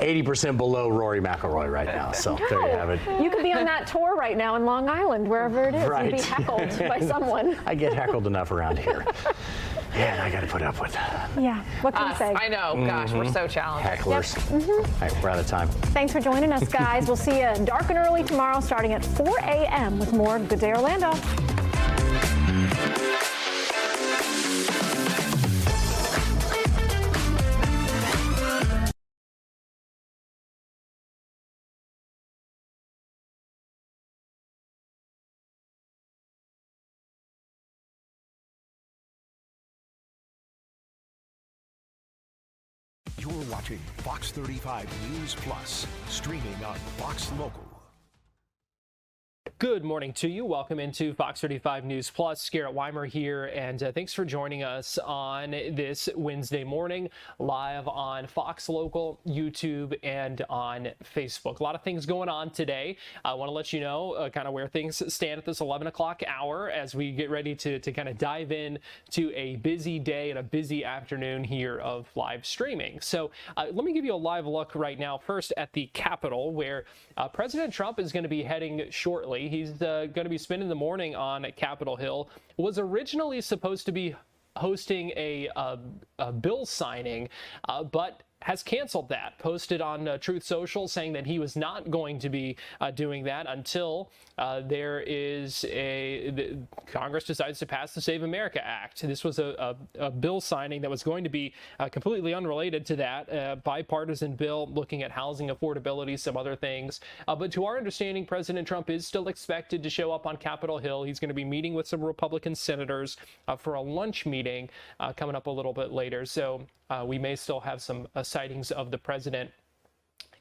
80% below Rory McIlroy right now. So there you have it. You could be on that tour right now in Long Island, wherever it is. Right. You'd be heckled by someone. I get heckled enough around here. Man, I got to put up with that. Yeah, what can you say? I know. Gosh, we're so challenged. Hecklers. Yep. All right, we're out of time. Thanks for joining us, guys. We'll see you dark and early tomorrow starting at 4 a.m. with more Good Day Orlando. You're watching Fox 35 News Plus, streaming on Fox Local. Good morning to you. Welcome into Fox 35 News Plus. Garrett Wymer here, and thanks for joining us on this Wednesday morning, live on Fox Local, YouTube, and on Facebook. A lot of things going on today. I want to let you know kind of where things stand at this 11 o'clock hour as we get ready to kind of dive in to a busy day and a busy afternoon here of live streaming. So let me give you a live look right now first at the Capitol, where President Trump is going to be heading shortly. He's going to be spending the morning on Capitol Hill. Was originally supposed to be hosting a bill signing, but has canceled that. Posted on Truth Social saying that he was not going to be doing that until Congress decides to pass the Save America Act. This was a bill signing that was going to be completely unrelated to that, bipartisan bill looking at housing affordability, some other things. But to our understanding, President Trump is still expected to show up on Capitol Hill. He's going to be meeting with some Republican senators for a lunch meeting coming up a little bit later. So we may still have some sightings of the president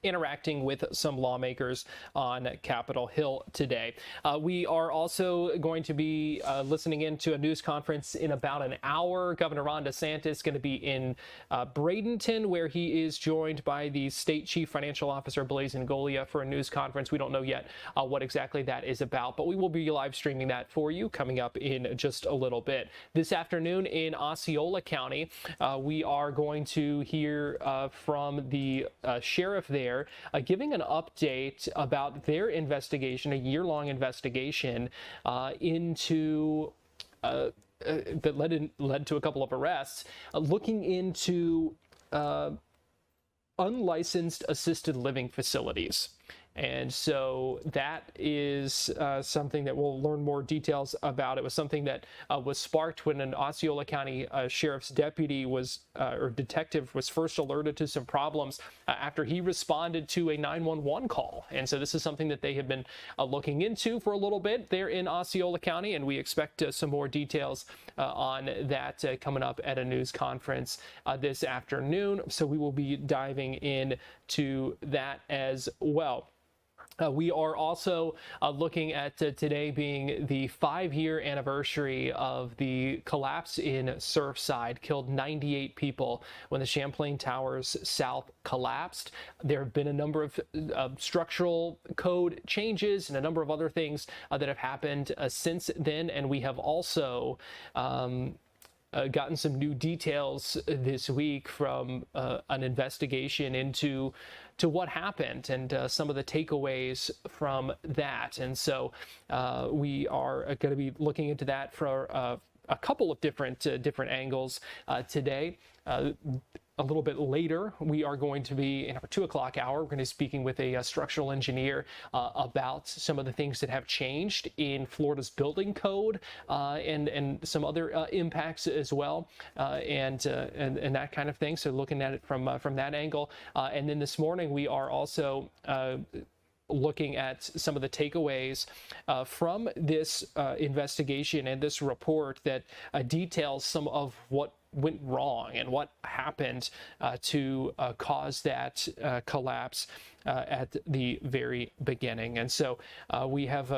interacting with some lawmakers on Capitol Hill today. We are also going to be listening into a news conference in about an hour. Governor Ron DeSantis is going to be in Bradenton, where he is joined by the state chief financial officer, Blaise Ingoglia, for a news conference. We don't know yet what exactly that is about, but we will be live streaming that for you coming up in just a little bit. This afternoon in Osceola County, we are going to hear from the sheriff there, giving an update about their investigation, a year-long investigation into that led to a couple of arrests, looking into unlicensed assisted living facilities. And so that is something that we'll learn more details about. It was something that was sparked when an Osceola County sheriff's deputy or detective was first alerted to some problems after he responded to a 911 call. And so this is something that they have been looking into for a little bit there in Osceola County, and we expect some more details on that coming up at a news conference this afternoon. So we will be diving into that as well. We are also looking at today being the 5-year anniversary of the collapse in Surfside, killed 98 people when the Champlain Towers South collapsed. There have been a number of structural code changes and a number of other things that have happened since then, and we have also gotten some new details this week from an investigation into what happened and some of the takeaways from that. And so we are going to be looking into that for a couple of different angles today. A little bit later, we are going to be in our 2 o'clock hour. We're going to be speaking with a structural engineer about some of the things that have changed in Florida's building code and some other impacts as well, and that kind of thing. So looking at it from that angle. And then this morning, we are also looking at some of the takeaways from this investigation and this report that details some of what went wrong and what happened to cause that collapse at the very beginning. And so we have,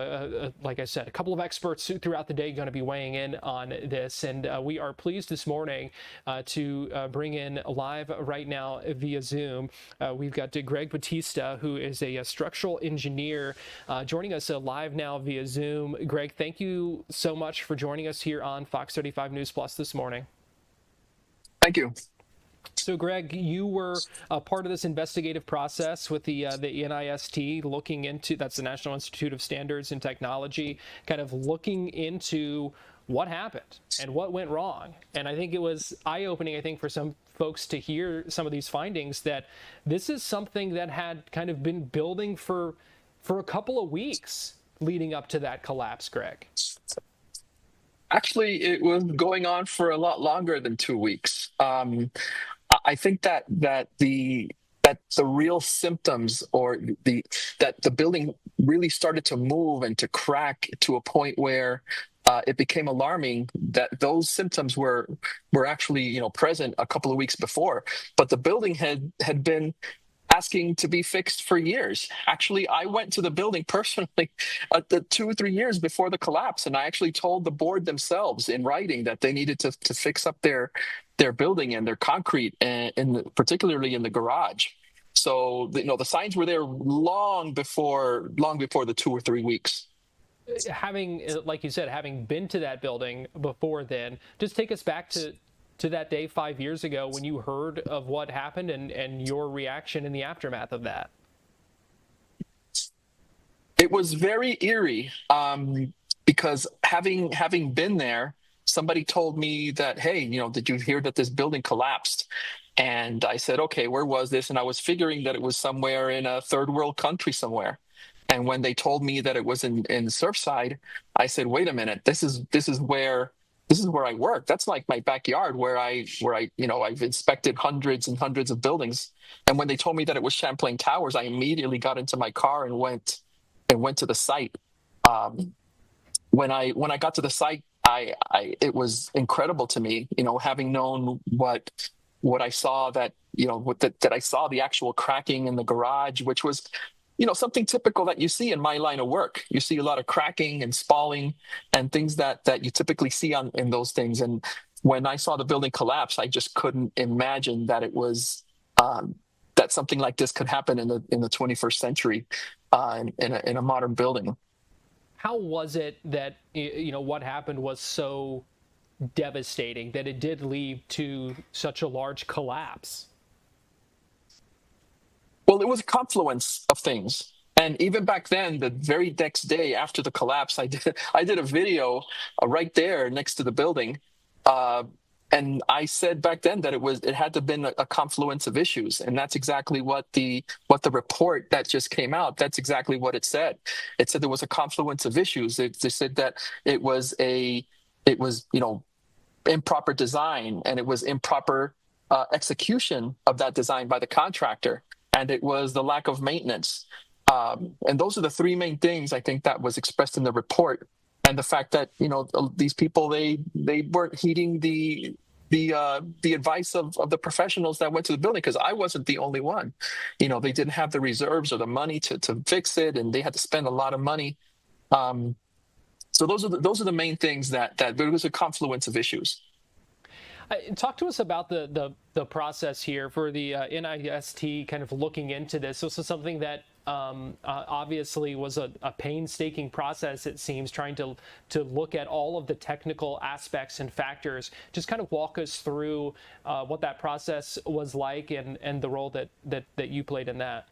like I said, a couple of experts throughout the day going to be weighing in on this. And we are pleased this morning to bring in live right now via Zoom. We've got Greg Batista, who is a structural engineer, joining us live now via Zoom. Greg, thank you so much for joining us here on Fox 35 News Plus this morning. Thank you. So, Greg, you were a part of this investigative process with the NIST looking into, that's the National Institute of Standards and Technology, kind of looking into what happened and what went wrong. And I think it was eye-opening, I think, for some folks to hear some of these findings, that this is something that had kind of been building for a couple of weeks leading up to that collapse, Greg. Actually, it was going on for a lot longer than 2 weeks. I think that the real symptoms, or that the building really started to move and to crack to a point where it became alarming, that those symptoms were actually present a couple of weeks before, but the building had been asking to be fixed for years. Actually, I went to the building personally the 2 or 3 years before the collapse, and I actually told the board themselves in writing that they needed to fix up their building and their concrete, and particularly in the garage. So the signs were there long before the 2 or 3 weeks. Having, like you said, having been to that building before then, just take us back to that day 5 years ago when you heard of what happened and your reaction in the aftermath of that. It was very eerie, because having been there, somebody told me that, hey, did you hear that this building collapsed? And I said, okay, where was this? And I was figuring that it was somewhere in a third world country somewhere. And when they told me that it was in Surfside, I said, wait a minute, this is where I work. That's like my backyard where I've inspected hundreds and hundreds of buildings. And when they told me that it was Champlain Towers, I immediately got into my car and went to the site. When I got to the site, it was incredible to me, having known what I saw, that I saw the actual cracking in the garage, which was something typical that you see in my line of work. You see a lot of cracking and spalling and things that you typically see in those things. And when I saw the building collapse, I just couldn't imagine that it was that something like this could happen in the 21st century in a modern building. How was it that what happened was so devastating that it did lead to such a large collapse? Well, it was a confluence of things. And even back then, the very next day after the collapse, I did a video right there next to the building. And I said back then that it had to have been a confluence of issues. And that's exactly what the report that just came out, that's exactly what it said. It said there was a confluence of issues. It said that it was improper design, and it was improper execution of that design by the contractor. And it was the lack of maintenance. And those are the three main things I think that was expressed in the report. And the fact that, these people, they weren't heeding the advice of the professionals that went to the building, because I wasn't the only one. They didn't have the reserves or the money to fix it, and they had to spend a lot of money. So those are the main things that there was a confluence of issues. Talk to us about the process here for the NIST kind of looking into this. This is something that obviously was a painstaking process, it seems, trying to look at all of the technical aspects and factors. Just kind of walk us through what that process was like and the role that you played in that.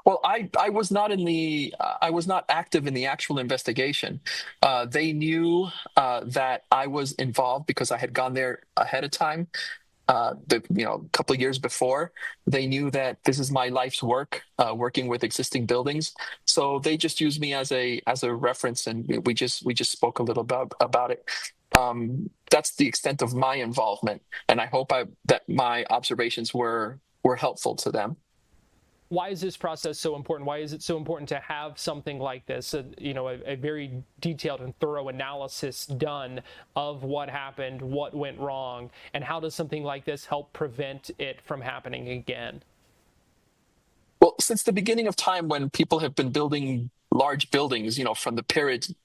Well, I was not active in the actual investigation. They knew that I was involved because I had gone there ahead of time. A couple of years before. They knew that this is my life's work, working with existing buildings. So they just used me as a reference, and we just spoke a little about it. That's the extent of my involvement, and I hope that my observations were helpful to them. Why is this process so important? Why is it so important to have something like this, a very detailed and thorough analysis done of what happened, what went wrong, and how does something like this help prevent it from happening again? Well, since the beginning of time, when people have been building large buildings, from the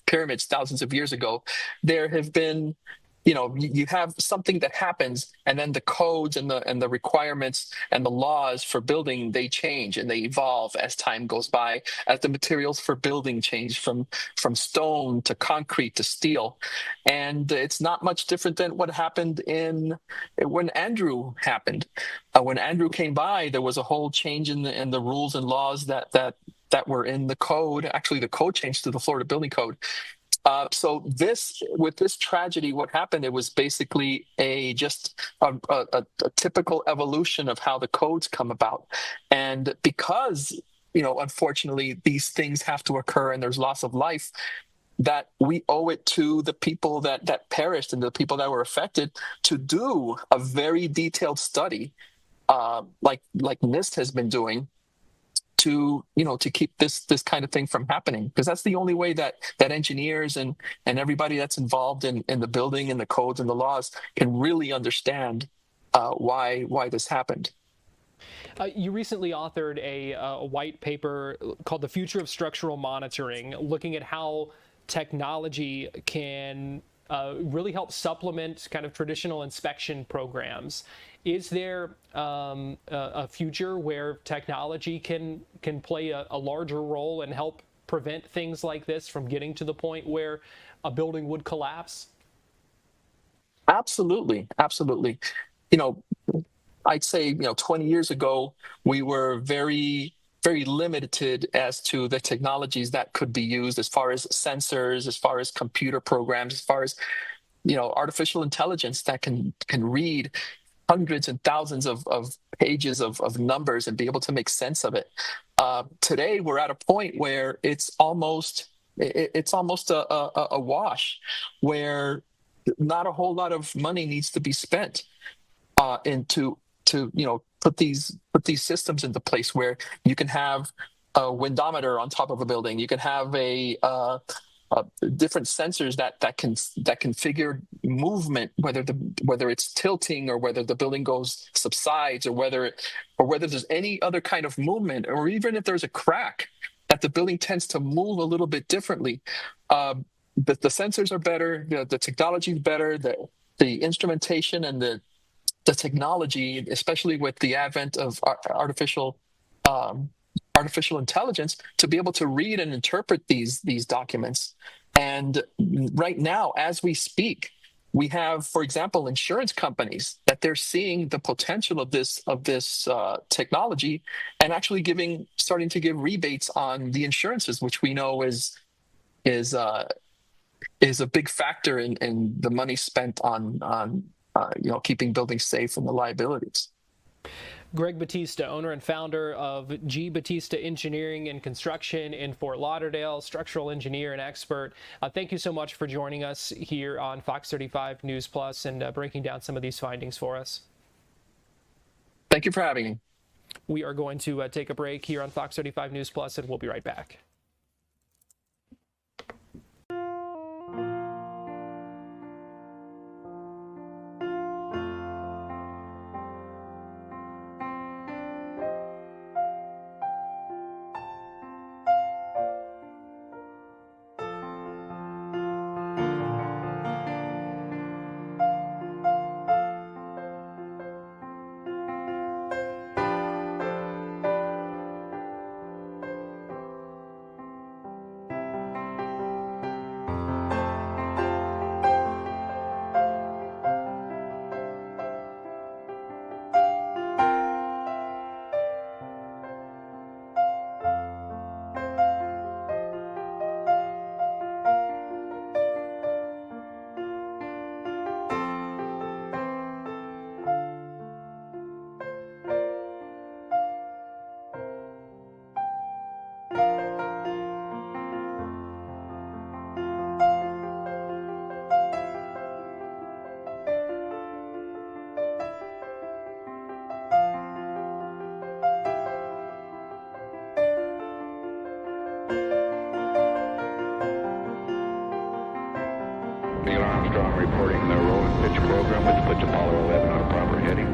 pyramids thousands of years ago, there have been you have something that happens, and then the codes and the requirements and the laws for building, they change and they evolve as time goes by, as the materials for building change from stone to concrete to steel. And it's not much different than what happened when Andrew happened. When Andrew came by, there was a whole change in the rules and laws that were in the code. Actually, the code changed to the Florida Building Code. So with this tragedy, what happened, it was basically just a typical evolution of how the codes come about. And because, unfortunately, these things have to occur and there's loss of life, that we owe it to the people that perished and the people that were affected to do a very detailed study, like NIST has been doing, to keep this kind of thing from happening, because that's the only way that engineers and everybody that's involved in the building and the codes and the laws can really understand why this happened. You recently authored a white paper called The Future of Structural Monitoring, looking at how technology can really help supplement kind of traditional inspection programs. Is there a future where technology can play a larger role and help prevent things like this from getting to the point where a building would collapse? Absolutely. I'd say 20 years ago we were very limited as to the technologies that could be used, as far as sensors, as far as computer programs, as far as artificial intelligence that can read hundreds and thousands of pages of numbers and be able to make sense of it. Today we're at a point where it's almost a wash, where not a whole lot of money needs to be spent into put these systems into place, where you can have a windometer on top of a building. You can have different sensors that can figure movement, whether it's tilting, or whether the building subsides, or whether there's any other kind of movement, or even if there's a crack, that the building tends to move a little bit differently. The sensors are better, the technology is better, the instrumentation and the technology, especially with the advent of artificial intelligence, to be able to read and interpret these documents. And right now, as we speak, we have, for example, insurance companies that they're seeing the potential of this technology, and actually starting to give rebates on the insurances, which we know is a big factor in the money spent on keeping buildings safe and the liabilities. Greg Batista, owner and founder of G. Batista Engineering and Construction in Fort Lauderdale, structural engineer and expert. Thank you so much for joining us here on Fox 35 News Plus and breaking down some of these findings for us. Thank you for having me. We are going to take a break here on Fox 35 News Plus, and we'll be right back. Reporting the roll and pitch program, which puts Apollo 11 on a proper heading.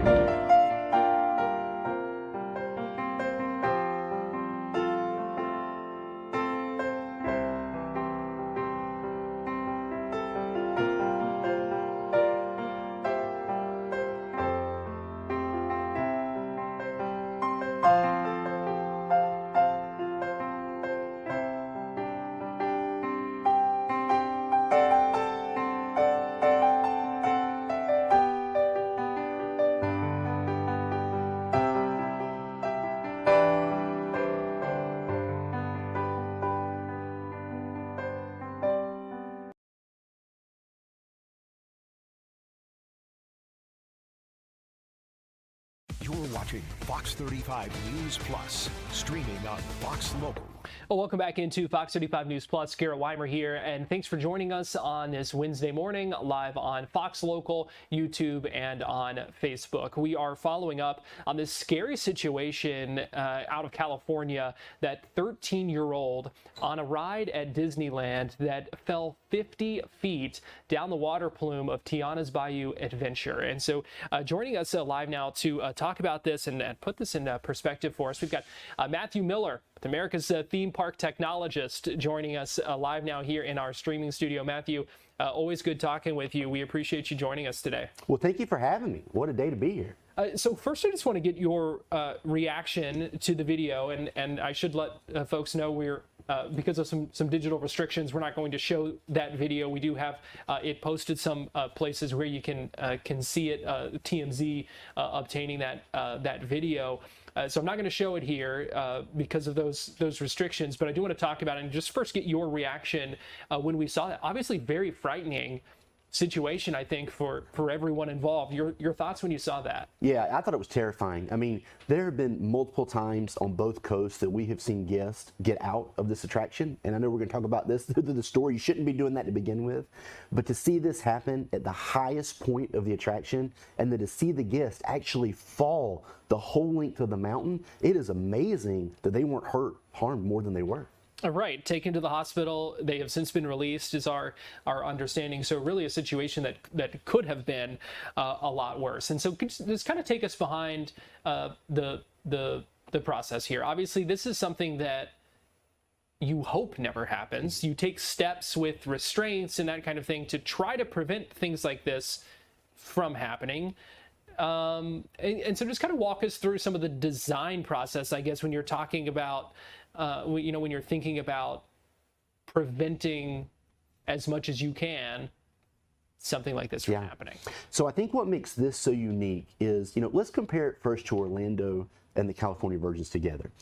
watching Fox 35 News Plus, streaming on Fox Local. Well, welcome back into Fox 35 News Plus. Garrett Wymer here, and thanks for joining us on this Wednesday morning, live on Fox Local, YouTube, and on Facebook. We are following up on this scary situation out of California, that 13-year-old on a ride at Disneyland that fell 50 feet down the water plume of Tiana's Bayou Adventure. And so joining us live now to talk about this and put this in perspective for us, we've got Matthew Miller, America's theme park technologist, joining us live now here in our streaming studio. Matthew, always good talking with you. We appreciate you joining us today. Well, thank you for having me. What a day to be here. So first, I just want to get your reaction to the video, and I should let folks know we're because of some digital restrictions, we're not going to show that video. We do have it posted some places where you can see it. TMZ obtaining that video. So I'm not going to show it here because of those restrictions, but I do want to talk about it and just first get your reaction when we saw that. Obviously, very frightening situation, I think, for everyone involved. Your thoughts when you saw that? Yeah, I thought it was terrifying. I mean, there have been multiple times on both coasts that we have seen guests get out of this attraction, and I know we're going to talk about this through the story. You shouldn't be doing that to begin with, but to see this happen at the highest point of the attraction, and then to see the guests actually fall the whole length of the mountain, it is amazing that they weren't harmed more than they were. Right, taken to the hospital. They have since been released, is our understanding. So really a situation that could have been a lot worse. And so just kind of take us behind the process here. Obviously, this is something that you hope never happens. You take steps with restraints and that kind of thing to try to prevent things like this from happening. And so just kind of walk us through some of the design process, I guess, when you're talking about when you're thinking about preventing as much as you can something like this from happening. So I think what makes this so unique is, let's compare it first to Orlando and the California versions together.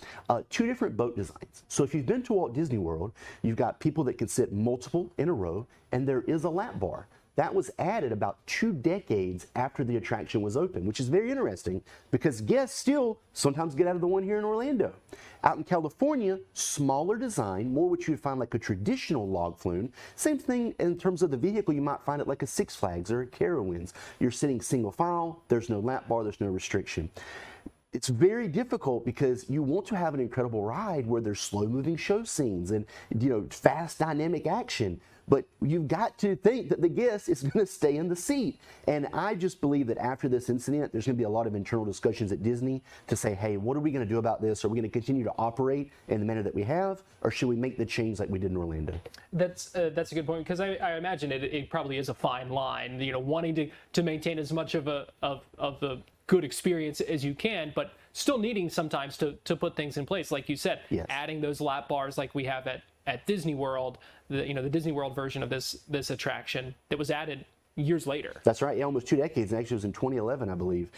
Two different boat designs. So if you've been to Walt Disney World, you've got people that can sit multiple in a row, and there is a lap bar. That was added about 2 decades after the attraction was open, which is very interesting because guests still sometimes get out of the one here in Orlando. Out in California, smaller design, more what you would find like a traditional log flume. Same thing in terms of the vehicle, you might find it like a Six Flags or a Carowinds. You're sitting single file, there's no lap bar, there's no restriction. It's very difficult because you want to have an incredible ride where there's slow-moving show scenes and fast dynamic action. But you've got to think that the guest is going to stay in the seat. And I just believe that after this incident, there's going to be a lot of internal discussions at Disney to say, hey, what are we going to do about this? Are we going to continue to operate in the manner that we have, or should we make the change like we did in Orlando? That's a good point, because I imagine it probably is a fine line, wanting to maintain as much of the good experience as you can, but still needing sometimes to put things in place, like you said, adding those lap bars like we have at Disney World, the Disney World version of this attraction that was added years later. That's right, almost 2 decades, and actually it was in 2011, I believe.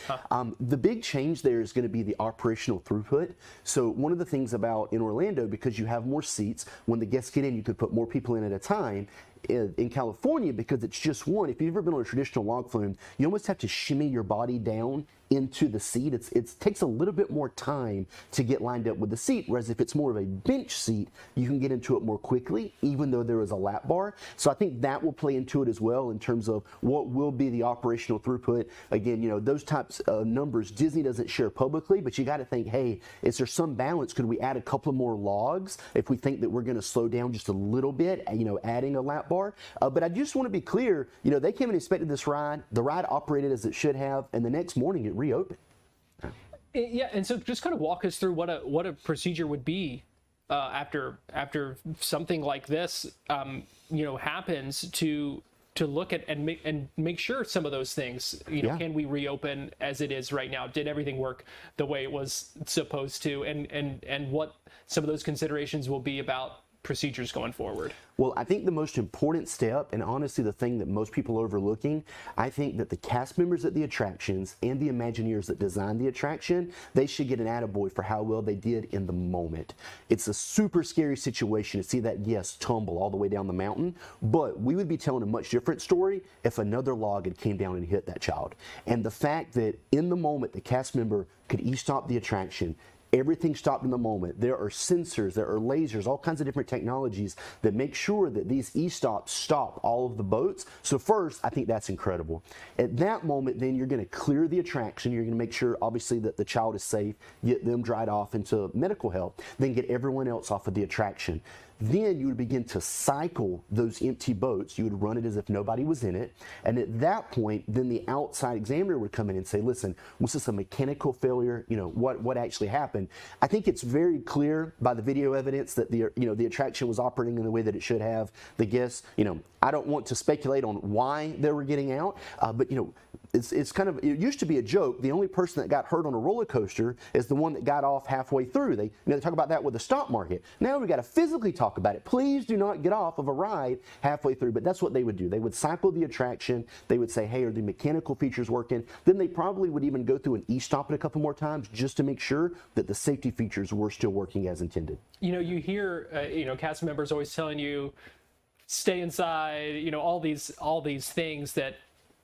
The big change there is going to be the operational throughput. So one of the things about in Orlando, because you have more seats, when the guests get in, you could put more people in at a time. In California, because it's just one, if you've ever been on a traditional log flume, you almost have to shimmy your body down into the seat. It takes a little bit more time to get lined up with the seat, whereas if it's more of a bench seat, you can get into it more quickly, even though there is a lap bar. So I think that will play into it as well in terms of what will be the operational throughput. Again, those types of numbers Disney doesn't share publicly, but you got to think, hey, is there some balance? Could we add a couple more logs if we think that we're going to slow down just a little bit, adding a lap bar? But I just want to be clear, they came and inspected this ride. The ride operated as it should have, and the next morning it reopened. Yeah, and so just kind of walk us through what a procedure would be after something like this, happens to look at and make sure some of those things, can we reopen as it is right now? Did everything work the way it was supposed to? And what some of those considerations will be about procedures going forward? Well, I think the most important step, and honestly the thing that most people are overlooking, I think that the cast members at the attractions and the Imagineers that designed the attraction, they should get an attaboy for how well they did in the moment. It's a super scary situation to see that guest tumble all the way down the mountain, but we would be telling a much different story if another log had came down and hit that child. And the fact that in the moment the cast member could e-stop the attraction, everything stopped in the moment. There are sensors, there are lasers, all kinds of different technologies that make sure that these e-stops stop all of the boats. So first, I think that's incredible. At that moment, then you're going to clear the attraction. You're going to make sure, obviously, that the child is safe, get them dried off into medical help, then get everyone else off of the attraction. Then you would begin to cycle those empty boats. You would run it as if nobody was in it. And at that point, then the outside examiner would come in and say, listen, was this a mechanical failure? You know, what actually happened? I think it's very clear by the video evidence that the attraction was operating in the way that it should have. The guests, I don't want to speculate on why they were getting out, but it's kind of, it used to be a joke. The only person that got hurt on a roller coaster is the one that got off halfway through. They talk about that with the stock market. Now we got to physically talk about it. Please do not get off of a ride halfway through. But that's what they would do. They would cycle the attraction. They would say, hey, are the mechanical features working? Then they probably would even go through and e-stop it a couple more times just to make sure that the safety features were still working as intended. You hear, cast members always telling you, stay inside, all these things that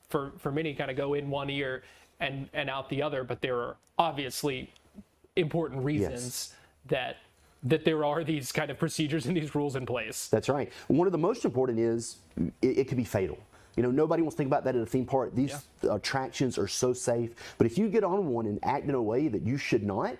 for many kind of go in one ear and out the other, but there are obviously important reasons that there are these kind of procedures and these rules in place. That's right. One of the most important is it could be fatal. Nobody wants to think about that at a theme park. These attractions are so safe, but if you get on one and act in a way that you should not,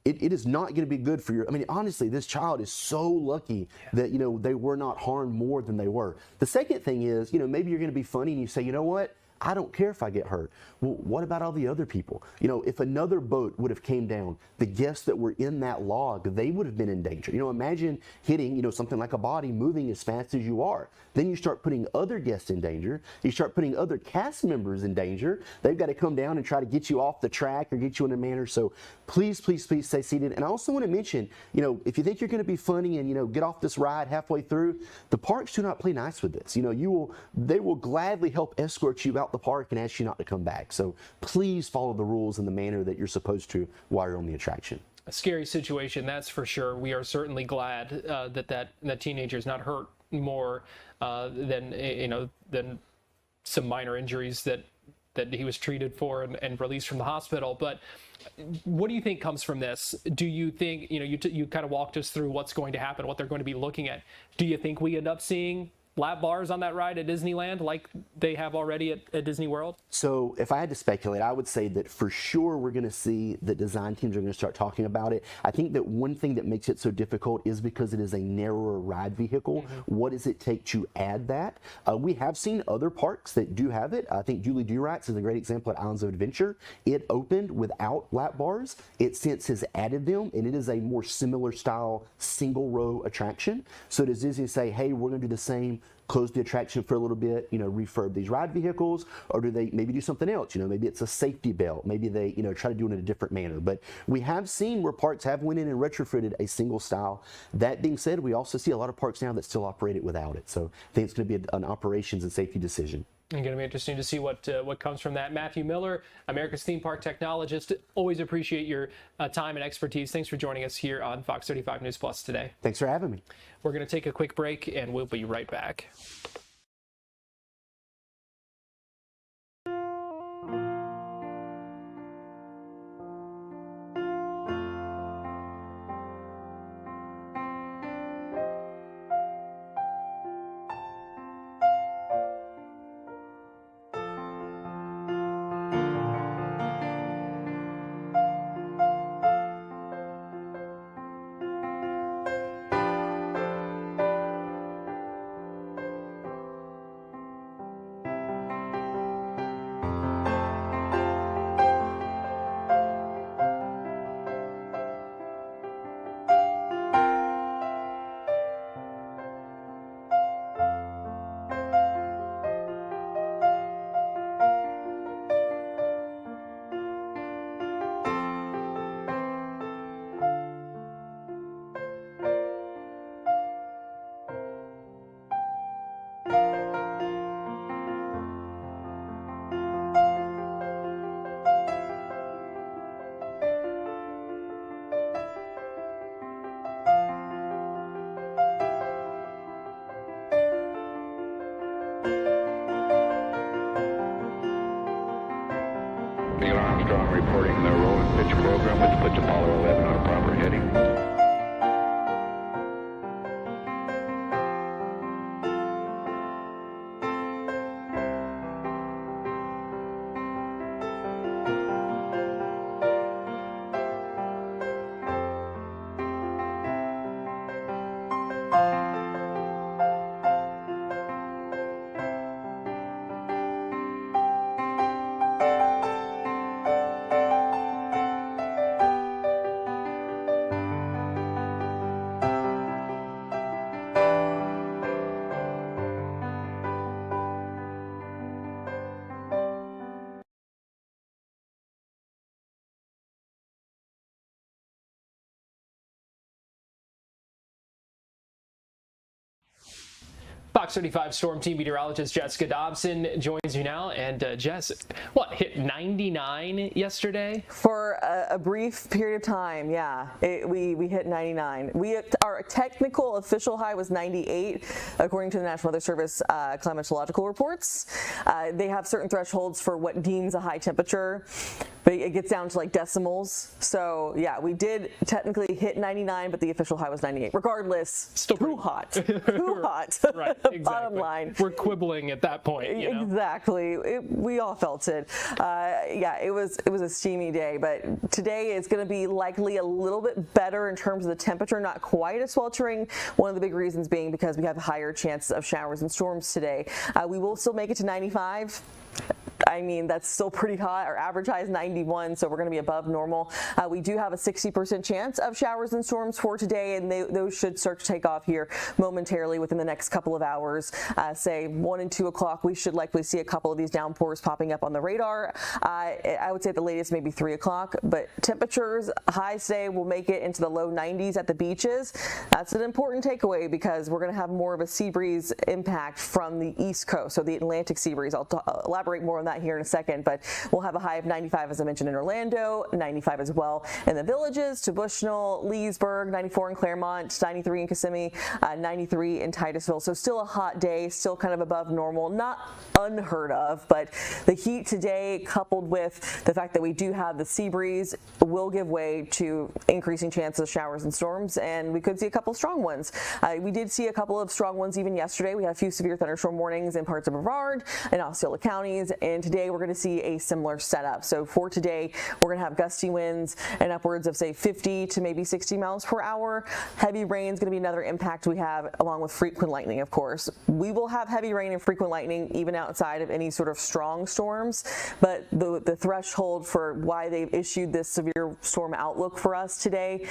it is not going to be good for honestly, this child is so lucky that, they were not harmed more than they were. The second thing is, maybe you're going to be funny and you say, you know what? I don't care if I get hurt. Well, what about all the other people? If another boat would have came down, the guests that were in that log, they would have been in danger. Imagine hitting, something like a body moving as fast as you are. Then you start putting other guests in danger. You start putting other cast members in danger. They've got to come down and try to get you off the track or get you in a manner. So please, please, please stay seated. And I also want to mention, if you think you're going to be funny and, get off this ride halfway through, the parks do not play nice with this. They will gladly help escort you out the park and ask you not to come back. So please follow the rules in the manner that you're supposed to while you're on the attraction. A scary situation, that's for sure. We are certainly glad that teenager is not hurt more than some minor injuries that he was treated for and released from the hospital. But what do you think comes from this? Do you think, you kind of walked us through what's going to happen, what they're going to be looking at. Do you think we end up seeing lap bars on that ride at Disneyland like they have already at Disney World? So if I had to speculate, I would say that for sure we're going to see the design teams are going to start talking about it. I think that one thing that makes it so difficult is because it is a narrower ride vehicle. Mm-hmm. What does it take to add that? We have seen other parks that do have it. I think Julie Durac's is a great example at Islands of Adventure. It opened without lap bars. It since has added them, and it is a more similar style single row attraction. So does Disney say, hey, we're going to do the same, close the attraction for a little bit, refurb these ride vehicles, or do they maybe do something else? Maybe it's a safety belt. Maybe they, try to do it in a different manner. But we have seen where parks have went in and retrofitted a single style. That being said, we also see a lot of parks now that still operate it without it. So I think it's going to be an operations and safety decision. It's going to be interesting to see what comes from that. Matthew Miller, America's theme park technologist. Always appreciate your time and expertise. Thanks for joining us here on Fox 35 News Plus today. Thanks for having me. We're going to take a quick break, and we'll be right back. Thunderstorm reporting the roll and pitch program with put Apollo 11 on a proper heading. Fox 35 Storm Team Meteorologist Jessica Dobson joins you now. And Jess, what, hit 99 yesterday? For a brief period of time, yeah. We hit 99. Our technical official high was 98, according to the National Weather Service climatological reports. They have certain thresholds for what deems a high temperature, but it gets down to like decimals. So yeah, we did technically hit 99, but the official high was 98. Regardless, still too hot. Too hot. Right. Exactly. Bottom line. We're quibbling at that point. You know? Exactly. We all felt it. Yeah, it was a steamy day, but today is going to be likely a little bit better in terms of the temperature, not quite as sweltering. One of the big reasons being because we have higher chances of showers and storms today. We will still make it to 95. I mean, that's still pretty hot. Our average high is 91, so we're going to be above normal. We do have a 60% chance of showers and storms for today, and those should start to take off here momentarily within the next couple of hours. Say 1 and 2 o'clock, we should likely see a couple of these downpours popping up on the radar. I would say at the latest maybe 3 o'clock, but temperatures, highs today will make it into the low 90s at the beaches. That's an important takeaway because we're going to have more of a sea breeze impact from the East Coast, so the Atlantic sea breeze. I'll elaborate more on that here in a second, but we'll have a high of 95, as I mentioned, in Orlando, 95 as well in the Villages, to Bushnell, Leesburg, 94 in Claremont, 93 in Kissimmee, 93 in Titusville. So still a hot day, still kind of above normal, not unheard of, but the heat today coupled with the fact that we do have the sea breeze will give way to increasing chances of showers and storms, and we could see a couple strong ones. We did see a couple of strong ones even yesterday. We had a few severe thunderstorm warnings in parts of Brevard and Osceola counties, and today we're going to see a similar setup. So for today, we're going to have gusty winds and upwards of say 50 to maybe 60 miles per hour. Heavy rain is going to be another impact we have, along with frequent lightning, of course. We will have heavy rain and frequent lightning even outside of any sort of strong storms, but the threshold for why they've issued this severe storm outlook for us today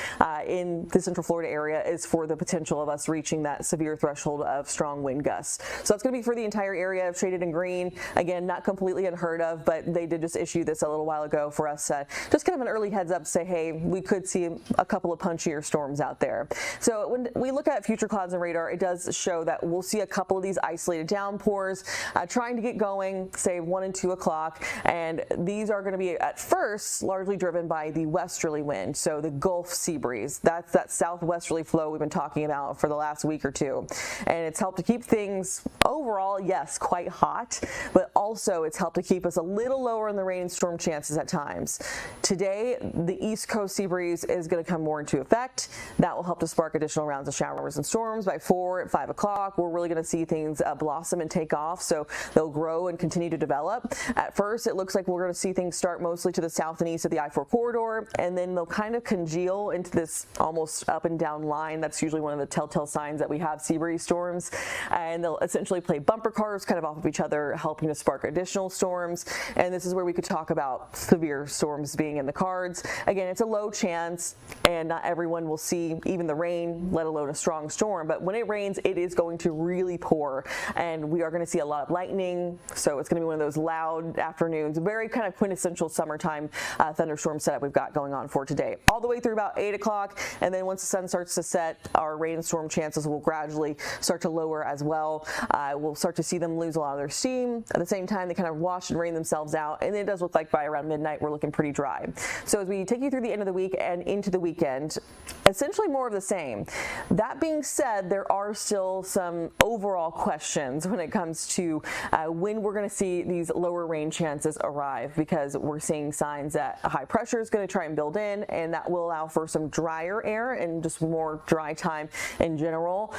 in the Central Florida area is for the potential of us reaching that severe threshold of strong wind gusts. So that's going to be for the entire area, shaded in green. Again, not completely unheard of, but they did just issue this a little while ago for us, just kind of an early heads up to say, hey, we could see a couple of punchier storms out there. So when we look at future clouds and radar, it does show that we'll see a couple of these isolated downpours trying to get going, say 1 and 2 o'clock, and these are going to be at first largely driven by the westerly wind, so the Gulf sea breeze. That's that southwesterly flow we've been talking about for the last week or two, and it's helped to keep things overall, yes, quite hot, but also it's helped to keep us a little lower in the rain and storm chances at times. Today, the East Coast sea breeze is going to come more into effect. That will help to spark additional rounds of showers and storms. By 4 at 5 o'clock, we're really going to see things blossom and take off, so they'll grow and continue to develop. At first, it looks like we're going to see things start mostly to the south and east of the I-4 corridor, and then they'll kind of congeal into this almost up and down line. That's usually one of the telltale signs that we have sea breeze storms, and they'll essentially play bumper cars kind of off of each other, helping to spark additional storms. And this is where we could talk about severe storms being in the cards. Again, it's a low chance, and not everyone will see even the rain, let alone a strong storm. But when it rains, it is going to really pour, and we are going to see a lot of lightning. So it's going to be one of those loud afternoons, very kind of quintessential summertime thunderstorm setup we've got going on for today, all the way through about 8 o'clock. And then once the sun starts to set, our rain and storm chances will gradually start to lower as well. We'll start to see them lose a lot of their steam. At the same time, they kind of wash and rain themselves out, and it does look like by around midnight we're looking pretty dry. So as we take you through the end of the week and into the weekend, essentially more of the same. That being said, there are still some overall questions when it comes to when we're going to see these lower rain chances arrive, because we're seeing signs that high pressure is going to try and build in, and that will allow for some drier air and just more dry time in general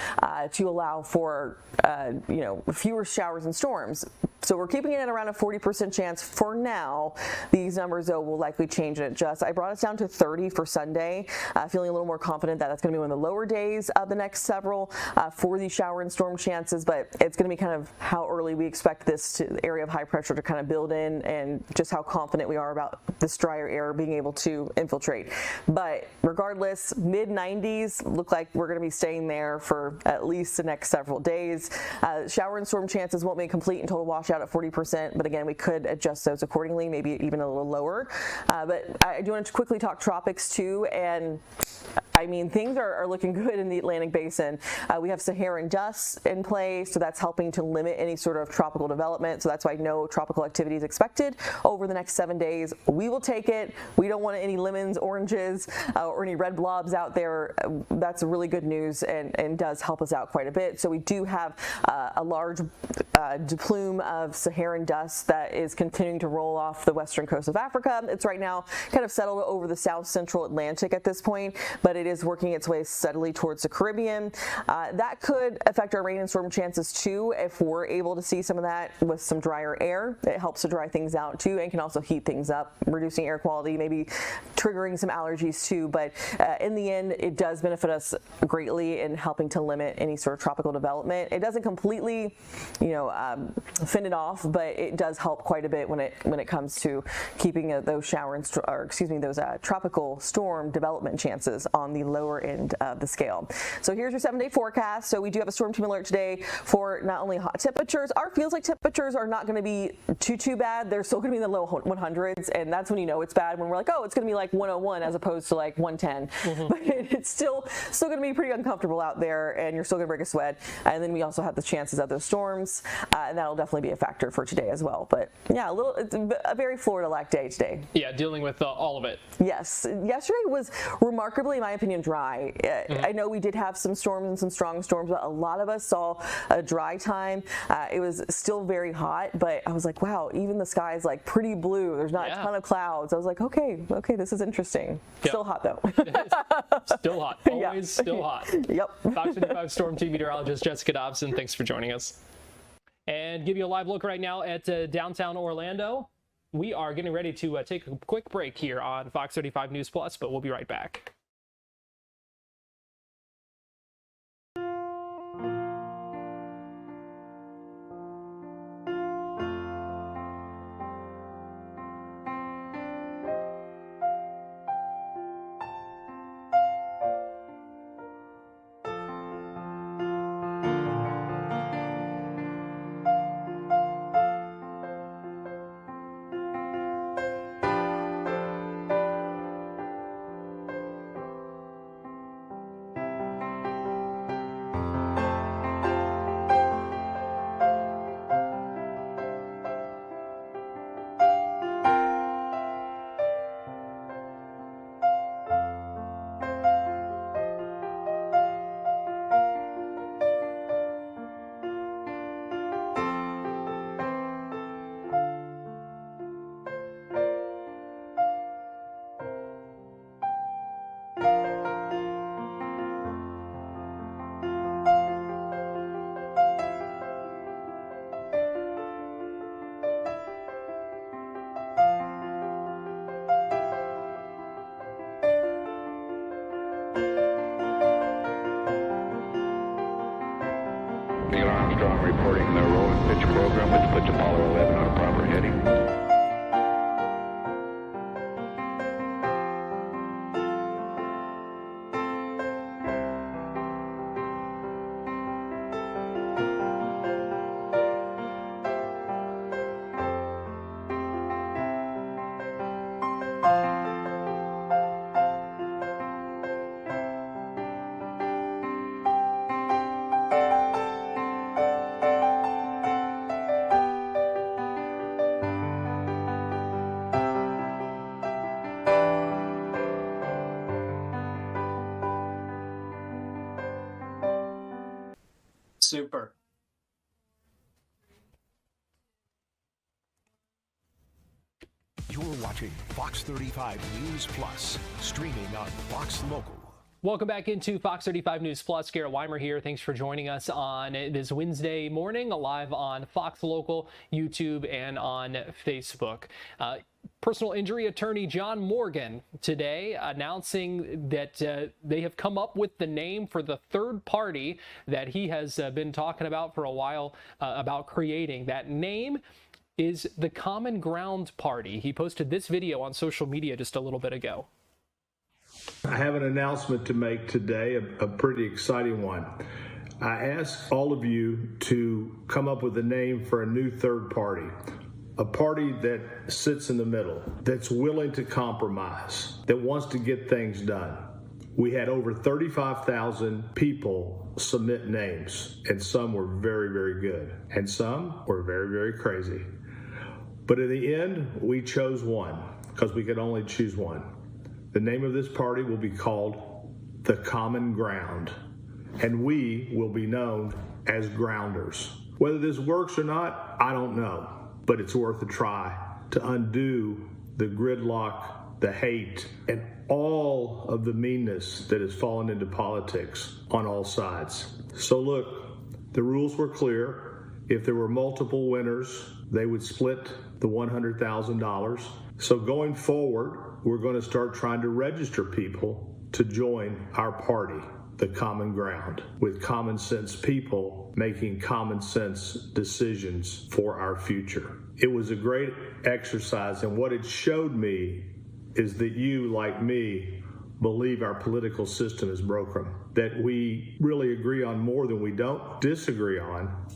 to allow for fewer showers and storms. So we're keeping it at around a 40% chance for now. These numbers, though, will likely change and adjust. I brought us down to 30 for Sunday, feeling a little more confident that that's going to be one of the lower days of the next several for these shower and storm chances, but it's going to be kind of how early we expect this area of high pressure to kind of build in, and just how confident we are about this drier air being able to infiltrate. But regardless, mid-90s look like we're going to be staying there for at least the next several days. Shower and storm chances won't be complete and total washout at 40%, but again, we could adjust those accordingly, maybe even a little lower. But I do want to quickly talk tropics too, and I mean, things are looking good in the Atlantic Basin. We have Saharan dust in play, so that's helping to limit any sort of tropical development. So that's why no tropical activity is expected over the next 7 days. We will take it. We don't want any lemons, oranges, or any red blobs out there. That's really good news and does help us out quite a bit. So we do have a large plume of Saharan dust that is continuing to roll off the western coast of Africa. It's right now kind of settled over the south central Atlantic at this point, but it is working its way steadily towards the Caribbean. That could affect our rain and storm chances too if we're able to see some of that with some drier air. It helps to dry things out too, and can also heat things up, reducing air quality, maybe triggering some allergies too. But in the end, it does benefit us greatly in helping to limit any sort of tropical development. It doesn't completely, fend it off, but it does help quite a bit when it comes to keeping those those tropical storm development chances on the lower end of the scale. So here's your 7-day forecast. So we do have a storm team alert today for not only hot temperatures. Our feels like temperatures are not going to be too bad. They're still going to be in the low 100s, and that's when you know it's bad, when we're like, oh, it's going to be like 101 as opposed to like 110. Mm-hmm. But it's still going to be pretty uncomfortable out there, and you're still going to break a sweat. And then we also have the chances of those storms, and that'll definitely be a factor for today as well. But yeah, it's a very Florida-like day today. Yeah, dealing with all of it. Yes. Yesterday was remarkably, in my opinion, dry. I know we did have some storms and some strong storms, but a lot of us saw a dry time. It was still very hot, but I was like, wow, even the sky is like pretty blue. There's not a ton of clouds. I was like, okay, this is interesting. Yep. Still hot though. Still hot. Always still hot. Yep. Fox 55 Storm Team Meteorologist Jessica Dobson, thanks for joining us. And give you a live look right now at downtown Orlando. We are getting ready to take a quick break here on Fox 35 News Plus, but we'll be right back. Reporting the roll and pitch program, which puts Apollo 11 on a proper heading. Super. You're watching Fox 35 News Plus, streaming on Fox Local. Welcome back into Fox 35 News Plus. Garrett Wymer here. Thanks for joining us on this Wednesday morning, live on Fox Local, YouTube, and on Facebook. Personal injury attorney John Morgan today announcing that they have come up with the name for the third party that he has been talking about for a while, about creating. That name is the Common Ground Party. He posted this video on social media just a little bit ago. I have an announcement to make today, a pretty exciting one. I ask all of you to come up with a name for a new third party, a party that sits in the middle, that's willing to compromise, that wants to get things done. We had over 35,000 people submit names, and some were very, very good, and some were very, very crazy. But in the end, we chose one because we could only choose one. The name of this party will be called the Common Ground, and we will be known as Grounders. Whether this works or not, I don't know, but it's worth a try to undo the gridlock, the hate, and all of the meanness that has fallen into politics on all sides. So look, the rules were clear. If there were multiple winners, they would split the $100,000. So going forward, we're going to start trying to register people to join our party, the Common Ground, with common sense people making common sense decisions for our future. It was a great exercise, and what it showed me is that you, like me, believe our political system is broken, that we really agree on more than we don't disagree on,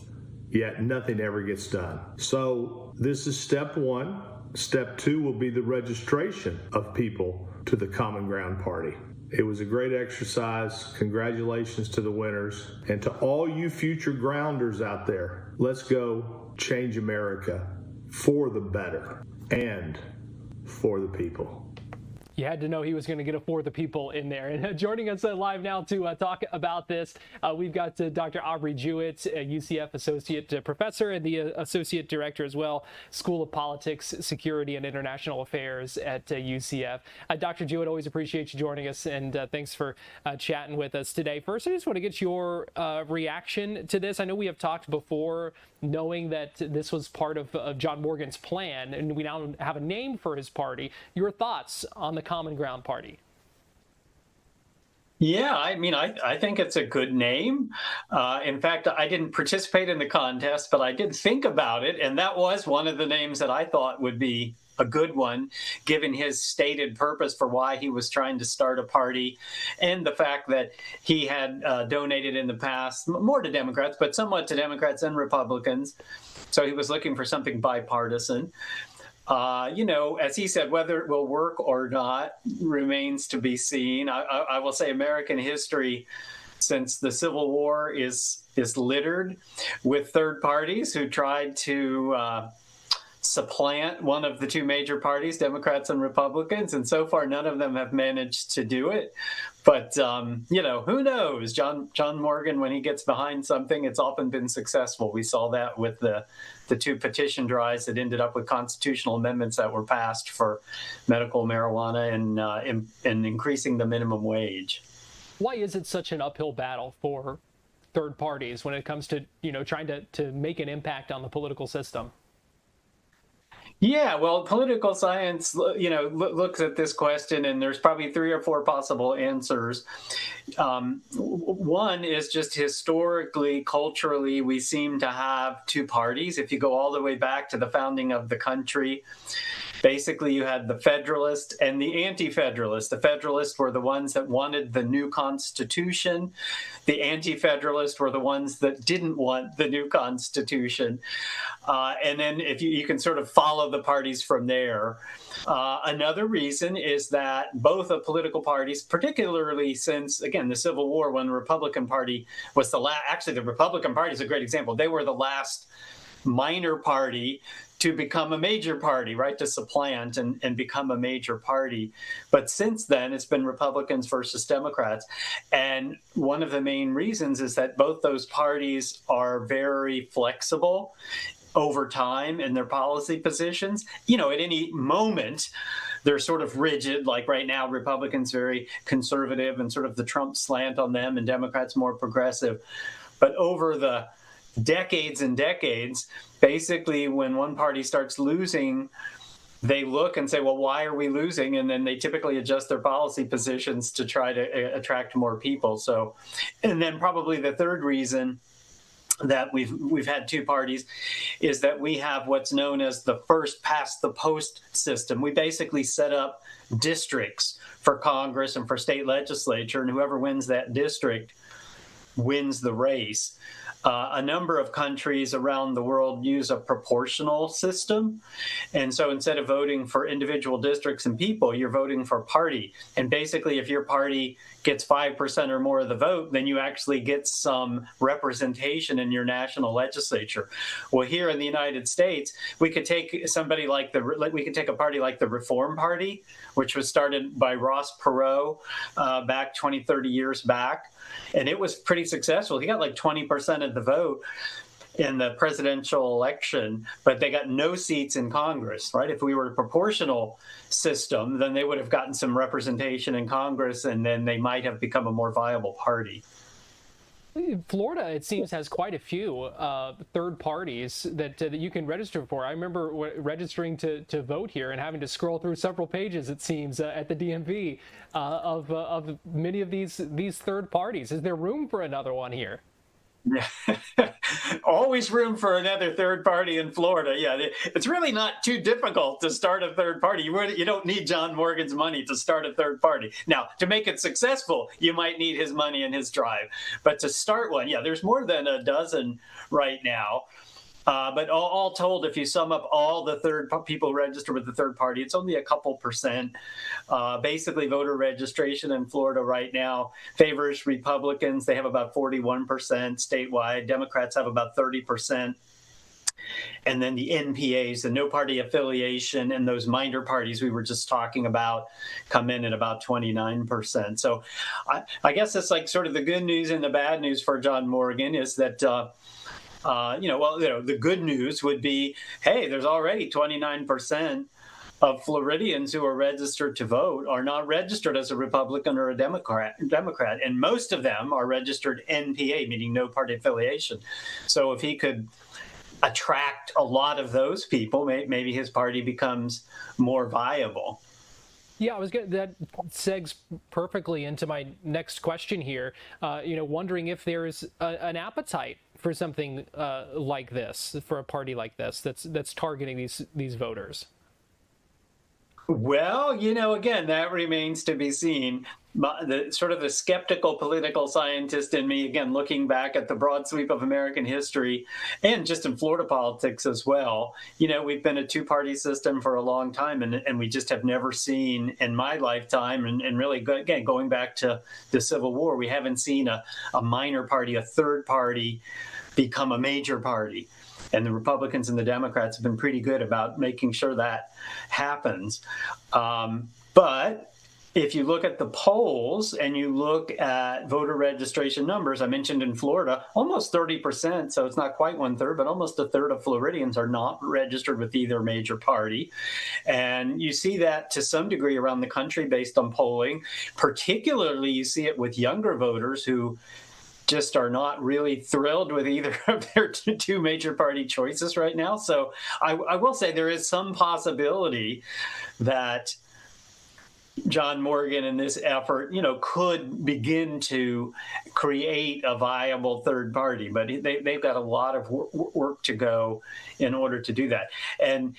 yet nothing ever gets done. So this is step one. Step two will be the registration of people to the Common Ground Party. It was a great exercise. Congratulations to the winners. And to all you future grounders out there, let's go change America for the better and for the people. You had to know he was going to get a For the People in there. And joining us live now to talk about this, we've got Dr. Aubrey Jewett, a UCF Associate Professor and the Associate Director as well, School of Politics, Security, and International Affairs at UCF. Dr. Jewett, always appreciate you joining us, and thanks for chatting with us today. First, I just want to get your reaction to this. I know we have talked before, knowing that this was part of John Morgan's plan, and we now have a name for his party. Your thoughts on the Common Ground Party? Yeah, I mean, I think it's a good name. In fact, I didn't participate in the contest, but I did think about it, and that was one of the names that I thought would be a good one, given his stated purpose for why he was trying to start a party, and the fact that he had donated in the past more to Democrats, but somewhat to Democrats and Republicans. So he was looking for something bipartisan. As he said, whether it will work or not remains to be seen. I will say American history since the Civil War is littered with third parties who tried to supplant one of the two major parties, Democrats and Republicans, and so far none of them have managed to do it. But who knows? John Morgan, when he gets behind something, it's often been successful. We saw that with the two petition drives that ended up with constitutional amendments that were passed for medical marijuana and increasing the minimum wage. Why is it such an uphill battle for third parties when it comes to trying to make an impact on the political system? Yeah, well, political science, looks at this question, and there's probably 3 or 4 possible answers. One is just historically, culturally, we seem to have two parties. If you go all the way back to the founding of the country, basically you had the Federalist and the Anti-Federalist. The Federalists were the ones that wanted the new Constitution. The Anti-Federalists were the ones that didn't want the new Constitution. And then if you can sort of follow the parties from there. Another reason is that both of political parties, particularly since, again, the Civil War, when the Republican Party was the last, actually the Republican Party is a great example. They were the last minor party to become a major party, right? To supplant and become a major party. But since then, it's been Republicans versus Democrats. And one of the main reasons is that both those parties are very flexible over time in their policy positions. You know, at any moment, they're sort of rigid. Like right now, Republicans very conservative and sort of the Trump slant on them, and Democrats more progressive. But over the decades and decades, basically when one party starts losing, they look and say, well, why are we losing? And then they typically adjust their policy positions to try to attract more people. So, and then probably the third reason that we've had two parties is that we have what's known as the first past the post system. We basically set up districts for Congress and for state legislature, and whoever wins that district wins the race. A number of countries around the world use a proportional system. And so instead of voting for individual districts and people, you're voting for party. And basically, if your party gets 5% or more of the vote, then you actually get some representation in your national legislature. Well, here in the United States, we could take a party like the Reform Party, which was started by Ross Perot back 20, 30 years back. And it was pretty successful. He got like 20% of the vote in the presidential election, but they got no seats in Congress, right? If we were a proportional system, then they would have gotten some representation in Congress, and then they might have become a more viable party. Florida, it seems, has quite a few third parties that you can register for. I remember registering to vote here and having to scroll through several pages, it seems, at the DMV of many of these third parties. Is there room for another one here? Always room for another third party in Florida. Yeah, it's really not too difficult to start a third party. You don't need John Morgan's money to start a third party. Now, to make it successful, you might need his money and his drive. But to start one, yeah, there's more than a dozen right now. But all told, if you sum up all the people registered with the third party, it's only a couple percent. Basically, voter registration in Florida right now favors Republicans. They have about 41% statewide. Democrats have about 30%. And then the NPAs, the no party affiliation, and those minor parties we were just talking about come in at about 29%. So I guess it's like sort of the good news and the bad news for John Morgan is that the good news would be, hey, there's already 29% of Floridians who are registered to vote are not registered as a Republican or a Democrat, and most of them are registered NPA, meaning no party affiliation. So if he could attract a lot of those people, maybe his party becomes more viable. Yeah, that segs perfectly into my next question here. Wondering if there's an appetite for something like this, for a party like this that's targeting these voters. Well, again, that remains to be seen. The sort of the skeptical political scientist in me, again, looking back at the broad sweep of American history and just in Florida politics as well, we've been a two-party system for a long time, and we just have never seen in my lifetime, and really, again, going back to the Civil War, we haven't seen a minor party, a third party, become a major party. And the Republicans and the Democrats have been pretty good about making sure that happens. But if you look at the polls and you look at voter registration numbers, I mentioned in Florida, almost 30%, so it's not quite 1/3, but almost a third of Floridians are not registered with either major party. And you see that to some degree around the country based on polling. Particularly, you see it with younger voters who just are not really thrilled with either of their two major party choices right now. So I will say there is some possibility that John Morgan in this effort, could begin to create a viable third party, but they've got a lot of work to go in order to do that. And,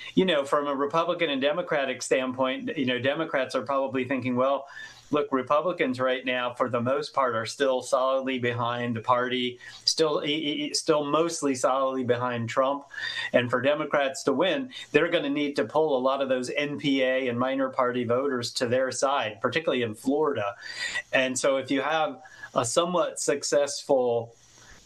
from a Republican and Democratic standpoint, Democrats are probably thinking, well, look, Republicans right now, for the most part, are still solidly behind the party, still mostly solidly behind Trump. And for Democrats to win, they're going to need to pull a lot of those NPA and minor party voters to their side, particularly in Florida. And so if you have a somewhat successful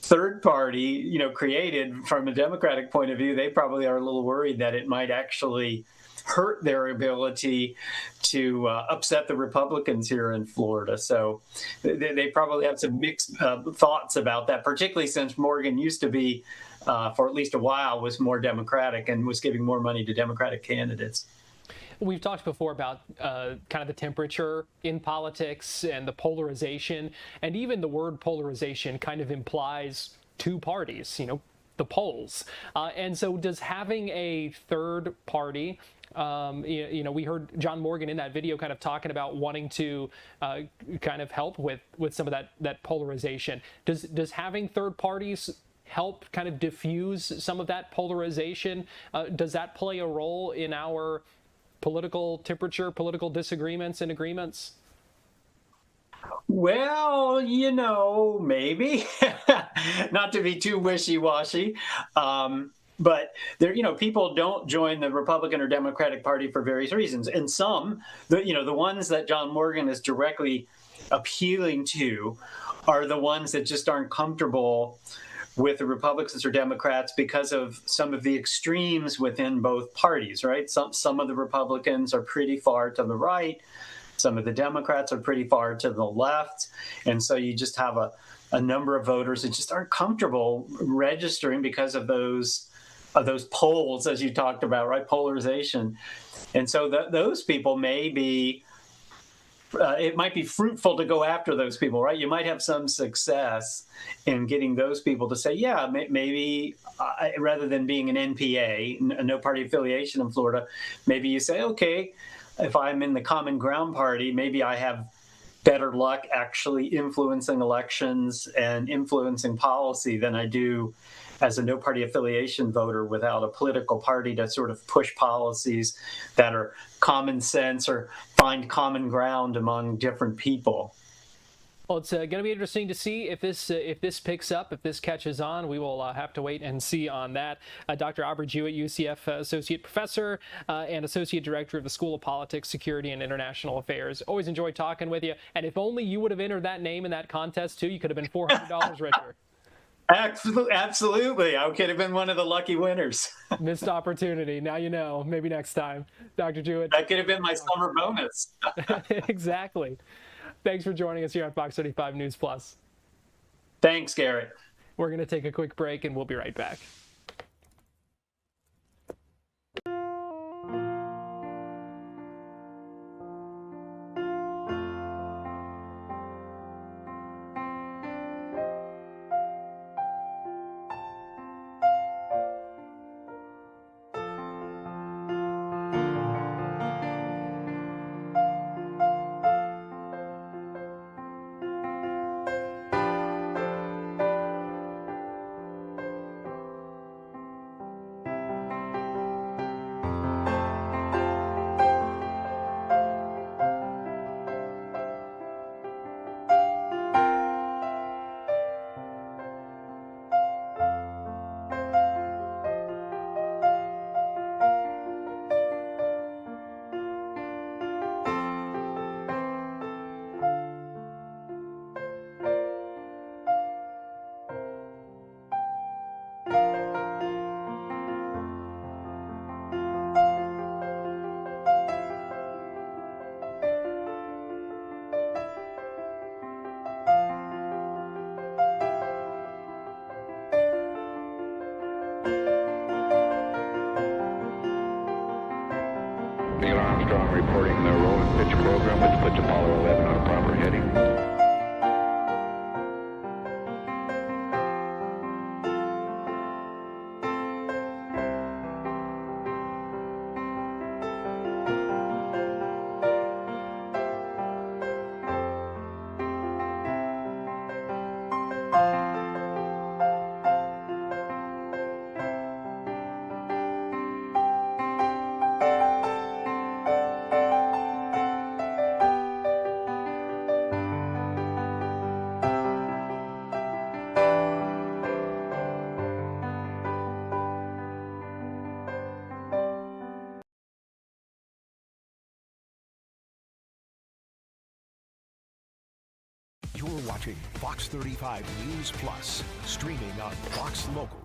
third party, created from a Democratic point of view, they probably are a little worried that it might actually hurt their ability to upset the Republicans here in Florida. So they probably have some mixed thoughts about that, particularly since Morgan used to be, for at least a while, was more Democratic and was giving more money to Democratic candidates. We've talked before about kind of the temperature in politics and the polarization, and even the word polarization kind of implies two parties, the polls. And so does having a third party, we heard John Morgan in that video kind of talking about wanting to kind of help with some of that polarization. Does having third parties help kind of diffuse some of that polarization? Does that play a role in our political temperature, political disagreements and agreements? Well, maybe. Not to be too wishy-washy. But there, people don't join the Republican or Democratic Party for various reasons. And some, the ones that John Morgan is directly appealing to are the ones that just aren't comfortable with the Republicans or Democrats because of some of the extremes within both parties, right? Some of the Republicans are pretty far to the right. Some of the Democrats are pretty far to the left. And so you just have a number of voters that just aren't comfortable registering because of those polls, as you talked about, right? Polarization. And so those people may be, it might be fruitful to go after those people, right? You might have some success in getting those people to say, yeah, maybe rather than being an NPA, a no party affiliation in Florida, maybe you say, okay, if I'm in the Common Ground Party, maybe I have better luck actually influencing elections and influencing policy than I do as a no party affiliation voter without a political party to sort of push policies that are common sense or find common ground among different people. Well, it's going to be interesting to see if this picks up, if this catches on. We will have to wait and see on that. Dr. Aubrey Jewett, UCF Associate Professor and Associate Director of the School of Politics, Security, and International Affairs. Always enjoy talking with you. And if only you would have entered that name in that contest, too, you could have been $400 richer. Absolutely. I could have been one of the lucky winners. Missed opportunity. Now you know. Maybe next time. Dr. Jewett. That could have been my summer bonus. Exactly. Thanks for joining us here on Fox 35 News Plus. Thanks, Garrett. We're going to take a quick break and we'll be right back. Reporting the roll and pitch program. Let's put Apollo 11 on a proper heading. watching Fox 35 News Plus, streaming on Fox Local.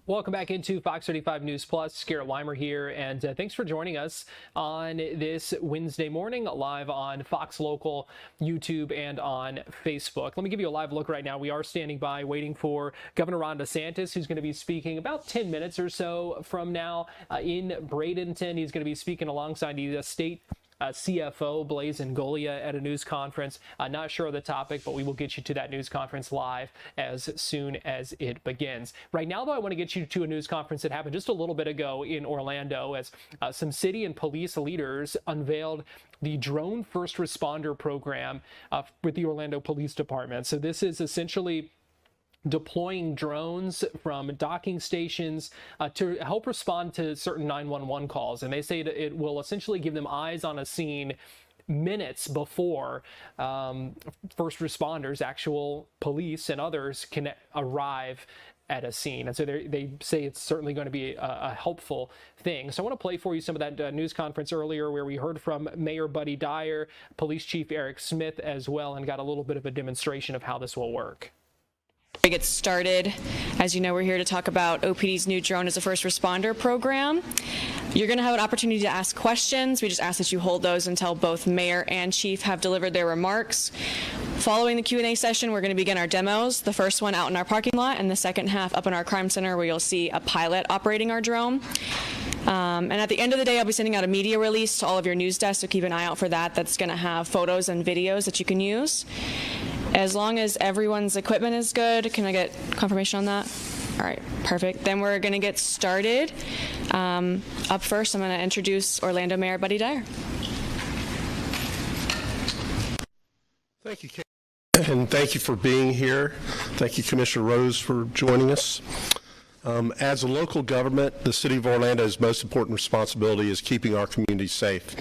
Welcome back into Fox 35 News Plus. Garrett Wymer here, and thanks for joining us on this Wednesday morning, live on Fox Local, YouTube, and on Facebook. Let me give you a live look right now. We are standing by waiting for Governor Ron DeSantis, who's going to be speaking about 10 minutes or so from now in Bradenton. He's going to be speaking alongside the state CFO Blaise Ingoglia at a news conference. Not sure of the topic, but we will get you to that news conference live as soon as it begins. Right now, though, I want to get you to a news conference that happened just a little bit ago in Orlando as some city and police leaders unveiled the drone first responder program with the Orlando Police Department. So this is essentially deploying drones from docking stations to help respond to certain 911 calls. And they say that it will essentially give them eyes on a scene minutes before first responders, actual police and others, can arrive at a scene. And so they say it's certainly going to be a helpful thing. So I want to play for you some of that news conference earlier where we heard from Mayor Buddy Dyer, Police Chief Eric Smith as well, and got a little bit of a demonstration of how this will work. To get started, as you know, we're here to talk about OPD's new Drone as a First Responder program. You're going to have an opportunity to ask questions. We just ask that you hold those until both Mayor and Chief have delivered their remarks. Following the Q&A session, we're going to begin our demos, the first one out in our parking lot and the second half up in our crime center where you'll see a pilot operating our drone. And at the end of the day, I'll be sending out a media release to all of your news desks, so keep an eye out for that. That's going to have photos and videos that you can use. As long as everyone's equipment is good, can I get confirmation on that? All right, perfect. Then we're going to get started. Up first, I'm going to introduce Orlando Mayor Buddy Dyer. Thank you, Kate. And thank you for being here. Thank you, Commissioner Rose, for joining us. As a local government, the City of Orlando's most important responsibility is keeping our community safe.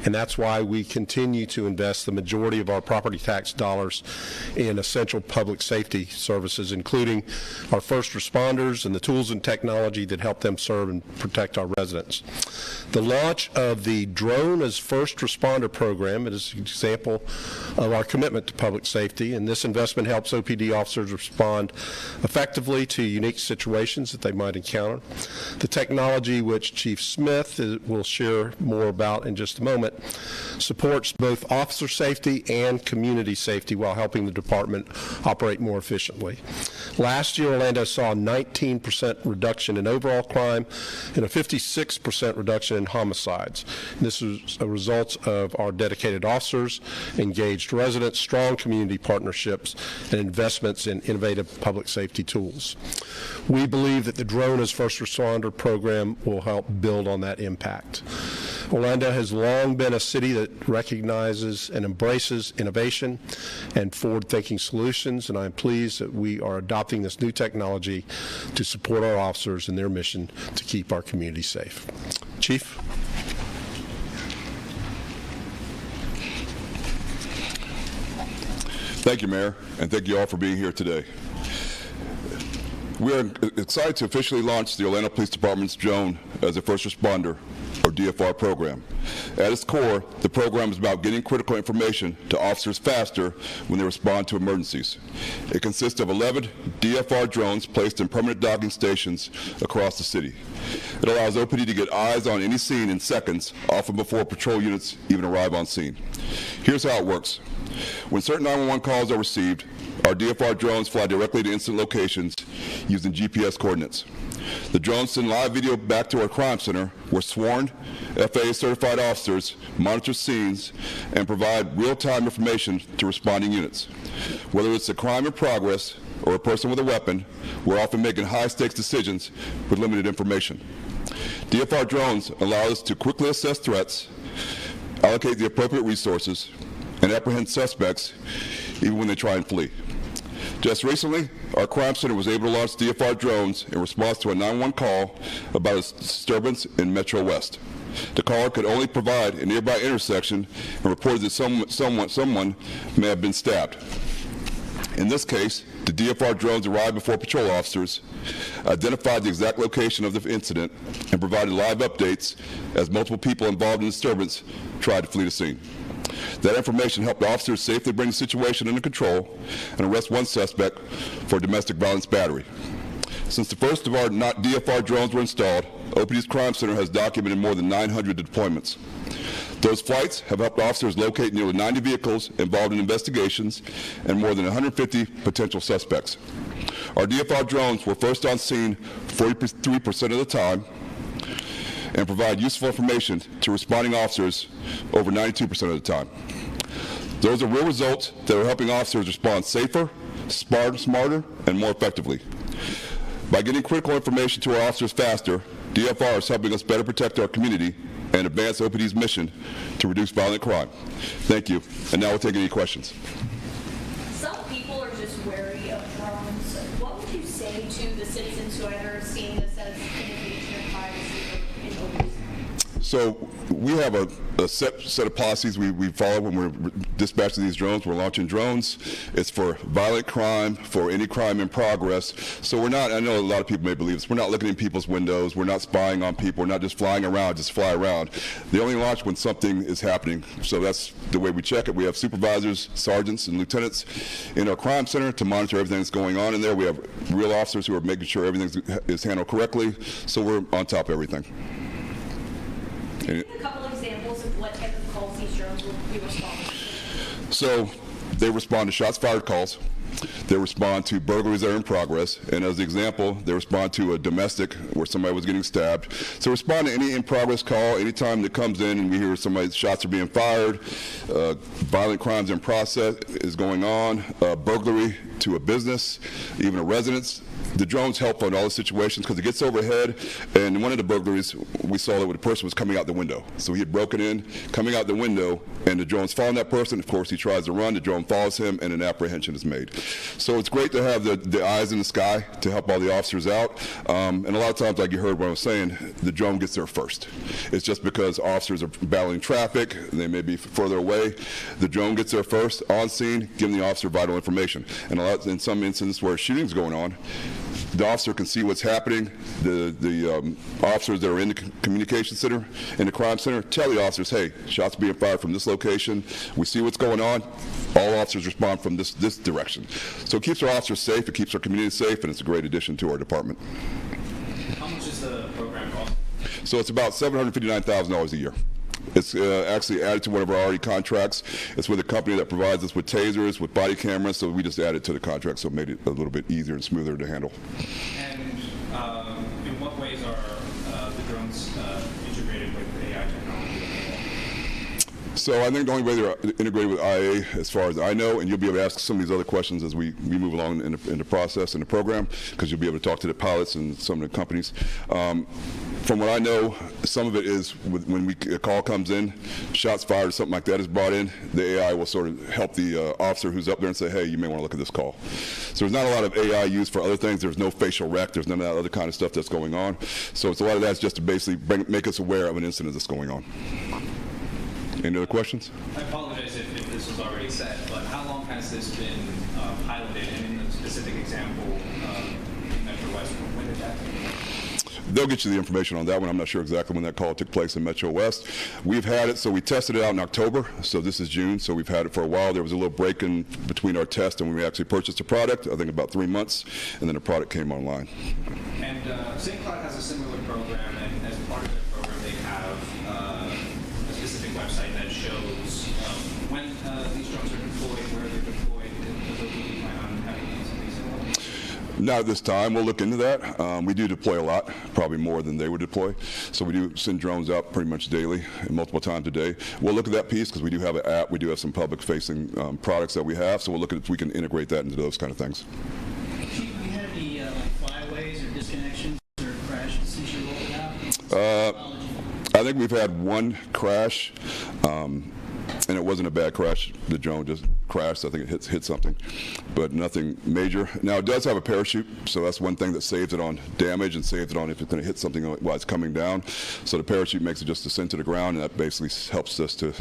And that's why we continue to invest the majority of our property tax dollars in essential public safety services, including our first responders and the tools and technology that help them serve and protect our residents. The launch of the Drone as First Responder program is an example of our commitment to public safety, and this investment helps OPD officers respond effectively to unique situations that they might encounter. The technology, which Chief Smith will share more about in just a moment, supports both officer safety and community safety while helping the department operate more efficiently. Last year, Orlando saw a 19% reduction in overall crime and a 56% reduction in homicides. This is a result of our dedicated officers, engaged residents, strong community partnerships, and investments in innovative public safety tools. We believe that the Drone as First Responder program will help build on that impact. Orlando has long been a city that recognizes and embraces innovation and forward-thinking solutions, and I'm pleased that we are adopting this new technology to support our officers in their mission to keep our community safe. Chief? Thank you, Mayor, and thank you all for being here today. We are excited to officially launch the Orlando Police Department's Drone as a First Responder, or DFR program. At its core, the program is about getting critical information to officers faster when they respond to emergencies. It consists of 11 DFR drones placed in permanent docking stations across the city. It allows OPD to get eyes on any scene in seconds, often before patrol units even arrive on scene. Here's how it works. When certain 911 calls are received, our DFR drones fly directly to incident locations using GPS coordinates. The drones send live video back to our crime center where sworn FAA-certified officers monitor scenes and provide real-time information to responding units. Whether it's a crime in progress or a person with a weapon, we're often making high-stakes decisions with limited information. DFR drones allow us to quickly assess threats, allocate the appropriate resources, and apprehend suspects even when they try and flee. Just recently, our crime center was able to launch DFR drones in response to a 911 call about a disturbance in Metro West. The caller could only provide a nearby intersection and reported that someone may have been stabbed. In this case, the DFR drones arrived before patrol officers, identified the exact location of the incident, and provided live updates as multiple people involved in the disturbance tried to flee the scene. That information helped officers safely bring the situation under control and arrest one suspect for domestic violence battery. Since the first of our DFR drones were installed, OPD's Crime Center has documented more than 900 deployments. Those flights have helped officers locate nearly 90 vehicles involved in investigations and more than 150 potential suspects. Our DFR drones were first on scene 43% of the time and provide useful information to responding officers over 92% of the time. Those are real results that are helping officers respond safer, smarter, and more effectively. By getting critical information to our officers faster, DFR is helping us better protect our community and advance OPD's mission to reduce violent crime. Thank you. And now we'll take any questions. Some people are just wary of drones. What would you say to the citizens who are seeing this as invasion of privacy in OPD's? So we have a set of policies we follow when we're dispatching these drones. We're launching drones. It's for violent crime, for any crime in progress. So we're not, I know a lot of people may believe this, we're not looking in people's windows, we're not spying on people, we're not just flying around, just fly around. They only launch when something is happening. So that's the way we check it. We have supervisors, sergeants, and lieutenants in our crime center to monitor everything that's going on in there. We have real officers who are making sure everything is handled correctly. So we're on top of everything. Can you give a couple examples of what type of calls these drones will be responding to? So they respond to shots fired calls. They respond to burglaries that are in progress. And as an example, they respond to a domestic where somebody was getting stabbed. So respond to any in progress call, anytime that comes in and we hear somebody's shots are being fired, violent crimes in process is going on, burglary to a business, even a residence. The drones help on all the situations because it gets overhead. And in one of the burglaries, we saw that the person was coming out the window. So he had broken in, coming out the window, and the drone's following that person. Of course, he tries to run. The drone follows him, and an apprehension is made. So it's great to have the eyes in the sky to help all the officers out. And a lot of times, like you heard what I was saying, the drone gets there first. It's just because officers are battling traffic. They may be further away. The drone gets there first, on scene, giving the officer vital information. And in some instances where shooting's going on, the officer can see what's happening. The officers that are in the communication center, in the crime center, tell the officers, hey, shots being fired from this location. We see what's going on. All officers respond from this direction. So it keeps our officers safe, it keeps our community safe, and it's a great addition to our department. How much is the program cost? So it's about $759,000 a year. It's actually added to one of our already contracts. It's with a company that provides us with tasers, with body cameras, so we just added to the contract, so it made it a little bit easier and smoother to handle. And in what ways are the drones integrated with AI technology? So I think the only way they're integrated with IA, as far as I know, and you'll be able to ask some of these other questions as we move along in the process, in the program, because you'll be able to talk to the pilots and some of the companies. From what I know, some of it is when a call comes in, shots fired or something like that is brought in, the AI will sort of help the officer who's up there and say, hey, you may want to look at this call. So there's not a lot of AI used for other things. There's no facial rec. There's none of that other kind of stuff that's going on. So it's a lot of that's just to basically make us aware of an incident that's going on. Any other questions? I apologize if this was already said, but how long has this been piloted? And in the specific example in Metro West, when did that take place? They'll get you the information on that one. I'm not sure exactly when that call took place in Metro West. We've had it, so we tested it out in October, so this is June, so we've had it for a while. There was a little break in between our test and when we actually purchased the product, I think about 3 months, and then the product came online. And St. Cloud has a similar program, and as part of the program, they have a specific website that shows when these drones are deployed, where they're deployed. Does OPD plan on having something similar? Not at this time. We'll look into that. We do deploy a lot, probably more than they would deploy. So we do send drones out pretty much daily, multiple times a day. We'll look at that piece because we do have an app. We do have some public-facing products that we have. So we'll look at if we can integrate that into those kind of things. Chief, have you had any flyaways or disconnections or crashes since you rolled it out? I think we've had one crash, and it wasn't a bad crash. The drone just crashed. I think it hit something, but nothing major. Now, it does have a parachute, so that's one thing that saves it on damage and saves it on if it's going to hit something while it's coming down. So the parachute makes it just descend to the ground, and that basically helps us to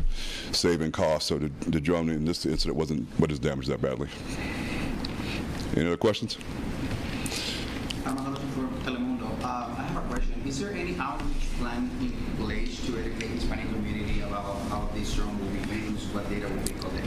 save in cost. So the drone in this incident wasn't damaged that badly. Any other questions? Armando from Telemundo. I have a question. Is there any outreach plan in place to educate the Hispanic community about how this drone will be used, what data will be collected?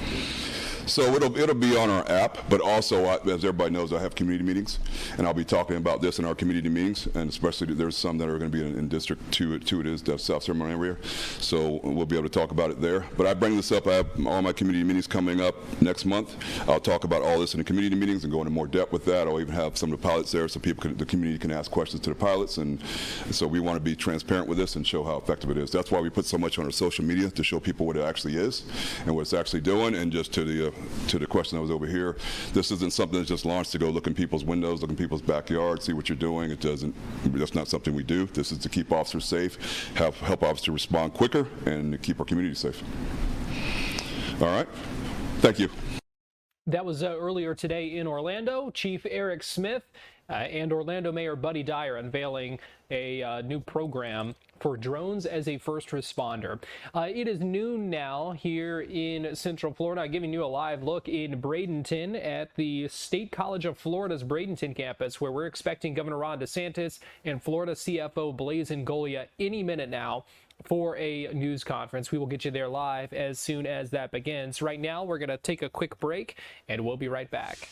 So it'll be on our app, but also, as everybody knows, I have community meetings, and I'll be talking about this in our community meetings, and especially there's some that are going to be in District 2. It is the South Sacramento area, so we'll be able to talk about it there. But I bring this up. I have all my community meetings coming up next month. I'll talk about all this in the community meetings and go into more depth with that. I'll even have some of the pilots there, so the community can ask questions to the pilots, and so we want to be transparent with this and show how effective it is. That's why we put so much on our social media, to show people what it actually is and what it's actually doing. And just to the question that was over here, this isn't something that's just launched to go look in people's windows, look in people's backyard, see what you're doing. That's not something we do. This is to keep officers safe, help officers respond quicker, and to keep our community safe. All right. Thank you. That was earlier today in Orlando. Chief Eric Smith and Orlando Mayor Buddy Dyer unveiling a new program for drones as a first responder. It is noon now here in Central Florida. I'm giving you a live look in Bradenton at the State College of Florida's Bradenton campus, where we're expecting Governor Ron DeSantis and Florida CFO Blaise Ingoglia any minute now for a news conference. We will get you there live as soon as that begins. Right now, we're going to take a quick break, and we'll be right back.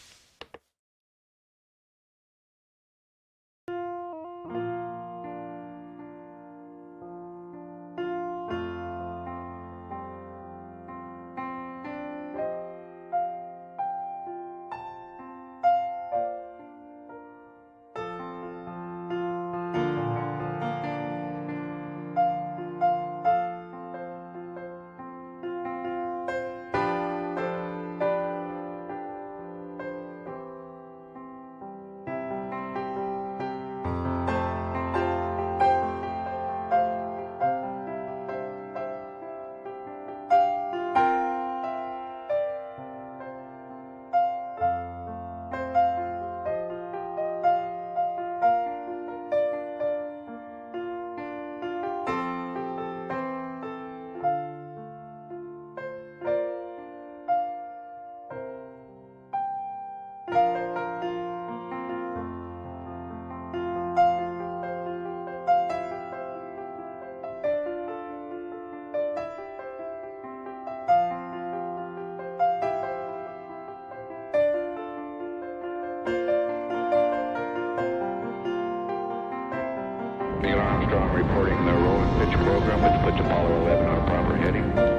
Neil Armstrong reporting the roll and pitch program, which puts Apollo 11 on a proper heading.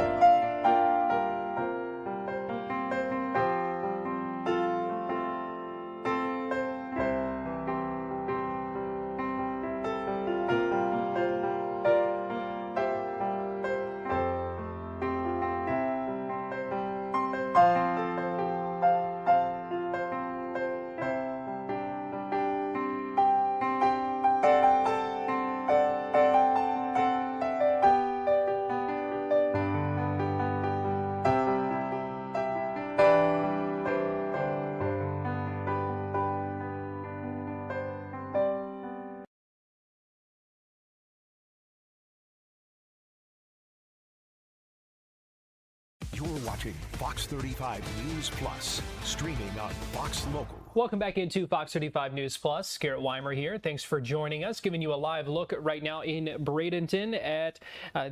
You're watching Fox 35 News Plus, streaming on Fox Local. Welcome back into Fox 35 News Plus. Garrett Wymer here. Thanks for joining us. Giving you a live look right now in Bradenton at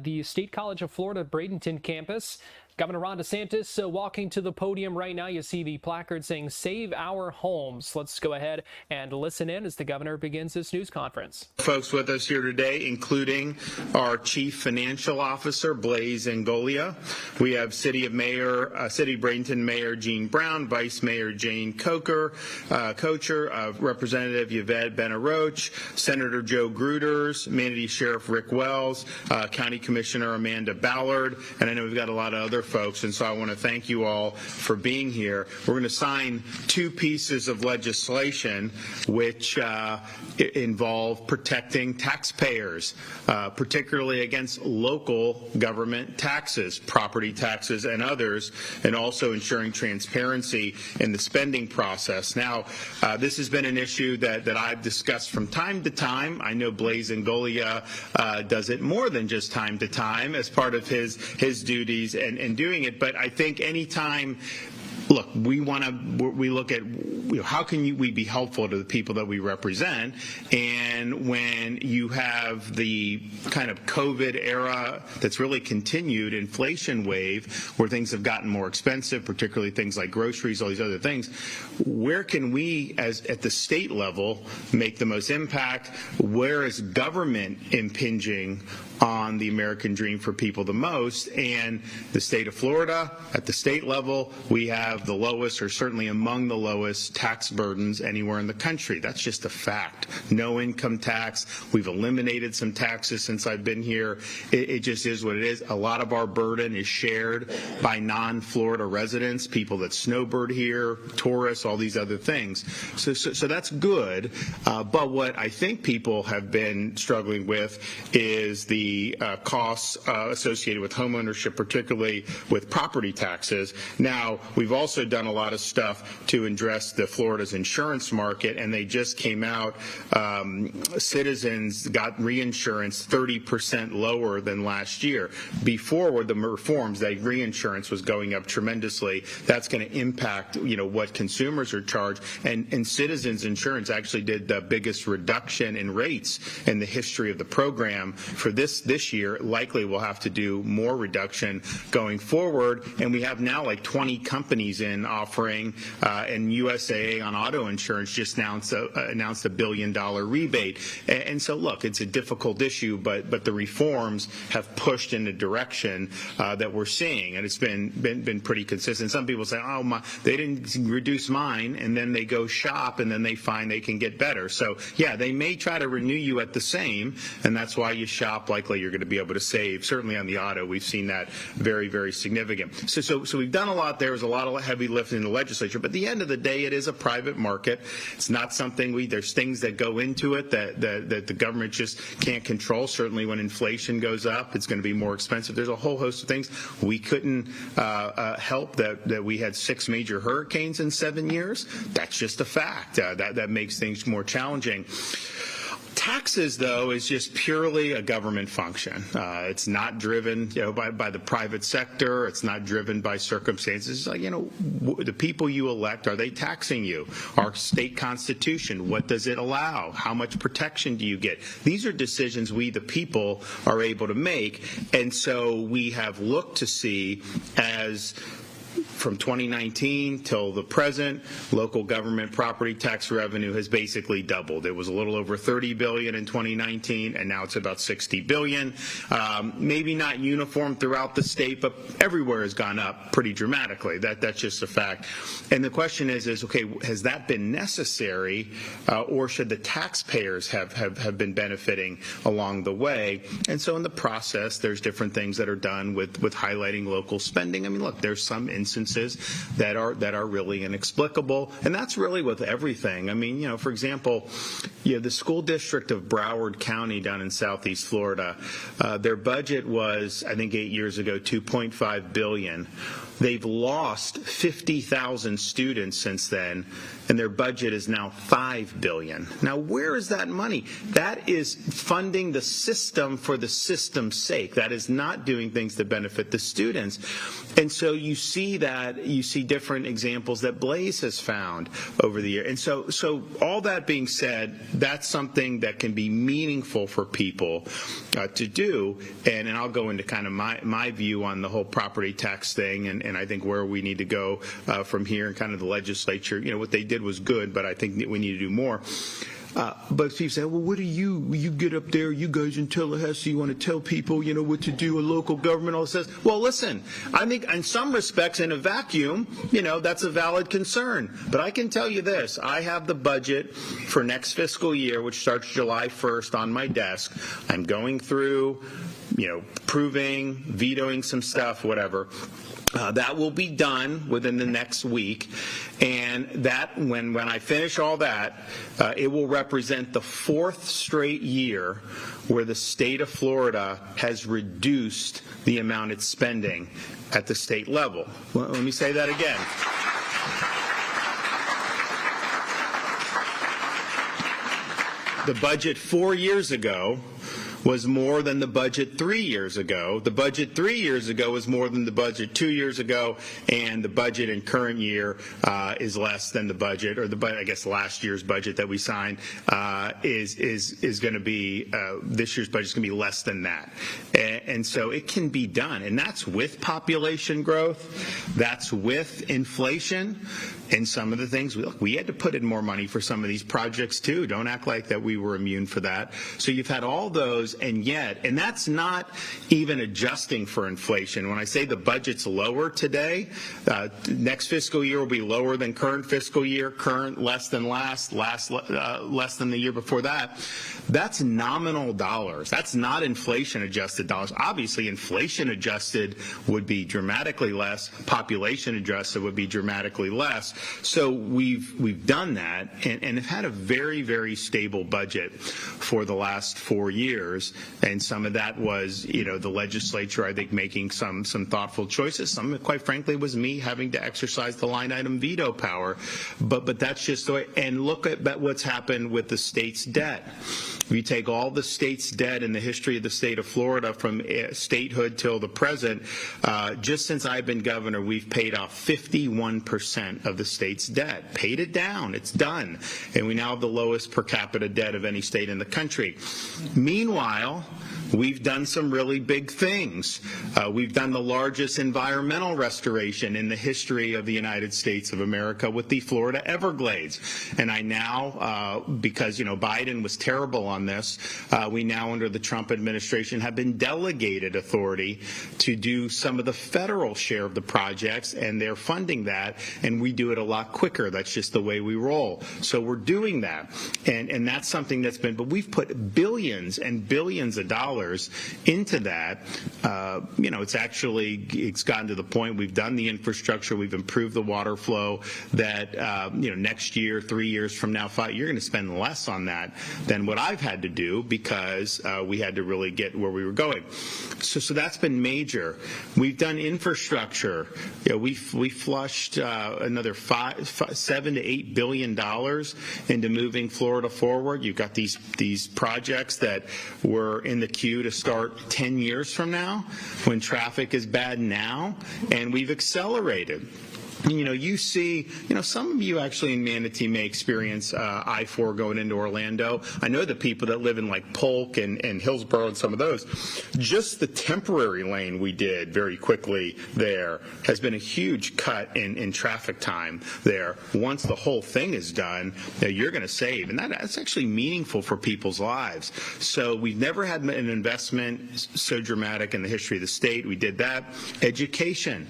the State College of Florida Bradenton campus. Governor Ron DeSantis walking to the podium right now. You see the placard saying, "Save our homes." Let's go ahead and listen in as the governor begins this news conference. Folks with us here today, including our Chief Financial Officer, Blaise Ingoglia. We have City Bradenton Mayor Gene Brown, Vice Mayor Jane Kocher, Representative Yvette Benaroche, Senator Joe Gruters, Manatee Sheriff Rick Wells, County Commissioner Amanda Ballard, and I know we've got a lot of other folks, and so I want to thank you all for being here. We're going to sign two pieces of legislation which involve protecting taxpayers, particularly against local government taxes, property taxes and others, and also ensuring transparency in the spending process. Now, this has been an issue that I've discussed from time to time. I know Blaise Ingoglia does it more than just time to time as part of his duties and doing it, but I think anytime look, we look at how can we be helpful to the people that we represent, and when you have the kind of COVID era that's really continued inflation wave where things have gotten more expensive, particularly things like groceries, all these other things, where can we at the state level make the most impact? Where is government impinging on the American dream for people the most? And the state of Florida, at the state level, we have the lowest, or certainly among the lowest, tax burdens anywhere in the country. That's just a fact. No income tax. We've eliminated some taxes since I've been here. It just is what it is. A lot of our burden is shared by non-Florida residents, people that snowbird here, tourists, all these other things. So that's good. But what I think people have been struggling with is the costs associated with homeownership, particularly with property taxes. Now, we've also done a lot of stuff to address Florida's insurance market, and they just came out. Citizens got reinsurance 30% lower than last year. Before, with the reforms, that reinsurance was going up tremendously. That's going to impact, what consumers are charged. And Citizens Insurance actually did the biggest reduction in rates in the history of the program for this year. Likely we'll have to do more reduction going forward, and we have now like 20 companies in offering, and USAA on auto insurance just announced a $1 billion rebate. And so look, it's a difficult issue, but the reforms have pushed in a direction that we're seeing, and it's been pretty consistent. Some people say, they didn't reduce mine, and then they go shop, and then they find they can get better. So yeah, they may try to renew you at the same, and that's why you shop. Likely you're going to be able to save. Certainly on the auto, we've seen that very, very significant. So we've done a lot there. There's a lot of heavy lifting in the legislature, but at the end of the day, it is a private market. It's not something there's things that go into it that the government just can't control. Certainly when inflation goes up, it's going to be more expensive. There's a whole host of things. We couldn't help that we had 6 major hurricanes in 7 years. That's just a fact. That makes things more challenging. Taxes, though, is just purely a government function. It's not driven, by the private sector. It's not driven by circumstances. Like, the people you elect, are they taxing you? Our state constitution, what does it allow? How much protection do you get? These are decisions we, the people, are able to make. And so we have looked to see, as from 2019 till the present, local government property tax revenue has basically doubled. It was a little over $30 billion in 2019, and now it's about $60 billion. Maybe not uniform throughout the state, but everywhere has gone up pretty dramatically. That's just a fact. And the question is okay, has that been necessary, or should the taxpayers have been benefiting along the way? And so in the process, there's different things that are done with highlighting local spending. I mean, look, there's some instances that are really inexplicable, and that's really with everything. I mean, for example, the school district of Brevard County down in Southeast Florida, their budget was, I think 8 years ago, $2.5 billion. They've lost 50,000 students since then, and their budget is now $5 billion. Now, where is that money? That is funding the system for the system's sake. That is not doing things that benefit the students. And so you see different examples that Blaise has found over the year. And so all that being said, that's something that can be meaningful for people to do. And I'll go into kind of my view on the whole property tax thing, and I think where we need to go from here, and kind of the legislature. What they did was good, but I think that we need to do more. But people say, well, what do you get up there, you guys in Tallahassee, you want to tell people, what to do, a local government, all this. Well, listen, I think in some respects, in a vacuum, that's a valid concern. But I can tell you this, I have the budget for next fiscal year, which starts July 1st, on my desk. I'm going through, approving, vetoing some stuff, whatever. That will be done within the next week, and that when I finish all that, it will represent the 4th straight year where the state of Florida has reduced the amount it's spending at the state level. Well, let me say that again. The budget 4 years ago was more than the budget 3 years ago. The budget 3 years ago was more than the budget 2 years ago, and the budget in current year is less than the budget, or I guess last year's budget that we signed is going to be, this year's budget is going to be less than that. And so it can be done, and that's with population growth, that's with inflation, and some of the things, we had to put in more money for some of these projects too. Don't act like that we were immune for that. So you've had all those, and that's not even adjusting for inflation. When I say the budget's lower today, next fiscal year will be lower than current fiscal year, current less than last less than the year before that. That's nominal dollars. That's not inflation adjusted dollars. Obviously, inflation adjusted would be dramatically less. Population adjusted would be dramatically less. So we've done that and have had a very, very stable budget for the last 4 years. And some of that was, the legislature, I think, making some thoughtful choices. Some of it, quite frankly, was me having to exercise the line item veto power. But that's just the way. And look at what's happened with the state's debt. If you take all the state's debt in the history of the state of Florida from statehood till the present, just since I've been governor, we've paid off 51% of the state's debt. Paid it down. It's done. And we now have the lowest per capita debt of any state in the country. Meanwhile, we've done some really big things. We've done the largest environmental restoration in the history of the United States of America with the Florida Everglades. And I now, because Biden was terrible on this, we now under the Trump administration have been delegated authority to do some of the federal share of the projects, and they're funding that, and we do it a lot quicker. That's just the way we roll. So we're doing that, and that's something that's been, but we've put billions and billions of dollars into that. It's gotten to the point we've done the infrastructure, we've improved the water flow, that next year, 3 years from now, you're going to spend less on that than what I've had to do, because we had to really get where we were going. So that's been major. We've done infrastructure. We flushed another $7 to $8 billion into moving Florida forward. You've got these projects that were in the queue to start 10 years from now, when traffic is bad now, and we've accelerated. You see, some of you actually in Manatee may experience I-4 going into Orlando. I know the people that live in like Polk and Hillsborough and some of those. Just the temporary lane we did very quickly there has been a huge cut in traffic time there. Once the whole thing is done, you're going to save, and that's actually meaningful for people's lives. So we've never had an investment so dramatic in the history of the state. We did that. Education.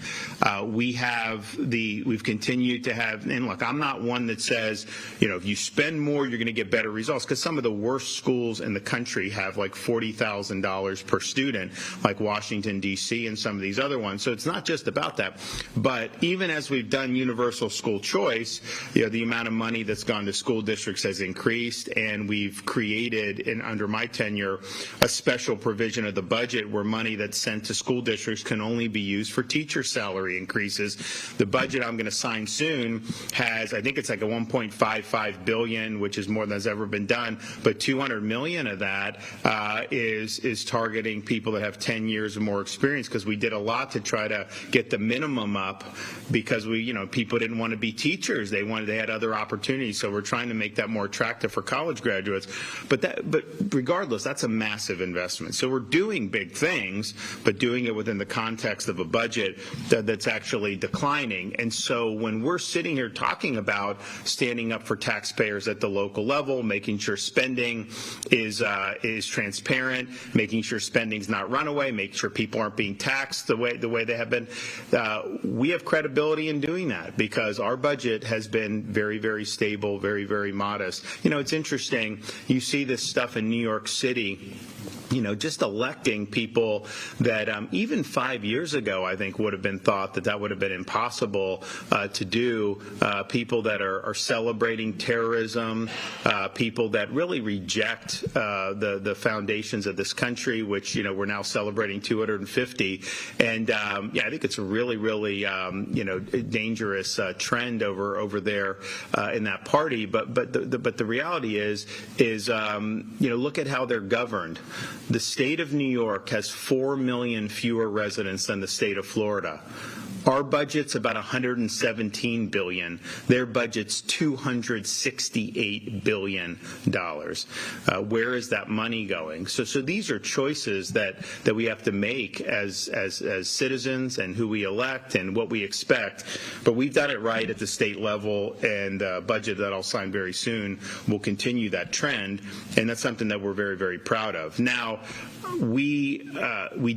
We've continued to have, and look, I'm not one that says, if you spend more, you're going to get better results, because some of the worst schools in the country have like $40,000 per student, like Washington, D.C., and some of these other ones. So it's not just about that. But even as we've done universal school choice, the amount of money that's gone to school districts has increased, and we've created, under my tenure, a special provision of the budget where money that's sent to school districts can only be used for teacher salary increases. The budget I'm going to sign soon has, I think it's like a $1.55 billion, which is more than has ever been done, but $200 million of that is targeting people that have 10 years or more experience, because we did a lot to try to get the minimum up, because people didn't want to be teachers. They had other opportunities, so we're trying to make that more attractive for college graduates. But regardless, that's a massive investment. So we're doing big things, but doing it within the context of a budget that's actually declining. And so when we're sitting here talking about standing up for taxpayers at the local level, making sure spending is transparent, making sure spending's not runaway, making sure people aren't being taxed the way they have been, we have credibility in doing that, because our budget has been very, very stable, very, very modest. It's interesting. You see this stuff in New York City. Just electing people that even 5 years ago, I think, would have been thought that would have been impossible to do. People that are celebrating terrorism, people that really reject the foundations of this country, which, we're now celebrating 250. And I think it's a really, really, dangerous trend over there in that party. But the reality is look at how they're governed. the state of New York has 4 million fewer residents than the state of Florida. Our budget's about $117 billion. Their budget's $268 billion. Where is that money going? So these are choices that we have to make as citizens, and who we elect and what we expect. But we've done it right at the state level, and the budget that I'll sign very soon will continue that trend, and that's something that we're very, very proud of. Now, we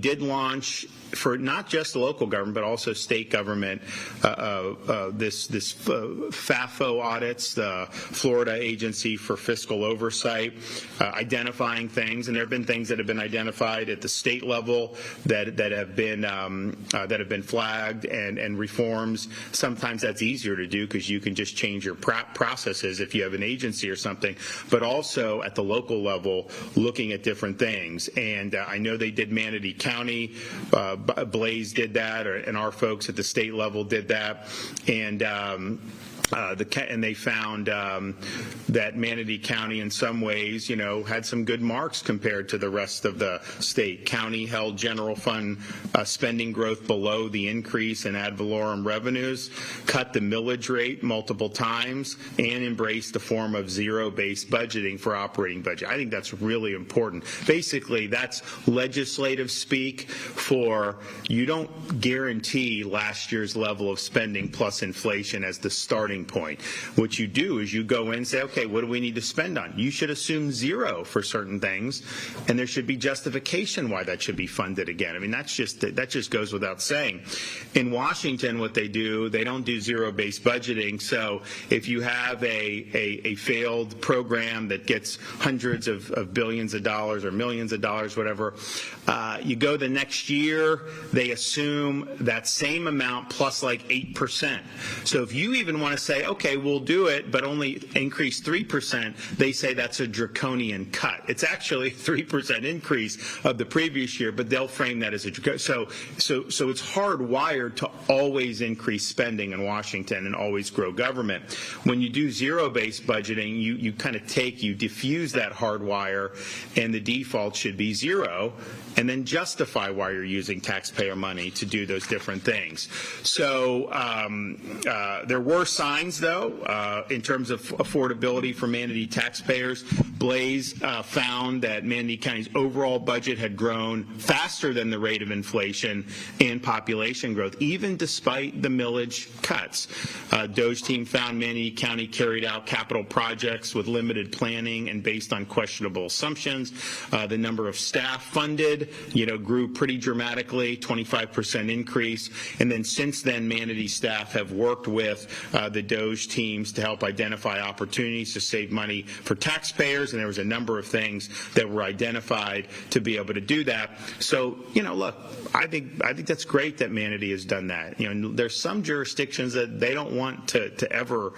did launch, for not just local government but also state government, this FAFO audits, the Florida Agency for Fiscal Oversight, identifying things, and there have been things that have been identified at the state level that have been flagged, and reforms. Sometimes that's easier to do because you can just change your processes if you have an agency or something, but also at the local level looking at different things. And I know they did Manatee County. Blaise did that, and our folks at the state level did that, and they found that Manatee County, in some ways, had some good marks compared to the rest of the state. County held general fund spending growth below the increase in ad valorem revenues, cut the millage rate multiple times, and embraced a form of zero-based budgeting for operating budget. I think that's really important. Basically, that's legislative speak for you don't guarantee last year's level of spending plus inflation as the starting point. What you do is you go in and say, okay, what do we need to spend on? You should assume zero for certain things, and there should be justification why that should be funded again. I mean, that just goes without saying. In Washington, what they do, they don't do zero-based budgeting. So if you have a failed program that gets hundreds of billions of dollars or millions of dollars, whatever, you go the next year, they assume that same amount plus like 8%. So if you even want to say, okay, we'll do it, but only increase 3%, they say that's a draconian cut. It's actually a 3% increase of the previous year, but they'll frame that as a draconian. So it's hardwired to always increase spending in Washington and always grow government. When you do zero-based budgeting, you kind of you diffuse that hardwire, and the default should be zero, and then justify why you're using taxpayer money to do those different things. So there were signs, though, in terms of affordability for Manatee taxpayers. Blaise found that Manatee County's overall budget had grown faster than the rate of inflation and population growth, even despite the millage cuts. Doge team found Manatee County carried out capital projects with limited planning and based on questionable assumptions. The number of staff funded, grew pretty dramatically, 25% increase. And then since then, Manatee staff have worked with the Doge teams to help identify opportunities to save money for taxpayers, and there was a number of things that were identified to be able to do that. So, look, I think that's great that Manatee has done that. There's some jurisdictions that they don't want to ever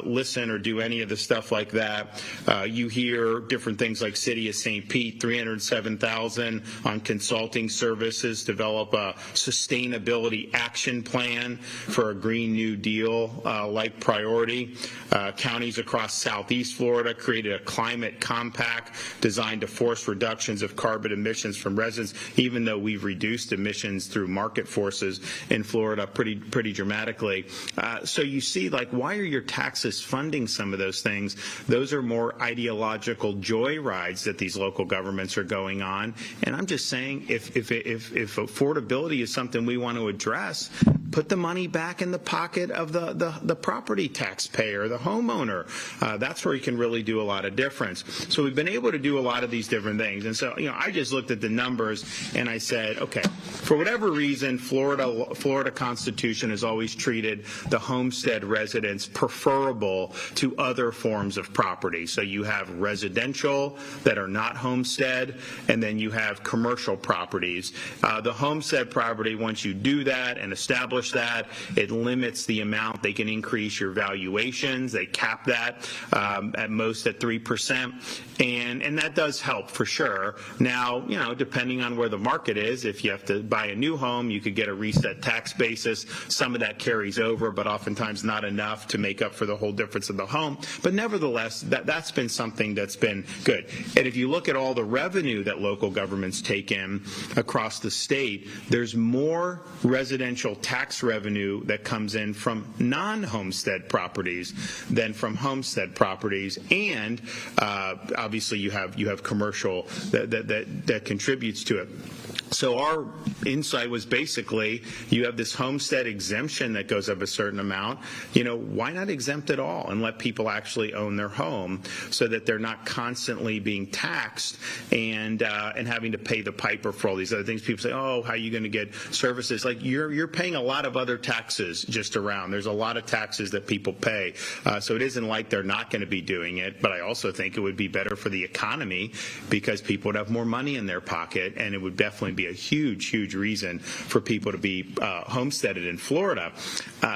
listen or do any of the stuff like that. You hear different things like City of St. Pete, $307,000 on consulting services, develop a sustainability action plan for a Green New Deal like priority. Counties across Southeast Florida created a climate compact designed to force reductions of carbon emissions from residents, even though we've reduced emissions through market forces in Florida pretty dramatically. So you see, why are your taxes funding some of those things? Those are more ideological joyrides that these local governments are going on. And I'm just saying, if affordability is something we want to address, put the money back in the pocket of the property taxpayer, the homeowner. That's where you can really do a lot of difference. So we've been able to do a lot of these different things. And so, I just looked at the numbers and I said, okay, for whatever reason, Florida Constitution has always treated the homestead residents preferable to other forms of property. So you have residential that are not homestead, and then you have commercial properties. The homestead property, once you do that and establish establish that. It limits the amount they can increase your valuations. They cap that at most at 3%. And that does help for sure. Now, depending on where the market is, if you have to buy a new home, you could get a reset tax basis. Some of that carries over, but oftentimes not enough to make up for the whole difference of the home. But nevertheless, that's been something that's been good. And if you look at all the revenue that local governments take in across the state, there's more residential tax revenue that comes in from non-homestead properties than from homestead properties. And obviously you have commercial that contributes to it. So our insight was basically, you have this homestead exemption that goes up a certain amount. Why not exempt it all and let people actually own their home so that they're not constantly being taxed and having to pay the piper for all these other things. People say, oh, how are you going to get services? Like you're paying a lot of other taxes just around. There's a lot of taxes that people pay. So it isn't like they're not going to be doing it. But I also think it would be better for the economy because people would have more money in their pocket, and it would definitely be a huge reason for people to be homesteaded in Florida.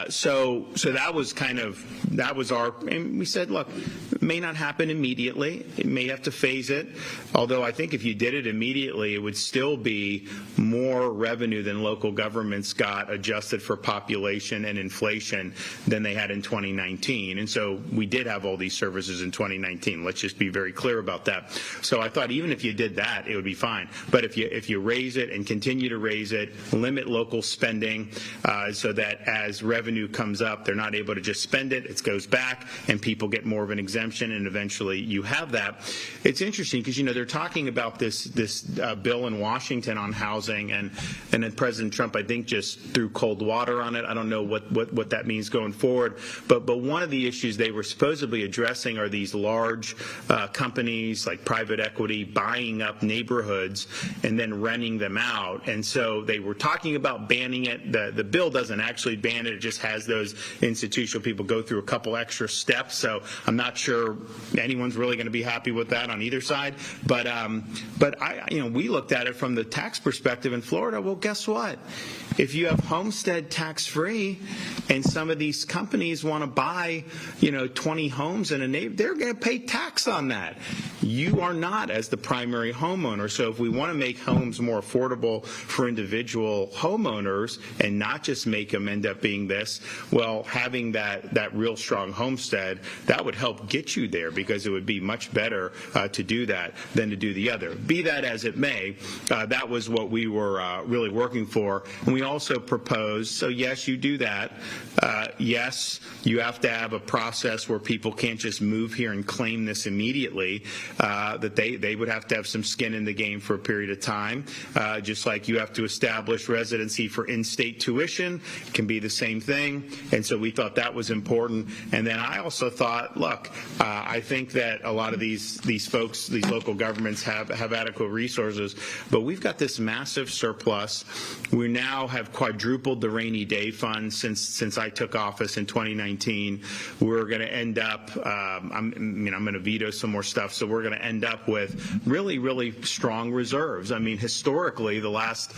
So that was our, and we said, look, it may not happen immediately. It may have to phase it. Although I think if you did it immediately, it would still be more revenue than local governments got adjusted for population and inflation than they had in 2019. And so we did have all these services in 2019. Let's just be very clear about that. So I thought even if you did that, it would be fine. But if you raise it and continue to raise it, limit local spending so that as revenue comes up, they're not able to just spend it. It goes back and people get more of an exemption, and eventually you have that. It's interesting because, they're talking about this bill in Washington on housing, and then President Trump, I think, just threw cold water on it. I don't know what that means going forward. But one of the issues they were supposedly addressing are these large companies like private equity buying up neighborhoods and then renting them out. And so they were talking about banning it. The bill doesn't actually ban it. It just has those institutional people go through a couple extra steps. So I'm not sure anyone's really going to be happy with that on either side. But we looked at it from the tax perspective in Florida. Well, guess what? If you have homestead tax-free and some of these companies want to buy, 20 homes in a neighborhood, they're going to pay tax on that. You are not as the primary homeowner. So if we want to make homes more affordable for individual homeowners and not just make them end up being this, well, having that real strong homestead, that would help get you there because it would be much better to do that than to do the other. Be that as it may, that was what we were really working for. And we also proposed, so yes, you do that. Yes, you have to have a process where people can't just move here and claim this immediately, that they would have to have some skin in the game for a period of time, just like you have to establish residency for in-state tuition. It can be the same thing. And so we thought that was important. And then I also thought, look, I think that a lot of these folks, these local governments have adequate resources, but we've got this massive surplus. We now have quadrupled the rainy day fund since I took office in 2019. We're going to end up, I'm going to veto some more stuff, so we're going to end up with really strong reserves. I mean, historically, the last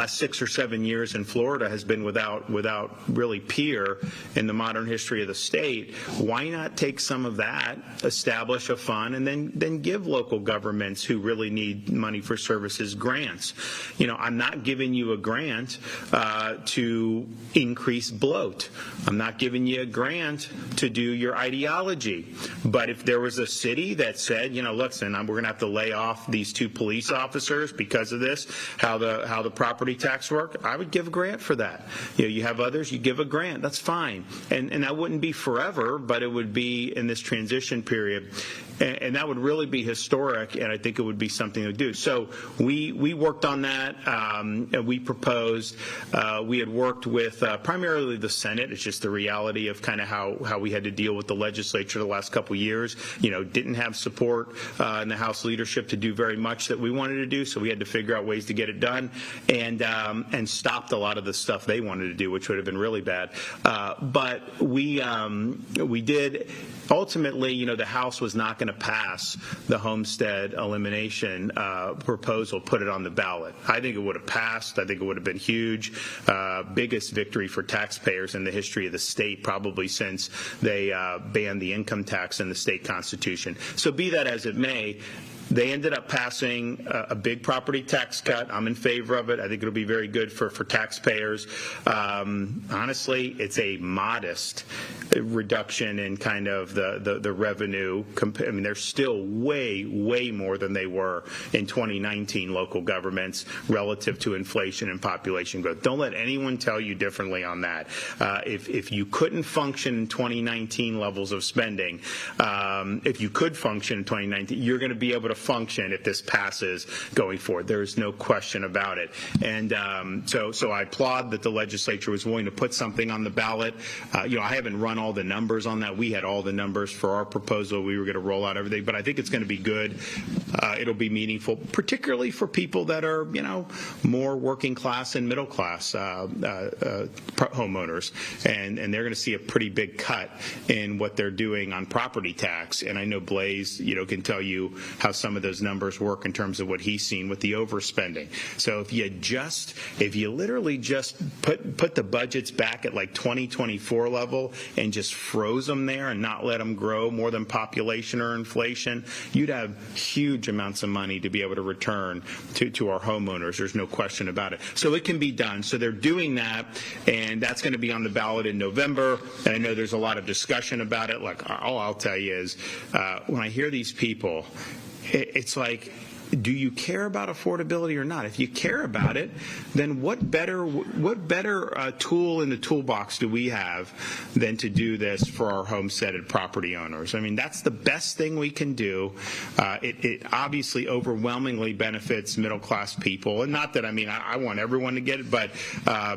6 or 7 years in Florida has been without really peer in the modern history of the state. Why not take some of that, establish a fund, and then give local governments who really need money for services grants? I'm not giving you a grant to increase bloat. I'm not giving you a grant to do your ideology. But if there was a city that said, listen, we're going to have to lay off these 2 police officers because of this, how the property tax work, I would give a grant for that. You have others, you give a grant, that's fine. And that wouldn't be forever, but it would be in this transition period. And that would really be historic, and I think it would be something to do. So we worked on that. And we proposed. We had worked with primarily the Senate. It's just the reality of kind of how we had to deal with the legislature the last couple of years. Didn't have support in the House leadership to do very much that we wanted to do, so we had to figure out ways ways to get it done, and stopped a lot of the stuff they wanted to do, which would have been really bad. But we did. Ultimately, the House was not going to pass the homestead elimination proposal, put it on the ballot. I think it would have passed. I think it would have been huge. Biggest victory for taxpayers in the history of the state, probably since they banned the income tax in the state constitution. So be that as it may, they ended up passing a big property tax cut. I'm in favor of it. I think it'll be very good for taxpayers. Honestly, it's a modest reduction in kind of the revenue. I mean, they're still way more than they were in 2019 local governments relative to inflation and population growth. Don't let anyone tell you differently on that. If you couldn't function in 2019 levels of spending, if you could function in 2019, you're going to be able to function if this passes going forward. There is no question about it. And so I applaud that the legislature was willing to put something on the ballot. I haven't run all the numbers on that. We had all the numbers for our proposal. We were going to roll out everything, but I think it's going to be good. It'll be meaningful, particularly for people that are, more working class and middle class homeowners, and they're going to see a pretty big cut in what they're doing on property tax. And I know Blaise, can tell you how some of those numbers work in terms of what he's seen with the overspending. So if you literally just put the budgets back at like 2024 level and just froze them there and not let them grow more than population or inflation, you'd have huge amounts of money to be able to return to our homeowners. There's no question about it. So it can be done. So they're doing that, and that's going to be on the ballot in November. And I know there's a lot of discussion about it. Like, all I'll tell you is when I hear these people, it's like, do you care about affordability or not? If you care about it, then what better tool in the toolbox do we have than to do this for our homesteaded property owners? I mean, that's the best thing we can do. It obviously overwhelmingly benefits middle class people, and not that I want everyone to get it, but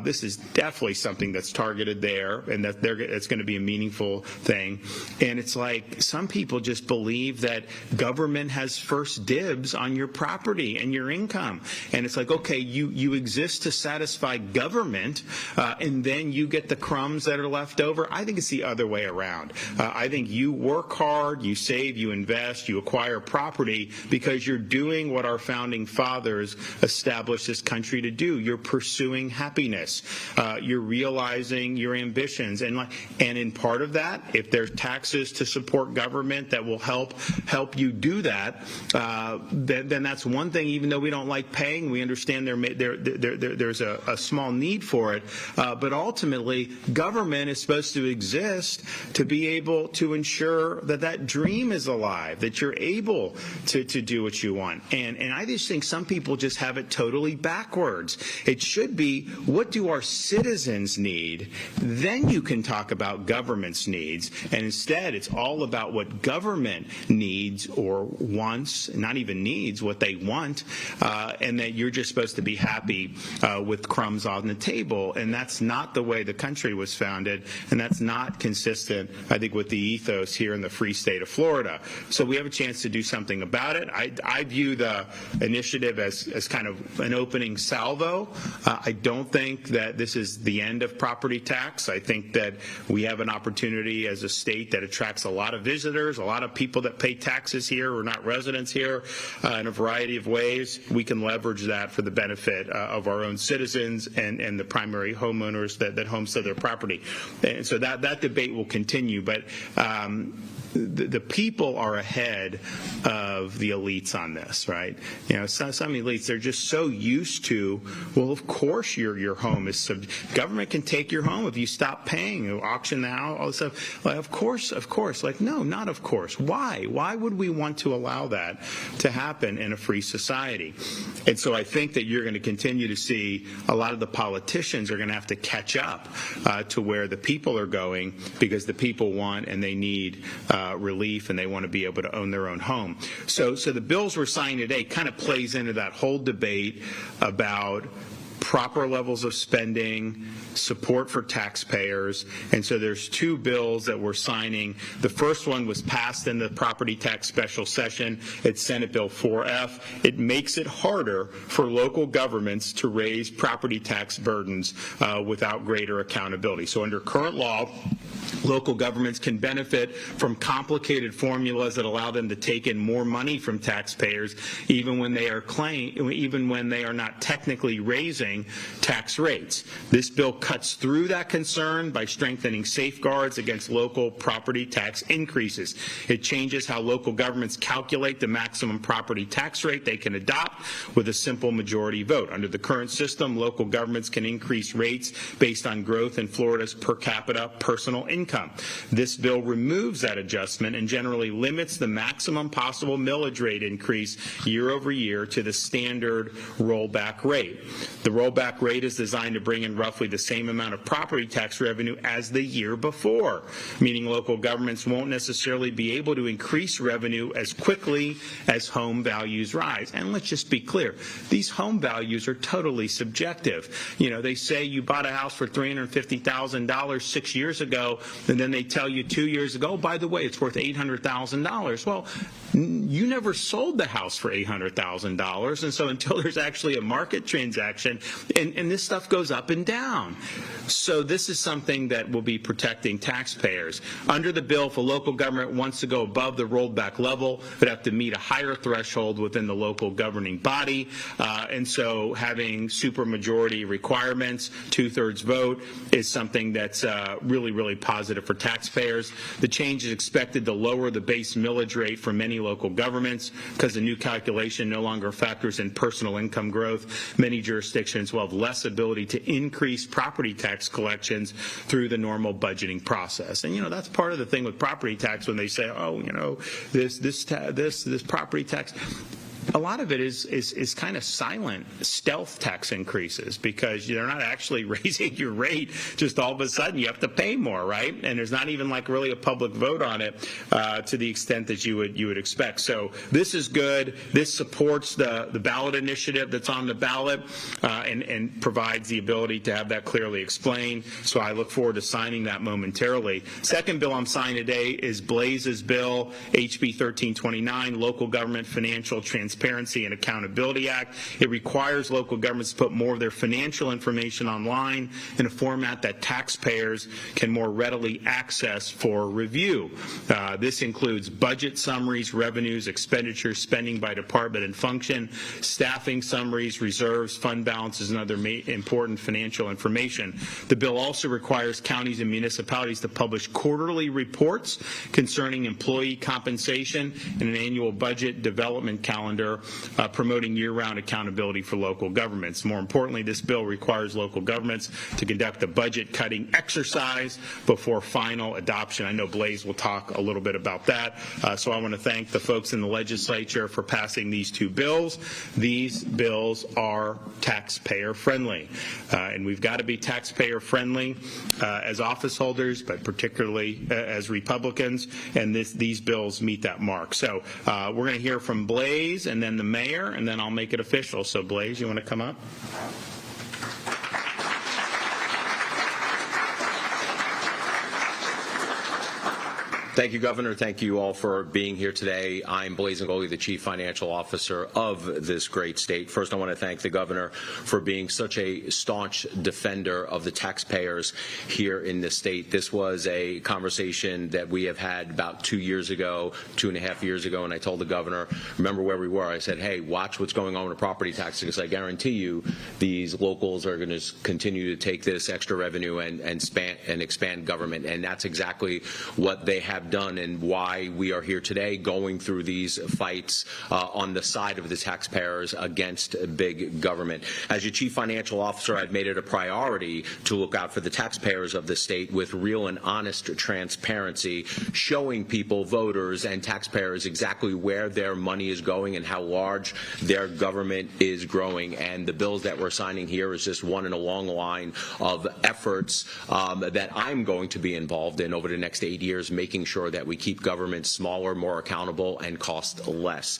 this is definitely something that's targeted there, and that it's going to be a meaningful thing. And it's like some people just believe that government has first dibs on your property and your income, and it's like, okay, you exist to satisfy government, and then you get the crumbs that are left over. I think it's the other way around. I think you work hard, you save, you invest, you acquire property because you're doing what our founding fathers established this country to do. You're pursuing happiness. You're realizing your ambitions, and in part of that, if there's taxes to support government that will help you do that, then that's one thing. Even though we don't like paying, we understand there's a small need for it. But ultimately, government is supposed to exist to be able to ensure that dream is alive, that you're able to do what you want. And I just think some people just have it totally backwards. It should be, what do our citizens need? Then you can talk about government's needs. And instead, it's all about what government needs or wants, not even needs, what they want, and that you're just supposed to be happy with crumbs on the table. And that's not the way the country was founded, and that's not consistent, I think, with the ethos here in the free state of Florida. So we have a chance to do something about it. I view the initiative as kind of an opening salvo. I don't think that this is the end of property tax. I think that we have an opportunity as a state that attracts a lot of visitors, a lot of people that pay taxes here who are not residents here, in a variety of ways. We can leverage that for the benefit of our own citizens and the primary homeowners that homestead their property. And so that debate will continue, but the people are ahead of the elites on this, right? Some elites, they're just so used to, well, of course your home is government can take your home if you stop paying, auction the house, all this stuff. Like, of course. Like, no, not of course. Why? Why would we want to allow that to happen in a free society? And so I think that you're going to continue to see a lot of the politicians are going to have to catch up to where the people are going, because the people want and they need relief, and they want to be able to own their own home. So the bills we're signing today kind of plays into that whole debate about proper levels of spending, support for taxpayers. And so there's two bills that we're signing. The first one was passed in the property tax special session. It's Senate Bill 4F. It makes it harder for local governments to raise property tax burdens without greater accountability. So under current law, local governments can benefit from complicated formulas that allow them to take in more money from taxpayers, even when they are not technically raising tax rates. This bill cuts through that concern by strengthening safeguards against local property tax increases. It changes how local governments calculate the maximum property tax rate they can adopt with a simple majority vote. Under the current system, local governments can increase rates based on growth in Florida's per capita personal income. This bill removes that adjustment and generally limits the maximum possible millage rate increase year over year to the standard rollback rate. The rollback rate is designed to bring in roughly the same amount of property tax revenue as the year before, meaning local governments won't necessarily be able to increase revenue as quickly as home values rise. And let's just be clear, these home values are totally subjective. You know, they say you bought a house for $350,000 6 years ago, and then they tell you 2 years ago, oh, by the way, it's worth $800,000. Well, you never sold the house for $800,000, and so until there's actually a market transaction, and this stuff goes up and down. So this is something that will be protecting taxpayers. Under the bill, if a local government wants to go above the rollback level, it would have to meet a higher threshold within the local governing body, and so having supermajority requirements, 2/3 vote, is something that's really, really positive for taxpayers. The change is expected to lower the base millage rate for many local governments because the new calculation no longer factors in personal income growth. Many jurisdictions will have less ability to increase property tax collections through the normal budgeting process. And, you know, that's part of the thing with property tax when they say, oh, you know, this property tax. A lot of it is kind of silent stealth tax increases because they're not actually raising your rate. Just all of a sudden you have to pay more, right? And there's not even like really a public vote on it to the extent that you would expect. So this is good. This supports the ballot initiative that's on the ballot and provides the ability to have that clearly explained. So I look forward to signing that momentarily. Second bill I'm signing today is Blaise's bill, HB 1329, Local Government Financial Transparency and Accountability Act. It requires local governments to put more of their financial information online in a format that taxpayers can more readily access for review. This includes budget summaries, revenues, expenditures, spending by department and function, staffing summaries, reserves, fund balances, and other important financial information. The bill also requires counties and municipalities to publish quarterly reports concerning employee compensation and an annual budget development calendar promoting year-round accountability for local governments. More importantly, this bill requires local governments to conduct a budget-cutting exercise before final adoption. I know Blaise will talk a little bit about that, so I want to thank the folks in the legislature for passing these two bills. These bills are taxpayer-friendly, and we've got to be taxpayer-friendly as office holders, but particularly as Republicans, and these bills meet that mark. So we're going to hear from Blaise and then the mayor, and then I'll make it official. So Blaise, you want to come up? Thank you, Governor. Thank you all for being here today. I'm Blaise Ingoglia, the Chief Financial Officer of this great state. First, I want to thank the Governor for being such a staunch defender of the taxpayers here in this state. This was a conversation that we have had about 2 years ago, 2.5 years ago, and I told the Governor, remember where we were. I said, hey, watch what's going on with property taxes, because I guarantee you these locals are going to continue to take this extra revenue and expand government, and that's exactly what they have done and why we are here today going through these fights on the side of the taxpayers against big government. As your Chief Financial Officer, I've made it a priority to look out for the taxpayers of the state with real and honest transparency, showing people, voters and taxpayers, exactly where their money is going and how large their government is growing. And the bills that we're signing here is just one in a long line of efforts that I'm going to be involved in over the next 8 years, making ensure that we keep government smaller, more accountable, and cost less.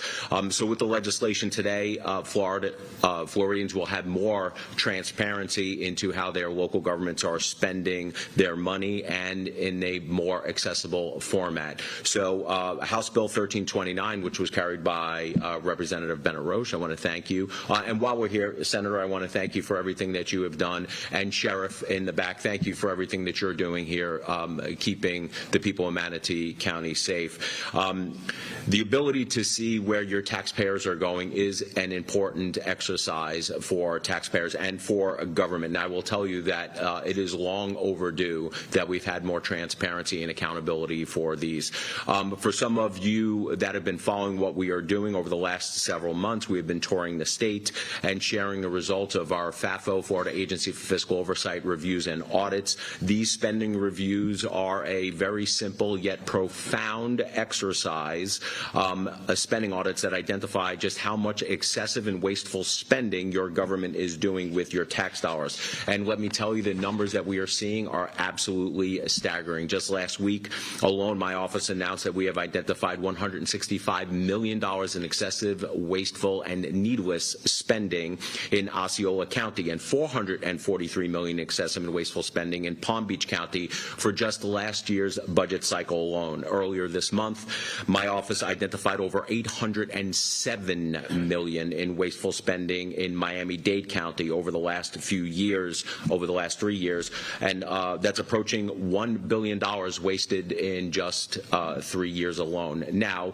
So with the legislation today, Floridians will have more transparency into how their local governments are spending their money and in a more accessible format. So House Bill 1329, which was carried by Representative Bennett Roche, I want to thank you. And while we're here, Senator, I want to thank you for everything that you have done. And Sheriff in the back, thank you for everything that you're doing here, keeping the people of Manatee County safe. The ability to see where your taxpayers are going is an important exercise for taxpayers and for government. And I will tell you that it is long overdue that we've had more transparency and accountability for these. For some of you that have been following what we are doing over the last several months, we have been touring the state and sharing the results of our FAFO, Florida Agency for Fiscal Oversight, reviews and audits. These spending reviews are a very simple yet profound exercise, spending audits that identify just how much excessive and wasteful spending your government is doing with your tax dollars. And let me tell you, the numbers that we are seeing are absolutely staggering. Just last week alone, my office announced that we have identified $165 million in excessive, wasteful, and needless spending in Osceola County and $443 million excessive and wasteful spending in Palm Beach County for just last year's budget cycle alone. Earlier this month, my office identified over $807 million in wasteful spending in Miami-Dade County over the last few years, over the last 3 years, and that's approaching $1 billion wasted in just 3 years alone. Now,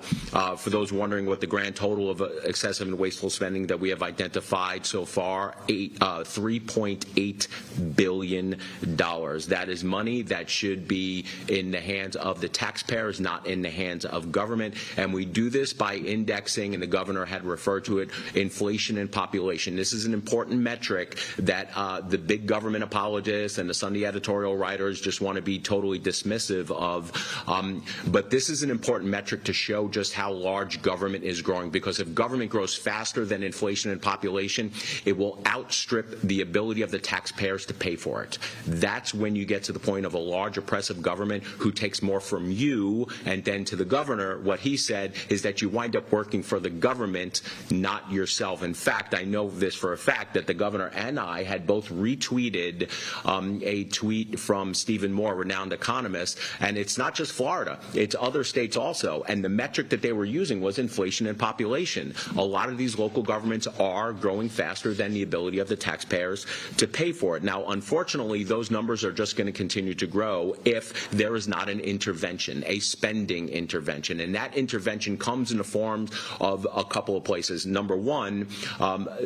for those wondering what the grand total of excessive and wasteful spending that we have identified so far, $3.8 billion. That is money that should be in the hands of the taxpayers, not in the hands of government. And we do this by indexing, and the governor had referred to it, inflation and population. This is an important metric that the big government apologists and the Sunday editorial writers just want to be totally dismissive of. But this is an important metric to show just how large government is growing, because if government grows faster than inflation and population, it will outstrip the ability of the taxpayers to pay for it. That's when you get to the point of a large oppressive government who takes more from you, and then to the governor, what he said is that you wind up working for the government, not yourself. In fact, I know this for a fact that the governor and I had both retweeted a tweet from Stephen Moore, renowned economist, and it's not just Florida, it's other states also, and the metric that they were using was inflation and population. A lot of these local governments are growing faster than the ability of the taxpayers to pay for it. Now, unfortunately, those numbers are just going to continue to grow if there is not an intervention, a spending intervention, and that intervention comes in the form of a couple of places. Number one,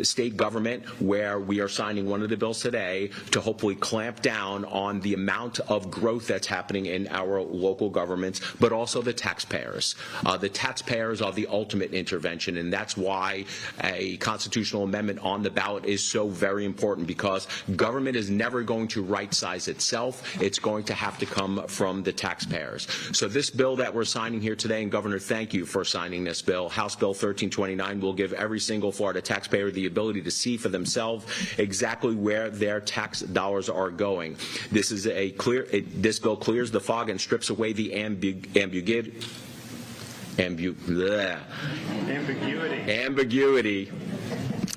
state government, where we are signing one of the bills today to hopefully clamp down on the amount of growth that's happening in our local governments, but also the taxpayers. The taxpayers are the ultimate intervention, and that's why a constitutional amendment on the ballot is so very important, because government is never going to right-size itself. It's going to have to come from the taxpayers. So this bill that we're signing here today, and Governor, thank you for signing this bill, House Bill 1329, will give every single Florida taxpayer the ability to see for themselves exactly where their tax dollars are going. This is this bill clears the fog and strips away the ambiguity.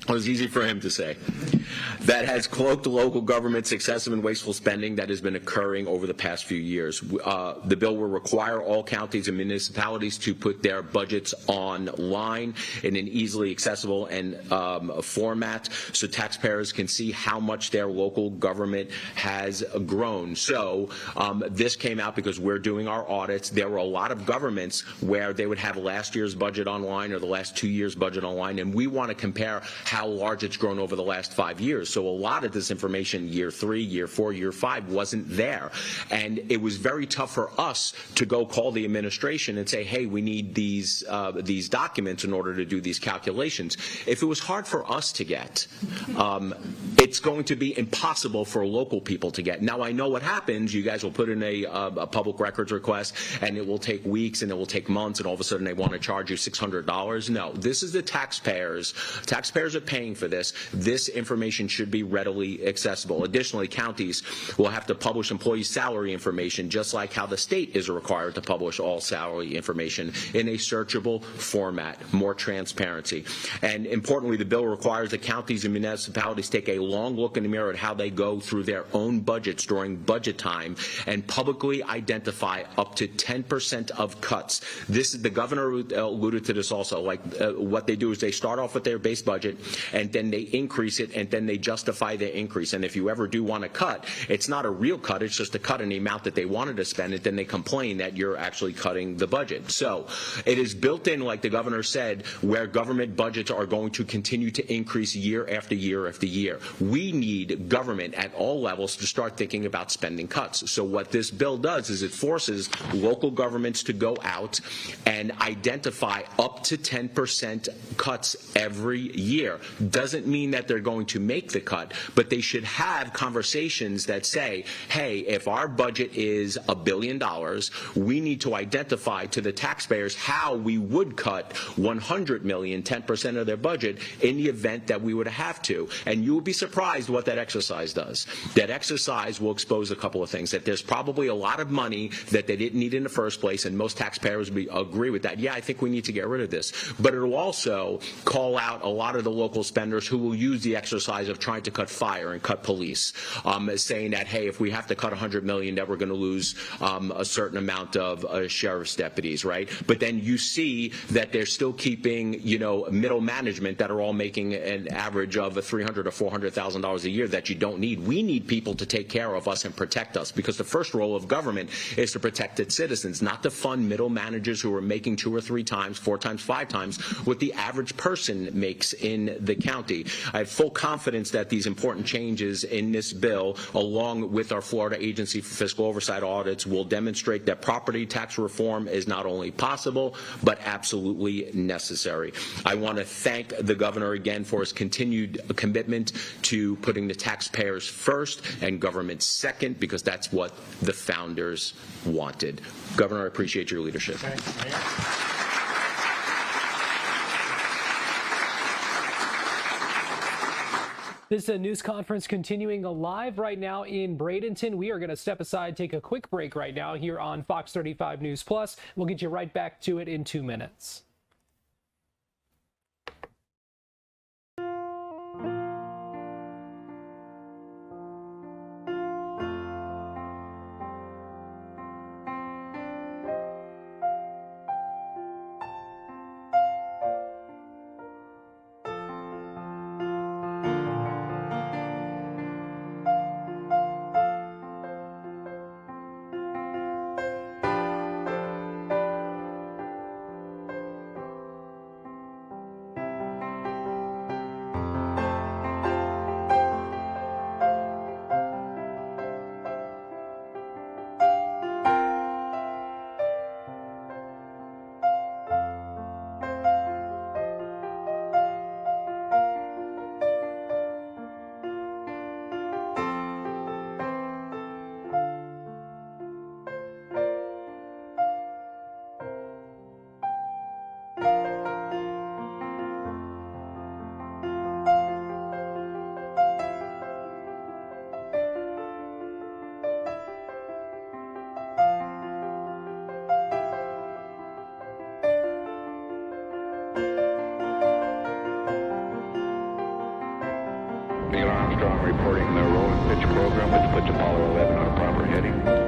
It was easy for him to say. That has cloaked local government's excessive and wasteful spending that has been occurring over the past few years. The bill will require all counties and municipalities to put their budgets online in an easily accessible and format, so taxpayers can see how much their local government has grown. So this came out because we're doing our audits. There were a lot of governments where they would have last year's budget online or the last 2 years' budget online, and we want to compare how large it's grown over the last 5 years. So a lot of this information, year 3, year 4, year 5, wasn't there. And it was very tough for us to go call the administration and say, hey, we need these documents in order to do these calculations. If it was hard for us to get, it's going to be impossible for local people to get. Now, I know what happens. You guys will put in a public records request, and it will take weeks, and it will take months, and all of a sudden they want to charge you $600. No, this is the taxpayers. Taxpayers are paying for this. This information information should be readily accessible. Additionally, counties will have to publish employee salary information, just like how the state is required to publish all salary information in a searchable format, more transparency. And importantly, the bill requires that counties and municipalities take a long look in the mirror at how they go through their own budgets during budget time and publicly identify up to 10% of cuts. The governor alluded to this also. What they do is they start off with their base budget, and then they increase it, and then they justify their increase. And if you ever do want to cut, it's not a real cut, it's just a cut in the amount that they wanted to spend, and then they complain that you're actually cutting the budget. So it is built in, like the governor said, where government budgets are going to continue to increase year after year after year. We need government at all levels to start thinking about spending cuts. So what this bill does is it forces local governments to go out and identify up to 10% cuts every year. Doesn't mean that they're going to make the cut, but they should have conversations that say, hey, if our budget is $1 billion, we need to identify to the taxpayers how we would cut 100 million, 10% of their budget in the event that we would have to. And you will be surprised what that exercise does. That exercise will expose a couple of things, that there's probably a lot of money that they didn't need in the first place, and most taxpayers agree with that. Yeah, I think we need to get rid of this. But it'll also call out a lot of the local spenders who will use the exercise of trying to cut fire and cut police, saying that, hey, if we have to cut 100 million, that we're going to lose a certain amount of sheriff's deputies, right? But then you see that they're still keeping, middle management that are all making an average of $300,000 or $400,000 a year that you don't need. We need people to take care of us and protect us, because the first role of government is to protect its citizens, not to fund middle managers who are making 2 or 3 times, 4 times, 5 times what the average person makes in the county. I have full confidence that these important changes in this bill, along with our Florida Agency for Fiscal Oversight audits, will demonstrate that property tax reform is not only possible, but absolutely necessary. I want to thank the governor again for his continued commitment to putting the taxpayers first and government second, because that's what the founders wanted. Governor, I appreciate your leadership. This is a news conference continuing live right now in Bradenton. We are going to step aside, take a quick break right now here on Fox 35 News Plus. We'll get you right back to it in 2 minutes. Neil Armstrong reporting the roll and pitch program, which puts Apollo 11 on a proper heading.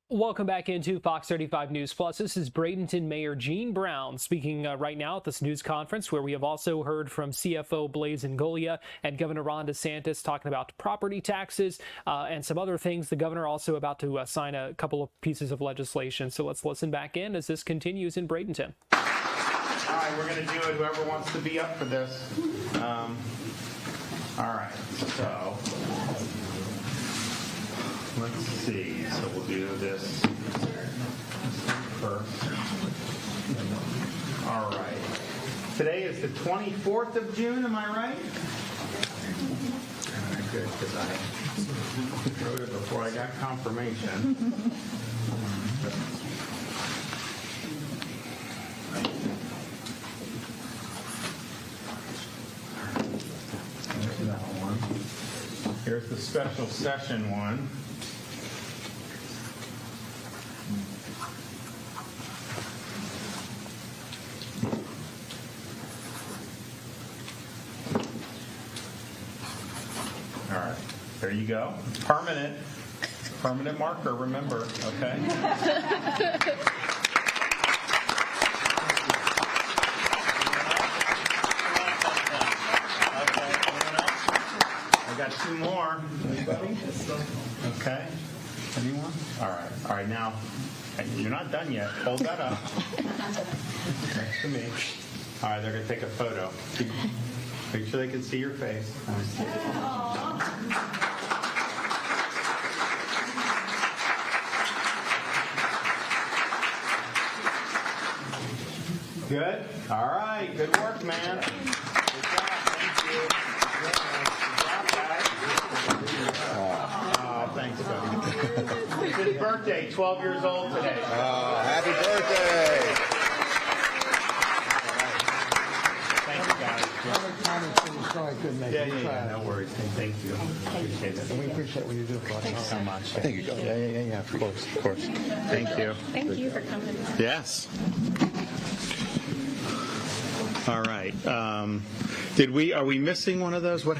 Welcome back into Fox 35 News Plus. This is Bradenton Mayor Gene Brown speaking right now at this news conference, where we have also heard from CFO Blaise Ingoglia and Governor Ron DeSantis talking about property taxes and some other things. The governor also about to sign a couple of pieces of legislation. So let's listen back in as this continues in Bradenton. All right, we're going to do it. Whoever wants to be up for this. All right, so let's see. So we'll do this first. All right. Today is the 24th of June, am I right? Good, because I wrote it before I got confirmation. There's that one. Here's the special session one. All right, there you go. Permanent marker, remember, okay? I got two more. Anybody? Okay. Anyone? All right, now, you're not done yet. Hold that up. Next to me. All right, they're going to take a photo. Make sure they can see your face. Good? All right. Good work, man. Good job. Thank you. Good job, guys. Oh, thanks, buddy. It's his birthday, 12 years old today. Happy birthday. Thank you, guys. Yeah, no worries. Thank you. Appreciate it. We appreciate what you do for us. Thanks so much. Thank you. Yeah, of course. Thank you. Thank you for coming. Yes. All right. Are we missing one of those? What?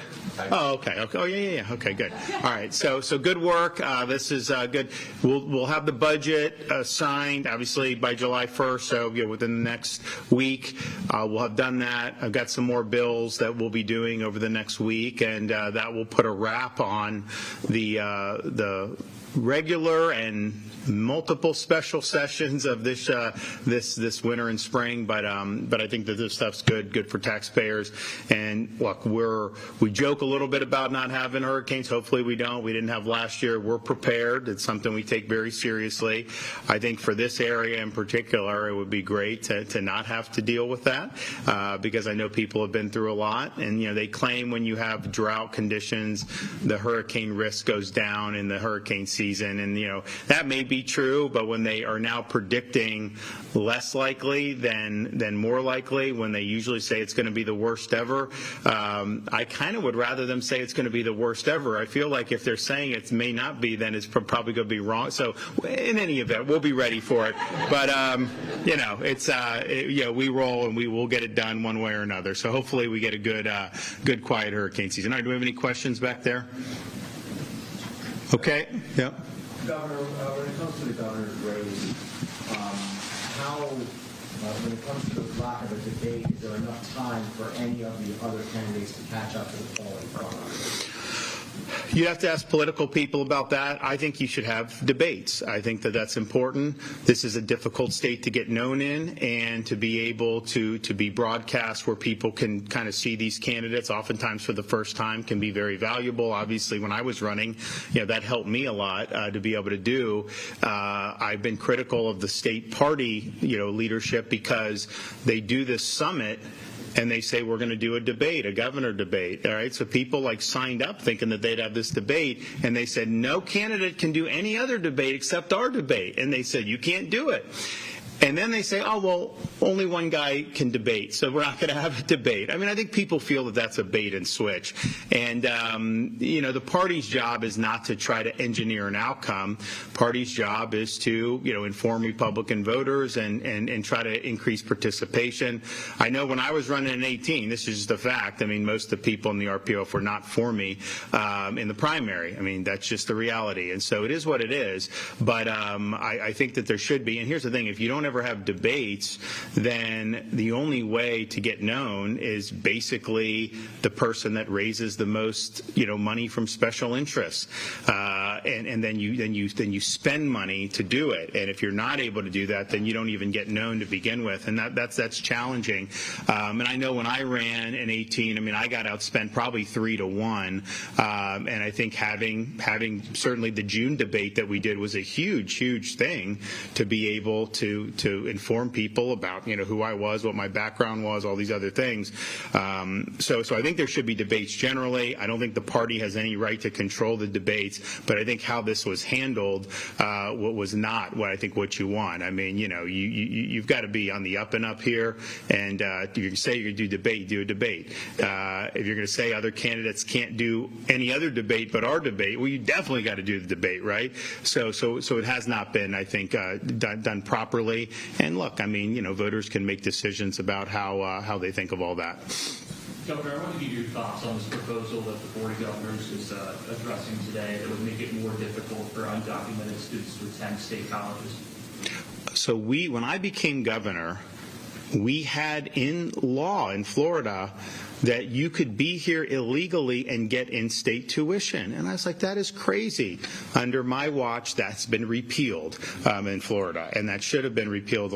Oh, okay. Oh, yeah. Okay, good. All right. So good work. This is good. We'll have the budget signed, obviously, by July 1st. So within the next week, we'll have done that. I've got some more bills that we'll be doing over the next week, and that will put a wrap on the regular and multiple special sessions of this winter and spring, but I think that this stuff's good for taxpayers. And look, we joke a little bit about not having hurricanes. Hopefully we don't. We didn't have last year. We're prepared. It's something we take very seriously. I think for this area in particular, it would be great to not have to deal with that because I know people have been through a lot, and they claim when you have drought conditions, the hurricane risk goes down in the hurricane season, and that may be true, but when they are now predicting less likely than more likely, when they usually say it's going to be the worst ever, I kind of would rather them say it's going to be the worst ever. I feel like if they're saying it may not be, then it's probably going to be wrong. So in any event, we'll be ready for it. But it's we roll and we will get it done one way or another. So hopefully we get a good quiet hurricane season. All right, do we have any questions back there? Okay. Yeah. Governor, when it comes to the governor's race, when it comes to the lack of a debate, is there enough time for any of the other candidates to catch up to the polling process? You have to ask political people about that. I think you should have debates. I think that that's important. This is a difficult state to get known in, and to be able to be broadcast where people can kind of see these candidates, oftentimes for the first time, can be very valuable. Obviously, when I was running, that helped me a lot to be able to do. I've been critical of the state party, leadership, because they do this summit and they say we're going to do a debate, a governor debate. All right, so people signed up thinking that they'd have this debate, and they said no candidate can do any other debate except our debate, and they said you can't do it. And then they say, oh, well, only one guy can debate, so we're not going to have a debate. I mean, I think people feel that that's a bait and switch. And, the party's job is not to try to engineer an outcome. Party's job is to, inform Republican voters and try to increase participation. I know when I was running in 2018, this is just a fact. I mean, most of the people in the RPOF were not for me in the primary. I mean, that's just the reality. And so it is what it is. But I think that there should be. And here's the thing. If you don't ever have debates, then the only way to get known is basically the person that raises the most, money from special interests. And then you spend money to do it. And if you're not able to do that, then you don't even get known to begin with. And that's challenging. And I know when I ran in 2018, I mean, I got outspent probably 3-1. And I think having certainly the June debate that we did was a huge thing to be able to inform people about, who I was, what my background was, all these other things. So I think there should be debates generally. I don't think the party has any right to control the debates, but I think how this was handled was not what you want. I mean, you've got to be on the up and up here, and if you say you're going to do debate, do a debate. If you're going to say other candidates can't do any other debate but our debate, well, you definitely got to do the debate, right? So it has not been, I think, done properly. And look, I mean, voters can make decisions about how they think of all that. Governor, I want to get your thoughts on this proposal that the Board of Governors is addressing today that would make it more difficult for undocumented students to attend state colleges. So when I became governor, we had in law in Florida that you could be here illegally and get in-state tuition. And I was like, that is crazy. Under my watch, that's been repealed in Florida. And that should have been repealed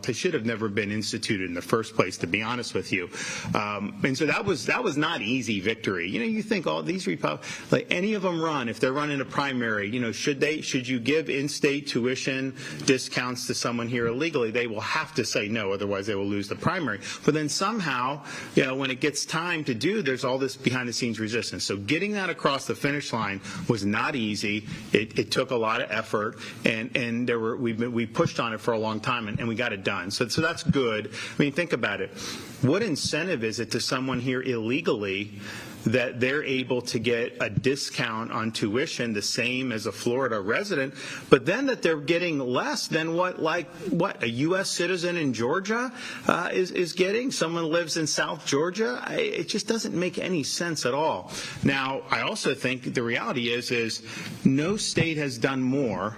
they should have never been instituted in the first place, to be honest with you. And so that was not easy victory. You think all these Republicans, like any of them run, if they're running a primary, should you give in-state tuition discounts to someone here illegally? They will have to say no, otherwise they will lose the primary. But then somehow, when it gets time to do, there's all this behind-the-scenes resistance. So getting that across the finish line was not easy. It took a lot of effort, and we pushed on it for a long time, and we got it done. So that's good. I mean, think about it. What incentive is it to someone here illegally that they're able to get a discount on tuition the same as a Florida resident, but then that they're getting less than what a U.S. citizen in Georgia is getting? Someone lives in South Georgia? It just doesn't make any sense at all. Now, I also think the reality is no state has done more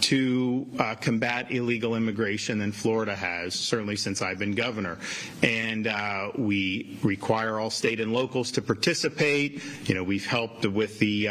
to combat illegal immigration than Florida has, certainly since I've been governor. And we require all state and locals to participate. We've helped with the,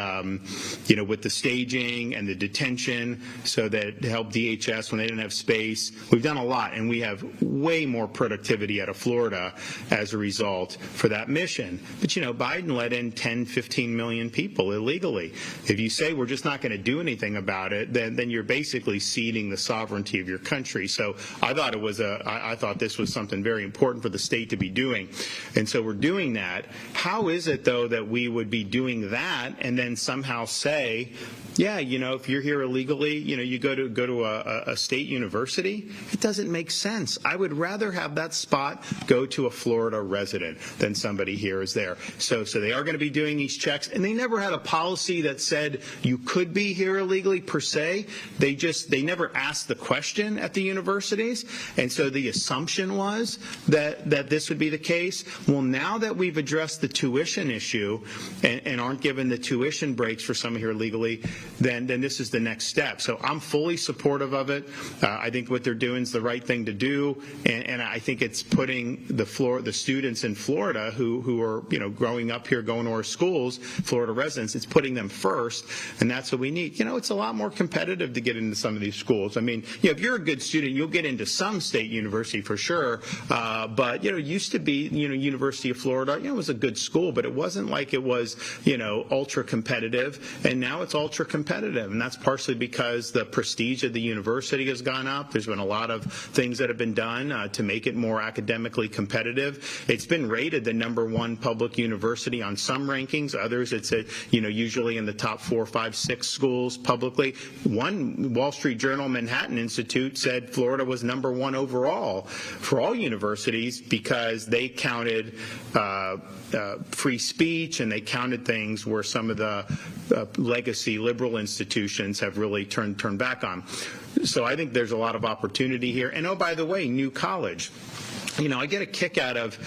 with the staging and the detention, so that to help DHS when they didn't have space. We've done a lot, and we have way more productivity out of Florida as a result for that mission. But, Biden let in 10, 15 million people illegally. If you say we're just not going to do anything about it, then you're basically ceding the sovereignty of your country. So I thought this was something very important for the state to be doing. And so we're doing that. How is it, though, that we would be doing that and then somehow say, yeah, if you're here illegally, you go to a state university? It doesn't make sense. I would rather have that spot go to a Florida resident than somebody here is there. So they are going to be doing these checks, and they never had a policy that said you could be here illegally per se. They never asked the question at the universities, and so the assumption was that this would be the case. Well, now that we've addressed the tuition issue and aren't given the tuition breaks for some here illegally, then this is the next step. So I'm fully supportive of it. I think what they're doing is the right thing to do, and I think it's putting the students in Florida who are growing up here, going to our schools, Florida residents, it's putting them first, and that's what we need. It's a lot more competitive to get into some of these schools. I mean, if you're a good student, you'll get into some state university for sure. But it used to be, University of Florida, it was a good school, but it wasn't like it was, ultra competitive. And now it's ultra competitive, and that's partially because the prestige of the university has gone up. There's been a lot of things that have been done to make it more academically competitive. It's been rated the #1 public university on some rankings. Others, it's usually in the top 4, 5, 6 schools publicly. One Wall Street Journal Manhattan Institute said Florida was #1 overall for all universities because they counted free speech, and they counted things where some of the legacy liberal institutions have really turned back on. So I think there's a lot of opportunity here. And oh, by the way, New College. I get a kick out of,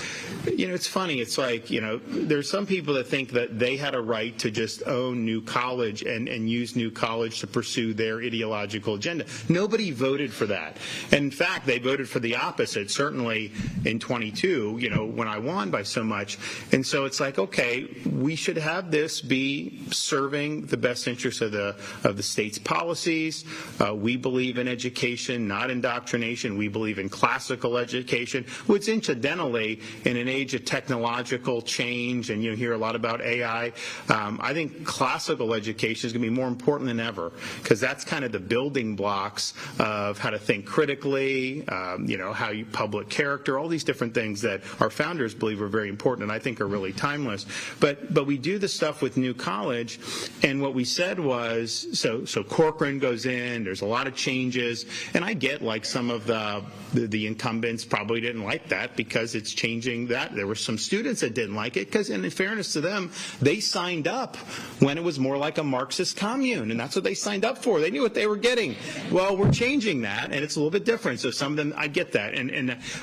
it's funny. It's like, there's some people that think that they had a right to just own New College and use New College to pursue their ideological agenda. Nobody voted for that. And in fact, they voted for the opposite, certainly in 22, when I won by so much. And so it's like, okay, we should have this be serving the best interests of the state's policies. We believe in education, not indoctrination. We believe in classical education, which incidentally, in an age of technological change, and you hear a lot about AI, I think classical education is going to be more important than ever, because that's kind of the building blocks of how to think critically, how you public character, all these different things that our founders believe are very important and I think are really timeless. But we do the stuff with New College, and what we said was, so Corcoran goes in, there's a lot of changes, and I get like some of the incumbents probably didn't like that because it's changing that. There were some students that didn't like it because, and in fairness to them, they signed up when it was more like a Marxist commune, and that's what they signed up for. They knew what they were getting. Well, we're changing that, and it's a little bit different. So some of them, I get that,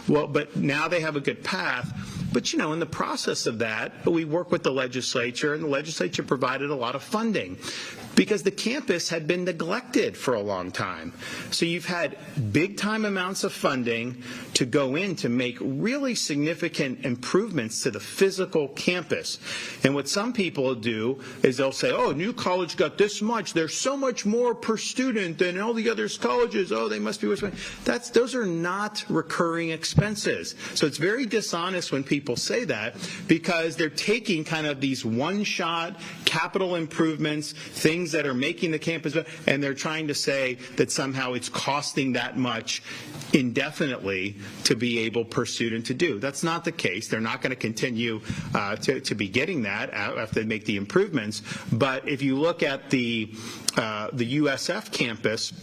but now they have a good path. But in the process of that, we work with the legislature, and the legislature provided a lot of funding because the campus had been neglected for a long time. So you've had big time amounts of funding to go in to make really significant improvements to the physical campus. And what some people do is they'll say, oh, New College got this much. There's so much more per student than all the other colleges. Oh, they must be worse. Those are not recurring expenses. So it's very dishonest when people say that, because they're taking kind of these one-shot capital improvements, things that are making the campus better, and they're trying to say that somehow it's costing that much indefinitely to be able per student to do. That's not the case. They're not going to continue to be getting that after they make the improvements. But if you look at the USF campus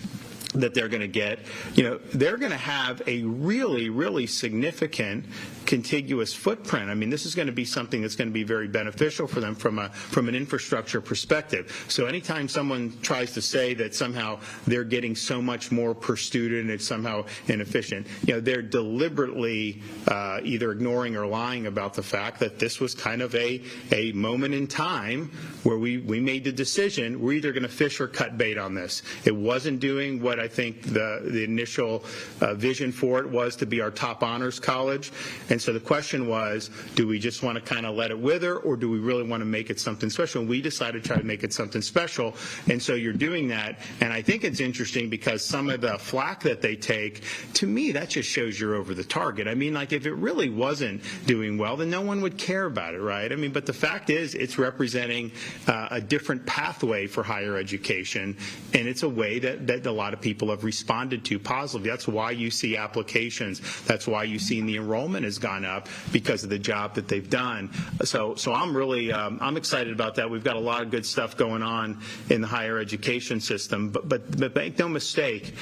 that they're going to get, they're going to have a really, really significant contiguous footprint. I mean, this is going to be something that's going to be very beneficial for them from an infrastructure perspective. So anytime someone tries to say that somehow they're getting so much more per student, it's somehow inefficient, they're deliberately either ignoring or lying about the fact that this was kind of a moment in time where we made the decision, we're either going to fish or cut bait on this. It wasn't doing what I think the initial vision for it was, to be our top honors college. And so the question was, do we just want to kind of let it wither, or do we really want to make it something special? And we decided to try to make it something special. And so you're doing that. And I think it's interesting because some of the flack that they take, to me, that just shows you're over the target. I mean, like, if it really wasn't doing well, then no one would care about it, right? I mean, but the fact is, it's representing a different pathway for higher education. And it's a way that a lot of people have responded to positively. That's why you see applications. That's why you've seen the enrollment has gone up, because of the job that they've done. So I'm really I'm excited about that. We've got a lot of good stuff going on in the higher education system. But make no mistake,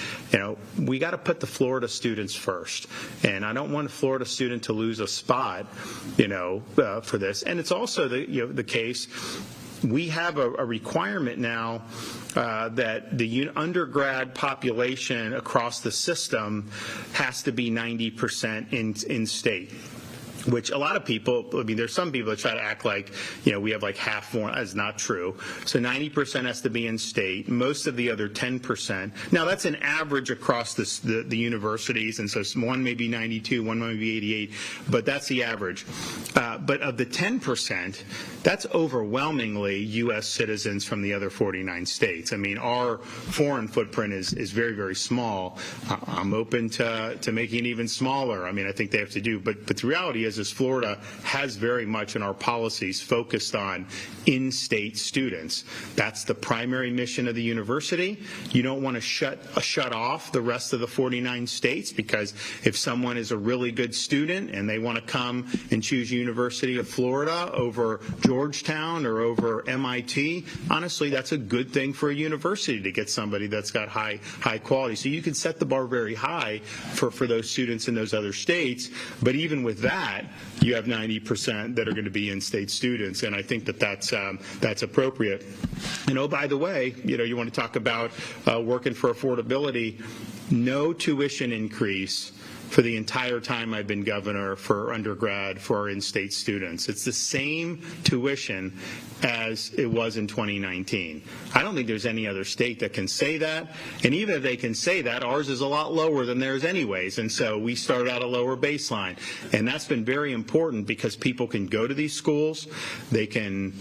we got to put the Florida students first. And I don't want a Florida student to lose a spot, for this. And it's also the case. We have a requirement now that the undergrad population across the system has to be 90% in state. Which a lot of people, I mean, there's some people that try to act like, we have like half more. That's not true. So 90% has to be in state. Most of the other 10%. Now, that's an average across the universities. And so one may be 92, one may be 88, but that's the average. But of the 10%, that's overwhelmingly U.S. citizens from the other 49 states. I mean, our foreign footprint is very, very small. I'm open to making it even smaller. I mean, I think they have to do. But the reality is Florida has very much in our policies focused on in-state students. That's the primary mission of the university. You don't want to shut off the rest of the 49 states, because if someone is a really good student and they want to come and choose university University of Florida over Georgetown or over MIT, honestly, that's a good thing for a university to get somebody that's got high quality. So you can set the bar very high for those students in those other states. But even with that, you have 90% that are going to be in-state students, and I think that's appropriate. And oh, by the way, you want to talk about working for affordability. No tuition increase for the entire time I've been governor for undergrad for our in-state students. It's the same tuition as it was in 2019. I don't think there's any other state that can say that, and even if they can say that, ours is a lot lower than theirs anyways, and so we start out a lower baseline. And that's been very important because people can go to these schools, they can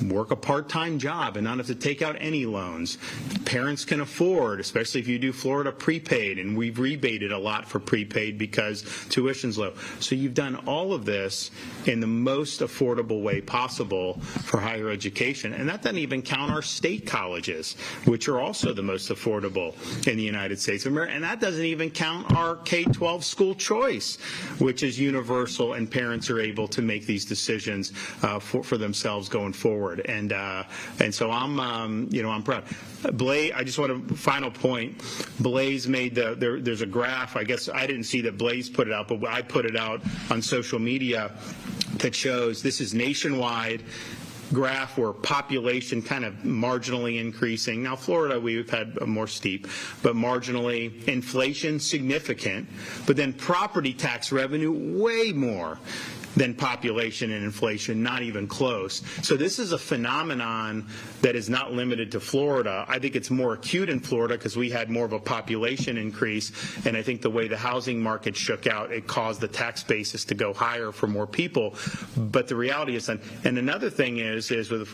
work a part-time job and not have to take out any loans. Parents can afford, especially if you do Florida prepaid, and we've rebated a lot for prepaid because tuition's low. So you've done all of this in the most affordable way possible for higher education, and that doesn't even count our state colleges, which are also the most affordable in the United States of America, and that doesn't even count our K-12 school choice, which is universal, and parents are able to make these decisions for themselves going forward. And so I'm proud. Blaise, I just want a final point. Blaise made there's a graph. I guess I didn't see that Blaise put it out, but I put it out on social media that shows this is nationwide graph where population kind of marginally increasing. Now, Florida, we've had a more steep, but marginally. Inflation, significant. But then property tax revenue, way more than population and inflation, not even close. So this is a phenomenon that is not limited to Florida. I think it's more acute in Florida because we had more of a population increase, and I think the way the housing market shook out, it caused the tax basis to go higher for more people. But the reality is, and another thing is with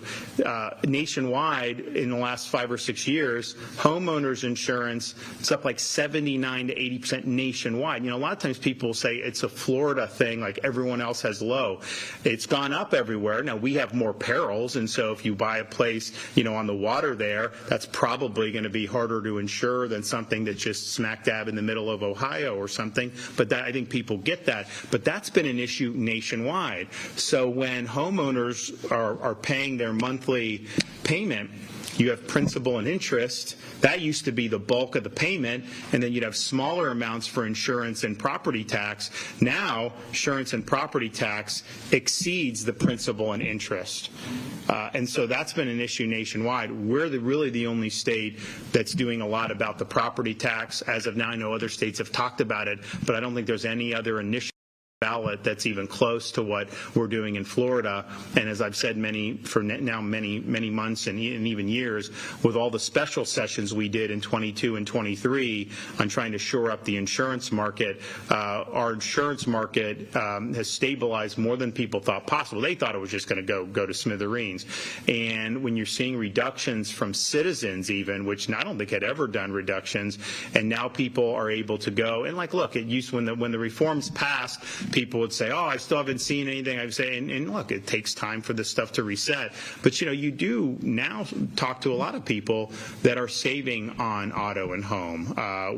nationwide in the last 5 or 6 years, homeowners insurance is up like 79 to 80% nationwide. A lot of times people say it's a Florida thing, like everyone else has low. It's gone up everywhere. Now we have more perils, and so if you buy a place, on the water there, that's probably going to be harder to insure than something that's just smack dab in the middle of Ohio or something. But I think people get that. But that's been an issue nationwide. So when homeowners are paying their monthly payment, you have principal and interest. That used to be the bulk of the payment, and then you'd have smaller amounts for insurance and property tax. Now, insurance and property tax exceeds the principal and interest. And so that's been an issue nationwide. We're really the only state that's doing a lot about the property tax. As of now, I know other states have talked about it, but I don't think there's any other initiative ballot that's even close to what we're doing in Florida. And as I've said many months and even years, with all the special sessions we did in 22 and 23 on trying to shore up the insurance market, our insurance market has stabilized more than people thought possible. They thought it was just going to go to smithereens. And when you're seeing reductions from Citizens even, which I don't think had ever done reductions, and now people are able to go and look, it used when the reforms passed, people would say, I still haven't seen anything. I'd say, and look, it takes time for this stuff to reset. But, you do now talk to a lot of people that are saving on auto and home,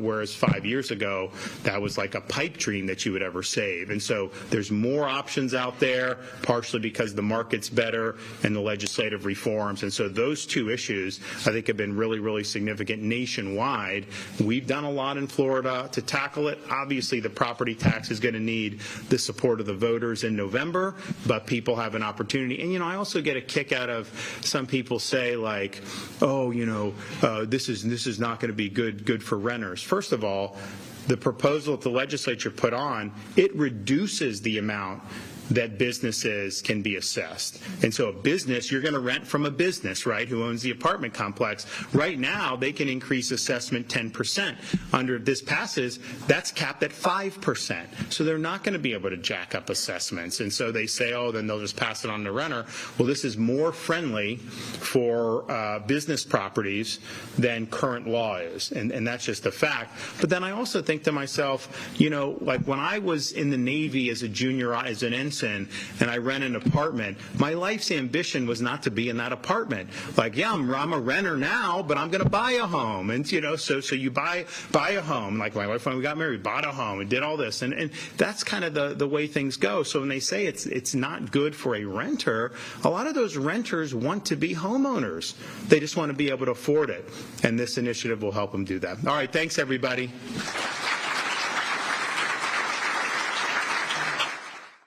whereas 5 years ago, that was like a pipe dream that you would ever save. And so there's more options out there, partially because the market's better and the legislative reforms. And so those two issues, I think, have been really, really significant nationwide. We've done a lot in Florida to tackle it. Obviously, the property tax is going to need the support of the voters in November, but people have an opportunity. And, I also get a kick out of some people say this is not going to be good for renters. First of all, the proposal that the legislature put on, it reduces the amount that businesses can be assessed. And so a business, you're going to rent from a business, right, who owns the apartment complex. Right now, they can increase assessment 10%. Under this passes, that's capped at 5%. So they're not going to be able to jack up assessments. And so they say, then they'll just pass it on to renter. Well, this is more friendly for business properties than current law is. And that's just a fact. But then I also think to myself, when I was in the Navy as a junior, as an Wilmington and I rent an apartment, my life's ambition was not to be in that apartment. Like, yeah, I'm a renter now, but I'm going to buy a home. And, so you buy a home. Like my wife, when we got married, we bought a home and did all this. And that's kind of the way things go. So when they say it's not good for a renter, a lot of those renters want to be homeowners. They just want to be able to afford it. And this initiative will help them do that. All right, thanks, everybody.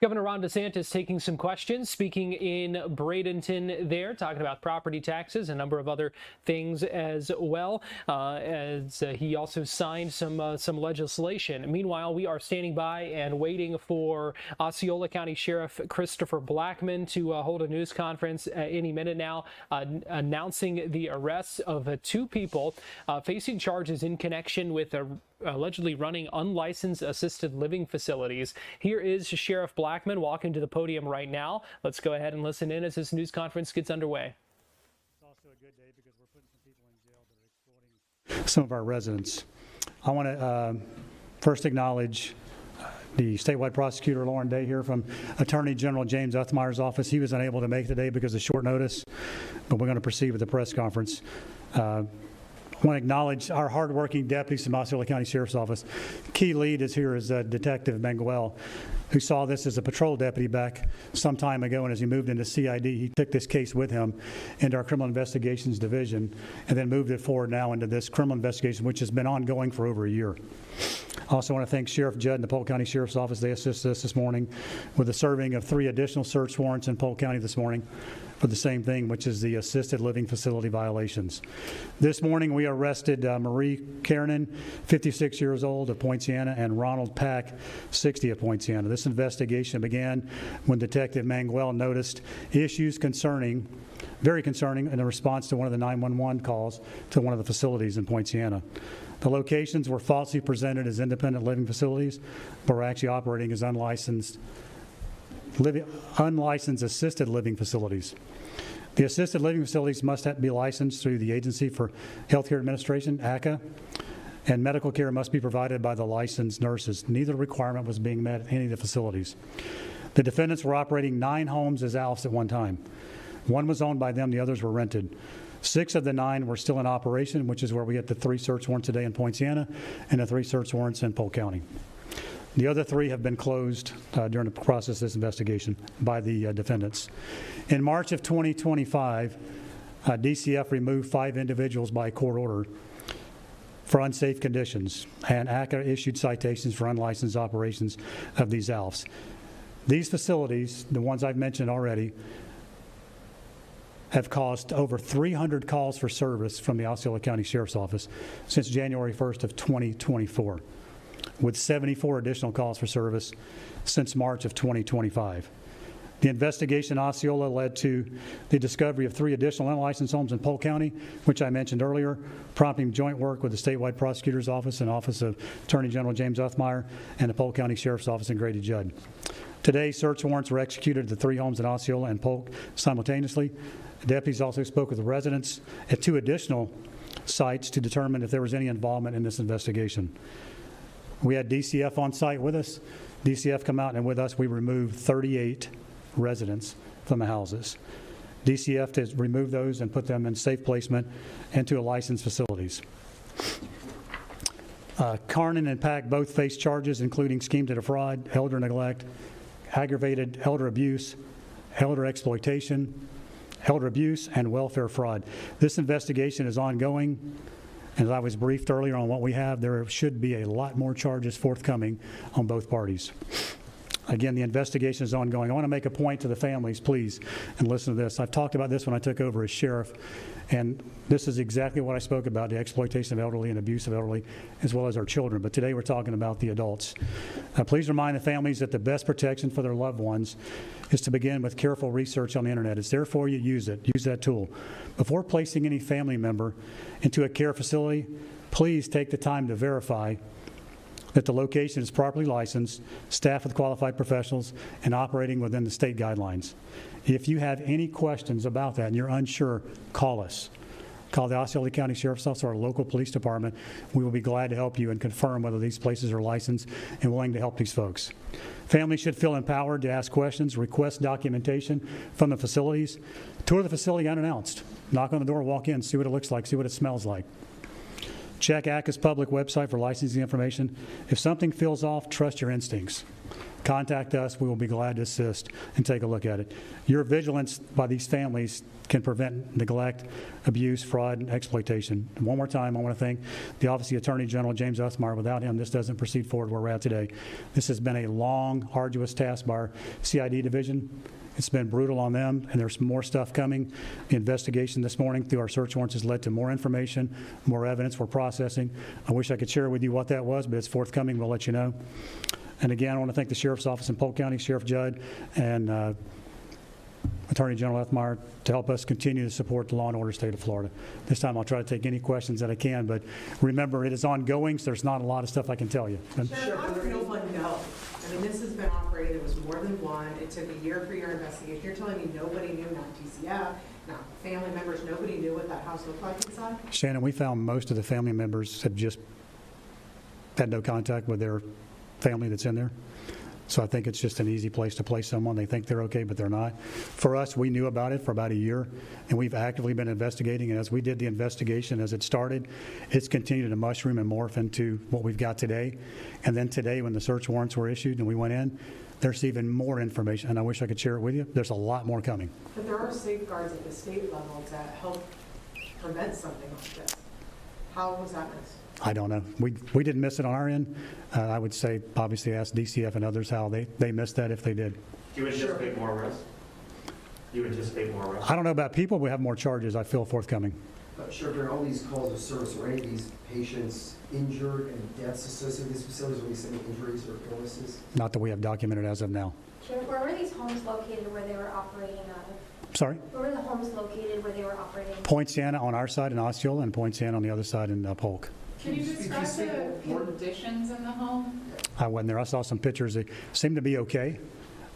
Governor Ron DeSantis taking some questions, speaking in Bradenton there, talking about property taxes, a number of other things as well, as he also signed some legislation. Meanwhile, we are standing by and waiting for Osceola County Sheriff Christopher Blackman to hold a news conference any minute now, announcing the arrests of two people facing charges in connection with allegedly running unlicensed assisted living facilities. Here is Sheriff Blackman walking to the podium right now. Let's go ahead and listen in as this news conference gets underway. It's also a good day because we're putting some people in jail that are exploiting some of our residents. I want to first acknowledge the statewide prosecutor, Lauren Day, here from Attorney General James Uthmeyer's office. He was unable to make it today because of short notice, but we're going to proceed with the press conference. I want to acknowledge our hardworking deputies from Osceola County Sheriff's Office. Key lead is here is Detective Manguel, who saw this as a patrol deputy back some time ago, and as he moved into CID, he took this case with him into our Criminal Investigations Division and then moved it forward now into this criminal investigation, which has been ongoing for over a year. I also want to thank Sheriff Judd and the Polk County Sheriff's Office. They assisted us this morning with the serving of 3 additional search warrants in Polk County this morning for the same thing, which is the assisted living facility violations. This morning, we arrested Marie Kiernan, 56 years old, of Poinciana, and Ronald Pack, 60, of Poinciana. This investigation began when Detective Manguel noticed issues very concerning, in response to one of the 911 calls to one of the facilities in Poinciana. The locations were falsely presented as independent living facilities, but were actually operating as unlicensed assisted living facilities. The assisted living facilities must be licensed through the Agency for Healthcare Administration, ACA, and medical care must be provided by the licensed nurses. Neither requirement was being met at any of the facilities. The defendants were operating 9 homes as ALFs at one time. 1 was owned by them, the others were rented. 6 of the 9 were still in operation, which is where we get the 3 search warrants today in Poinciana and the 3 search warrants in Polk County. The other 3 have been closed during the process of this investigation by the defendants. In March of 2025, DCF removed 5 individuals by court order for unsafe conditions, and ACA issued citations for unlicensed operations of these ALFs. These facilities, the ones I've mentioned already, have caused over 300 calls for service from the Osceola County Sheriff's Office since January 1st of 2024. With 74 additional calls for service since March of 2025. The investigation in Osceola led to the discovery of 3 additional unlicensed homes in Polk County, which I mentioned earlier, prompting joint work with the statewide prosecutor's office and Office of Attorney General James Uthmeyer and the Polk County Sheriff's Office in Grady Judd. Today, search warrants were executed at the 3 homes in Osceola and Polk simultaneously. Deputies also spoke with the residents at 2 additional sites to determine if there was any involvement in this investigation. We had DCF on site with us. DCF come out, and with us, we removed 38 residents from the houses. DCF has removed those and put them in safe placement into licensed facilities. Carnan and Pack both face charges, including scheme to defraud, elder neglect, aggravated elder abuse, elder exploitation, elder abuse, and welfare fraud. This investigation is ongoing. As I was briefed earlier on what we have, there should be a lot more charges forthcoming on both parties. Again, the investigation is ongoing. I want to make a point to the families, please, and listen to this. I've talked about this when I took over as sheriff, and this is exactly what I spoke about, the exploitation of elderly and abuse of elderly, as well as our children. But today we're talking about the adults. Please remind the families that the best protection for their loved ones is to begin with careful research on the internet. It's there for you. Use it. Use that tool. Before placing any family member into a care facility, please take the time to verify that the location is properly licensed, staffed with qualified professionals, and operating within the state guidelines. If you have any questions about that and you're unsure, call us. Call the Osceola County Sheriff's Office or our local police department. We will be glad to help you and confirm whether these places are licensed and willing to help these folks. Families should feel empowered to ask questions, request documentation from the facilities. Tour the facility unannounced. Knock on the door, walk in, see what it looks like, see what it smells like. Check ACCA's public website for licensing information. If something feels off, trust your instincts. Contact us. We will be glad to assist and take a look at it. Your vigilance by these families can prevent neglect, abuse, fraud, and exploitation. And one more time, I want to thank the Office of the Attorney General, James Usmeyer. Without him, this doesn't proceed forward where we're at today. This has been a long, arduous task by our CID division. It's been brutal on them, and there's more stuff coming. The investigation this morning through our search warrants has led to more information, more evidence we're processing. I wish I could share with you what that was, but it's forthcoming. We'll let you know. And again, I want to thank the Sheriff's Office in Polk County, Sheriff Judd, and Attorney General Usmeyer to help us continue to support the law and order state of Florida. This time I'll try to take any questions that I can, but remember, it is ongoing, so there's not a lot of stuff I can tell you. Sure, how does no one know? I mean, this has been operated, it was more than one, it took a year for your investigation. You're telling me nobody knew, not DCF, not family members, nobody knew what that house looked like inside? Shannon, we found most of the family members have just had no contact with their family that's in there. So I think it's just an easy place to place someone. They think they're okay, but they're not. For us, we knew about it for about a year, and we've actively been investigating. And as we did the investigation, as it started, it's continued to mushroom and morph into what we've got today. And then today, when the search warrants were issued and we went in, there's even more information, and I wish I could share it with you. There's a lot more coming. But there are safeguards at the state level that help prevent something like this. How was that missed? I don't know. We didn't miss it on our end. I would say obviously ask DCF and others how they missed that if they did. Do you anticipate more arrests? You anticipate more arrests? I don't know about people. We have more charges, I feel, forthcoming. Sure, during all these calls of service, were any of these patients injured and deaths associated with these facilities? Were these any injuries or illnesses? Not that we have documented as of now. Sheriff, where were these homes located where they were operating out of? Sorry? Where were the homes located where they were operating? Point Siena on our side in Osceola and Point Siena on the other side in Polk. Can you describe the conditions in the home? I went there. I saw some pictures. They seem to be okay,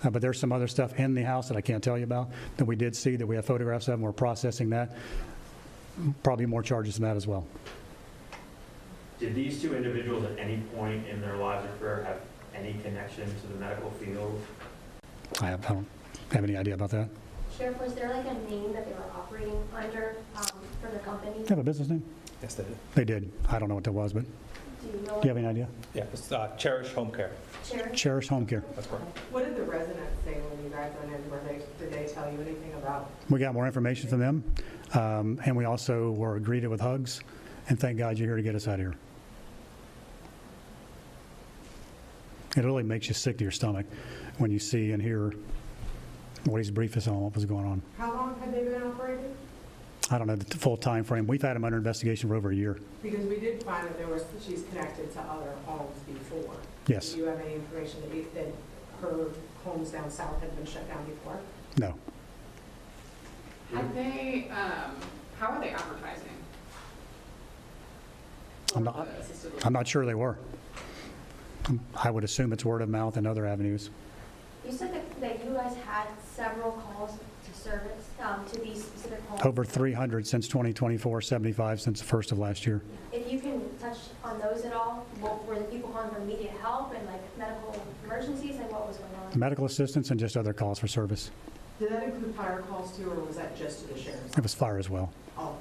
but there's some other stuff in the house that I can't tell you about that we did see that we have photographs of, and we're processing that. Probably more charges than that as well. Did these two individuals at any point in their lives or career have any connection to the medical field? I don't have any idea about that. Sheriff, was there like a name that they were operating under for the company? They have a business name? Yes, they did. They did. I don't know what that was, but Do you know? do you have any idea? Yeah, it's Cherish Home Care. Cherish Home Care. That's correct. What did the residents say when you guys went in? Did they tell you anything about? We got more information from them, and we also were greeted with hugs, and thank God you're here to get us out of here. It really makes you sick to your stomach when you see and hear what he's briefed us on what was going on. How long had they been operating? I don't know the full time frame. We've had them under investigation for over a year. Because we did find that she's connected to other homes before. Yes. Do you have any information that her homes down south had been shut down before? No. Have they, how are they advertising? I'm not sure they were. I would assume it's word of mouth and other avenues. You said that you guys had several calls to service to these specific homes. Over 300 since 2024, 75 since the first of last year. If you can touch on those at all, were the people calling for immediate help and like medical emergencies, and what was going on? Medical assistance and just other calls for service. Did that include fire calls too, or was that just to the sheriff's? It was fire as well. Oh, okay.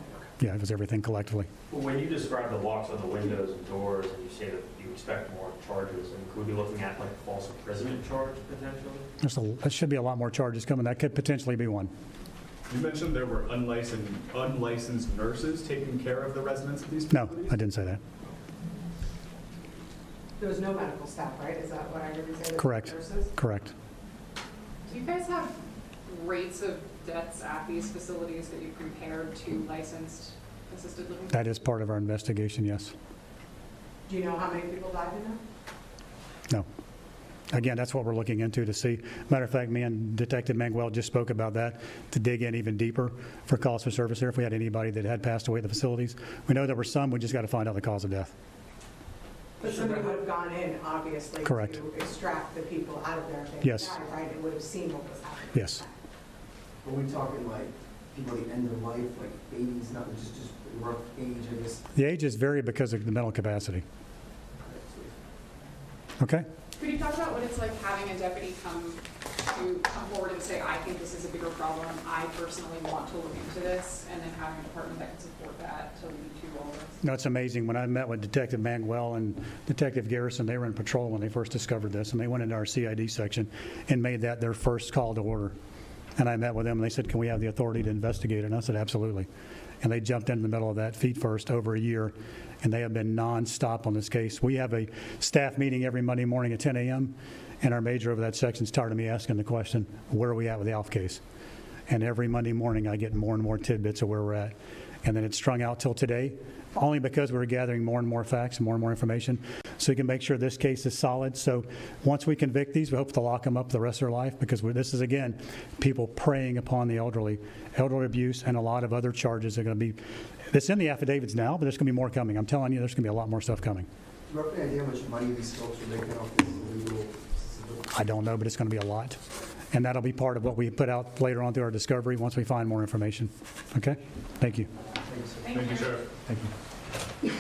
Yeah, it was everything collectively. Well, when you describe the locks on the windows and doors, and you say that you expect more charges, and could we be looking at like a false imprisonment charge potentially? There should be a lot more charges coming. That could potentially be one. You mentioned there were unlicensed nurses taking care of the residents of these facilities? No, I didn't say that. There was no medical staff, right? Is that what I heard you say? Correct. Nurses? Correct. Do you guys have rates of deaths at these facilities that you compared to licensed assisted living? That is part of our investigation, yes. Do you know how many people died in there? No. Again, that's what we're looking into to see. Matter of fact, me and Detective Manguel just spoke about that to dig in even deeper for calls for service there if we had anybody that had passed away at the facilities. We know there were some, we just got to find out the cause of death. But somebody would have gone in, obviously, Correct. to extract the people out of there if they Yes. died, right? It would have seen what was happening. Yes. Are we talking like people at the end of their life, like babies, not just rough age, I guess. The ages vary because of the mental capacity. Okay? Could you talk about what it's like having a deputy come forward and say, I think this is a bigger problem, I personally want to look into this, and then having a department that can support that to lead to all this? No, it's amazing. When I met with Detective Manuel and Detective Garrison, they were in patrol when they first discovered this, and they went into our CID section and made that their first call to order. And I met with them, and they said, can we have the authority to investigate it? And I said, absolutely. And they jumped in the middle of that feet first over a year, and they have been nonstop on this case. We have a staff meeting every Monday morning at 10 a.m., and our major over that section is tired of me asking the question, where are we at with the Alf case? And every Monday morning, I get more and more tidbits of where we're at. And then it's strung out till today, only because we're gathering more and more facts and more information, so we can make sure this case is solid. So once we convict these, we hope to lock them up the rest of their life, because this is, again, people preying upon the elderly abuse, and a lot of other charges are going to be, it's in the affidavits now, but there's going to be more coming. I'm telling you, there's going to be a lot more stuff coming. Roughly idea how much money these folks are making off this illegal? I don't know, but it's going to be a lot. And that'll be part of what we put out later on through our discovery once we find more information. Okay? Thank you. Thank you, Sheriff. Thank you.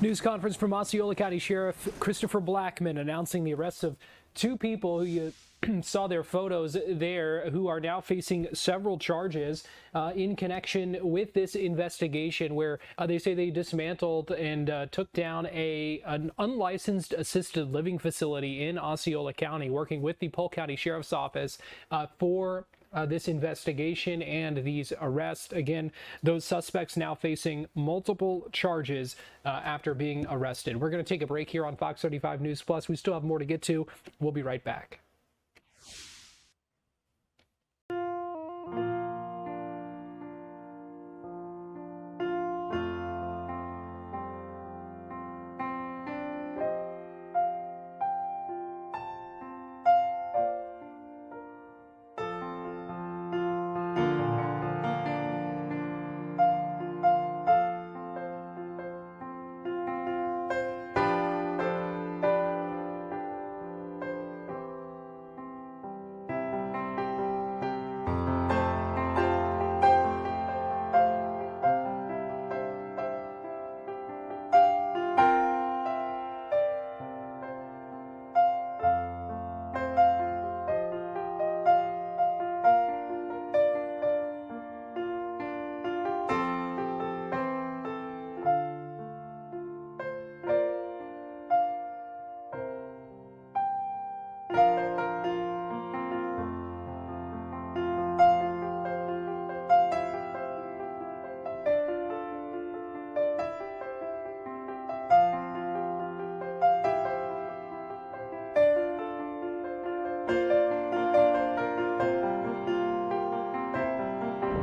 News conference from Osceola County Sheriff Christopher Blackman announcing the arrest of two people who you saw their photos there, who are now facing several charges in connection with this investigation, where they say they dismantled and took down an unlicensed assisted living facility in Osceola County, working with the Polk County Sheriff's Office for this investigation and these arrests. Again, those suspects now facing multiple charges after being arrested. We're going to take a break here on Fox 35 News Plus. We still have more to get to. We'll be right back.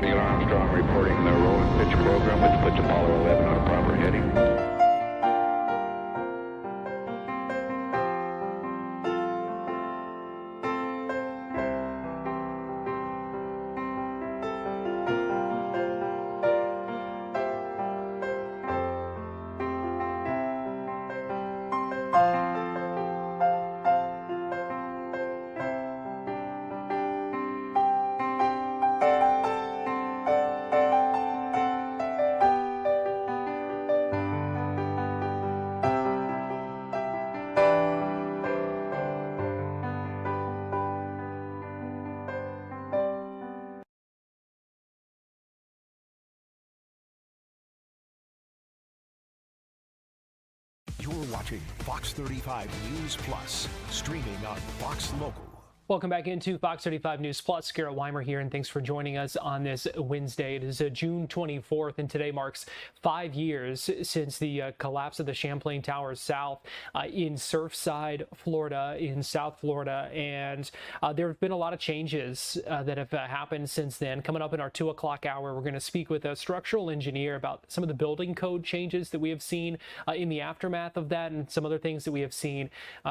Neil Armstrong reporting the roll and pitch program, which puts Apollo 11 on a proper heading. You're watching Fox 35 News Plus, streaming on Fox Local. Welcome back into Fox 35 News Plus. Garrett Wymer here, and thanks for joining us on this Wednesday. It is June 24th, and today marks 5 years since the collapse of the Champlain Towers South in Surfside, Florida, in South Florida. And there have been a lot of changes that have happened since then. Coming up in our 2 o'clock hour, we're going to speak with a structural engineer about some of the building code changes that we have seen in the aftermath of that, and some other things that we have seen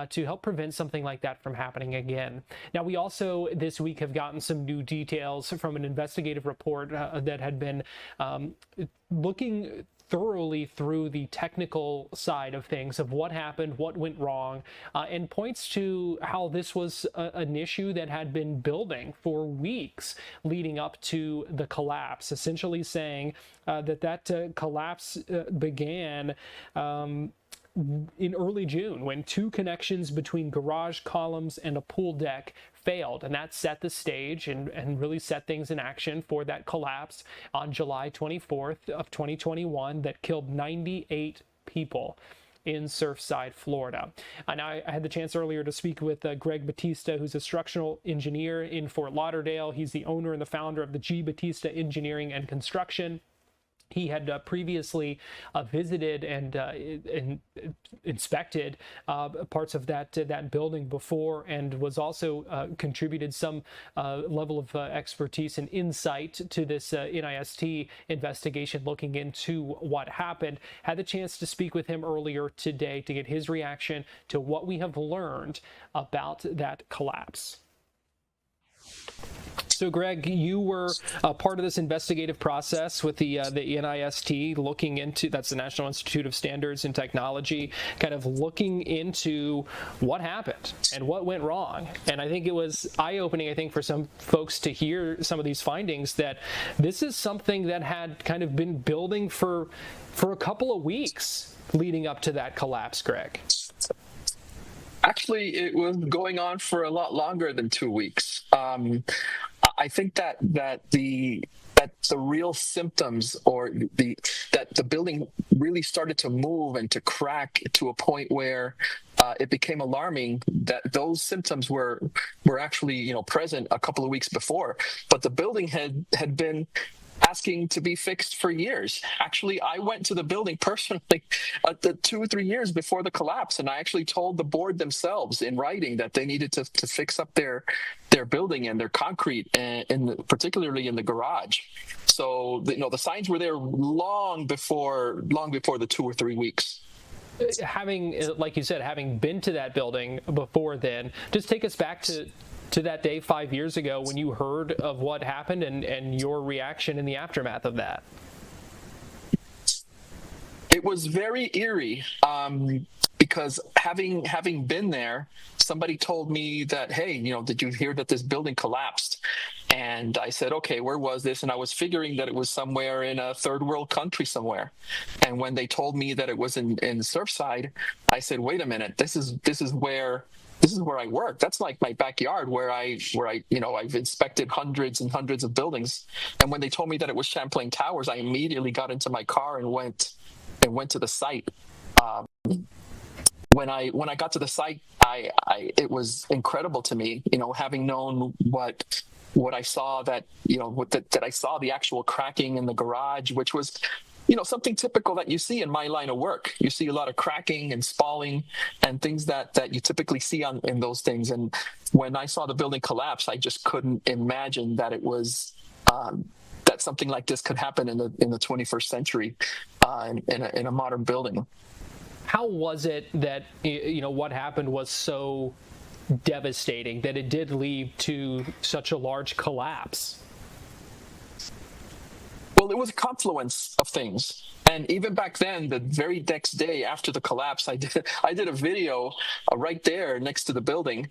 to help prevent something like that from happening again. Now, we also this week have gotten some new details from an investigative report that had been looking thoroughly through the technical side of things, of what happened, what went wrong, and points to how this was an issue that had been building for weeks leading up to the collapse, essentially saying that collapse began in early June when 2 connections between garage columns and a pool deck failed, and that set the stage and really set things in action for that collapse on July 24th of 2021 that killed 98 people in Surfside, Florida. And I had the chance earlier to speak with Greg Batista, who's a structural engineer in Fort Lauderdale. He's the owner and the founder of the G. Batista Engineering and Construction. He had previously visited and inspected parts of that building before, and was also contributed some level of expertise and insight to this NIST investigation looking into what happened. Had the chance to speak with him earlier today to get his reaction to what we have learned about that collapse. So, Greg, you were part of this investigative process with the NIST, looking into, that's the National Institute of Standards and Technology, kind of looking into what happened and what went wrong. And I think it was eye-opening, I think, for some folks to hear some of these findings, that this is something that had kind of been building for a couple of weeks leading up to that collapse, Greg. Actually, it was going on for a lot longer than 2 weeks. I think that the real symptoms, or that the building really started to move and to crack to a point where it became alarming, that those symptoms were actually present a couple of weeks before, but the building had been asking to be fixed for years. Actually, I went to the building personally 2 or 3 years before the collapse, and I actually told the board themselves in writing that they needed to fix up their building and their concrete, and particularly in the garage. So the signs were there long before the 2 or 3 weeks. Having, like you said, having been to that building before then, just take us back to that day 5 years ago when you heard of what happened and your reaction in the aftermath of that. It was very eerie, because having been there, somebody told me that, hey, did you hear that this building collapsed? And I said, okay, where was this? And I was figuring that it was somewhere in a third world country somewhere. And when they told me that it was in Surfside, I said, wait a minute, this is where I work. That's like my backyard where I've inspected hundreds and hundreds of buildings. And when they told me that it was Champlain Towers, I immediately got into my car and went to the site. When I got to the site, it was incredible to me, having known what I saw, that I saw the actual cracking in the garage, which was something typical that you see in my line of work. You see a lot of cracking and spalling and things that you typically see in those things. And when I saw the building collapse, I just couldn't imagine that it was that something like this could happen in the 21st century in a modern building. How was it that what happened was so devastating that it did lead to such a large collapse? Well, it was a confluence of things. And even back then, the very next day after the collapse, I did a video right there next to the building.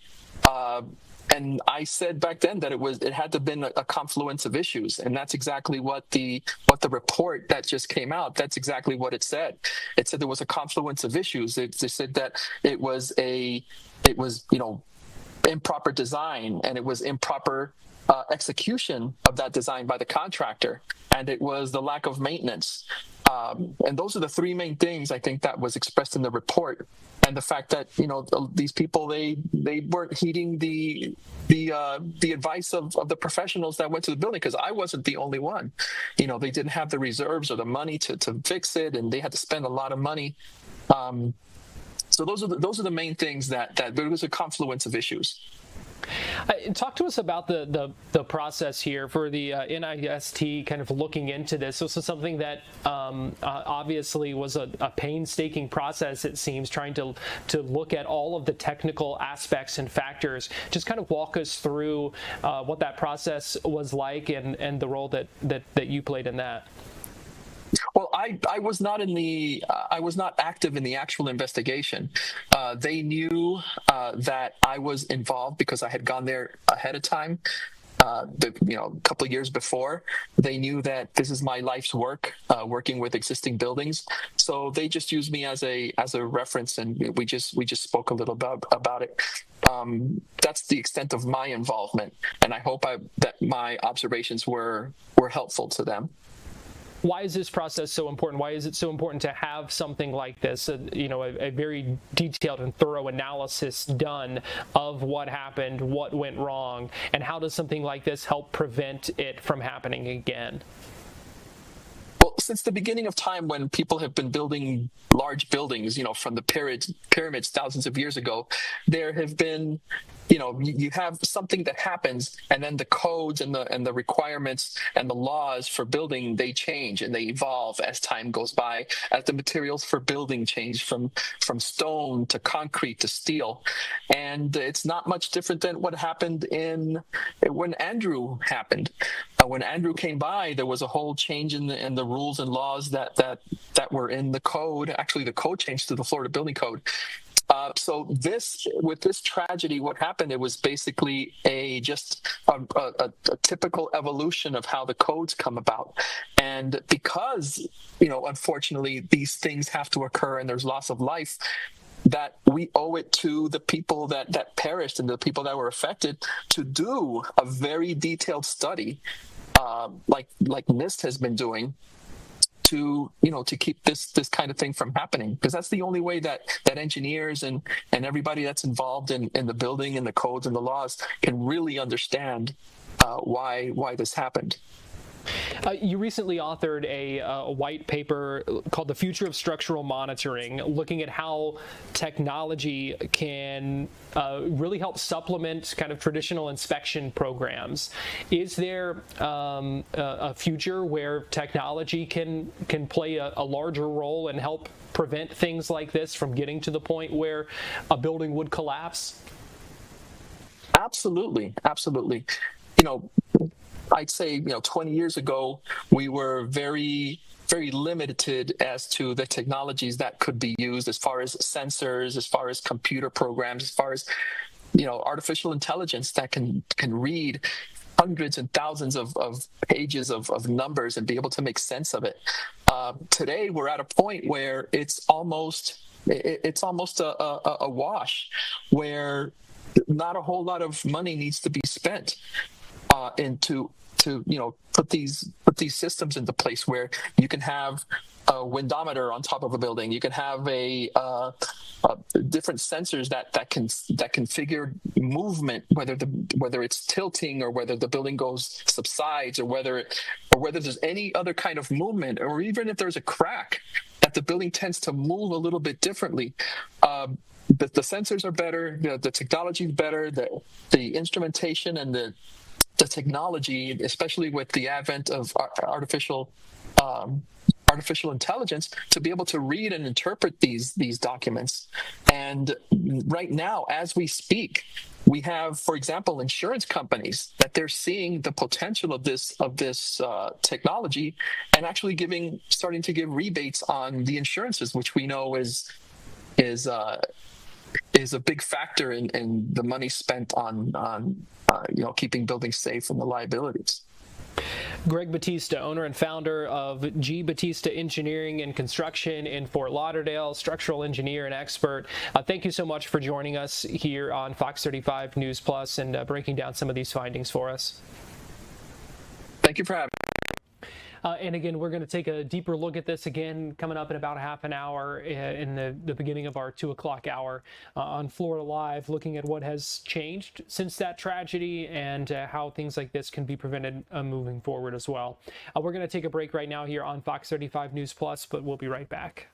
And I said back then that it had to have been a confluence of issues. And that's exactly what the report that just came out, that's exactly what it said. It said there was a confluence of issues. It said that it was improper design, and it was improper execution of that design by the contractor, and it was the lack of maintenance. And those are the three main things I think that was expressed in the report. And the fact that these people they weren't heeding the advice of the professionals that went to the building, because I wasn't the only one. They didn't have the reserves or the money to fix it, and they had to spend a lot of money. So those are the main things that there was a confluence of issues. Talk to us about the process here for the NIST kind of looking into this. This is something that obviously was a painstaking process, it seems, trying to look at all of the technical aspects and factors. Just kind of walk us through what that process was like and the role that you played in that. Well, I was not I was not active in the actual investigation. They knew that I was involved because I had gone there ahead of time. A couple of years before. They knew that this is my life's work, working with existing buildings. So they just used me as a reference, and we just spoke a little about it. That's the extent of my involvement, and I hope that my observations were helpful to them. Why is this process so important? Why is it so important to have something like this, a very detailed and thorough analysis done of what happened, what went wrong, and how does something like this help prevent it from happening again? Well, since the beginning of time, when people have been building large buildings, from the pyramids thousands of years ago, there have been, you have something that happens, and then the codes and the requirements and the laws for building, they change and they evolve as time goes by, as the materials for building change from stone to concrete to steel. And it's not much different than what happened when Andrew happened. When Andrew came by, there was a whole change in the rules and laws that were in the code. Actually, the code changed to the Florida Building Code. So with this tragedy, what happened, it was basically just a typical evolution of how the codes come about. And because, unfortunately, these things have to occur and there's loss of life, that we owe it to the people that perished and the people that were affected to do a very detailed study, like NIST has been doing, to keep this kind of thing from happening, because that's the only way that engineers and everybody that's involved in the building and the codes and the laws can really understand why this happened. You recently authored a white paper called The Future of Structural Monitoring, looking at how technology can really help supplement kind of traditional inspection programs. Is there a future where technology can play a larger role and help prevent things like this from getting to the point where a building would collapse? Absolutely. I'd say, 20 years ago, we were very, very limited as to the technologies that could be used, as far as sensors, as far as computer programs, as far as, artificial intelligence that can read hundreds and thousands of pages of numbers and be able to make sense of it. Today, we're at a point where it's almost a wash, where not a whole lot of money needs to be spent into put these systems into place, where you can have a windometer on top of a building. You can have different sensors that can figure movement, whether it's tilting or whether the building subsides, or whether there's any other kind of movement, or even if there's a crack that the building tends to move a little bit differently. The sensors are better, the technology is better, the instrumentation and the technology, especially with the advent of artificial intelligence, to be able to read and interpret these documents. And right now, as we speak, we have, for example, insurance companies that they're seeing the potential of this technology, and actually starting to give rebates on the insurances, which we know is a big factor in the money spent on keeping buildings safe and the liabilities. Greg Batista, owner and founder of G. Batista Engineering and Construction in Fort Lauderdale, structural engineer and expert. Thank you so much for joining us here on Fox 35 News Plus and breaking down some of these findings for us. Thank you for having me. And again, we're going to take a deeper look at this again coming up in about a half an hour in the beginning of our 2 o'clock hour on Florida Live, looking at what has changed since that tragedy and how things like this can be prevented moving forward as well. We're going to take a break right now here on Fox 35 News Plus, but we'll be right back.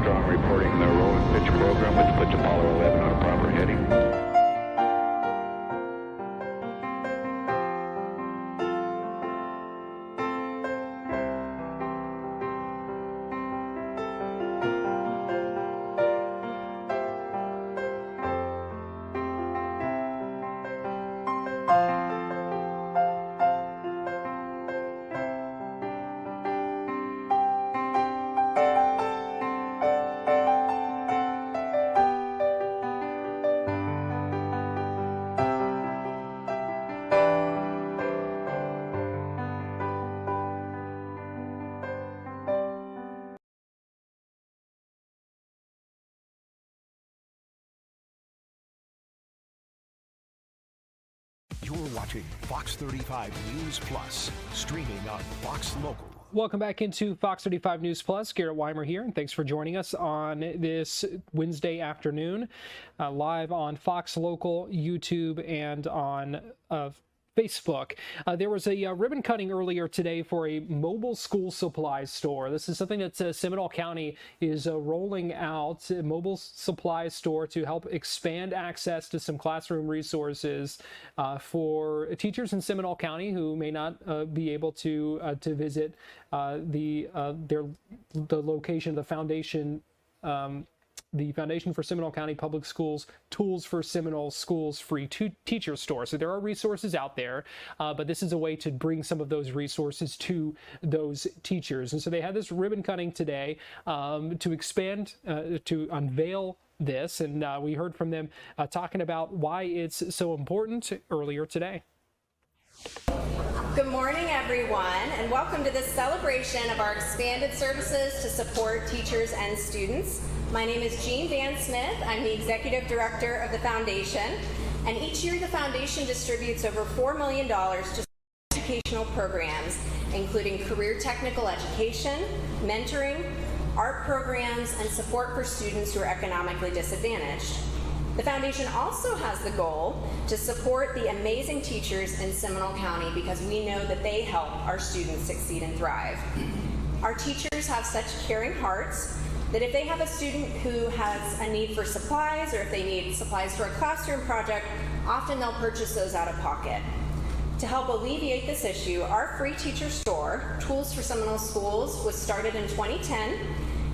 Thunderstorm reporting the roll and pitch program, which puts Apollo 11 on a proper heading. You're watching Fox 35 News Plus, streaming on Fox Local. Welcome back into Fox 35 News Plus. Garrett Wymer here, and thanks for joining us on this Wednesday afternoon, live on Fox Local, YouTube, and on Facebook. There was a ribbon cutting earlier today for a mobile school supply store. This is something that Seminole County is rolling out, a mobile supply store to help expand access to some classroom resources for teachers in Seminole County who may not be able to visit the location of the foundation. The Foundation for Seminole County Public Schools Tools for Seminole Schools free teacher store. So there are resources out there, but this is a way to bring some of those resources to those teachers. And so they had this ribbon cutting today to expand, to unveil this. And we heard from them talking about why it's so important earlier today. Good morning, everyone, and welcome to this celebration of our expanded services to support teachers and students. My name is Jean Van Smith. I'm the Executive Director of the Foundation, and each year the Foundation distributes over $4 million to educational programs, including career technical education, mentoring, art programs, and support for students who are economically disadvantaged. The Foundation also has the goal to support the amazing teachers in Seminole County because we know that they help our students succeed and thrive. Our teachers have such caring hearts that if they have a student who has a need for supplies or if they need supplies for a classroom project, often they'll purchase those out of pocket. To help alleviate this issue, our free teacher store, Tools for Seminole Schools, was started in 2010.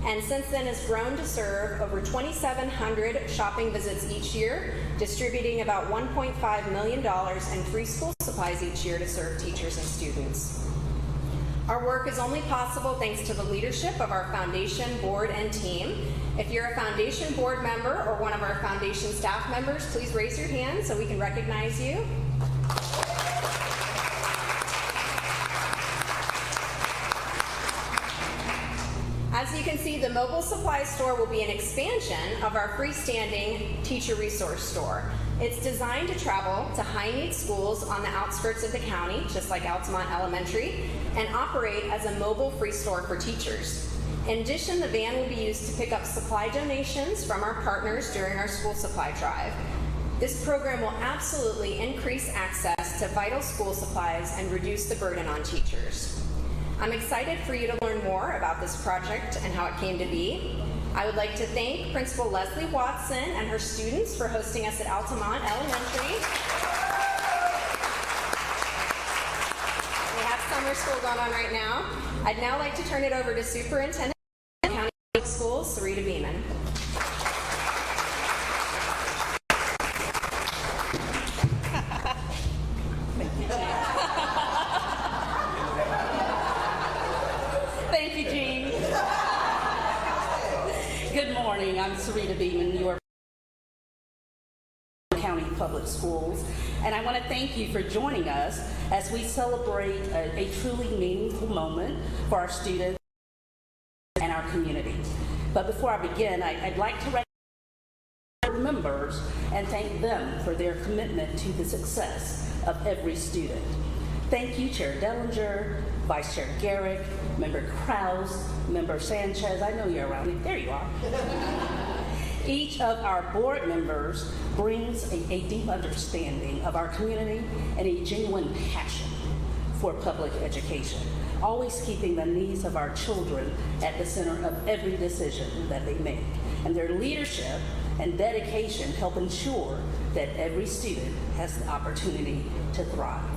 And since then has grown to serve over 2,700 shopping visits each year, distributing about $1.5 million in free school supplies each year to serve teachers and students. Our work is only possible thanks to the leadership of our Foundation board and team. If you're a Foundation board member or one of our Foundation staff members, please raise your hand so we can recognize you. As you can see, the mobile supply store will be an expansion of our freestanding teacher resource store. It's designed to travel to high-need schools on the outskirts of the county, just like Altamont Elementary, and operate as a mobile free store for teachers. In addition, the van will be used to pick up supply donations from our partners during our school supply drive. This program will absolutely increase access to vital school supplies and reduce the burden on teachers. I'm excited for you to learn more about this project and how it came to be. I would like to thank Principal Leslie Watson and her students for hosting us at Altamont Elementary. We have summer school going on right now. I'd now like to turn it over to Superintendent of County Public Schools, Sarita Beeman. Thank you, Jean. Good morning. I'm Sarita Beeman, your County Public Schools, and I want to thank you for joining us as we celebrate a truly meaningful moment for our students and our community. But before I begin, I'd like to recognize our members and thank them for their commitment to the success of every student. Thank you, Chair Dellinger, Vice Chair Garrett, Member Krause, Member Sanchez. I know you're around. There you are. Each of our board members brings a deep understanding of our community and a genuine passion for public education. always keeping the needs of our children at the center of every decision that they make. And their leadership and dedication help ensure that every student has the opportunity to thrive.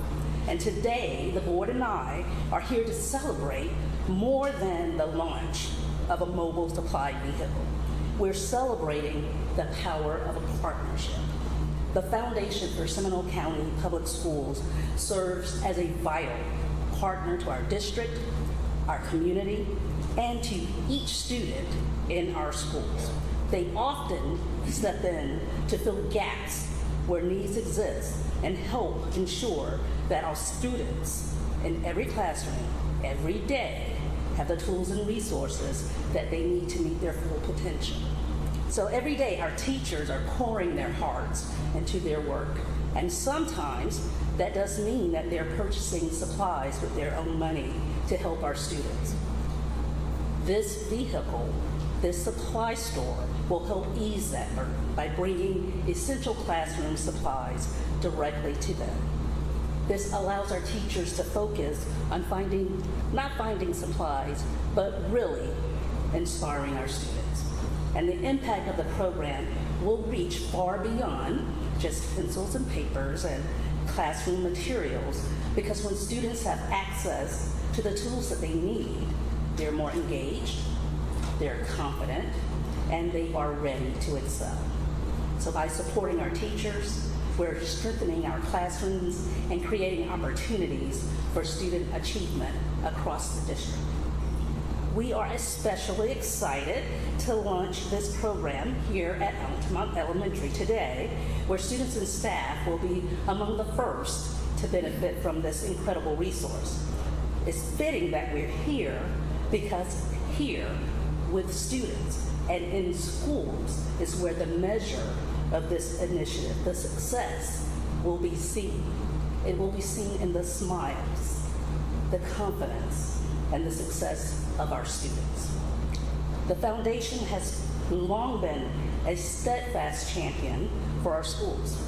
And today, the board and I are here to celebrate more than the launch of a mobile supply vehicle. We're celebrating the power of a partnership. The Foundation for Seminole County Public Schools serves as a vital partner to our district, our community, and to each student in our schools. They often step in to fill gaps where needs exist and help ensure that our students in every classroom, every day, have the tools and resources that they need to meet their full potential. So every day, our teachers are pouring their hearts into their work. And sometimes that does mean that they're purchasing supplies with their own money to help our students. This vehicle, this supply store, will help ease that burden by bringing essential classroom supplies directly to them. This allows our teachers to focus on not finding supplies, but really inspiring our students. And the impact of the program will reach far beyond just pencils and papers and classroom materials, because when students have access to the tools that they need, they're more engaged, they're confident, and they are ready to excel. So by supporting our teachers, we're strengthening our classrooms and creating opportunities for student achievement across the district. We are especially excited to launch this program here at Altamont Elementary today, where students and staff will be among the first to benefit from this incredible resource. It's fitting that we're here because here with students and in schools is where the measure of this initiative, the success, will be seen. It will be seen in the smiles, the confidence, and the success of our students. The foundation has long been a steadfast champion for our schools,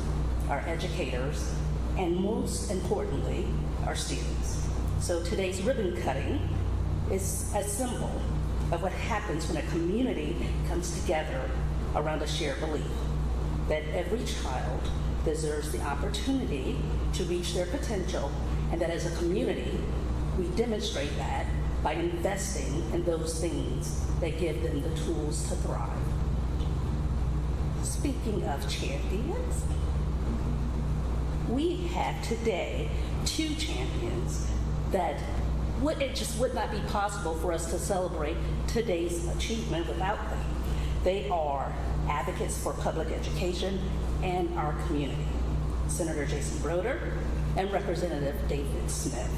our educators, and most importantly, our students. So today's ribbon cutting is a symbol of what happens when a community comes together around a shared belief that every child deserves the opportunity to reach their potential, and that as a community, we demonstrate that by investing in those things that give them the tools to thrive. Speaking of champions, we have today 2 champions that it just would not be possible for us to celebrate today's achievement without them. They are advocates for public education and our community, Senator Jason Broder and Representative David Smith.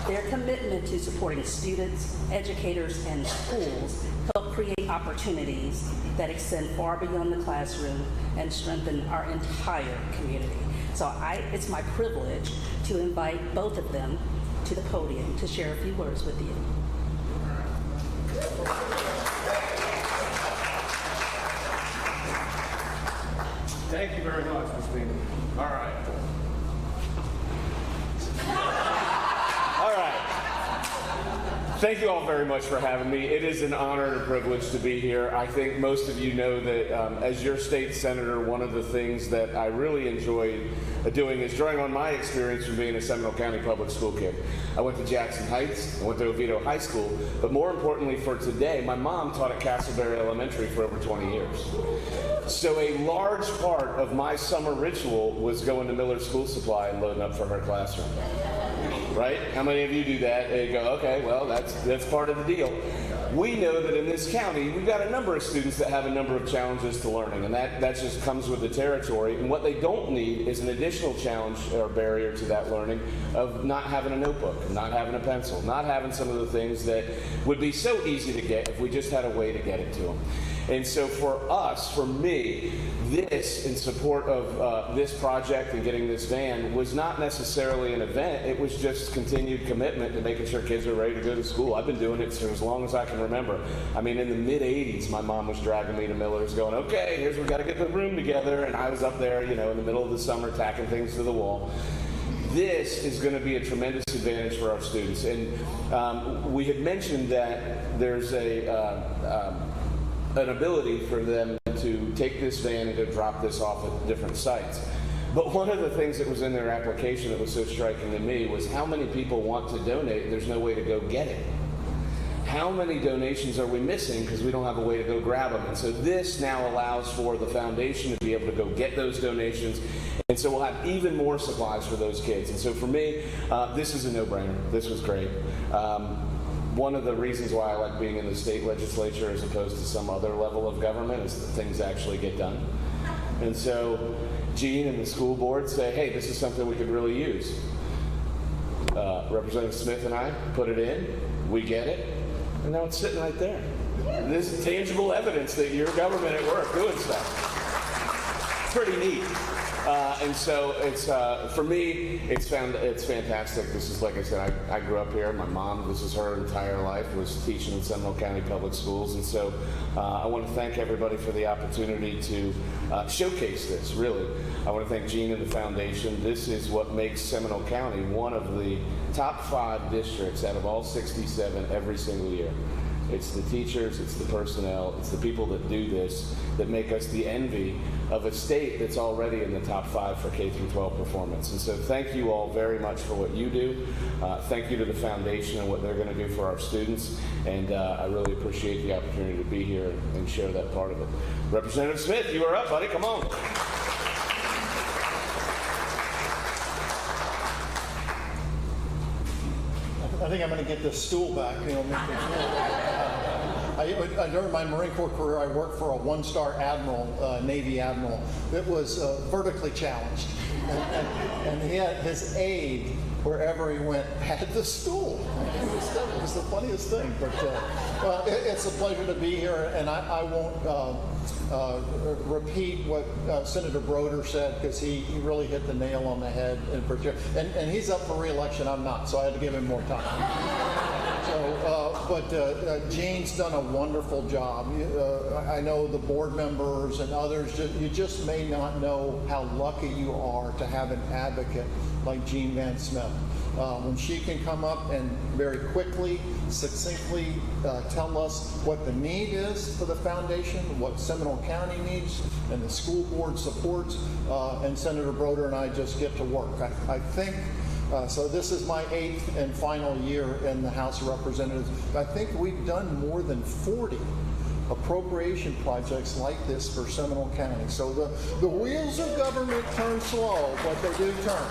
Their commitment to supporting students, educators, and schools help create opportunities that extend far beyond the classroom and strengthen our entire community. So it's my privilege to invite both of them to the podium to share a few words with you. Thank you very much, Ms. Bean. All right. All right. Thank you all very much for having me. It is an honor and a privilege to be here. I think most of you know that as your state senator, one of the things that I really enjoyed doing is drawing on my experience from being a Seminole County public school kid. I went to Jackson Heights, I went to Oviedo High School, but more importantly for today, my mom taught at Castleberry Elementary for over 20 years. So a large part of my summer ritual was going to Miller School Supply and loading up for her classroom. Right? How many of you do that? And you go, okay, well, that's part of the deal. We know that in this county, we've got a number of students that have a number of challenges to learning, and that just comes with the territory. And what they don't need is an additional challenge or barrier to that learning of not having a notebook, not having a pencil, not having some of the things that would be so easy to get if we just had a way to get it to them. And so for us, for me, this, in support of this project and getting this van, was not necessarily an event. It was just continued commitment to making sure kids are ready to go to school. I've been doing it for as long as I can remember. I mean, in the mid-'80s, my mom was dragging me to Miller's going, okay, here's we got to get the room together. And I was up there, you know, in the middle of the summer tacking things to the wall. This is going to be a tremendous advantage for our students. And we had mentioned that there's an ability for them to take this van and go drop this off at different sites. But one of the things that was in their application that was so striking to me was how many people want to donate and there's no way to go get it. How many donations are we missing because we don't have a way to go grab them? And so this now allows for the foundation to be able to go get those donations. And so we'll have even more supplies for those kids. And so for me, this is a no-brainer. This was great. One of the reasons why I like being in the state legislature as opposed to some other level of government is that things actually get done. And so Gene and the school board say, hey, this is something we could really use. Representative Smith and I put it in, we get it, and now it's sitting right there. This is tangible evidence that your government at work doing stuff. Pretty neat. And so it's for me, it's fantastic. This is, like I said, I grew up here. My mom, this is her entire life, was teaching in Seminole County Public Schools. And so I want to thank everybody for the opportunity to showcase this, really. I want to thank Gene and the foundation. This is what makes Seminole County one of the top 5 districts out of all 67 every single year. It's the teachers, it's the personnel, it's the people that do this that make us the envy of a state that's already in the top 5 for K-12 performance. And so thank you all very much for what you do. Thank you to the foundation and what they're going to do for our students. And I really appreciate the opportunity to be here and share that part of it. Representative Smith, you are up, buddy. Come on. I think I'm going to get this stool back. You know, during my Marine Corps career, I worked for a 1-star admiral, Navy admiral, that was vertically challenged, and he had his aide wherever he went had the stool. It was the funniest thing. But well, it's a pleasure to be here, and I won't repeat what Senator Broder said, because he really hit the nail on the head in particular. And he's up for re-election. I'm not, so I had to give him more time. But Gene's done a wonderful job. I know the board members and others, you just may not know how lucky you are to have an advocate like Jean Van Smith. When she can come up and very quickly, succinctly tell us what the need is for the foundation, what Seminole County needs, and the school board supports, and Senator Broder and I just get to work. I think, so this is my 8th and final year in the House of Representatives. I think we've done more than 40 appropriation projects like this for Seminole County. So the wheels of government turn slow, but they do turn.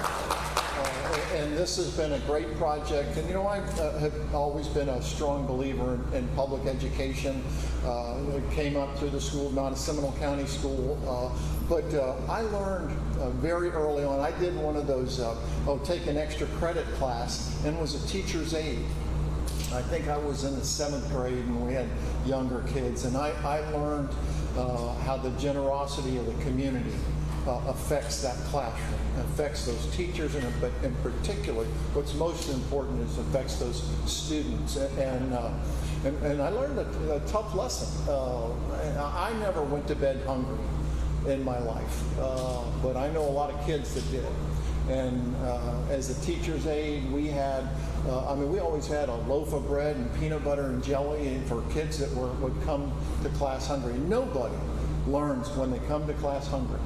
And this has been a great project. And you know, I have always been a strong believer in public education. I came up through the school, not a Seminole County school, but I learned very early on. I did one of those, take an extra credit class, and was a teacher's aide. I think I was in the 7th grade, and we had younger kids, and I learned how the generosity of the community affects that classroom, affects those teachers, but in particular, what's most important is affects those students. And I learned a tough lesson. I never went to bed hungry in my life, but I know a lot of kids that did. And as a teacher's aide, we had, we always had a loaf of bread and peanut butter and jelly for kids that would come to class hungry. Nobody learns when they come to class hungry.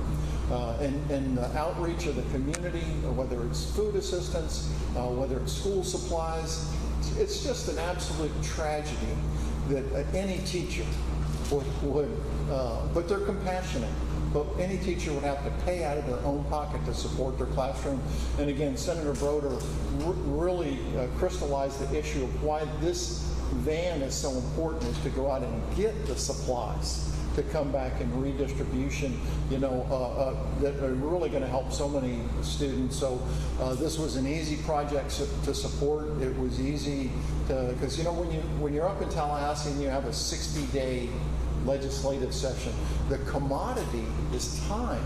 And the outreach of the community, whether it's food assistance, whether it's school supplies, it's just an absolute tragedy that any teacher would but they're compassionate. But any teacher would have to pay out of their own pocket to support their classroom. And again, Senator Broder really crystallized the issue of why this van is so important, is to go out and get the supplies to come back and redistribution, that are really going to help so many students. So this was an easy project to support. It was easy because when you're up in Tallahassee and you have a 60-day legislative session, the commodity is time.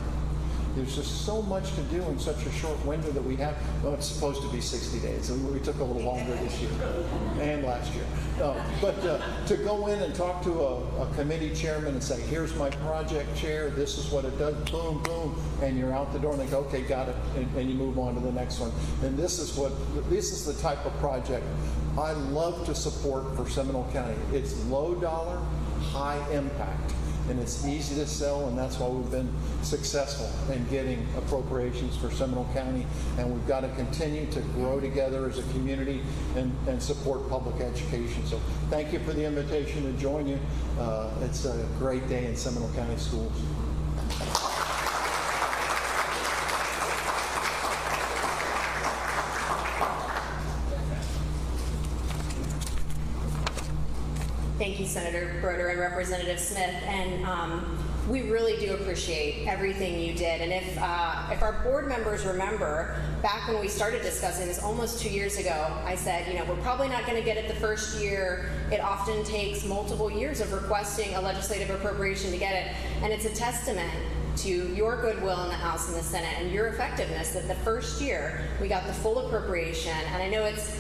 There's just so much to do in such a short window that we have. Well, it's supposed to be 60 days. We took a little longer this year and last year. But to go in and talk to a committee chairman and say, here's my project chair, this is what it does, boom, boom, and you're out the door and they go, okay, got it, and you move on to the next one. And this is the type of project I love to support for Seminole County. It's low dollar, high impact. And it's easy to sell, and that's why we've been successful in getting appropriations for Seminole County. And we've got to continue to grow together as a community and support public education. So thank you for the invitation to join you. It's a great day in Seminole County schools. Thank you, Senator Broder and Representative Smith. And we really do appreciate everything you did. And if our board members remember, back when we started discussing this almost 2 years ago, I said, we're probably not going to get it the first year. It often takes multiple years of requesting a legislative appropriation to get it. And it's a testament to your goodwill in the House and the Senate and your effectiveness that the first year we got the full appropriation. And I know it's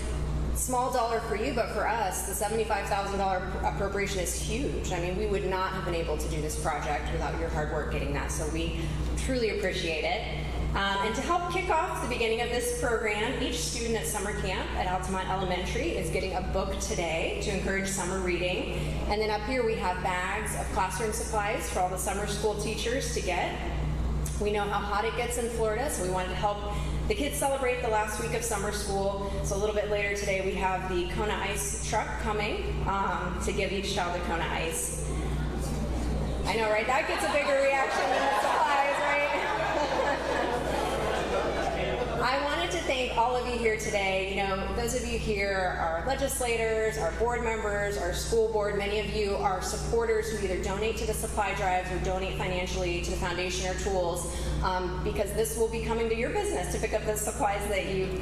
small dollar for you, but for us, the $75,000 appropriation is huge. I mean, we would not have been able to do this project without your hard work getting that, so we truly appreciate it. And to help kick off the beginning of this program, each student at summer camp at Altamont Elementary is getting a book today to encourage summer reading. And then up here we have bags of classroom supplies for all the summer school teachers to get. We know how hot it gets in Florida, so we wanted to help the kids celebrate the last week of summer school. So a little bit later today, we have the Kona Ice truck coming to give each child a Kona Ice. I know, right? That gets a bigger reaction than the supplies, right? I wanted to thank all of you here today. Those of you here are legislators, our board members, our school board. Many of you are supporters who either donate to the supply drives or donate financially to the foundation or tools, because this will be coming to your business to pick up the supplies that you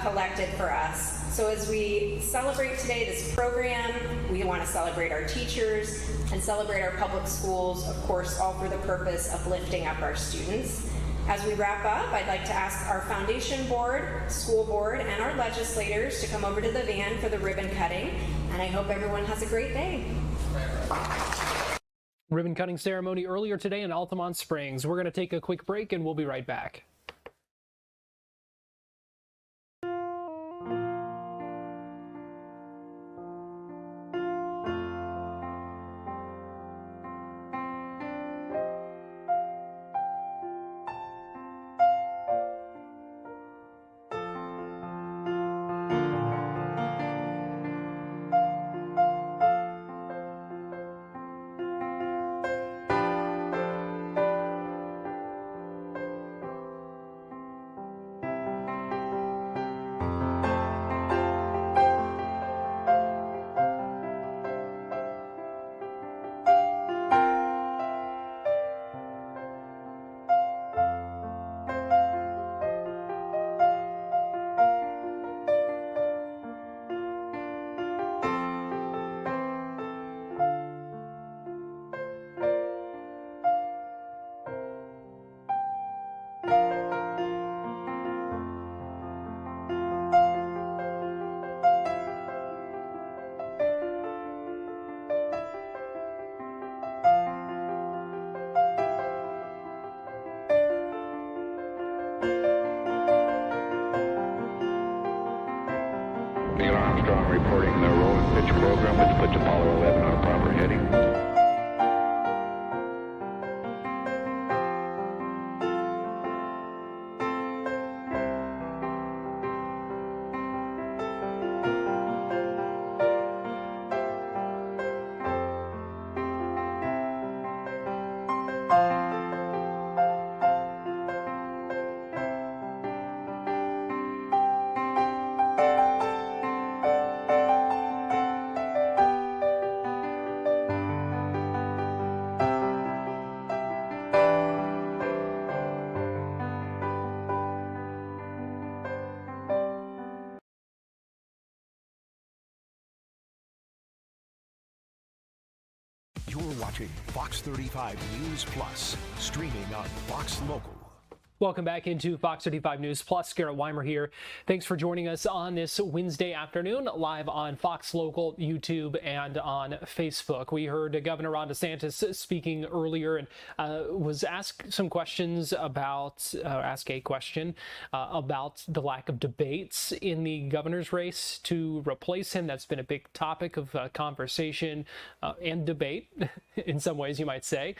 collected for us. So as we celebrate today this program, we want to celebrate our teachers and celebrate our public schools, of course, all for the purpose of lifting up our students. As we wrap up, I'd like to ask our foundation board, school board, and our legislators to come over to the van for the ribbon cutting, and I hope everyone has a great day. Ribbon cutting ceremony earlier today in Altamont Springs. We're going to take a quick break and we'll be right back. Reporting the roll and pitch program, which puts Apollo 11 on a proper heading. You're watching Fox 35 News Plus, streaming on Fox Local. Welcome back into Fox 35 News Plus. Garrett Wymer here. Thanks for joining us on this Wednesday afternoon, live on Fox Local, YouTube, and on Facebook. We heard Governor Ron DeSantis speaking earlier and was asked some questions about, ask a question about the lack of debates in the governor's race to replace him. That's been a big topic of conversation and debate, in some ways, you might say,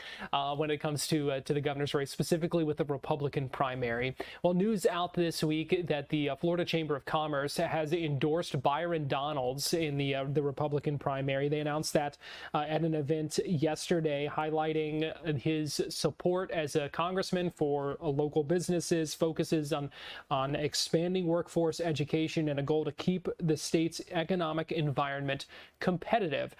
when it comes to the governor's race, specifically with the Republican primary. Well, news out this week that the Florida Chamber of Commerce has endorsed Byron Donalds in the Republican primary. They announced that at an event yesterday, highlighting his support as a congressman for local businesses, focuses on expanding workforce education, and a goal to keep the state's economic environment competitive.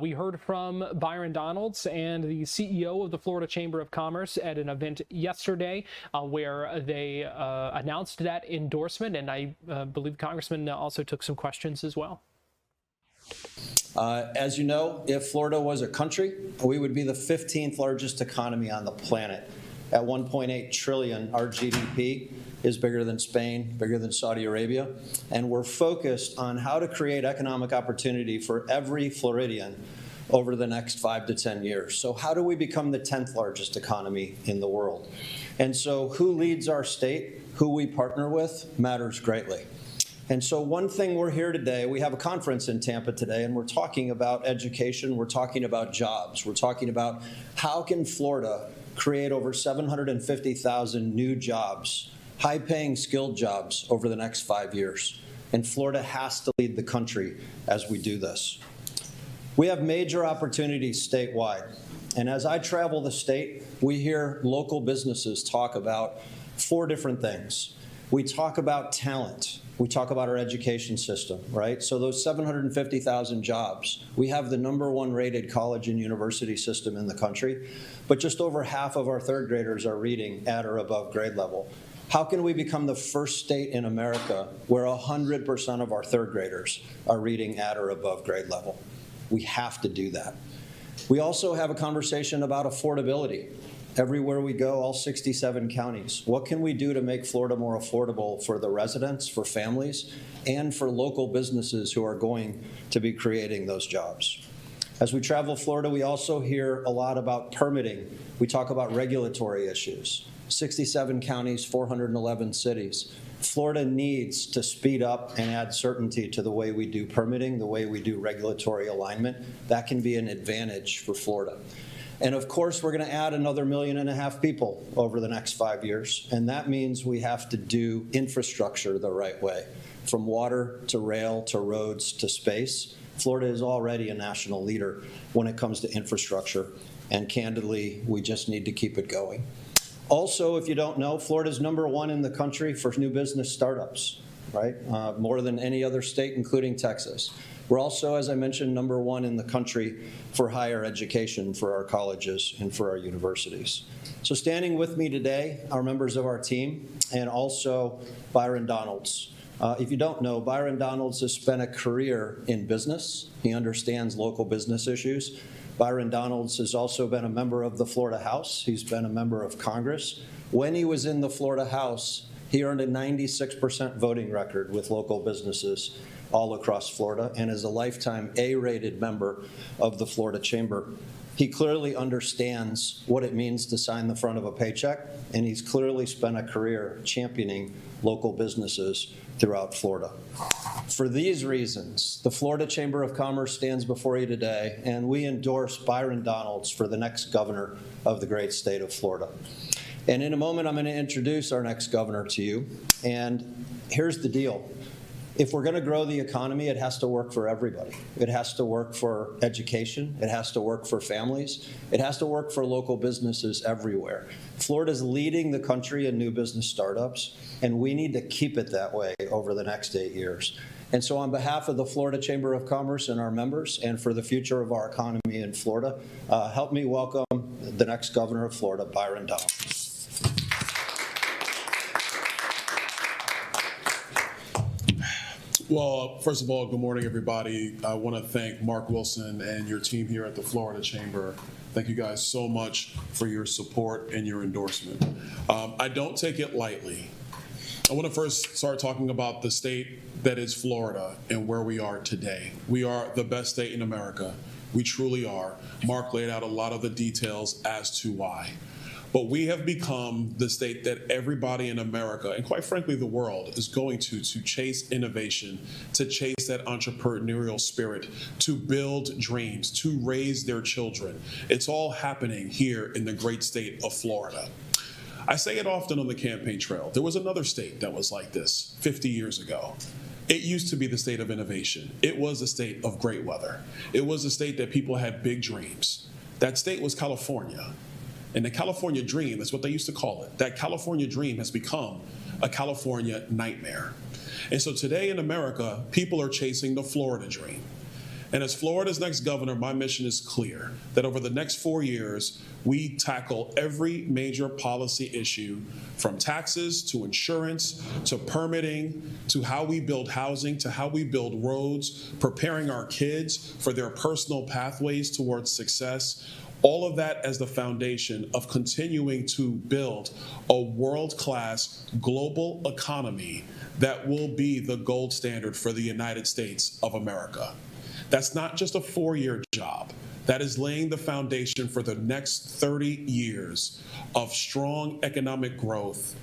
We heard from Byron Donalds and the CEO of the Florida Chamber of Commerce at an event yesterday where they announced that endorsement, and I believe Congressman also took some questions as well. As you know, if Florida was a country, we would be the 15th largest economy on the planet. At 1.8 trillion, our GDP is bigger than Spain, bigger than Saudi Arabia, and we're focused on how to create economic opportunity for every Floridian over the next 5 to 10 years. So how do we become the 10th largest economy in the world? And so who leads our state, who we partner with, matters greatly. And so one thing we're here today, we have a conference in Tampa today, and we're talking about education, we're talking about jobs, we're talking about how can Florida create over 750,000 new jobs, high-paying skilled jobs over the next 5 years. And Florida has to lead the country as we do this. We have major opportunities statewide. And as I travel the state, we hear local businesses talk about 4 different things. We talk about talent. We talk about our education system, right? So those 750,000 jobs, we have the #1 rated college and university system in the country, but just over half of our third graders are reading at or above grade level. How can we become the first state in America where 100% of our third graders are reading at or above grade level? We have to do that. We also have a conversation about affordability. Everywhere we go, all 67 counties, what can we do to make Florida more affordable for the residents, for families, and for local businesses who are going to be creating those jobs? As we travel Florida, we also hear a lot about permitting. We talk about regulatory issues. 67 counties, 411 cities. Florida needs to speed up and add certainty to the way we do permitting, the way we do regulatory alignment. That can be an advantage for Florida. And of course, we're going to add another 1.5 million people over the next 5 years. And that means we have to do infrastructure the right way, from water to rail to roads to space. Florida is already a national leader when it comes to infrastructure. And candidly, we just need to keep it going. Also, if you don't know, Florida's #1 in the country for new business startups, right? More than any other state, including Texas. We're also, as I mentioned, #1 in the country for higher education for our colleges and for our universities. So standing with me today are members of our team and also Byron Donalds. If you don't know, Byron Donalds has spent a career in business. He understands local business issues. Byron Donalds has also been a member of the Florida House. He's been a member of Congress. When he was in the Florida House, he earned a 96% voting record with local businesses all across Florida and is a lifetime A-rated member of the Florida Chamber. He clearly understands what it means to sign the front of a paycheck, and he's clearly spent a career championing local businesses throughout Florida. For these reasons, the Florida Chamber of Commerce stands before you today, and we endorse Byron Donalds for the next governor of the great state of Florida. And in a moment, I'm going to introduce our next governor to you. And here's the deal. If we're going to grow the economy, it has to work for everybody. It has to work for education. It has to work for families. It has to work for local businesses everywhere. Florida's leading the country in new business startups, and we need to keep it that way over the next 8 years. And so on behalf of the Florida Chamber of Commerce and our members, and for the future of our economy in Florida, help me welcome the next governor of Florida, Byron Donalds. Well, first of all, good morning, everybody. I want to thank Mark Wilson and your team here at the Florida Chamber. Thank you guys so much for your support and your endorsement. I don't take it lightly. I want to first start talking about the state that is Florida and where we are today. We are the best state in America. We truly are. Mark laid out a lot of the details as to why. But we have become the state that everybody in America, and quite frankly the world, is going to chase innovation, to chase that entrepreneurial spirit, to build dreams, to raise their children. It's all happening here in the great state of Florida. I say it often on the campaign trail. There was another state that was like this 50 years ago. It used to be the state of innovation. It was a state of great weather. It was a state that people had big dreams. That state was California. And the California dream, that's what they used to call it. That California dream has become a California nightmare. And so today in America, people are chasing the Florida dream. And as Florida's next governor, my mission is clear, that over the next 4 years, we tackle every major policy issue, from taxes to insurance to permitting to how we build housing to how we build roads, preparing our kids for their personal pathways towards success. All of that as the foundation of continuing to build a world-class global economy that will be the gold standard for the United States of America. That's not just a 4-year job. That is laying the foundation for the next 30 years of strong economic growth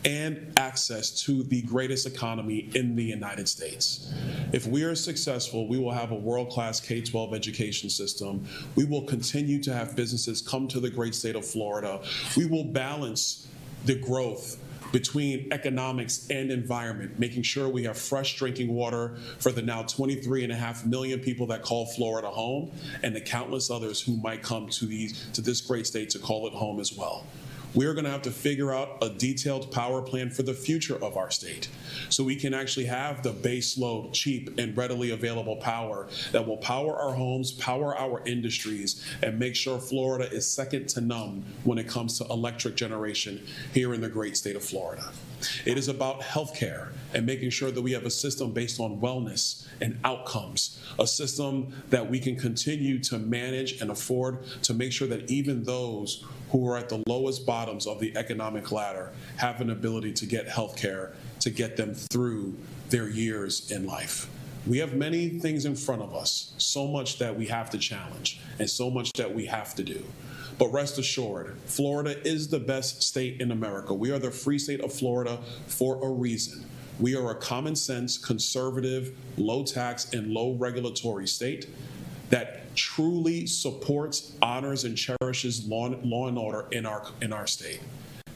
and access to the greatest economy in the United States. If we are successful, we will have a world-class K-12 education system. We will continue to have businesses come to the great state of Florida. We will balance the growth between economics and environment, making sure we have fresh drinking water for the now 23.5 million people that call Florida home, and the countless others who might come to this great state to call it home as well. We're going to have to figure out a detailed power plan for the future of our state so we can actually have the base load, cheap and readily available power that will power our homes, power our industries, and make sure Florida is second to none when it comes to electric generation here in the great state of Florida. It is about healthcare and making sure that we have a system based on wellness and outcomes, a system that we can continue to manage and afford to make sure that even those who are at the lowest bottoms of the economic ladder have an ability to get healthcare to get them through their years in life. We have many things in front of us, so much that we have to challenge and so much that we have to do. But rest assured, Florida is the best state in America. We are the free state of Florida for a reason. We are a common sense, conservative, low tax, and low regulatory state that truly supports, honors, and cherishes law and order in our state.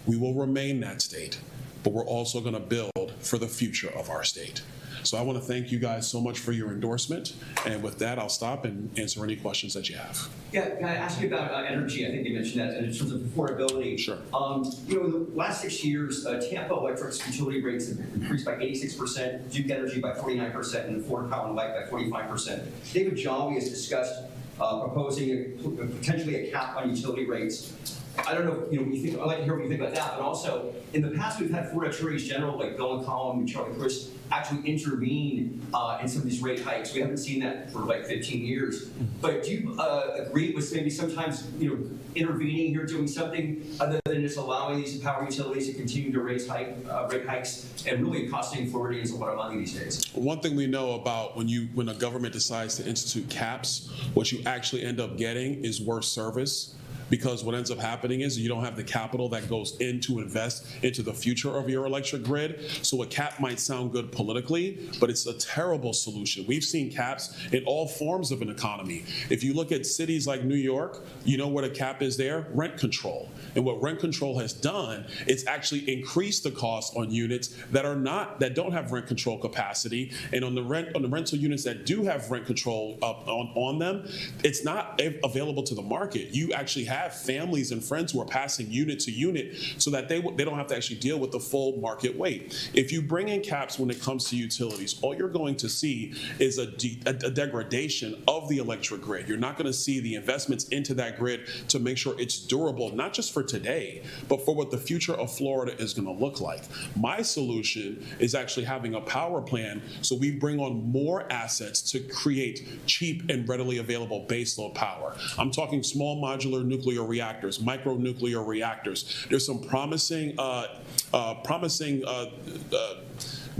We will remain that state, but we're also going to build for the future of our state. So I want to thank you guys so much for your endorsement. And with that, I'll stop and answer any questions that you have. Yeah, can I ask you about energy? I think you mentioned that in terms of affordability. Sure. In the last 6 years, Tampa Electric's utility rates have increased by 86%, Duke Energy by 49%, and Florida Power and Light by 45%. David Jolly has discussed proposing potentially a cap on utility rates. I don't know, what you think. I'd like to hear what you think about that. But also, in the past, we've had Florida attorneys general like Bill McCollum and Charlie Crist actually intervene in some of these rate hikes. We haven't seen that for like 15 years. But do you agree with maybe sometimes intervening here, doing something other than just allowing these power utilities to continue to raise rate hikes and really costing Floridians a lot of money these days? One thing we know about when a government decides to institute caps, what you actually end up getting is worse service. Because what ends up happening is you don't have the capital that goes in to invest into the future of your electric grid. So a cap might sound good politically, but it's a terrible solution. We've seen caps in all forms of an economy. If you look at cities like New York, you know what a cap is there? Rent control. And what rent control has done is actually increase the cost on units that don't have rent control capacity. And on the rental units that do have rent control on them, it's not available to the market. You actually have have families and friends who are passing unit to unit so that they don't have to actually deal with the full market weight. If you bring in caps when it comes to utilities, all you're going to see is a degradation of the electric grid. You're not going to see the investments into that grid to make sure it's durable, not just for today, but for what the future of Florida is going to look like. My solution is actually having a power plan so we bring on more assets to create cheap and readily available baseload power. I'm talking small modular nuclear reactors, micro nuclear reactors. There's some promising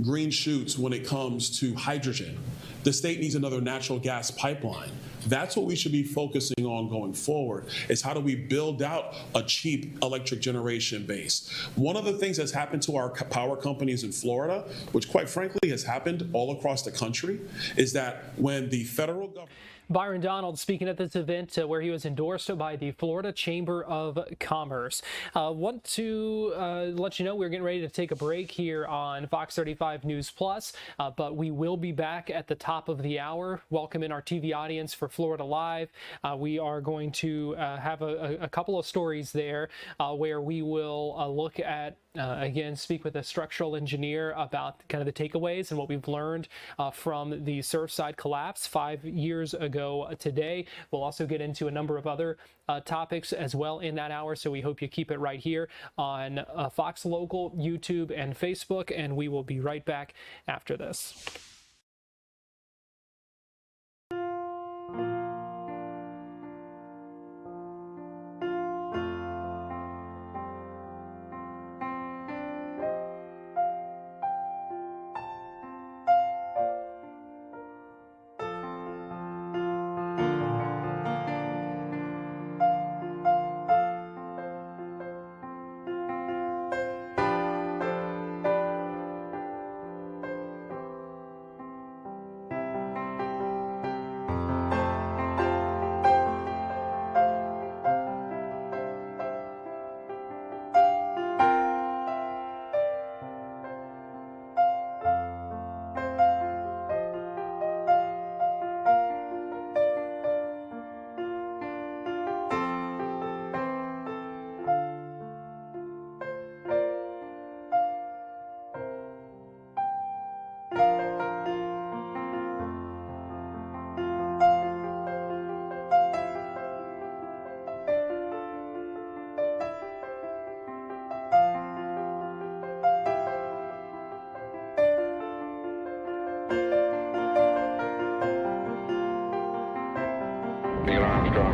green shoots when it comes to hydrogen. The state needs another natural gas pipeline. That's what we should be focusing on going forward, is how do we build out a cheap electric generation base. One of the things that's happened to our power companies in Florida, which quite frankly has happened all across the country, is that when the federal government... Byron Donald speaking at this event where he was endorsed by the Florida Chamber of Commerce. Want to let you know we're getting ready to take a break here on Fox 35 News Plus, but we will be back at the top of the hour. Welcome in our TV audience for Florida Live. We are going to have a couple of stories there where we will look at again, speak with a structural engineer about kind of the takeaways and what we've learned from the Surfside collapse 5 years ago today. We'll also get into a number of other topics as well in that hour, so we hope you keep it right here on Fox Local, YouTube, and Facebook, and we will be right back after this.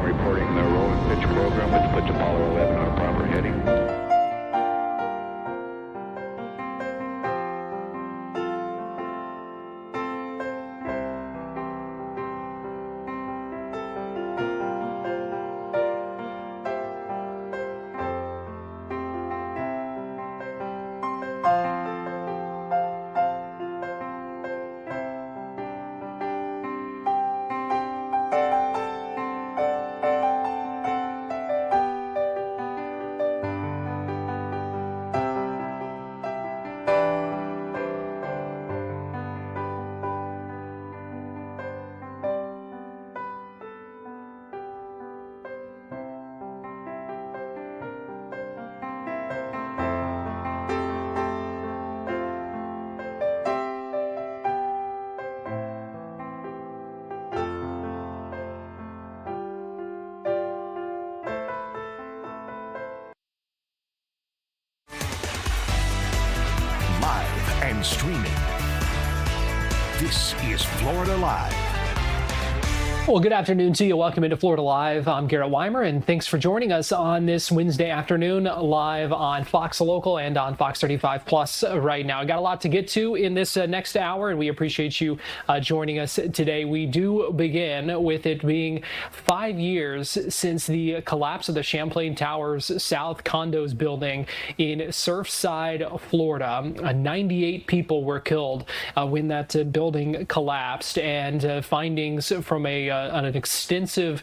Reporting the roll and pitch program, which puts Apollo 11 on a proper heading. And streaming. This is Florida Live. Well, good afternoon to you. Welcome into Florida Live. I'm Garrett Wymer, and thanks for joining us on this Wednesday afternoon live on Fox Local and on Fox 35 Plus right now. I got a lot to get to in this next hour, and we appreciate you joining us today. We do begin with it being 5 years since the collapse of the Champlain Towers South condos building in Surfside, Florida. 98 people were killed when that building collapsed, and findings from an extensive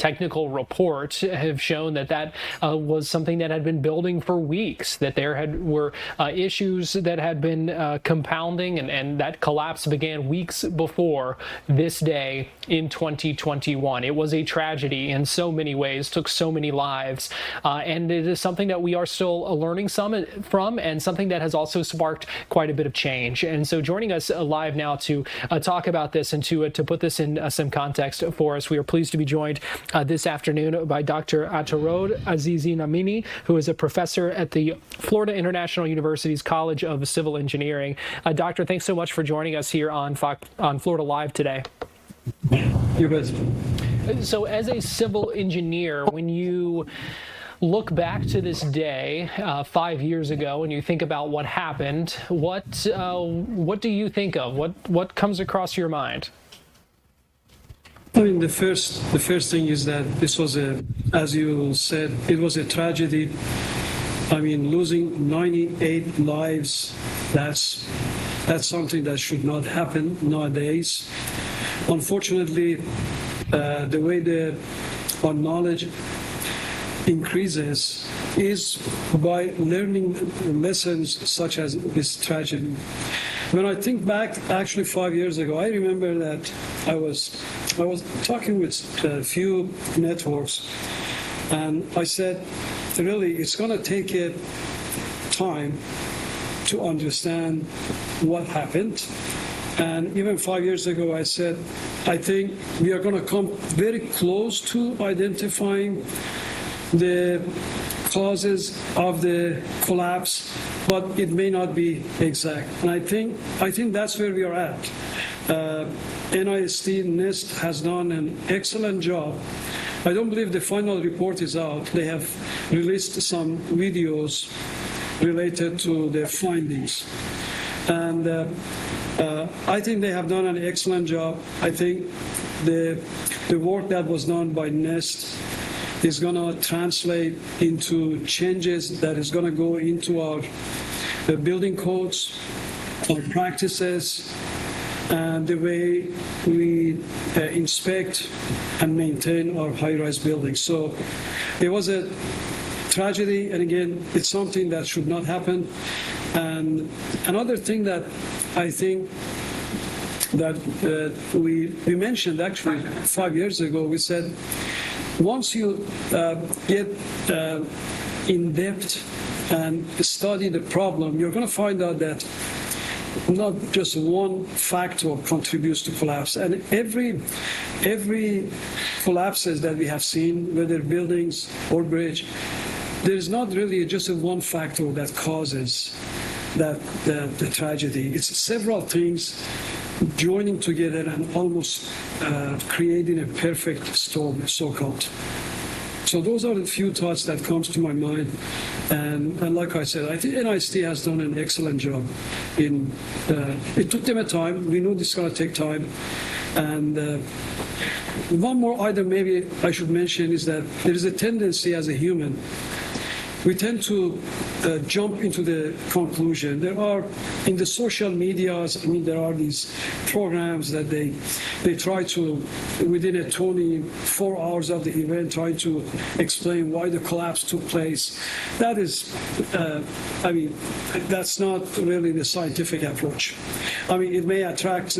technical report have shown that was something that had been building for weeks, that there were issues that had been compounding, and that collapse began weeks before this day in 2021. It was a tragedy in so many ways, took so many lives, and it is something that we are still learning from, and something that has also sparked quite a bit of change. And so joining us live now to talk about this and to put this in some context for us, we are pleased to be joined this afternoon by Dr. Atarod Azizi-Namini, who is a professor at the Florida International University's College of Civil Engineering. Doctor, thanks so much for joining us here on Florida Live today. You bet. So as a civil engineer, when you look back to this day 5 years ago and you think about what happened, what do you think of? What comes across your mind? I mean, the first thing is that this was as you said, it was a tragedy. I mean, losing 98 lives, that's something that should not happen nowadays. Unfortunately, the way our knowledge increases is by learning lessons such as this tragedy. When I think back, actually 5 years ago, I remember that I was talking with a few networks, and I said, really, it's going to take it time to understand what happened. And even 5 years ago, I said, I think we are going to come very close to identifying the causes of the collapse, but it may not be exact. And I think that's where we are at. NIST, NIST has done an excellent job. I don't believe the final report is out. They have released some videos related to their findings. And I think they have done an excellent job. I think the work that was done by NIST is going to translate into changes that is going to go into our building codes, our practices, and the way we inspect and maintain our high-rise buildings. So it was a tragedy, and again, it's something that should not happen. And another thing that I think that we mentioned actually 5 years ago, we said, once you get in depth and study the problem, you're going to find out that not just one factor contributes to collapse. And every collapses that we have seen, whether buildings or bridge, there's not really just one factor that causes the tragedy. It's several things joining together and almost creating a perfect storm, so-called. So those are the few thoughts that comes to my mind. And like I said, I think NIST has done an excellent job. It took them a time. We knew this is going to take time. And one more item maybe I should mention is that there is a tendency as a human, we tend to jump into the conclusion. There are, in the social medias, I mean, there are these programs that they try to, within a 24 hours of the event, try to explain why the collapse took place. That is, I mean, that's not really the scientific approach. I mean, it may attract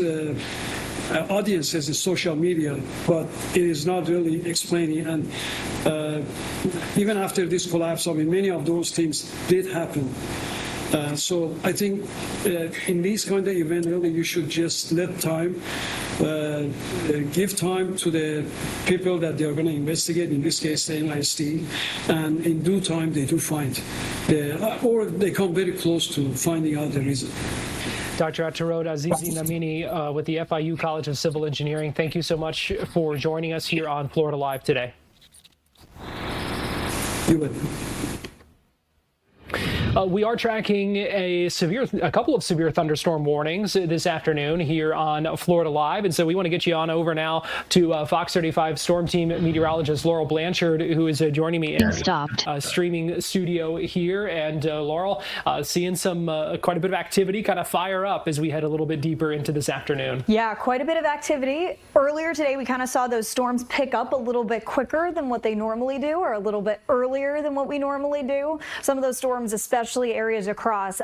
audiences in social media, but it is not really explaining. And even after this collapse, I mean, many of those things did happen. So I think in these kind of events, really, you should just let time, give time to the people that they are going to investigate, in this case, the NIST, and in due time, they do find, or they come very close to finding out the reason. Dr. Atarod Azizi-Namini with the FIU College of Civil Engineering, thank you so much for joining us here on Florida Live today. You would. We are tracking a couple of severe thunderstorm warnings this afternoon here on Florida Live, and so we want to get you on over now to Fox 35 Storm Team Meteorologist Laurel Blanchard, who is joining me in our streaming studio here. And Laurel, seeing some quite a bit of activity kind of fire up as we head a little bit deeper into this afternoon. Yeah, quite a bit of activity. Earlier today, we kind of saw those storms pick up a little bit quicker than what they normally do, or a little bit earlier than what we normally do. Some of those storms, especially areas across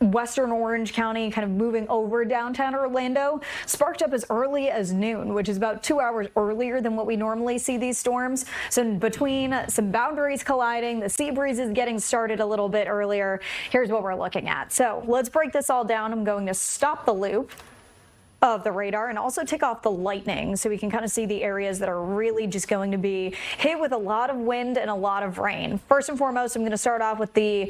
Western Orange County, kind of moving over downtown Orlando, sparked up as early as noon, which is about 2 hours earlier than what we normally see these storms. So in between some boundaries colliding, the sea breeze is getting started a little bit earlier. Here's what we're looking at. So let's break this all down. I'm going to stop the loop of the radar and also take off the lightning so we can kind of see the areas that are really just going to be hit with a lot of wind and a lot of rain. First and foremost, I'm going to start off with the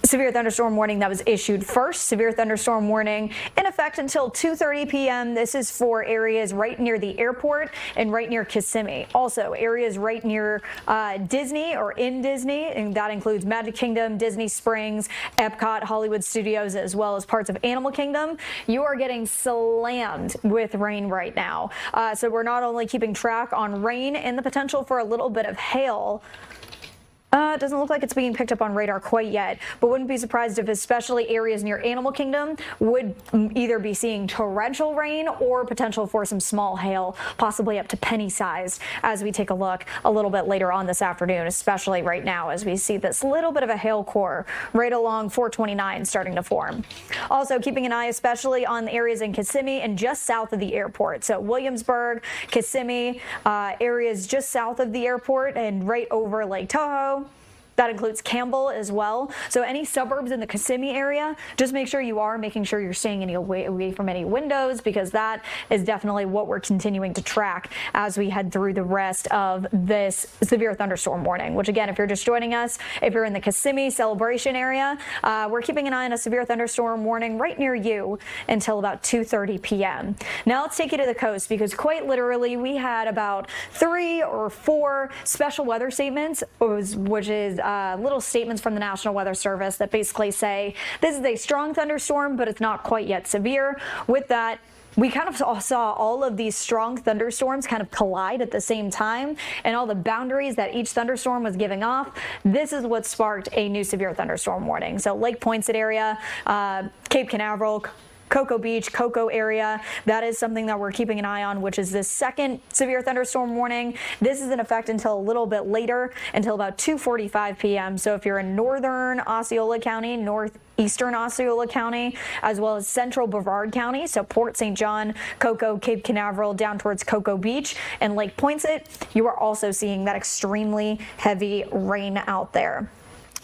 severe thunderstorm warning that was issued first. Severe thunderstorm warning in effect until 2:30 p.m. This is for areas right near the airport and right near Kissimmee. Also, areas right near Disney or in Disney, and that includes Magic Kingdom, Disney Springs, Epcot, Hollywood Studios, as well as parts of Animal Kingdom. You are getting slammed with rain right now. So we're not only keeping track on rain and the potential for a little bit of hail. It doesn't look like it's being picked up on radar quite yet, but wouldn't be surprised if especially areas near Animal Kingdom would either be seeing torrential rain or potential for some small hail, possibly up to penny-sized, as we take a look a little bit later on this afternoon, especially right now as we see this little bit of a hail core right along 429 starting to form. Also keeping an eye especially on the areas in Kissimmee and just south of the airport. So Williamsburg, Kissimmee, areas just south of the airport and right over Lake Tahoe. That includes Campbell as well. So any suburbs in the Kissimmee area, just make sure you are making sure you're staying away from any windows, because that is definitely what we're continuing to track as we head through the rest of this severe thunderstorm warning, which again, if you're just joining us, if you're in the Kissimmee celebration area, we're keeping an eye on a severe thunderstorm warning right near you until about 2:30 p.m. Now let's take you to the coast, because quite literally we had about 3 or 4 special weather statements, which is little statements from the National Weather Service that basically say this is a strong thunderstorm, but it's not quite yet severe. With that, we kind of saw all of these strong thunderstorms kind of collide at the same time, and all the boundaries that each thunderstorm was giving off. This is what sparked a new severe thunderstorm warning. So Lake Poinsett area, Cape Canaveral, Cocoa Beach, Cocoa area, that is something that we're keeping an eye on, which is this second severe thunderstorm warning. This is in effect until a little bit later, until about 2:45 p.m. So if you're in northern Osceola County, northeastern Osceola County, as well as central Brevard County, so Port St. John, Cocoa, Cape Canaveral, down towards Cocoa Beach and Lake Poinsett, you are also seeing that extremely heavy rain out there.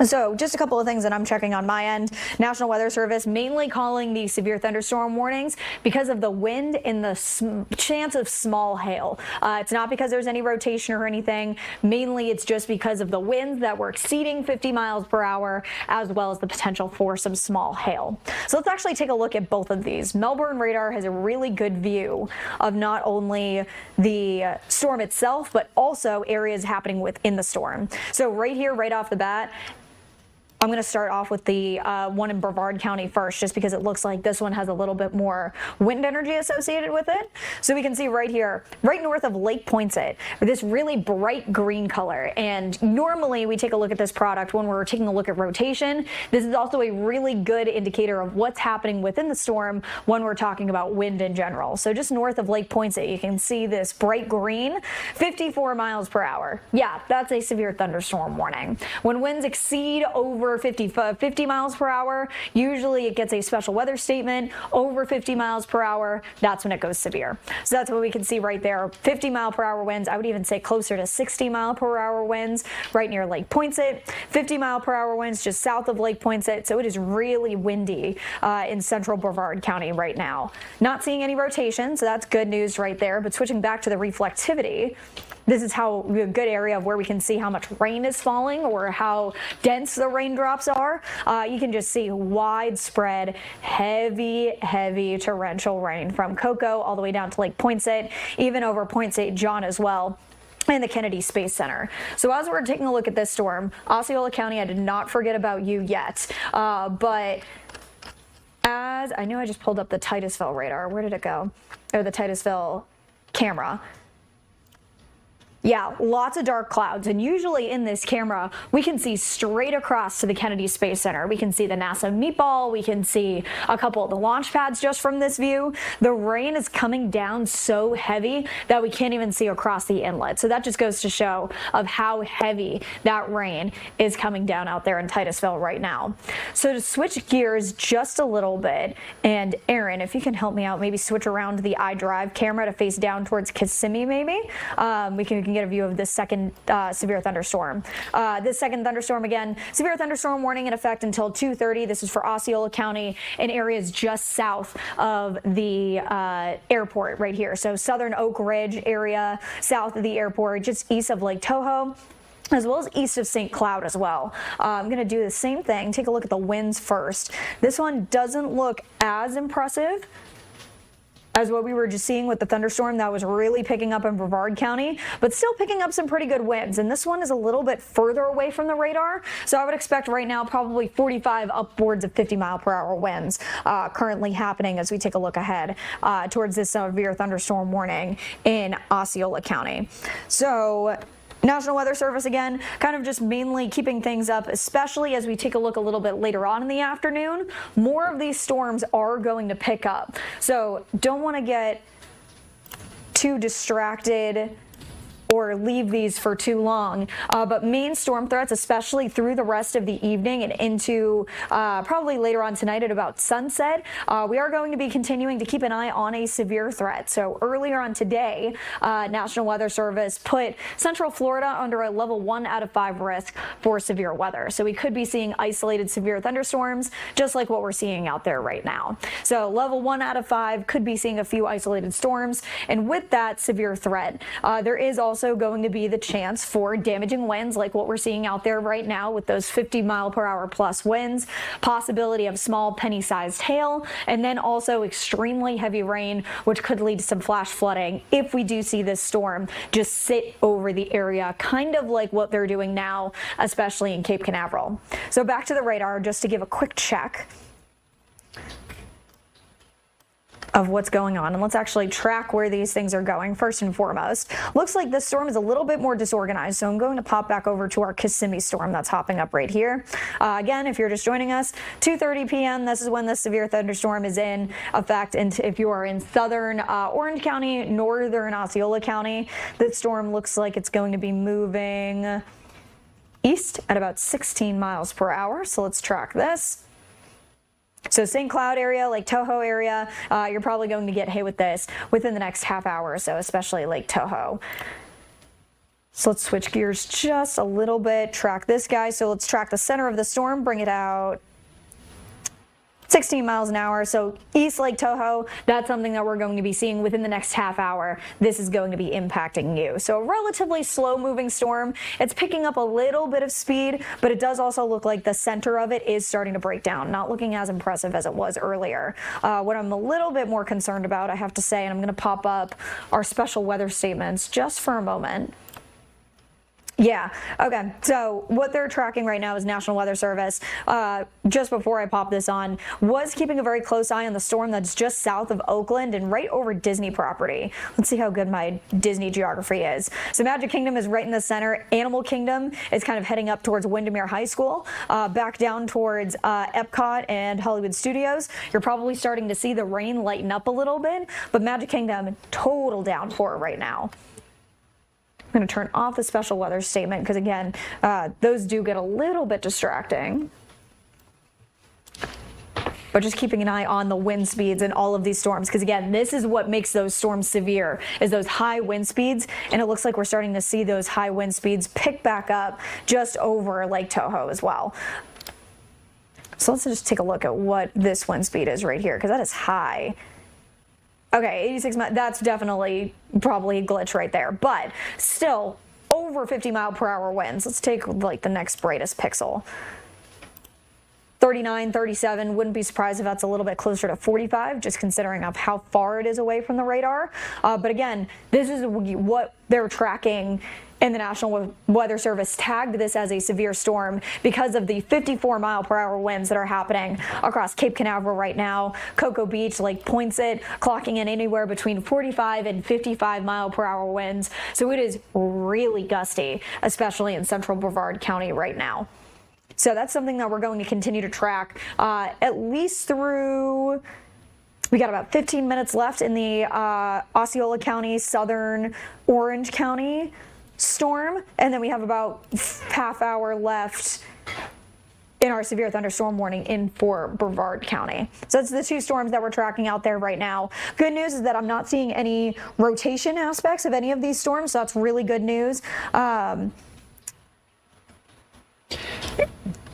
So just a couple of things that I'm checking on my end. National Weather Service mainly calling these severe thunderstorm warnings because of the wind and the chance of small hail. It's not because there's any rotation or anything. Mainly it's just because of the winds that were exceeding 50 miles per hour, as well as the potential for some small hail. So let's actually take a look at both of these. Melbourne radar has a really good view of not only the storm itself, but also areas happening within the storm. So right here, right off the bat, I'm going to start off with the one in Brevard County first, just because it looks like this one has a little bit more wind energy associated with it. So we can see right here, right north of Lake Poinsett, this really bright green color. And normally we take a look at this product when we're taking a look at rotation. This is also a really good indicator of what's happening within the storm when we're talking about wind in general. So just north of Lake Poinsett, you can see this bright green, 54 miles per hour. Yeah, that's a severe thunderstorm warning. When winds exceed over 50 miles per hour, usually it gets a special weather statement. Over 50 miles per hour, that's when it goes severe. So that's what we can see right there. 50 mile per hour winds, I would even say closer to 60 mile per hour winds right near Lake Poinsett. 50 mile per hour winds just south of Lake Poinsett. So it is really windy in central Brevard County right now. Not seeing any rotation, so that's good news right there. But switching back to the reflectivity, this is how a good area of where we can see how much rain is falling or how dense the raindrops are. You can just see widespread, heavy torrential rain from Cocoa all the way down to Lake Poinsett, even over Point St. John as well. and the Kennedy Space Center. So as we're taking a look at this storm, Osceola County, I did not forget about you yet, but as I know, I just pulled up the Titusville radar. Where did it go? Or the Titusville camera. Yeah, lots of dark clouds, and usually in this camera, we can see straight across to the Kennedy Space Center. We can see the NASA meatball, we can see a couple of the launch pads just from this view. The rain is coming down so heavy that we can't even see across the inlet. So that just goes to show of how heavy that rain is coming down out there in Titusville right now. So to switch gears just a little bit, and Aaron, if you can help me out, maybe switch around the iDrive camera to face down towards Kissimmee maybe. We can get a view of this second severe thunderstorm. This second thunderstorm, again, severe thunderstorm warning in effect until 2:30. This is for Osceola County and areas just south of the airport right here. So southern Oak Ridge area, south of the airport, just east of Lake Toho, as well as east of St. Cloud as well. I'm going to do the same thing. Take a look at the winds first. This one doesn't look as impressive as what we were just seeing with the thunderstorm that was really picking up in Brevard County, but still picking up some pretty good winds. And this one is a little bit further away from the radar. So I would expect right now probably 45 upwards of 50-mile-per-hour winds currently happening as we take a look ahead towards this severe thunderstorm warning in Osceola County. So National Weather Service, again, kind of just mainly keeping things up, especially as we take a look a little bit later on in the afternoon. More of these storms are going to pick up. So don't want to get too distracted or leave these for too long. But main storm threats, especially through the rest of the evening and into probably later on tonight at about sunset, we are going to be continuing to keep an eye on a severe threat. So earlier on today, National Weather Service put Central Florida under a level 1 out of 5 risk for severe weather. So we could be seeing isolated severe thunderstorms, just like what we're seeing out there right now. So level 1 out of 5 could be seeing a few isolated storms. And with that severe threat, there is also going to be the chance for damaging winds like what we're seeing out there right now with those 50-mile-per-hour plus winds, possibility of small penny-sized hail, and then also extremely heavy rain, which could lead to some flash flooding if we do see this storm just sit over the area, kind of like what they're doing now, especially in Cape Canaveral. So back to the radar just to give a quick check of what's going on, and let's actually track where these things are going first and foremost. Looks like this storm is a little bit more disorganized, so I'm going to pop back over to our Kissimmee storm that's hopping up right here. Again, if you're just joining us, 2:30 p.m. this is when the severe thunderstorm is in effect, and if you are in southern Orange County, northern Osceola County, this storm looks like it's going to be moving east at about 16 miles per hour, so let's track this. So St. Cloud area, Lake Toho area, you're probably going to get hit with this within the next half hour or so, especially Lake Toho. So let's switch gears just a little bit, track this guy. So let's track the center of the storm, bring it out 16 miles an hour. So East Lake Toho, that's something that we're going to be seeing within the next half hour. This is going to be impacting you. So a relatively slow moving storm. It's picking up a little bit of speed, but it does also look like the center of it is starting to break down. Not looking as impressive as it was earlier. What I'm a little bit more concerned about, I have to say, and I'm going to pop up our special weather statements just for a moment. Yeah, okay, so what they're tracking right now is National Weather Service, just before I pop this on, was keeping a very close eye on the storm that's just south of Oakland and right over Disney property. Let's see how good my Disney geography is. So Magic Kingdom is right in the center. Animal Kingdom is kind of heading up towards Windermere High School, back down towards Epcot and Hollywood Studios. You're probably starting to see the rain lighten up a little bit, but Magic Kingdom, total downpour right now. I'm going to turn off the special weather statement because, again, those do get a little bit distracting. But just keeping an eye on the wind speeds and all of these storms, because, again, this is what makes those storms severe, is those high wind speeds. And it looks like we're starting to see those high wind speeds pick back up just over Lake Toho as well. So let's just take a look at what this wind speed is right here, because that is high. Okay, 86 miles, that's definitely probably a glitch right there, but still over 50-mile-per-hour winds. Let's take like the next brightest pixel. 39, 37. Wouldn't be surprised if that's a little bit closer to 45, just considering of how far it is away from the radar. But again, this is what they're tracking, and the National Weather Service tagged this as a severe storm because of the 54-mile-per-hour winds that are happening across Cape Canaveral right now. Cocoa Beach, Lake Poinsett, clocking in anywhere between 45 and 55-mile-per-hour winds. So it is really gusty, especially in central Brevard County right now. So that's something that we're going to continue to track at least through. We got about 15 minutes left in the Osceola County, southern Orange County storm, and then we have about half hour left in our severe thunderstorm warning in for Brevard County. So that's the two storms that we're tracking out there right now. Good news is that I'm not seeing any rotation aspects of any of these storms, so that's really good news.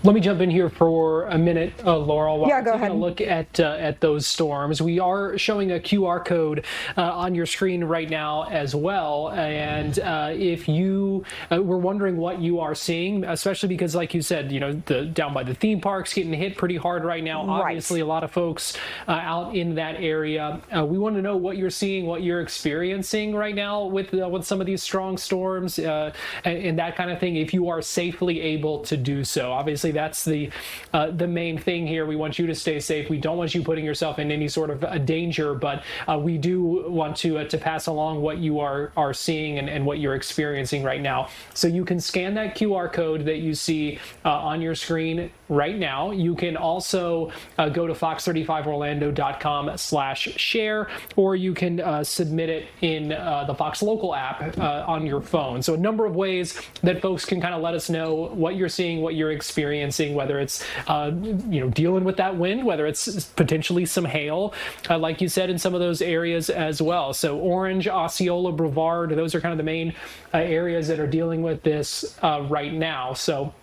Let me jump in here for a minute, Laurel. While yeah, go ahead. Look at those storms. We are showing a QR code on your screen right now as well. And if you were wondering what you are seeing, especially because, like you said, you know, down by the theme parks getting hit pretty hard right now. Obviously, a lot of folks out in that area. We want to know what you're seeing, what you're experiencing right now with some of these strong storms and that kind of thing. If you are safely able to do so, obviously. That's the main thing here. We want you to stay safe. We don't want you putting yourself in any sort of danger, but we do want to pass along what you are seeing and what you're experiencing right now. So you can scan that QR code that you see on your screen right now. You can also go to fox35orlando.com/share, or you can submit it in the Fox Local app on your phone. So a number of ways that folks can kind of let us know what you're seeing, what you're experiencing, whether it's dealing with that wind, whether it's potentially some hail, like you said, in some of those areas as well. So Orange, Osceola, Brevard, those are kind of the main areas that are dealing with this right now. So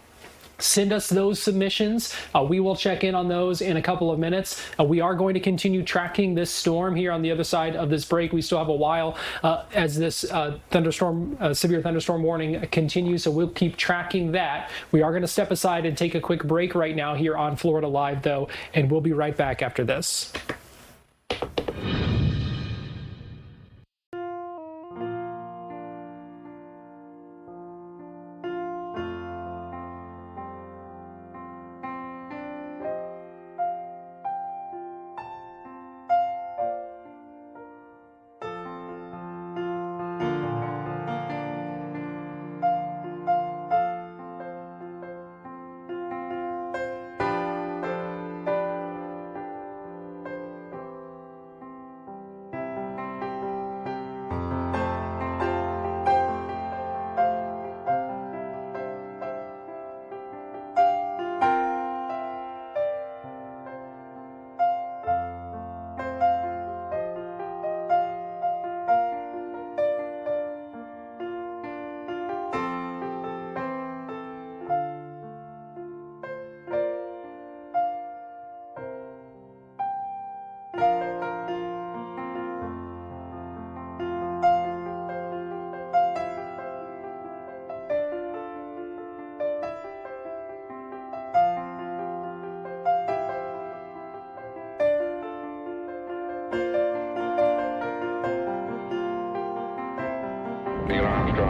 send us those submissions. We will check in on those in a couple of minutes. We are going to continue tracking this storm here on the other side of this break. We still have a while as this severe thunderstorm warning continues, so we'll keep tracking that. We are going to step aside and take a quick break right now here on Florida Live, though, and we'll be right back after this.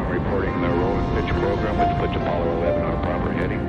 Reporting the roll and pitch program, which puts Apollo 11 on a proper heading.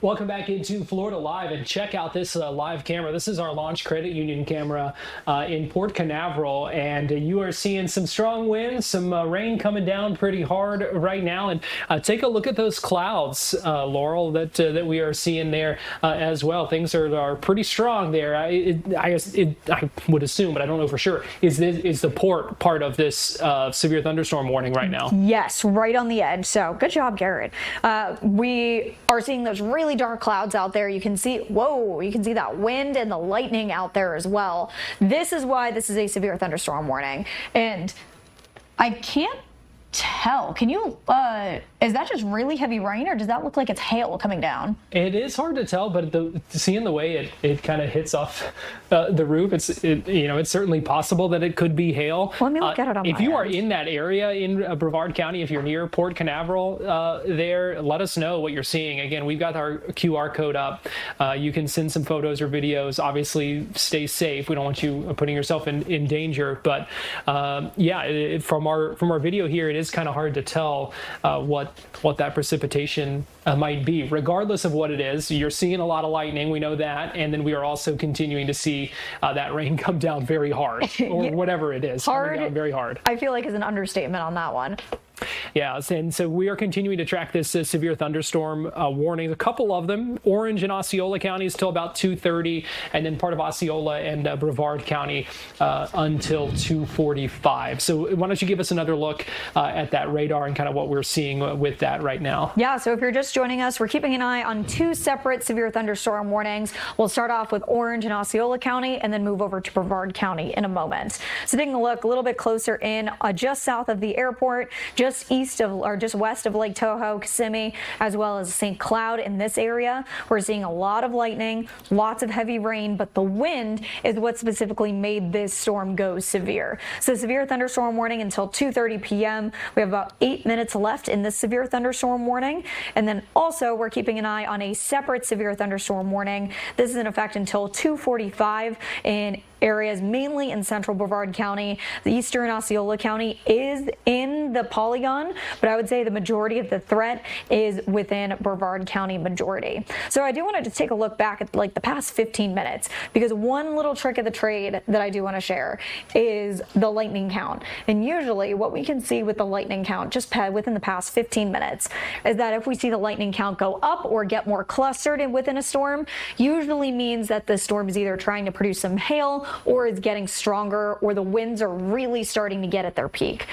Welcome back into Florida Live, and check out this live camera. This is our Launch Credit Union camera in Port Canaveral, and you are seeing some strong winds, some rain coming down pretty hard right now. And take a look at those clouds, Laurel, that we are seeing there as well. Things are pretty strong there. I would assume, but I don't know for sure. Is the port part of this severe thunderstorm warning right now? Yes, right on the edge. So good job, Garrett. We are seeing those really dark clouds out there. You can see, you can see that wind and the lightning out there as well. This is why this is a severe thunderstorm warning. And I can't tell. Can you, is that just really heavy rain, or does that look like it's hail coming down? It is hard to tell, but seeing the way it kind of hits off the roof, it's certainly possible that it could be hail. Let me look at it on If you are in that area in Brevard County, if you're near Port Canaveral there, let us know what you're seeing. Again, we've got our QR code up. You can send some photos or videos. Obviously, stay safe. We don't want you putting yourself in danger. But from our video here, it is kind of hard to tell what that precipitation might be. Regardless of what it is, you're seeing a lot of lightning, we know that, and then we are also continuing to see that rain come down very hard, or whatever it is, coming down very hard. I feel like is an understatement on that one. Yeah, and so we are continuing to track this severe thunderstorm warning. A couple of them, orange in Osceola counties till about 2:30, and then part of Osceola and Brevard County until 2:45. So why don't you give us another look at that radar and kind of what we're seeing with that right now? Yeah, so if you're just joining us, we're keeping an eye on two separate severe thunderstorm warnings. We'll start off with orange in Osceola County and then move over to Brevard County in a moment. So taking a look a little bit closer in, just south of the airport, just west of Lake Toho, Kissimmee, as well as St. Cloud in this area. We're seeing a lot of lightning, lots of heavy rain, but the wind is what specifically made this storm go severe. So severe thunderstorm warning until 2:30 p.m. We have about 8 minutes left in this severe thunderstorm warning. And then also we're keeping an eye on a separate severe thunderstorm warning. This is in effect until 2:45 in areas mainly in central Brevard County. The eastern Osceola County is in the polygon, but I would say the majority of the threat is within Brevard County majority. So I do want to take a look back at like the past 15 minutes, because one little trick of the trade that I do want to share is the lightning count. And usually what we can see with the lightning count just within the past 15 minutes is that if we see the lightning count go up or get more clustered within a storm, usually means that the storm is either trying to produce some hail or is getting stronger, or the winds are really starting to get at their peak.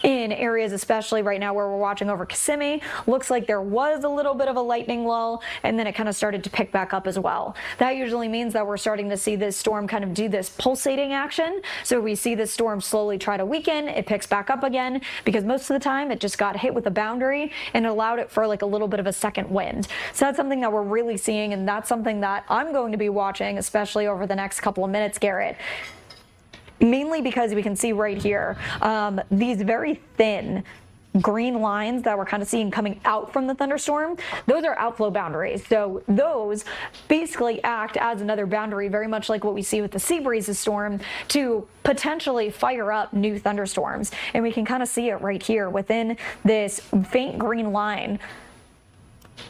In areas, especially right now where we're watching over Kissimmee, looks like there was a little bit of a lightning lull, and then it kind of started to pick back up as well. That usually means that we're starting to see this storm kind of do this pulsating action. So we see this storm slowly try to weaken, it picks back up again, because most of the time it just got hit with a boundary and it allowed it for like a little bit of a second wind. So that's something that we're really seeing, and that's something that I'm going to be watching, especially over the next couple of minutes, Garrett. Mainly because we can see right here these very thin green lines that we're kind of seeing coming out from the thunderstorm. Those are outflow boundaries. So those basically act as another boundary, very much like what we see with the sea breezes storm, to potentially fire up new thunderstorms. And we can kind of see it right here within this faint green line.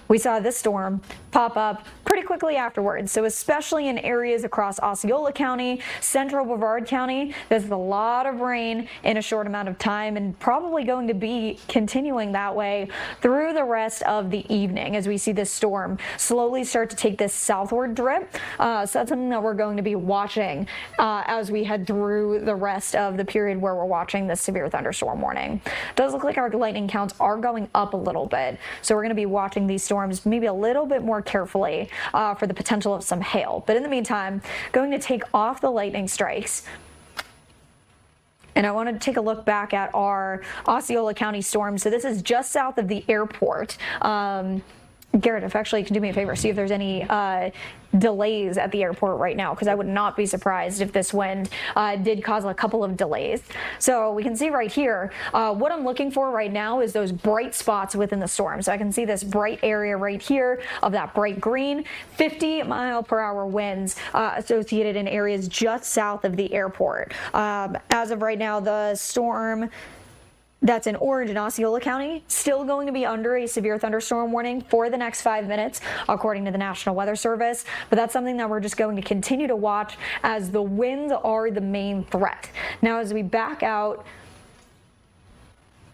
We saw this storm pop up pretty quickly afterwards. So especially in areas across Osceola County, central Brevard County, there's a lot of rain in a short amount of time, and probably going to be continuing that way through the rest of the evening as we see this storm slowly start to take this southward drip. So that's something that we're going to be watching as we head through the rest of the period where we're watching this severe thunderstorm warning. It does look like our lightning counts are going up a little bit. So we're going to be watching these storms maybe a little bit more carefully for the potential of some hail. But in the meantime, going to take off the lightning strikes. And I want to take a look back at our Osceola County storm. So this is just south of the airport. Garrett, if actually you can do me a favor, see if there's any delays at the airport right now, because I would not be surprised if this wind did cause a couple of delays. So we can see right here, what I'm looking for right now is those bright spots within the storm. So I can see this bright area right here of that bright green, 50-mile-per-hour winds associated in areas just south of the airport. As of right now, the storm that's in orange in Osceola County, still going to be under a severe thunderstorm warning for the next 5 minutes, according to the National Weather Service. But that's something that we're just going to continue to watch, as the winds are the main threat. Now, as we back out,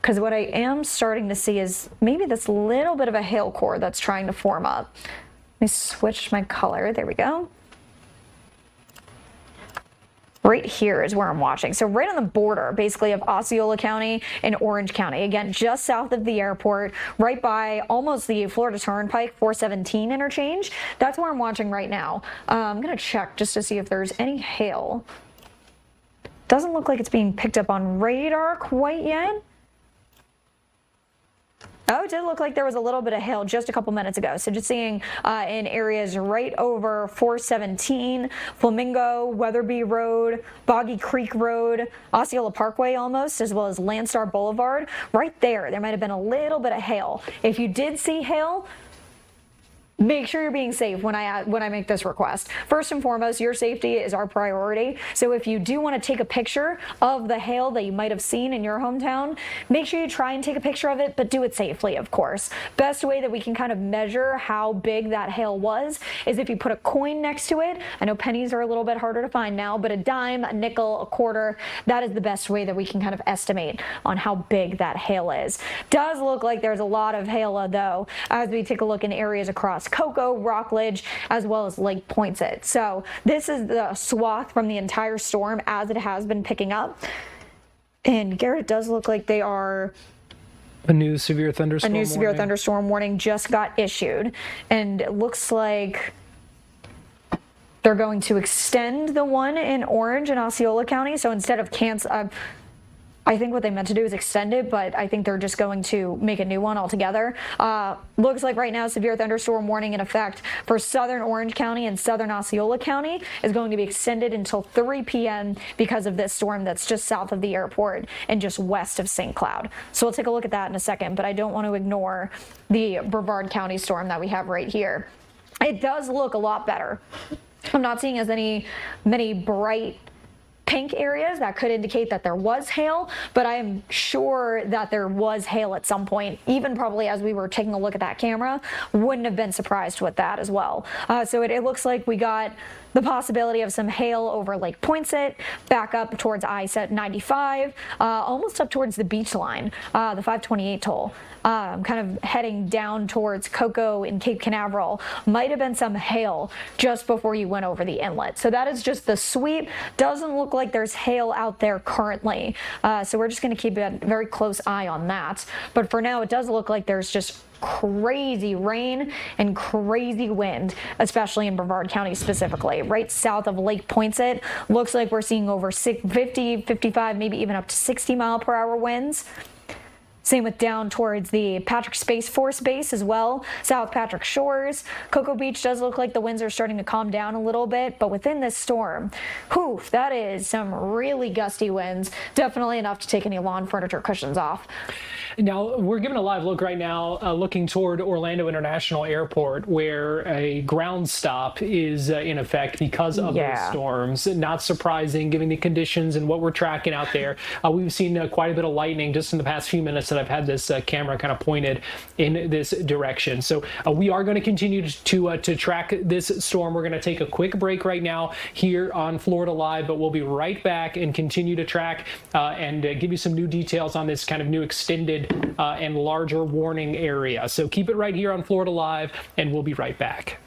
because what I am starting to see is maybe this little bit of a hail core that's trying to form up. Let me switch my color. There we go. Right here is where I'm watching. So right on the border, basically, of Osceola County and Orange County. Again, just south of the airport, right by almost the Florida Turnpike 417 interchange. That's where I'm watching right now. I'm going to check just to see if there's any hail. Doesn't look like it's being picked up on radar quite yet. Oh, it did look like there was a little bit of hail just a couple minutes ago. So just seeing in areas right over 417, Flamingo, Weatherby Road, Boggy Creek Road, Osceola Parkway almost, as well as Landstar Boulevard. Right there might have been a little bit of hail. If you did see hail, make sure you're being safe when I make this request. First and foremost, your safety is our priority. So if you do want to take a picture of the hail that you might have seen in your hometown, make sure you try and take a picture of it, but do it safely, of course. Best way that we can kind of measure how big that hail was is if you put a coin next to it. I know pennies are a little bit harder to find now, but a dime, a nickel, a quarter, that is the best way that we can kind of estimate on how big that hail is. Does look like there's a lot of hail, though, as we take a look in areas across Cocoa, Rockledge, as well as Lake Poinsett. So this is the swath from the entire storm as it has been picking up. And Garrett, it does look like they are... A new severe thunderstorm warning just got issued. And it looks like they're going to extend the one in orange in Osceola County. So instead of cancel... I think what they meant to do is extend it, but I think they're just going to make a new one altogether. Looks like right now, severe thunderstorm warning in effect for southern Orange County and southern Osceola County is going to be extended until 3 p.m. because of this storm that's just south of the airport and just west of St. Cloud. So we'll take a look at that in a second, but I don't want to ignore the Brevard County storm that we have right here. It does look a lot better. I'm not seeing as many bright pink areas that could indicate that there was hail, but I am sure that there was hail at some point, even probably as we were taking a look at that camera. Wouldn't have been surprised with that as well. So it looks like we got the possibility of some hail over Lake Poinsett, back up towards I-95, almost up towards the beach line, the 528 toll. Kind of heading down towards Cocoa and Cape Canaveral. Might have been some hail just before you went over the inlet. So that is just the sweep. Doesn't look like there's hail out there currently. So we're just going to keep a very close eye on that. But for now, it does look like there's just crazy rain and crazy wind, especially in Brevard County specifically. Right south of Lake Poinsett, looks like we're seeing over 50, 55, maybe even up to 60 mile per hour winds. Same with down towards the Patrick Space Force Base as well, South Patrick Shores. Cocoa Beach does look like the winds are starting to calm down a little bit, but within this storm, that is some really gusty winds. Definitely enough to take any lawn furniture cushions off. Now, we're giving a live look right now, looking toward Orlando International Airport, where a ground stop is in effect because of those storms. Not surprising, given the conditions and what we're tracking out there. We've seen quite a bit of lightning just in the past few minutes that I've had this camera kind of pointed in this direction. So we are going to continue to track this storm. We're going to take a quick break right now here on Florida Live, but we'll be right back and continue to track and give you some new details on this kind of new extended and larger warning area. So keep it right here on Florida Live, and we'll be right back.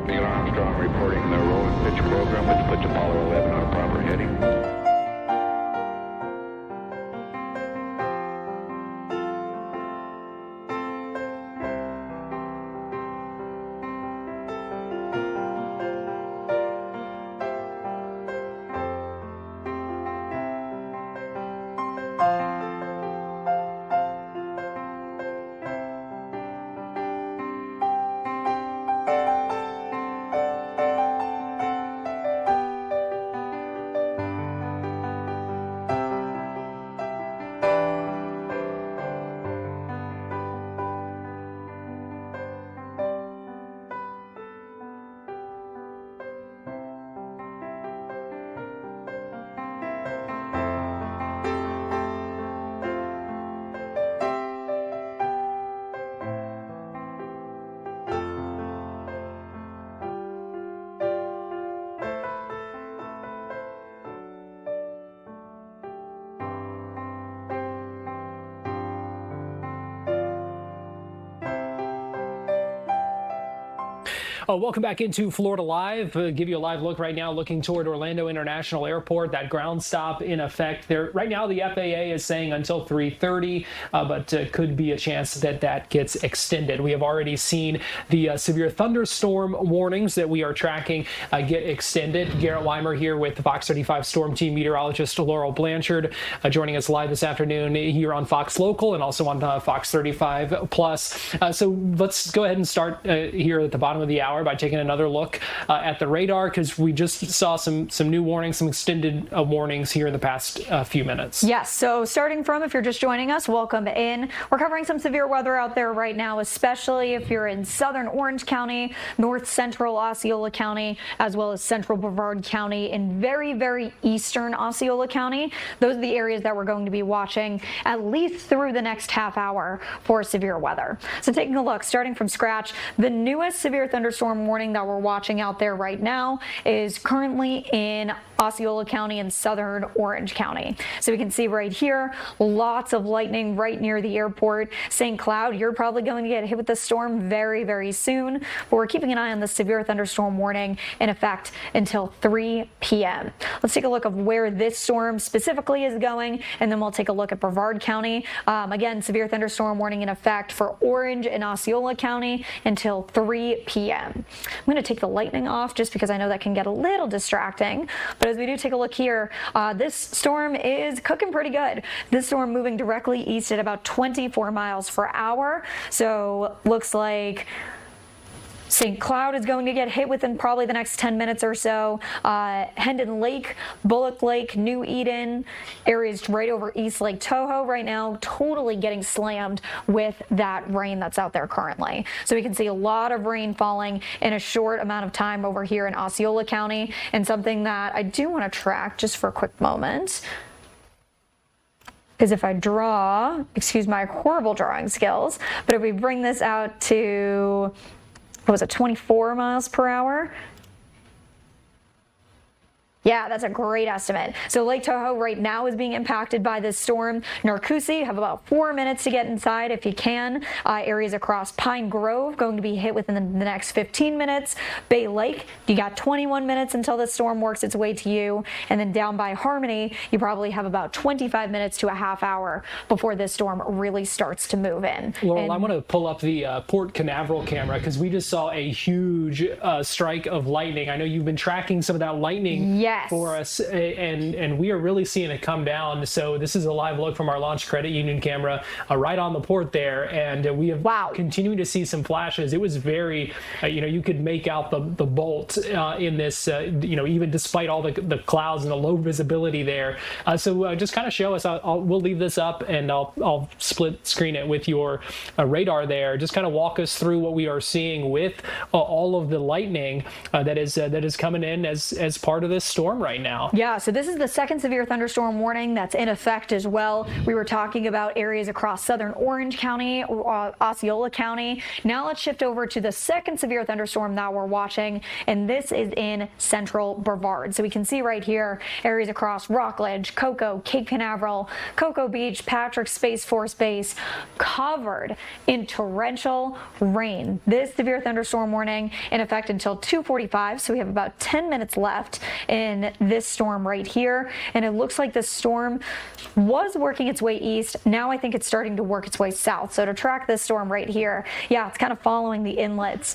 Neil Armstrong reporting the roll and pitch program, which puts Apollo 11 on a proper heading. Welcome back into Florida Live. Give you a live look right now, looking toward Orlando International Airport. That ground stop in effect there right now. The FAA is saying until 3:30, but could be a chance that that gets extended. We have already seen the severe thunderstorm warnings that we are tracking get extended. Garrett Wymer here with Fox 35 Storm Team Meteorologist Laurel Blanchard, joining us live this afternoon here on Fox Local and also on Fox 35 Plus. So let's go ahead and start here at the bottom of the hour by taking another look at the radar, because we just saw some new warnings, some extended warnings here in the past few minutes. Yes, so starting from, if you're just joining us, welcome in. We're covering some severe weather out there right now, especially if you're in southern Orange County, north central Osceola County, as well as central Brevard County, and very, very eastern Osceola County. Those are the areas that we're going to be watching at least through the next half hour for severe weather. So taking a look, starting from scratch, the newest severe thunderstorm warning that we're watching out there right now is currently in Osceola County and southern Orange County. So we can see right here, lots of lightning right near the airport. St. Cloud, you're probably going to get hit with the storm very, very soon. But we're keeping an eye on the severe thunderstorm warning in effect until 3 p.m. Let's take a look of where this storm specifically is going, and then we'll take a look at Brevard County. Again, severe thunderstorm warning in effect for Orange and Osceola County until 3 p.m. I'm going to take the lightning off just because I know that can get a little distracting. But as we do take a look here, this storm is cooking pretty good. This storm moving directly east at about 24 miles per hour. So looks like St. Cloud is going to get hit within probably the next 10 minutes or so. Hendon Lake, Bullock Lake, New Eden, areas right over East Lake Toho right now, totally getting slammed with that rain that's out there currently. So we can see a lot of rain falling in a short amount of time over here in Osceola County, and something that I do want to track just for a quick moment is if I draw, excuse my horrible drawing skills, but if we bring this out to, what was it, 24 miles per hour? Yeah, that's a great estimate. So Lake Toho right now is being impacted by this storm. Narcoossee, you have about 4 minutes to get inside if you can. Areas across Pine Grove going to be hit within the next 15 minutes. Bay Lake, you got 21 minutes until the storm works its way to you. And then down by Harmony, you probably have about 25 minutes to a half hour before this storm really starts to move in. Laurel, I want to pull up the Port Canaveral camera because we just saw a huge strike of lightning. I know you've been tracking some of that lightning. Yes. For us, and we are really seeing it come down. So this is a live look from our Launch Credit Union camera right on the port there, and we have continuing to see some flashes. It was very, you could make out the bolt in this, even despite all the clouds and the low visibility there. So just kind of show us. We'll leave this up, and I'll split screen it with your radar there. Just kind of walk us through what we are seeing with all of the lightning that is coming in as part of this storm. storm right now. Yeah, so this is the second severe thunderstorm warning that's in effect as well. We were talking about areas across southern Orange County, Osceola County. Now let's shift over to the second severe thunderstorm that we're watching, and this is in central Brevard. So we can see right here areas across Rockledge, Cocoa, Cape Canaveral, Cocoa Beach, Patrick Space Force Base, covered in torrential rain. This severe thunderstorm warning in effect until 2:45, so we have about 10 minutes left in this storm right here, and it looks like this storm was working its way east. Now I think it's starting to work its way south. So to track this storm right here, yeah, it's kind of following the inlets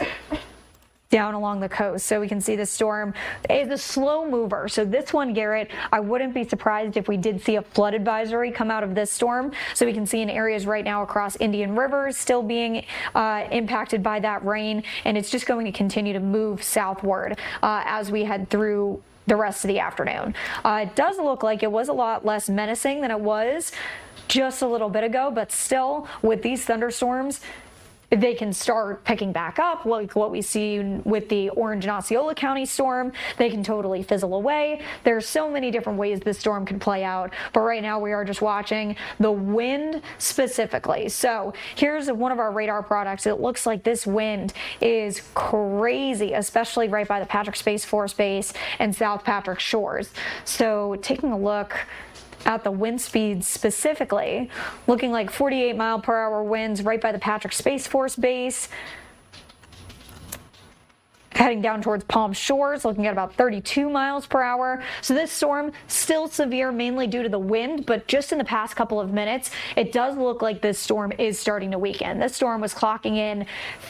down along the coast. So we can see the storm is a slow mover. So this one, Garrett, I wouldn't be surprised if we did see a flood advisory come out of this storm. So we can see in areas right now across Indian River still being impacted by that rain, and it's just going to continue to move southward as we head through the rest of the afternoon. It does look like it was a lot less menacing than it was just a little bit ago, but still with these thunderstorms, they can start picking back up, like what we see with the Orange and Osceola County storm. They can totally fizzle away. There's so many different ways this storm can play out, but right now we are just watching the wind specifically. So here's one of our radar products. It looks like this wind is crazy, especially right by the Patrick Space Force Base and South Patrick Shores. So taking a look at the wind speeds specifically, looking like 48-mile-per-hour winds right by the Patrick Space Force Base. Heading down towards Palm Shores, looking at about 32 miles per hour. So this storm still severe, mainly due to the wind, but just in the past couple of minutes, it does look like this storm is starting to weaken. This storm was clocking in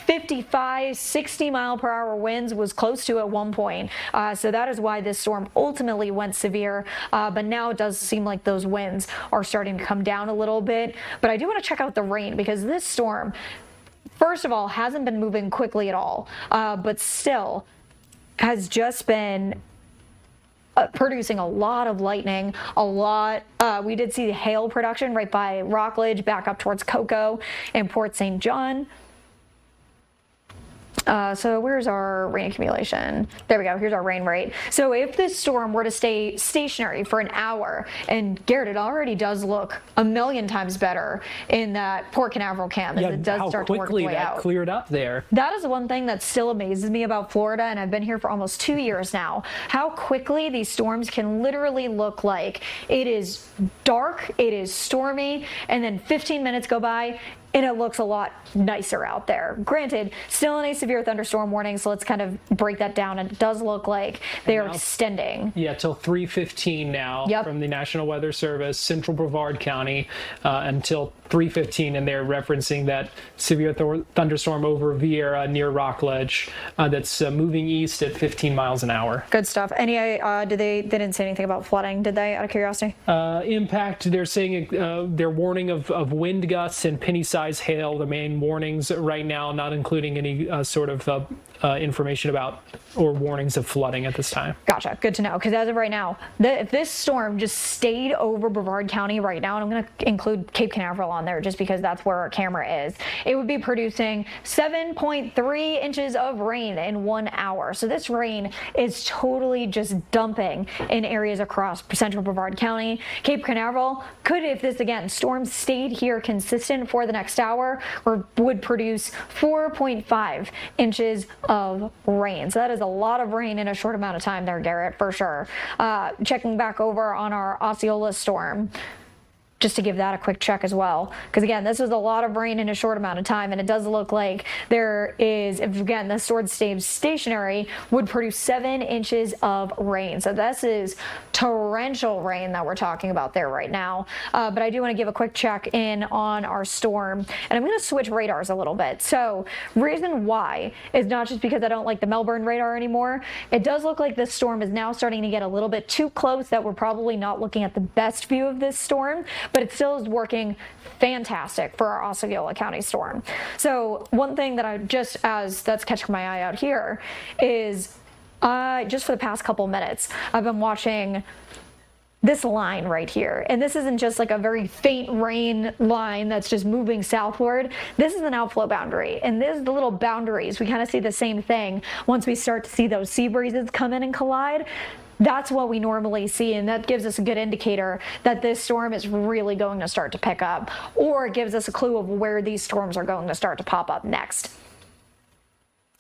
55, 60 mile per hour winds, was close to at one point. So that is why this storm ultimately went severe. But now it does seem like those winds are starting to come down a little bit. But I do want to check out the rain, because this storm, first of all, hasn't been moving quickly at all, but still has just been producing a lot of lightning, we did see the hail production right by Rockledge, back up towards Cocoa and Port St. John. So where's our rain accumulation? There we go. Here's our rain rate. So if this storm were to stay stationary for an hour, and Garrett, it already does look a million times better in that Port Canaveral cam, as it does start to work its way out. How quickly that cleared up there. That is the one thing that still amazes me about Florida, and I've been here for almost 2 years now. How quickly these storms can literally look like it is dark, it is stormy, and then 15 minutes go by, and it looks a lot nicer out there. Granted, still in a severe thunderstorm warning, so let's kind of break that down. And it does look like they are extending. Yeah, till 3:15 now from the National Weather Service, central Brevard County, until 3:15, and they're referencing that severe thunderstorm over Vieira near Rockledge that's moving east at 15 miles an hour. Good stuff. Any, they didn't say anything about flooding, did they, out of curiosity? Impact, they're saying they're warning of wind gusts and penny-sized hail, the main warnings right now, not including any sort of information about or warnings of flooding at this time. Gotcha. Good to know, because as of right now, if this storm just stayed over Brevard County right now, and I'm going to include Cape Canaveral on there just because that's where our camera is, it would be producing 7.3 inches of rain in 1 hour. So this rain is totally just dumping in areas across central Brevard County. Cape Canaveral could, if this, again, storm stayed here consistent for the next hour, or would produce 4.5 inches of rain. So that is a lot of rain in a short amount of time there, Garrett, for sure. Checking back over on our Osceola storm, just to give that a quick check as well. Because again, this was a lot of rain in a short amount of time, and it does look like there is, if again, the storm stays stationary, would produce 7 inches of rain. So this is torrential rain that we're talking about there right now. But I do want to give a quick check in on our storm, and I'm going to switch radars a little bit. So reason why is not just because I don't like the Melbourne radar anymore. It does look like this storm is now starting to get a little bit too close, that we're probably not looking at the best view of this storm, but it still is working fantastic for our Osceola County storm. So one thing that that's catching my eye out here is just for the past couple minutes, I've been watching this line right here. And this isn't just like a very faint rain line that's just moving southward. This is an outflow boundary. And this is the little boundaries. We kind of see the same thing once we start to see those sea breezes come in and collide. That's what we normally see, and that gives us a good indicator that this storm is really going to start to pick up, or it gives us a clue of where these storms are going to start to pop up next.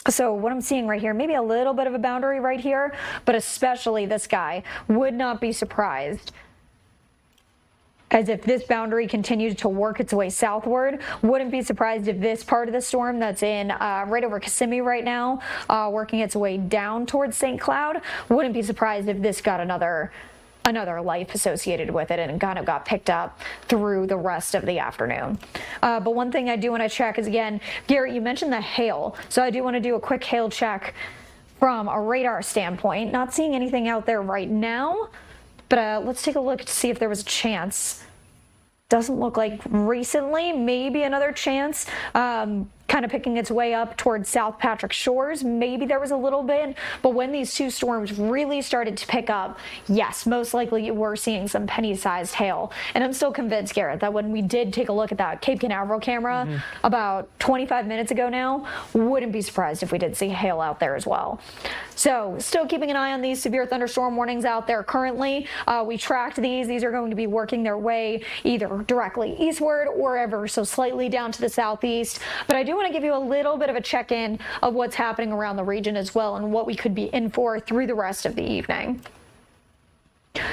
So what I'm seeing right here, maybe a little bit of a boundary right here, but especially this guy, would not be surprised as if this boundary continues to work its way southward. Wouldn't be surprised if this part of the storm that's in right over Kissimmee right now, working its way down towards St. Cloud, wouldn't be surprised if this got another life associated with it and kind of got picked up through the rest of the afternoon. But one thing I do want to check is, again, Garrett, you mentioned the hail. So I do want to do a quick hail check from a radar standpoint. Not seeing anything out there right now, but let's take a look to see if there was a chance. Doesn't look like recently, maybe another chance. Kind of picking its way up towards South Patrick Shores. Maybe there was a little bit, but when these two storms really started to pick up, yes, most likely we're seeing some penny-sized hail. And I'm still convinced, Garrett, that when we did take a look at that Cape Canaveral camera about 25 minutes ago now, wouldn't be surprised if we did see hail out there as well. So still keeping an eye on these severe thunderstorm warnings out there currently. We tracked these. These are going to be working their way either directly eastward or ever so slightly down to the southeast. But I do want to give you a little bit of a check-in of what's happening around the region as well and what we could be in for through the rest of the evening.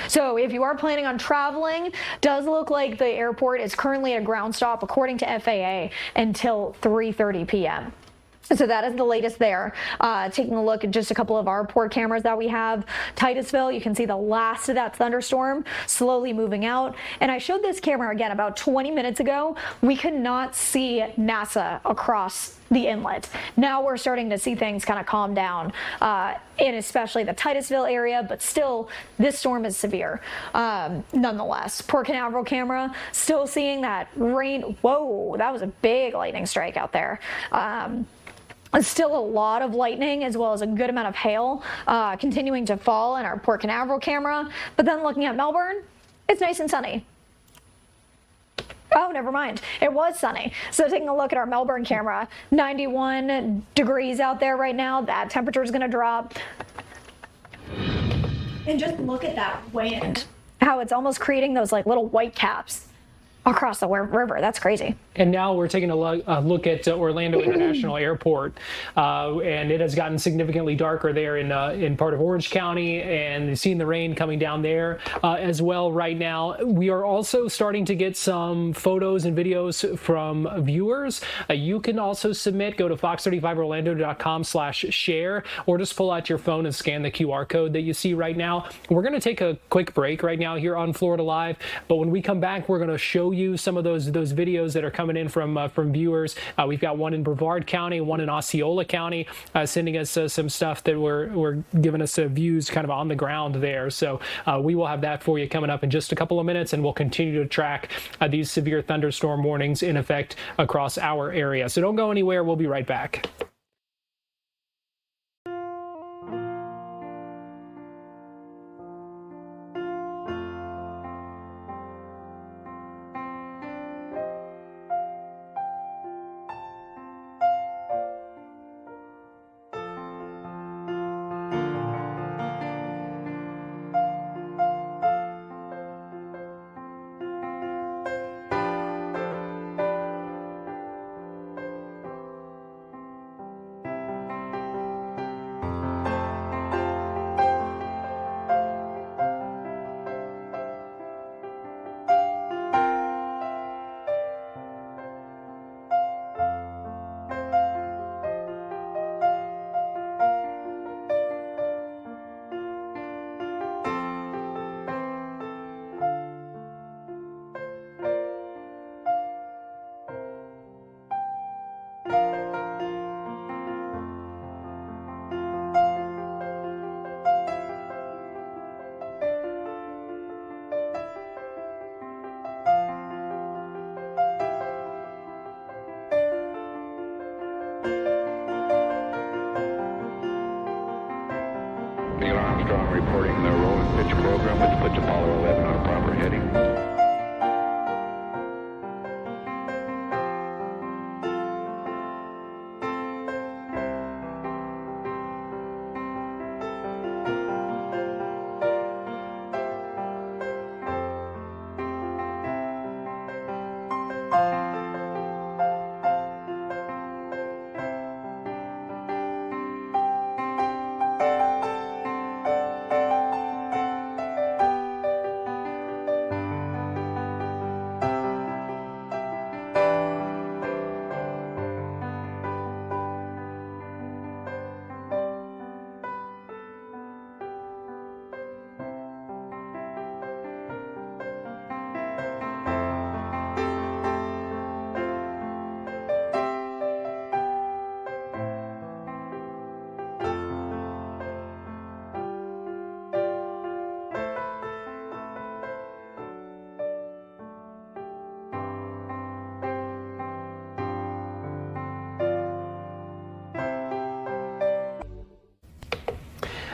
So if you are planning on traveling, does look like the airport is currently at a ground stop according to FAA until 3:30 p.m. So that is the latest there. Taking a look at just a couple of our port cameras that we have. Titusville, you can see the last of that thunderstorm slowly moving out. And I showed this camera again about 20 minutes ago. We could not see NASA across the inlet. Now we're starting to see things kind of calm down, in especially the Titusville area, but still this storm is severe. Nonetheless, Port Canaveral camera, still seeing that rain. Whoa, that was a big lightning strike out there. Still a lot of lightning as well as a good amount of hail continuing to fall in our Port Canaveral camera. But then looking at Melbourne, it's nice and sunny. Oh, never mind. It was sunny. So taking a look at our Melbourne camera, 91 degrees out there right now. That temperature is going to drop. And just look at that wind, how it's almost creating those like little white caps across the river. That's crazy. And now we're taking a look at Orlando International Airport, and it has gotten significantly darker there in part of Orange County, and you've seen the rain coming down there as well right now. We are also starting to get some photos and videos from viewers. You can also submit. Go to fox35orlando.com/share, or just pull out your phone and scan the QR code that you see right now. We're going to take a quick break right now here on Florida Live, but when we come back, we're going to show you some of those videos that are coming in from viewers. We've got one in Brevard County, one in Osceola County, sending us some stuff that were giving us views kind of on the ground there. So we will have that for you coming up in just a couple of minutes, and we'll continue to track these severe thunderstorm warnings in effect across our area. So don't go anywhere. We'll be right back. Reporting the roll and pitch program, which puts Apollo 11 on a proper heading.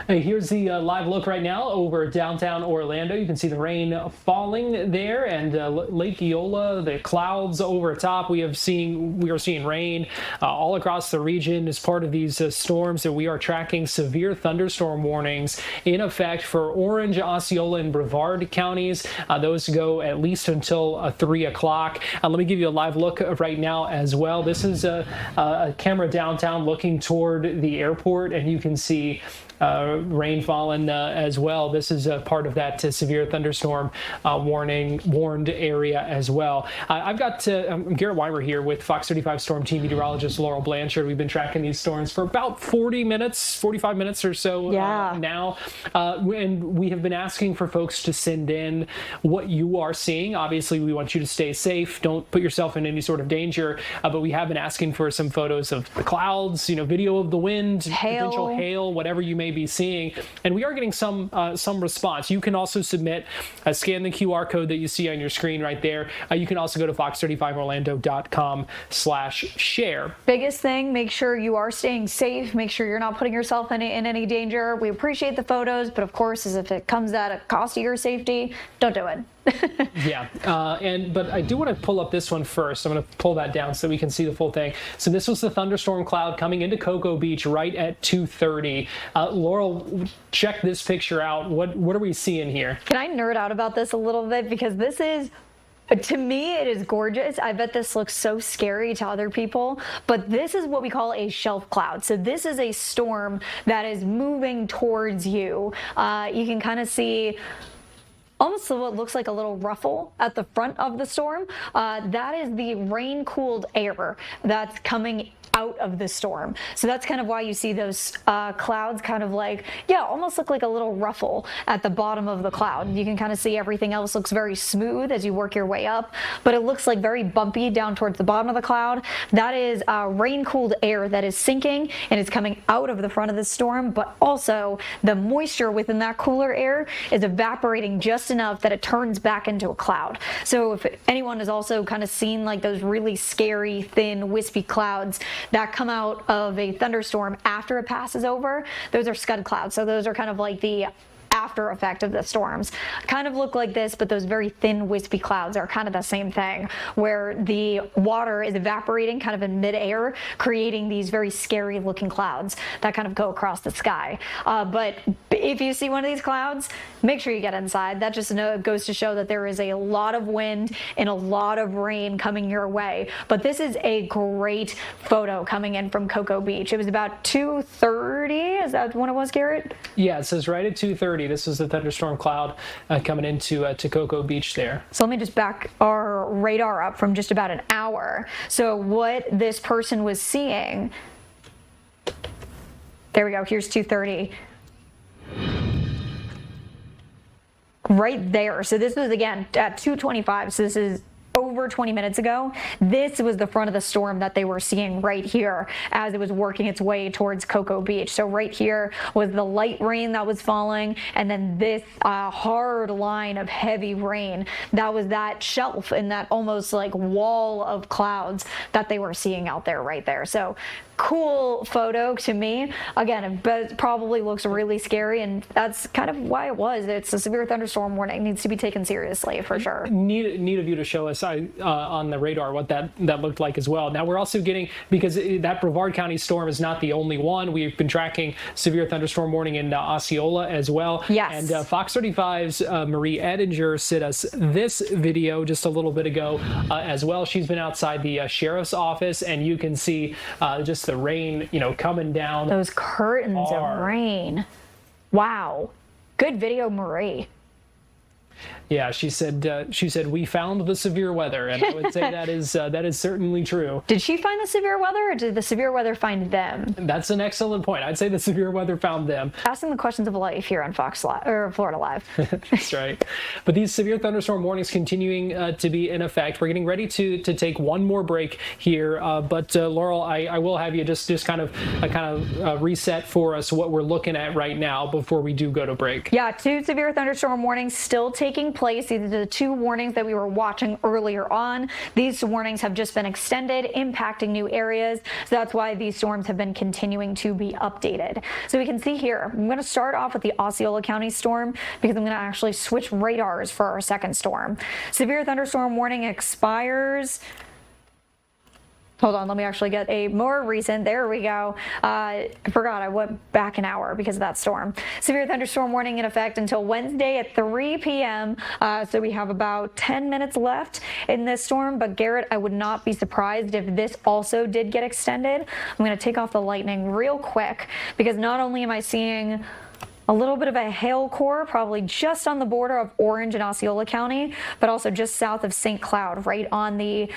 Here's the live look right now over downtown Orlando. You can see the rain falling there, and Lake Eola, the clouds over top. We are seeing rain all across the region as part of these storms that we are tracking. Severe thunderstorm warnings in effect for Orange, Osceola, and Brevard counties. Those go at least until 3 o'clock. Let me give you a live look right now as well. This is a camera downtown looking toward the airport, and you can see rain falling as well. This is part of that severe thunderstorm warned area as well. I've got I'm Garrett Wymer here with Fox 35 Storm Team Meteorologist Laurel Blanchard. We've been tracking these storms for about 45 minutes or so now. And we have been asking for folks to send in what you are seeing. Obviously, we want you to stay safe. Don't put yourself in any sort of danger. But we have been asking for some photos of the clouds, video of the wind, potential hail, whatever you may be seeing, and we are getting some response. You can also submit, scan the QR code that you see on your screen right there. You can also go to fox35orlando.com/share. Biggest thing, make sure you are staying safe. Make sure you're not putting yourself in any danger. We appreciate the photos, but of course, as if it comes at a cost of your safety, don't do it. Yeah, but I do want to pull up this one first. I'm going to pull that down so we can see the full thing. So this was the thunderstorm cloud coming into Cocoa Beach right at 2:30. Laurel, check this picture out. What are we seeing here? Can I nerd out about this a little bit? Because this is, to me, it is gorgeous. I bet this looks so scary to other people, but this is what we call a shelf cloud. So this is a storm that is moving towards you. You can kind of see almost what looks like a little ruffle at the front of the storm. That is the rain-cooled air that's coming out of the storm. So that's kind of why you see those clouds kind of like, almost look like a little ruffle at the bottom of the cloud. You can kind of see everything else looks very smooth as you work your way up, but it looks like very bumpy down towards the bottom of the cloud. That is rain-cooled air that is sinking and is coming out of the front of the storm, but also the moisture within that cooler air is evaporating just enough that it turns back into a cloud. So if anyone has also kind of seen like those really scary, thin, wispy clouds that come out of a thunderstorm after it passes over, those are scud clouds. So those are kind of like the after effect of the storms. Kind of look like this, but those very thin, wispy clouds are kind of the same thing, where the water is evaporating kind of in midair, creating these very scary looking clouds that kind of go across the sky. But if you see one of these clouds, make sure you get inside. That just goes to show that there is a lot of wind and a lot of rain coming your way. But this is a great photo coming in from Cocoa Beach. It was about 2:30. Is that when it was, Garrett? Yeah, it says right at 2:30. This is the thunderstorm cloud coming into to Cocoa Beach there. So let me just back our radar up from just about an hour. So what this person was seeing, there we go, here's 2:30. Right there. So this was again at 2:25. So this is over 20 minutes ago. This was the front of the storm that they were seeing right here as it was working its way towards Cocoa Beach. So right here was the light rain that was falling, and then this hard line of heavy rain. That was that shelf and that almost like wall of clouds that they were seeing out there right there. So cool photo to me. Again, it probably looks really scary, and that's kind of why it was. It's a severe thunderstorm warning. It needs to be taken seriously for sure. Neat of you to show us on the radar what that looked like as well. Now we're also getting, because that Brevard County storm is not the only one. We've been tracking severe thunderstorm warning in Osceola as well. Yes. And Fox 35's Marie Edinger sent us this video just a little bit ago as well. She's been outside the sheriff's office, and you can see just the rain, coming down. Those curtains of rain. Wow. Good video, Marie. Yeah, she said we found the severe weather, and I would say that is certainly true. Did she find the severe weather, or did the severe weather find them? That's an excellent point. I'd say the severe weather found them. Asking the questions of life here on Fox Live, or Florida Live. That's right. But these severe thunderstorm warnings continuing to be in effect. We're getting ready to take one more break here, but Laurel, I will have you just kind of reset for us what we're looking at right now before we do go to break. Yeah, 2 severe thunderstorm warnings still taking place. These are the 2 warnings that we were watching earlier on. These warnings have just been extended, impacting new areas. So that's why these storms have been continuing to be updated. So we can see here, I'm going to start off with the Osceola County storm because I'm going to actually switch radars for our second storm. Severe thunderstorm warning expires. Hold on, let me actually get a more recent. There we go. I forgot I went back an hour because of that storm. Severe thunderstorm warning in effect until Wednesday at 3 p.m. So we have about 10 minutes left in this storm. But Garrett, I would not be surprised if this also did get extended. I'm going to take off the lightning real quick because not only am I seeing a little bit of a hail core, probably just on the border of Orange and Osceola County, but also just south of St. Cloud, right on the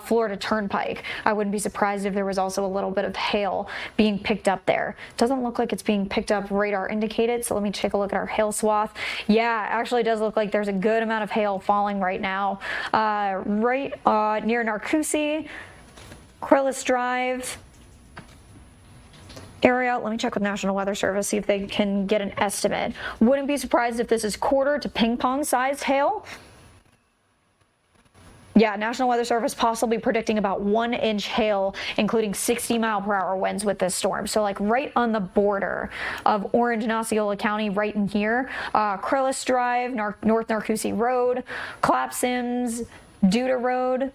Florida Turnpike. I wouldn't be surprised if there was also a little bit of hail being picked up there. Doesn't look like it's being picked up radar indicated, so let me take a look at our hail swath. Yeah, it actually does look like there's a good amount of hail falling right now. Right near Narcoossee, Quillis Drive area. Let me check with National Weather Service, see if they can get an estimate. Wouldn't be surprised if this is quarter to ping pong sized hail. Yeah, National Weather Service possibly predicting about 1-inch hail, including 60-mile-per-hour winds with this storm. So like right on the border of Orange and Osceola County, right in here. Quillis Drive, North Narcoossee Road, Clapsims, Duda Road.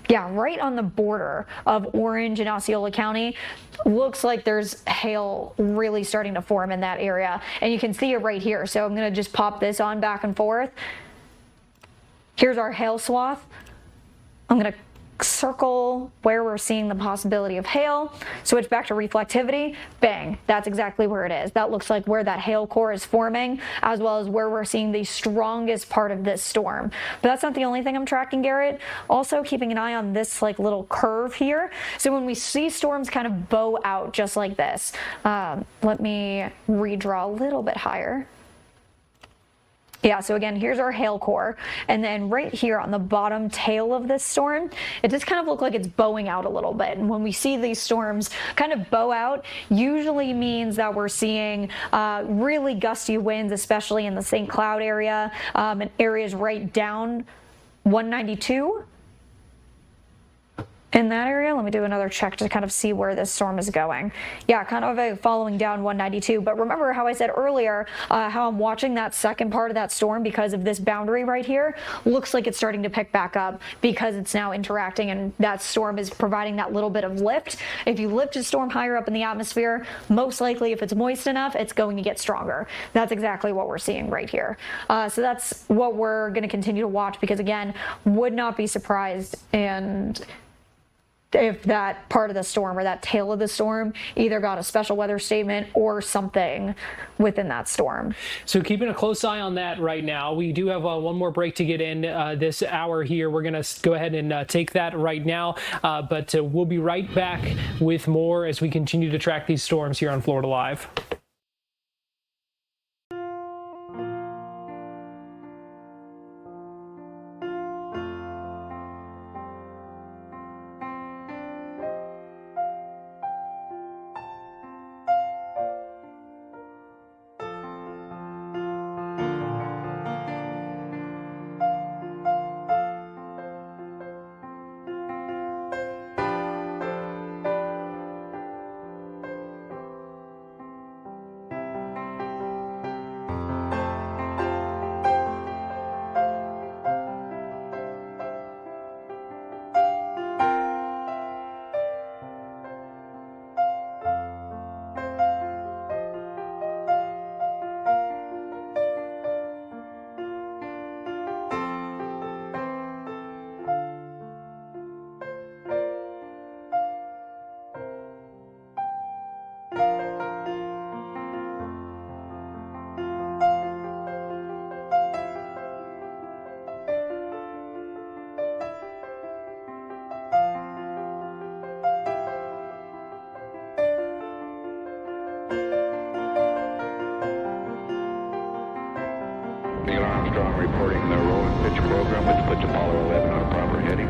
Yeah, right on the border of Orange and Osceola County. Looks like there's hail really starting to form in that area. And you can see it right here. So I'm going to just pop this on back and forth. Here's our hail swath. I'm going to circle where we're seeing the possibility of hail, switch back to reflectivity, bang, that's exactly where it is. That looks like where that hail core is forming, as well as where we're seeing the strongest part of this storm. But that's not the only thing I'm tracking, Garrett. Also keeping an eye on this like little curve here. So when we see storms kind of bow out just like this, let me redraw a little bit higher. Yeah, so again, here's our hail core. And then right here on the bottom tail of this storm, it just kind of looks like it's bowing out a little bit. And when we see these storms kind of bow out, usually means that we're seeing really gusty winds, especially in the St. Cloud area and areas right down 192. In that area, let me do another check to kind of see where this storm is going. Yeah, kind of following down 192. But remember how I said earlier, how I'm watching that second part of that storm because of this boundary right here. Looks like it's starting to pick back up because it's now interacting and that storm is providing that little bit of lift. If you lift a storm higher up in the atmosphere, most likely if it's moist enough, it's going to get stronger. That's exactly what we're seeing right here. So that's what we're going to continue to watch because, again, would not be surprised and if that part of the storm or that tail of the storm either got a special weather statement or something within that storm. So keeping a close eye on that right now. We do have one more break to get in this hour here. We're going to go ahead and take that right now, but we'll be right back with more as we continue to track these storms here on Florida Live. Reporting the roll and pitch program, which puts Apollo 11 on a proper heading.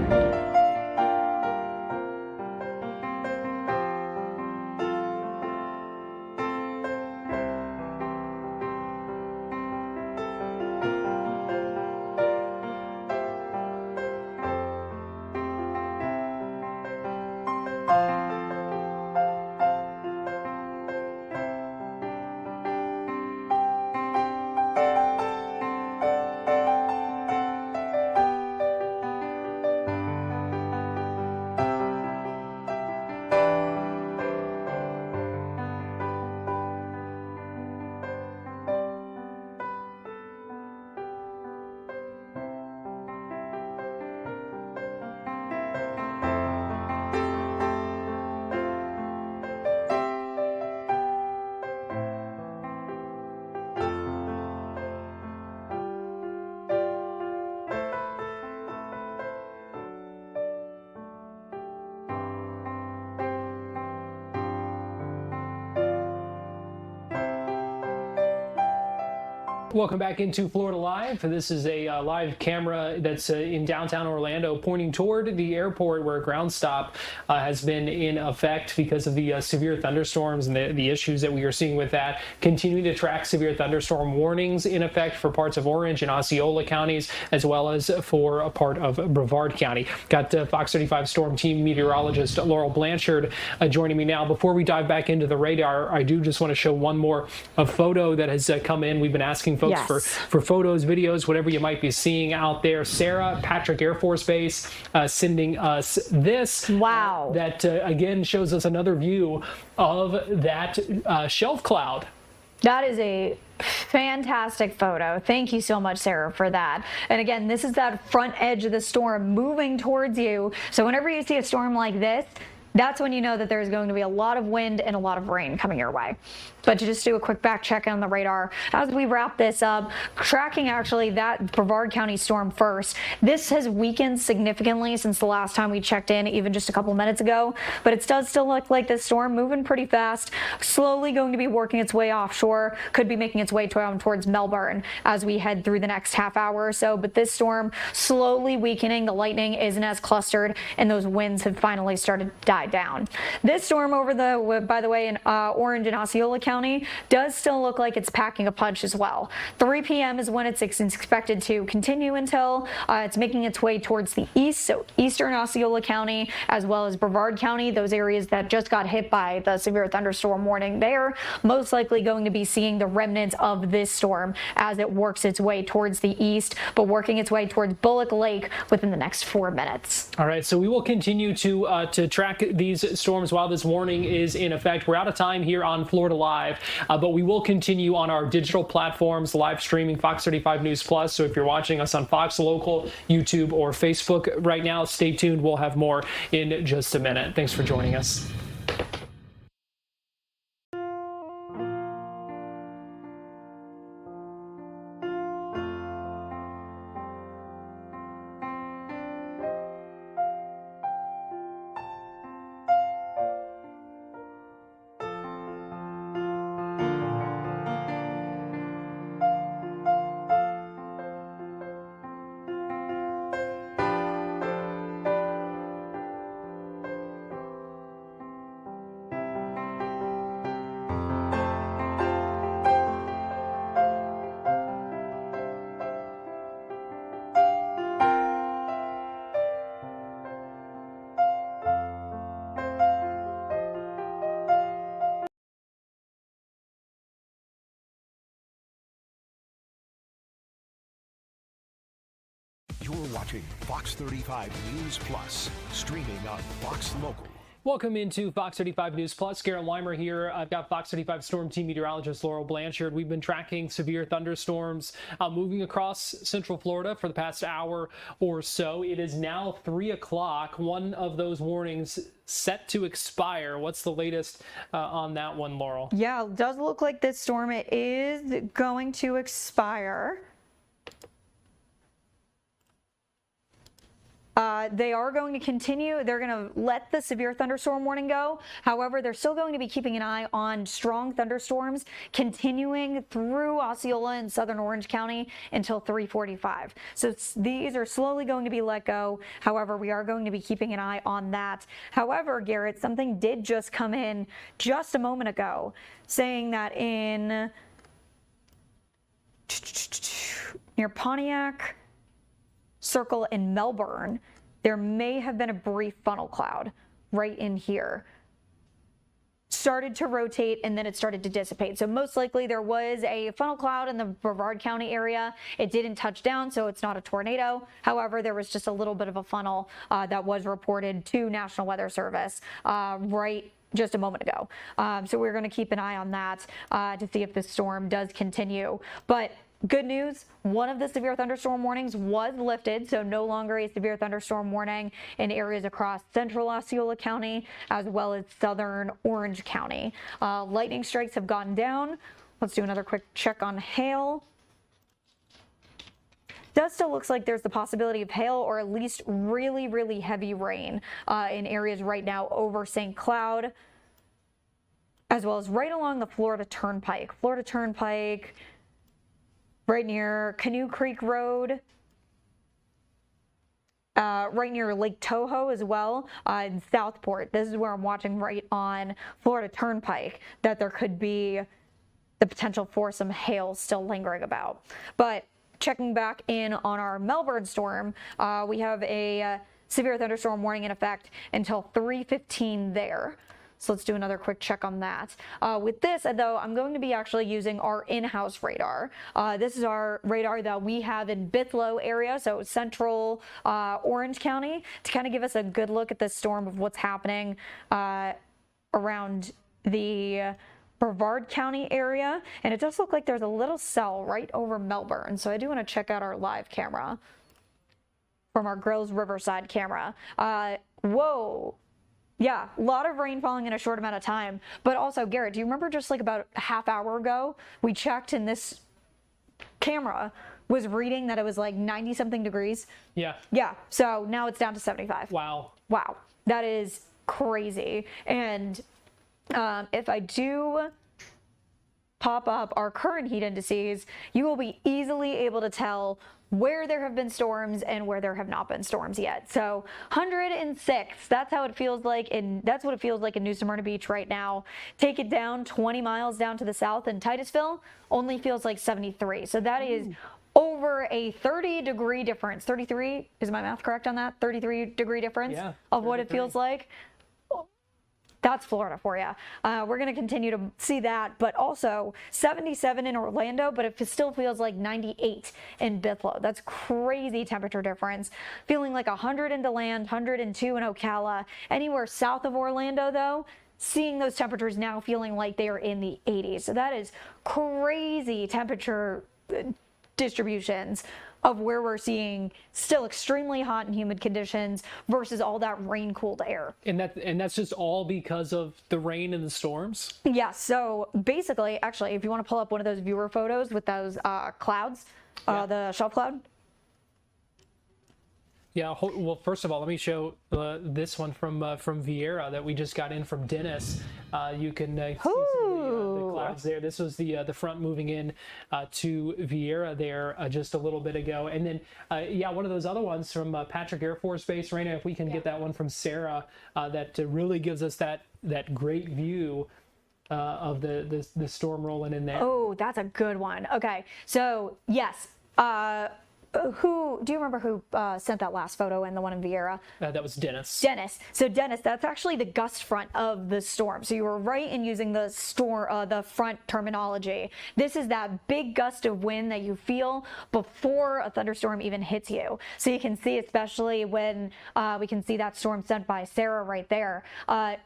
Welcome back into Florida Live. This is a live camera that's in downtown Orlando pointing toward the airport where a ground stop has been in effect because of the severe thunderstorms and the issues that we are seeing with that. Continuing to track severe thunderstorm warnings in effect for parts of Orange and Osceola counties, as well as for a part of Brevard County. Got Fox 35 Storm Team Meteorologist Laurel Blanchard joining me now. Before we dive back into the radar, I do just want to show one more photo that has come in. We've been asking folks for photos, videos, whatever you might be seeing out there. Sarah, Patrick Air Force Base, sending us this. Wow. That again shows us another view of that shelf cloud. That is a fantastic photo. Thank you so much, Sarah, for that. And again, this is that front edge of the storm moving towards you. So whenever you see a storm like this, that's when you know that there's going to be a lot of wind and a lot of rain coming your way. But to just do a quick back check on the radar, as we wrap this up, tracking actually that Brevard County storm first. This has weakened significantly since the last time we checked in, even just a couple minutes ago. But it does still look like this storm moving pretty fast, slowly going to be working its way offshore, could be making its way down towards Melbourne as we head through the next half hour or so. But this storm slowly weakening, the lightning isn't as clustered, and those winds have finally started to die down. This storm by the way, in Orange and Osceola County does still look like it's packing a punch as well. 3 p.m. is when it's expected to continue until it's making its way towards the east, so eastern Osceola County as well as Brevard County, those areas that just got hit by the severe thunderstorm warning. They are most likely going to be seeing the remnants of this storm as it works its way towards the east, but working its way towards Bullock Lake within the next 4 minutes. All right, so we will continue to track these storms while this warning is in effect. We're out of time here on Florida Live. But we will continue on our digital platforms, live streaming Fox 35 News Plus. So if you're watching us on Fox Local, YouTube, or Facebook right now, stay tuned. We'll have more in just a minute. Thanks for joining us. You're watching Fox 35 News Plus, streaming on Fox Local. Welcome into Fox 35 News Plus. Garrett Wymer here. I've got Fox 35 Storm Team Meteorologist Laurel Blanchard. We've been tracking severe thunderstorms moving across Central Florida for the past hour or so. It is now 3 o'clock. One of those warnings set to expire. What's the latest on that one, Laurel? Yeah, it does look like this storm is going to expire. They are going to continue. They're going to let the severe thunderstorm warning go. However, they're still going to be keeping an eye on strong thunderstorms continuing through Osceola and southern Orange County until 3:45. So these are slowly going to be let go. However, we are going to be keeping an eye on that. However, Garrett, something did just come in just a moment ago saying that in near Pontiac Circle in Melbourne, there may have been a brief funnel cloud right in here. Started to rotate and then it started to dissipate. So most likely there was a funnel cloud in the Brevard County area. It didn't touch down, so it's not a tornado. However, there was just a little bit of a funnel that was reported to National Weather Service right just a moment ago. So we're going to keep an eye on that to see if the storm does continue. But good news, one of the severe thunderstorm warnings was lifted, so no longer a severe thunderstorm warning in areas across central Osceola County as well as southern Orange County. Lightning strikes have gone down. Let's do another quick check on hail. Does still looks like there's the possibility of hail or at least really, really heavy rain in areas right now over St. Cloud, as well as right along the Florida Turnpike. Florida Turnpike right near Canoe Creek Road. Right near Lake Toho as well, in Southport. This is where I'm watching right on Florida Turnpike that there could be the potential for some hail still lingering about. But checking back in on our Melbourne storm, we have a severe thunderstorm warning in effect until 3:15 there. So let's do another quick check on that. With this, though, I'm going to be actually using our in-house radar. This is our radar that we have in Bithlo area, so central Orange County, to kind of give us a good look at this storm of what's happening around the Brevard County area. And it does look like there's a little cell right over Melbourne. So I do want to check out our live camera from our Grills Riverside camera. Whoa. Yeah, a lot of rain falling in a short amount of time. But also, Garrett, do you remember just like about a half hour ago, we checked and this camera was reading that it was like 90 something degrees? Yeah. Yeah, so now it's down to 75. Wow. Wow, that is crazy. And if I do pop up our current heat indices, you will be easily able to tell where there have been storms and where there have not been storms yet. So 106, that's how it feels like, and that's what it feels like in New Smyrna Beach right now. Take it down 20 miles down to the south in Titusville, only feels like 73. So that is over a 30-degree difference. 33, is my math correct on that? 33-degree difference of what it feels like. That's Florida for you. We're going to continue to see that, but also 77 in Orlando, but it still feels like 98 in Bithlo. That's crazy temperature difference. Feeling like 100 in DeLand, 102 in Ocala. Anywhere south of Orlando, though, seeing those temperatures now feeling like they are in the 80s. So that is crazy temperature distributions of where we're seeing still extremely hot and humid conditions versus all that rain-cooled air. And that's just all because of the rain and the storms? Yeah, so basically, actually, if you want to pull up one of those viewer photos with those clouds, the shelf cloud. Yeah, well, first of all, let me show this one from Vieira that we just got in from Dennis. You can see some of the clouds there. This was the front moving in to Vieira there just a little bit ago. And then, yeah, one of those other ones from Patrick Air Force Base. Raina, if we can get that one from Sarah, that really gives us that great view of the storm rolling in there. Oh, that's a good one. Okay, so yes. Who do you remember who sent that last photo in, the one in Vieira? That was Dennis. Dennis. So Dennis, that's actually the gust front of the storm. So you were right in using the the front terminology. This is that big gust of wind that you feel before a thunderstorm even hits you. So you can see, especially when we can see that storm sent by Sarah right there.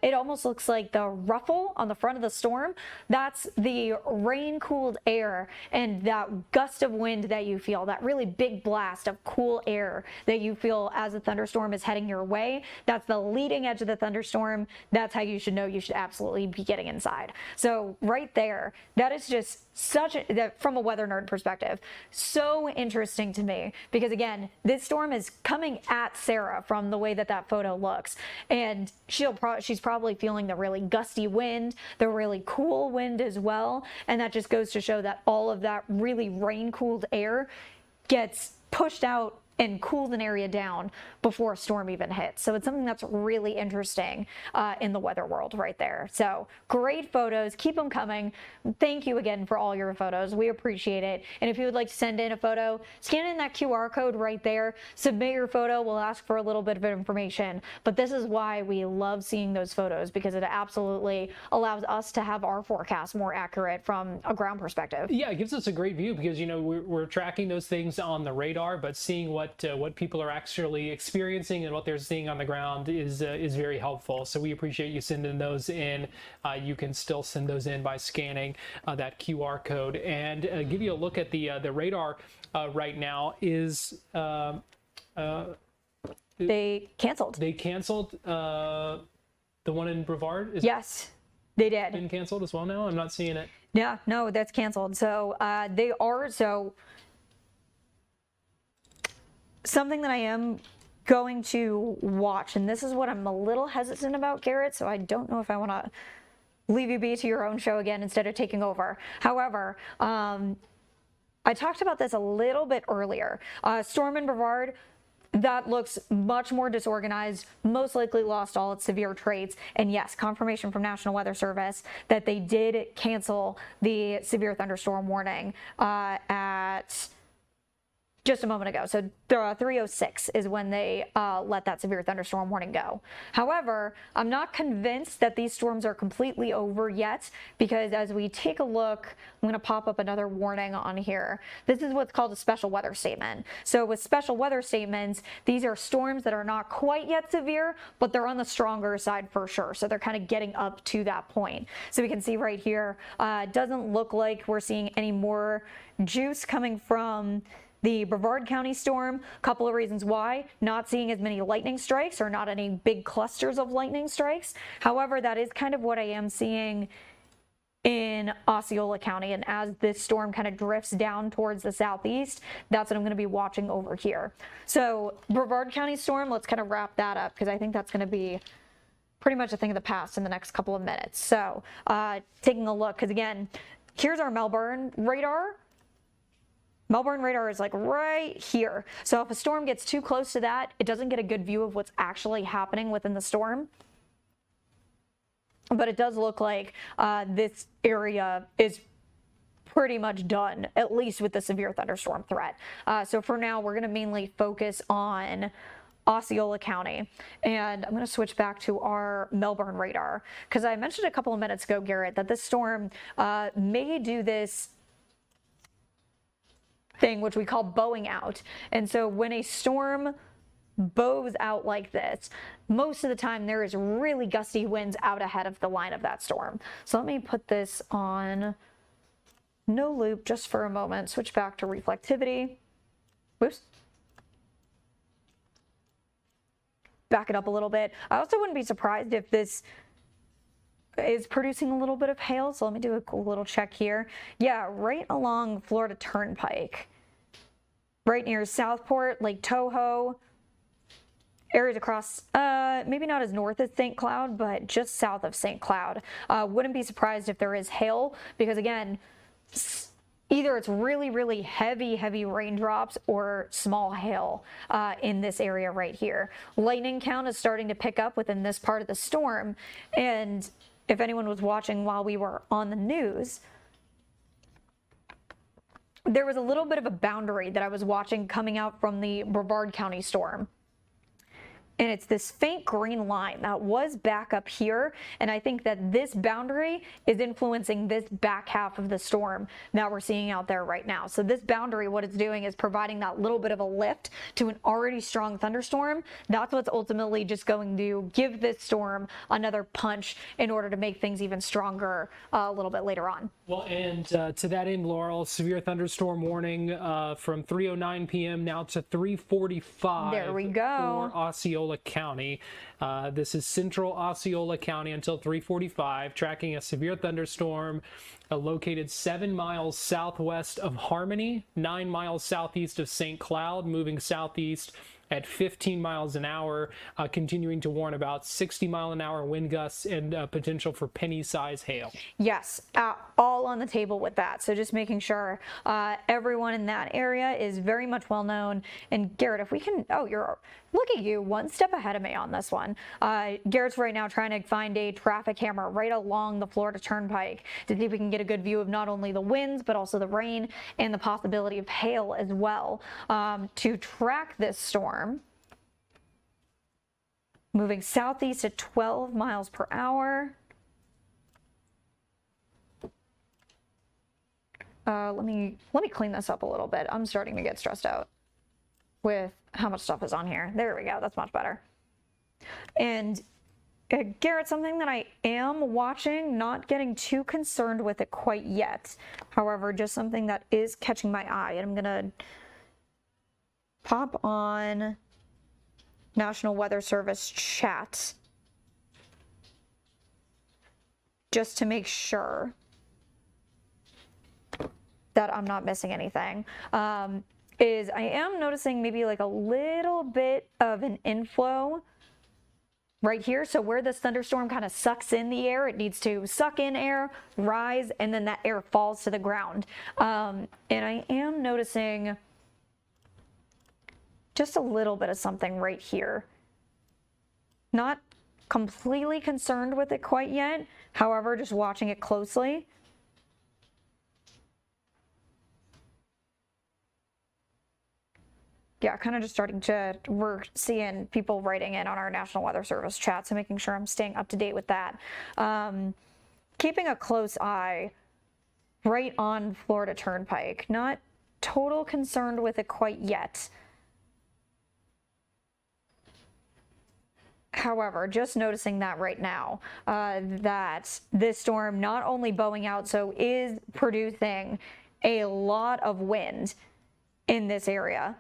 It almost looks like the ruffle on the front of the storm. That's the rain-cooled air and that gust of wind that you feel, that really big blast of cool air that you feel as a thunderstorm is heading your way. That's the leading edge of the thunderstorm. That's how you should know you should absolutely be getting inside. So right there, that is just such a, from a weather nerd perspective, so interesting to me, because again, this storm is coming at Sarah from the way that photo looks, and she's probably feeling the really gusty wind, the really cool wind as well, and that just goes to show that all of that really rain-cooled air gets pushed out and cools an area down before a storm even hits. So it's something that's really interesting in the weather world right there. So great photos, keep them coming. Thank you again for all your photos. We appreciate it. And if you would like to send in a photo, scan in that QR code right there, submit your photo. We'll ask for a little bit of information, but this is why we love seeing those photos, because it absolutely allows us to have our forecast more accurate from a ground perspective. Yeah, it gives us a great view, because you know we're tracking those things on the radar, but seeing what people are actually experiencing and what they're seeing on the ground is very helpful. So we appreciate you sending those in. You can still send those in by scanning that QR code, and give you a look at the radar right now. Is they canceled? They canceled the one in Brevard. Yes, they did. Been canceled as well now. I'm not seeing it. Yeah, no, that's canceled. So they are so. Something that I am going to watch, and this is what I'm a little hesitant about, Garrett, so I don't know if I want to leave you be to your own show again instead of taking over. However, I talked about this a little bit earlier. Storm in Brevard, that looks much more disorganized, most likely lost all its severe traits. And yes, confirmation from National Weather Service that they did cancel the severe thunderstorm warning at just a moment ago. So 3:06 is when they let that severe thunderstorm warning go. However, I'm not convinced that these storms are completely over yet, because as we take a look, I'm going to pop up another warning on here. This is what's called a special weather statement. So with special weather statements, these are storms that are not quite yet severe, but they're on the stronger side for sure. So they're kind of getting up to that point. So we can see right here, it doesn't look like we're seeing any more juice coming from the Brevard County storm. A couple of reasons why. Not seeing as many lightning strikes, or not any big clusters of lightning strikes. However, that is kind of what I am seeing in Osceola County. And as this storm kind of drifts down towards the southeast, that's what I'm going to be watching over here. So Brevard County storm, let's kind of wrap that up, because I think that's going to be pretty much a thing of the past in the next couple of minutes. So taking a look, because again, here's our Melbourne radar. Melbourne radar is like right here. So if a storm gets too close to that, it doesn't get a good view of what's actually happening within the storm. But it does look like this area is pretty much done, at least with the severe thunderstorm threat. So for now, we're going to mainly focus on Osceola County. And I'm going to switch back to our Melbourne radar, because I mentioned a couple of minutes ago, Garrett, that this storm may do this thing which we call bowing out. And so when a storm bows out like this, most of the time there is really gusty winds out ahead of the line of that storm. So let me put this on no loop just for a moment, switch back to reflectivity. Whoops. Back it up a little bit. I also wouldn't be surprised if this is producing a little bit of hail. So let me do a cool little check here. Yeah, right along Florida Turnpike, right near Southport, Lake Toho, areas across, maybe not as north as St. Cloud, but just south of St. Cloud. Wouldn't be surprised if there is hail, because again, either it's really, really heavy raindrops or small hail in this area right here. Lightning count is starting to pick up within this part of the storm. And if anyone was watching while we were on the news, there was a little bit of a boundary that I was watching coming out from the Brevard County storm. And it's this faint green line that was back up here. And I think that this boundary is influencing this back half of the storm that we're seeing out there right now. So this boundary, what it's doing is providing that little bit of a lift to an already strong thunderstorm. That's what's ultimately just going to give this storm another punch in order to make things even stronger a little bit later on. Well, and to that end, Laurel, severe thunderstorm warning from 3:09 p.m. now to 3:45. There we go. For Osceola County. This is central Osceola County until 3:45, tracking a severe thunderstorm located 7 miles southwest of Harmony, 9 miles southeast of St. Cloud, moving southeast at 15 miles an hour, continuing to warn about 60-mile-an-hour wind gusts and potential for penny-size hail. Yes, all on the table with that. So just making sure everyone in that area is very much well known. And Garrett, if we can, look at you, one step ahead of me on this one. Garrett's right now trying to find a traffic camera right along the Florida Turnpike to see if we can get a good view of not only the winds, but also the rain and the possibility of hail as well to track this storm. Moving southeast at 12 miles per hour. Let me clean this up a little bit. I'm starting to get stressed out with how much stuff is on here. There we go. That's much better. And Garrett, something that I am watching, not getting too concerned with it quite yet. However, just something that is catching my eye. And I'm going to pop on National Weather Service chat just to make sure that I'm not missing anything. Is I am noticing maybe like a little bit of an inflow right here. So where this thunderstorm kind of sucks in the air, it needs to suck in air, rise, and then that air falls to the ground. And I am noticing just a little bit of something right here. Not completely concerned with it quite yet. However, just watching it closely. Yeah, kind of just starting to, we're seeing people writing in on our National Weather Service chat, so making sure I'm staying up to date with that. Keeping a close eye right on Florida Turnpike. Not total concerned with it quite yet. However, just noticing that right now, that this storm not only bowing out, so is producing a lot of wind in this area.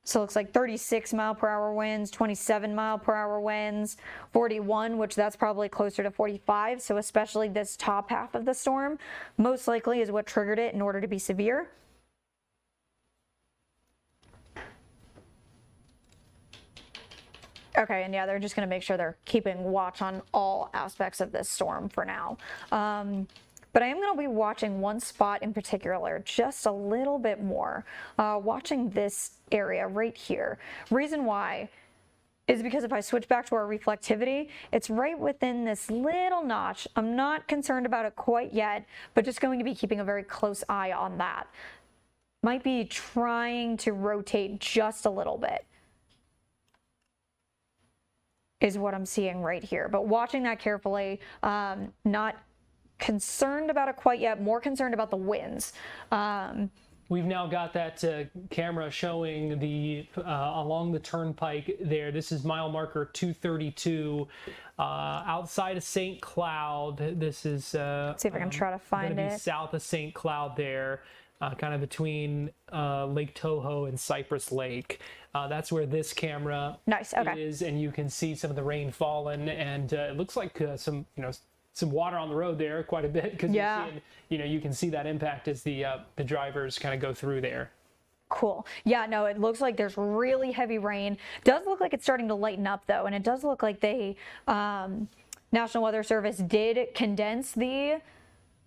So it looks like 36 mile per hour winds, 27 mile per hour winds, 41, which that's probably closer to 45. So especially this top half of the storm, most likely is what triggered it in order to be severe. Okay, and yeah, they're just going to make sure they're keeping watch on all aspects of this storm for now. But I am going to be watching one spot in particular just a little bit more, watching this area right here. Reason why is because if I switch back to our reflectivity, it's right within this little notch. I'm not concerned about it quite yet, but just going to be keeping a very close eye on that. Might be trying to rotate just a little bit, is what I'm seeing right here. But watching that carefully, not concerned about it quite yet, more concerned about the winds. We've now got that camera showing the along the turnpike there. This is mile marker 232 outside of St. Cloud. This is let's see if I can try to find it. South of St. Cloud there, kind of between Lake Toho and Cypress Lake. That's where this camera is, and you can see some of the rain falling, and it looks like some water on the road there quite a bit, because you can see that impact as the drivers kind of go through there. Cool. Yeah, no, it looks like there's really heavy rain. Does look like it's starting to lighten up though, and it does look like they National Weather Service did condense the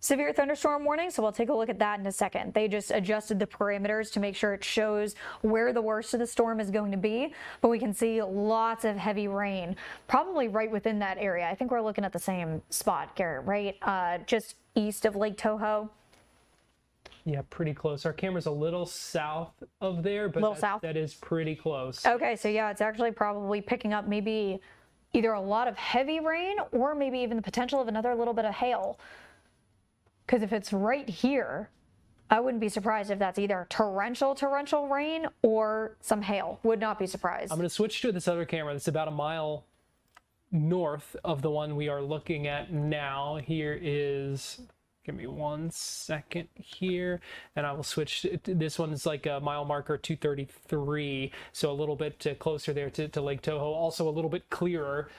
severe thunderstorm warning, so we'll take a look at that in a second. They just adjusted the parameters to make sure it shows where the worst of the storm is going to be, but we can see lots of heavy rain, probably right within that area. I think we're looking at the same spot, Garrett, right? Just east of Lake Toho. Yeah, pretty close. Our camera's a little south of there, but that is pretty close. Okay, so yeah, it's actually probably picking up maybe either a lot of heavy rain or maybe even the potential of another little bit of hail. Because if it's right here, I wouldn't be surprised if that's either torrential rain or some hail. Would not be surprised. I'm going to switch to this other camera that's about a mile north of the one we are looking at now. Here is, give me 1 second here, and I will switch. This one is like a mile marker 233, so a little bit closer there to Lake Toho. Also a little bit clearer,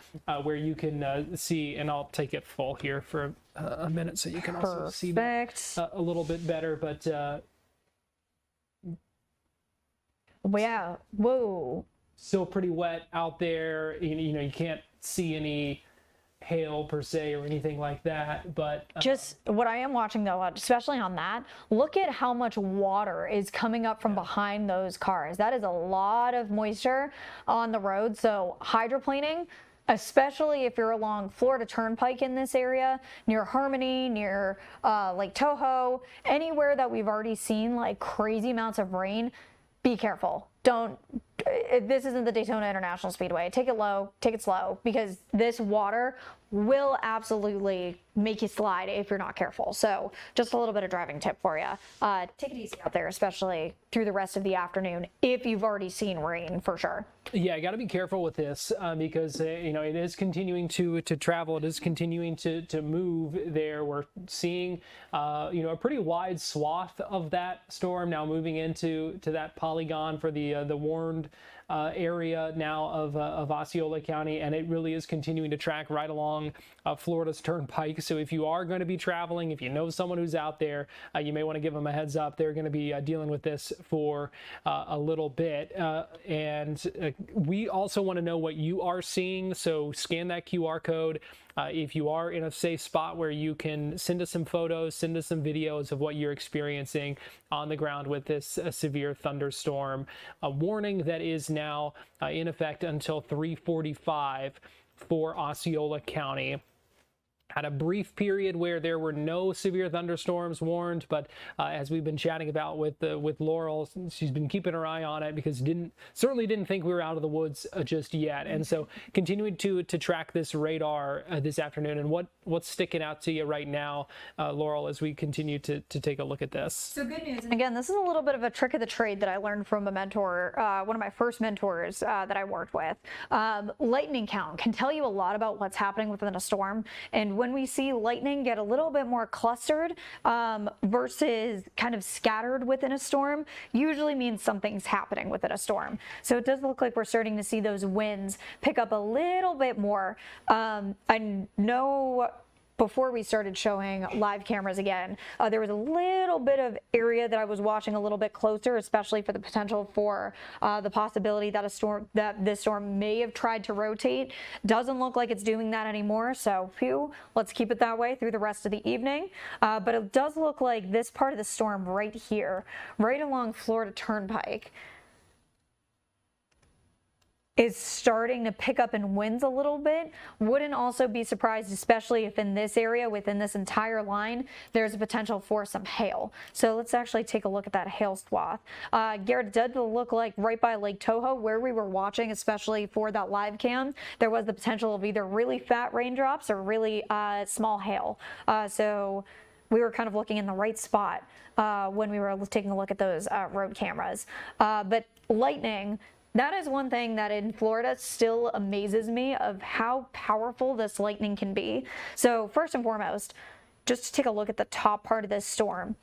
where you can see, and I'll take it full here for a minute so you can also see that a little bit better. But yeah, whoa, still pretty wet out there. You can't see any hail per se or anything like that, but just what I am watching though, especially on that, look at how much water is coming up from behind those cars. That is a lot of moisture on the road. So hydroplaning, especially if you're along Florida Turnpike in this area, near Harmony, near Lake Toho, anywhere that we've already seen like crazy amounts of rain, be careful. This isn't the Daytona International Speedway. Take it low, take it slow, because this water will absolutely make you slide if you're not careful. So just a little bit of driving tip for you. Take it easy out there, especially through the rest of the afternoon, if you've already seen rain for sure. Yeah, I got to be careful with this because it is continuing to travel. It is continuing to move there. We're seeing a pretty wide swath of that storm now moving into that polygon for the warned area now of Osceola County, and it really is continuing to track right along Florida's Turnpike. So if you are going to be traveling, if you know someone who's out there, you may want to give them a heads up. They're going to be dealing with this for a little bit. And we also want to know what you are seeing. So scan that QR code. If you are in a safe spot where you can send us some photos, send us some videos of what you're experiencing on the ground with this severe thunderstorm. A warning that is now in effect until 3:45 for Osceola County. Had a brief period where there were no severe thunderstorms warned, but as we've been chatting about with Laurel, she's been keeping her eye on it because certainly didn't think we were out of the woods just yet. And so continuing to track this radar this afternoon. And what's sticking out to you right now, Laurel, as we continue to take a look at this? So good news. And again, this is a little bit of a trick of the trade that I learned from a mentor, one of my first mentors that I worked with. Lightning count can tell you a lot about what's happening within a storm. And when we see lightning get a little bit more clustered versus kind of scattered within a storm, usually means something's happening within a storm. So it does look like we're starting to see those winds pick up a little bit more. I know before we started showing live cameras again, there was a little bit of area that I was watching a little bit closer, especially for the potential for the possibility that this storm may have tried to rotate. Doesn't look like it's doing that anymore, so phew, let's keep it that way through the rest of the evening. But it does look like this part of the storm right here, right along Florida Turnpike, is starting to pick up in winds a little bit. Wouldn't also be surprised, especially if in this area, within this entire line, there's a potential for some hail. So let's actually take a look at that hail swath. Garrett, did look like right by Lake Toho, where we were watching, especially for that live cam, there was the potential of either really fat raindrops or really small hail. So we were kind of looking in the right spot when we were taking a look at those road cameras. But lightning, that is one thing that in Florida still amazes me of how powerful this lightning can be. So first and foremost, just to take a look at the top part of this storm.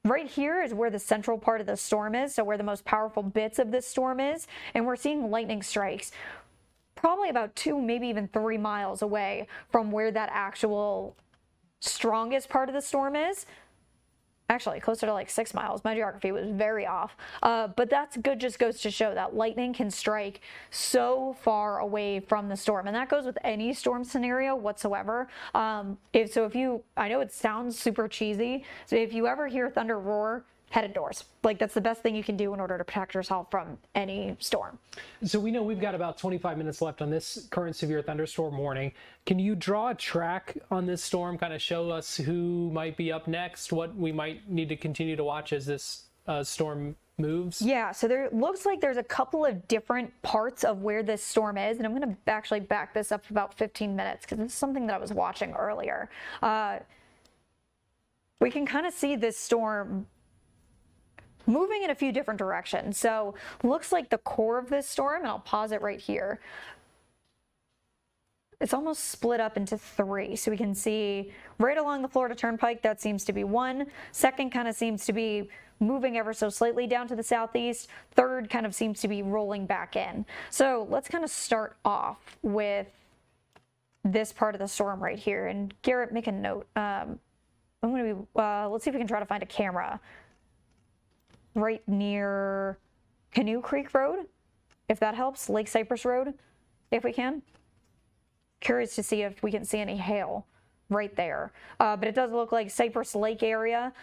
Right here is where the central part of the storm is, so where the most powerful bits of this storm is, and we're seeing lightning strikes probably about 2, maybe even 3 miles away from where that actual strongest part of the storm is. Actually, closer to like 6 miles. My geography was very off. But that's good, just goes to show that lightning can strike so far away from the storm. And that goes with any storm scenario whatsoever. I know it sounds super cheesy. So if you ever hear thunder roar, head indoors. Like, that's the best thing you can do in order to protect yourself from any storm. So we know we've got about 25 minutes left on this current severe thunderstorm warning. Can you draw a track on this storm, kind of show us who might be up next, what we might need to continue to watch as this storm moves? Yeah, so there looks like there's a couple of different parts of where this storm is, and I'm going to actually back this up for about 15 minutes because this is something that I was watching earlier. We can kind of see this storm moving in a few different directions. So looks like the core of this storm, and I'll pause it right here, it's almost split up into 3. So we can see right along the Florida Turnpike, that seems to be one. Second kind of seems to be moving ever so slightly down to the southeast. Third kind of seems to be rolling back in. So let's kind of start off with this part of the storm right here. And Garrett, make a note. Let's see if we can try to find a camera right near Canoe Creek Road, if that helps, Lake Cypress Road, if we can. Curious to see if we can see any hail right there. But it does look like Cypress Lake area.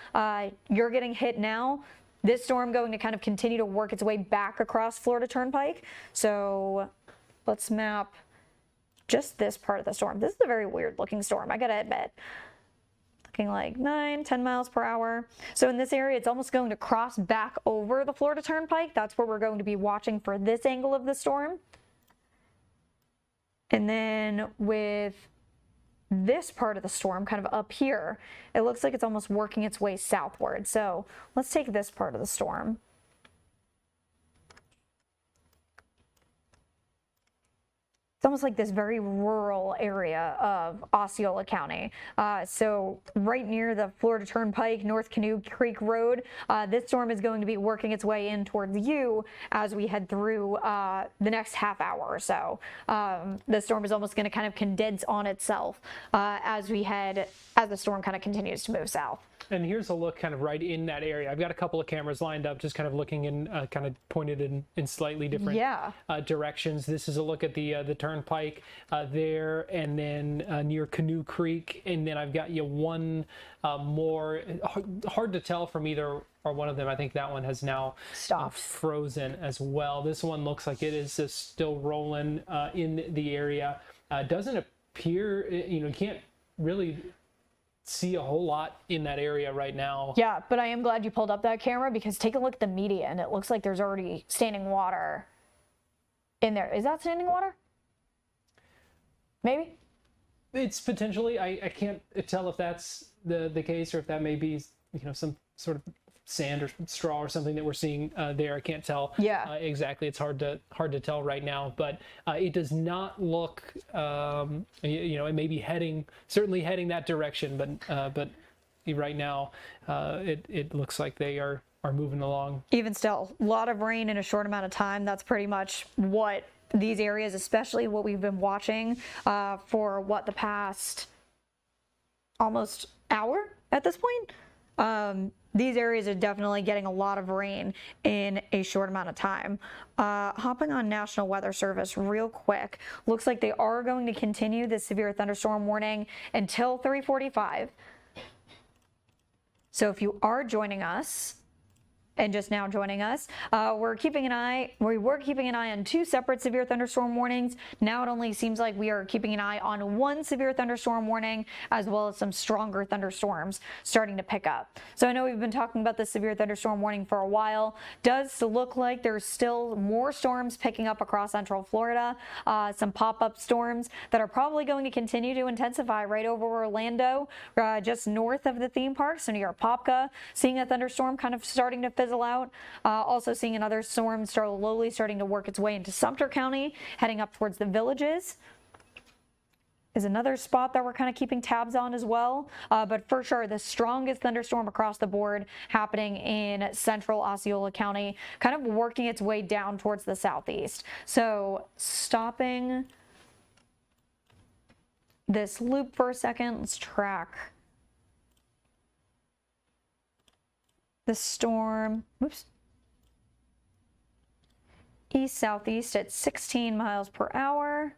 You're getting hit now. This storm going to kind of continue to work its way back across Florida Turnpike. So let's map just this part of the storm. This is a very weird looking storm, I gotta admit. Looking like 9-10 miles per hour. So in this area, it's almost going to cross back over the Florida Turnpike. That's where we're going to be watching for this angle of the storm. And then with this part of the storm kind of up here, it looks like it's almost working its way southward. So let's take this part of the storm. it's almost like this very rural area of Osceola County. So right near the Florida Turnpike, North Canoe Creek Road, this storm is going to be working its way in towards you as we head through the next half hour or so. The storm is almost going to kind of condense on itself as the storm kind of continues to move south. And here's a look kind of right in that area. I've got a couple of cameras lined up, just kind of looking in, kind of pointed in slightly different directions. This is a look at the turnpike there, and then near Canoe Creek. And then I've got you one more, hard to tell from either or one of them. I think that one has now stopped, frozen as well. This one looks like it is still rolling in the area. Doesn't appear, you can't really see a whole lot in that area right now. Yeah, but I am glad you pulled up that camera, because take a look at the media and it looks like there's already standing water in there. Is that standing water? Maybe? It's potentially, I can't tell if that's the case or if that may be, some sort of sand or straw or something that we're seeing there. I can't tell exactly. It's hard to tell right now, but it does not look, it may be certainly heading that direction, but right now it looks like they are moving along. Even still, a lot of rain in a short amount of time. That's pretty much what these areas, especially what we've been watching for the past almost hour at this point. These areas are definitely getting a lot of rain in a short amount of time. Hopping on National Weather Service real quick. Looks like they are going to continue the severe thunderstorm warning until 3:45. So if you are joining us and just now joining us, we were keeping an eye on two separate severe thunderstorm warnings. Now it only seems like we are keeping an eye on one severe thunderstorm warning, as well as some stronger thunderstorms starting to pick up. So I know we've been talking about the severe thunderstorm warning for a while. Does look like there's still more storms picking up across central Florida, some pop-up storms that are probably going to continue to intensify right over Orlando, just north of the theme park, so near Apopka, seeing a thunderstorm kind of starting to fizzle out. Also seeing another storm slowly starting to work its way into Sumter County, heading up towards the Villages is another spot that we're kind of keeping tabs on as well. But for sure, the strongest thunderstorm across the board happening in central Osceola County, kind of working its way down towards the southeast. So stopping this loop for a second, let's track the storm, east-southeast at 16 miles per hour.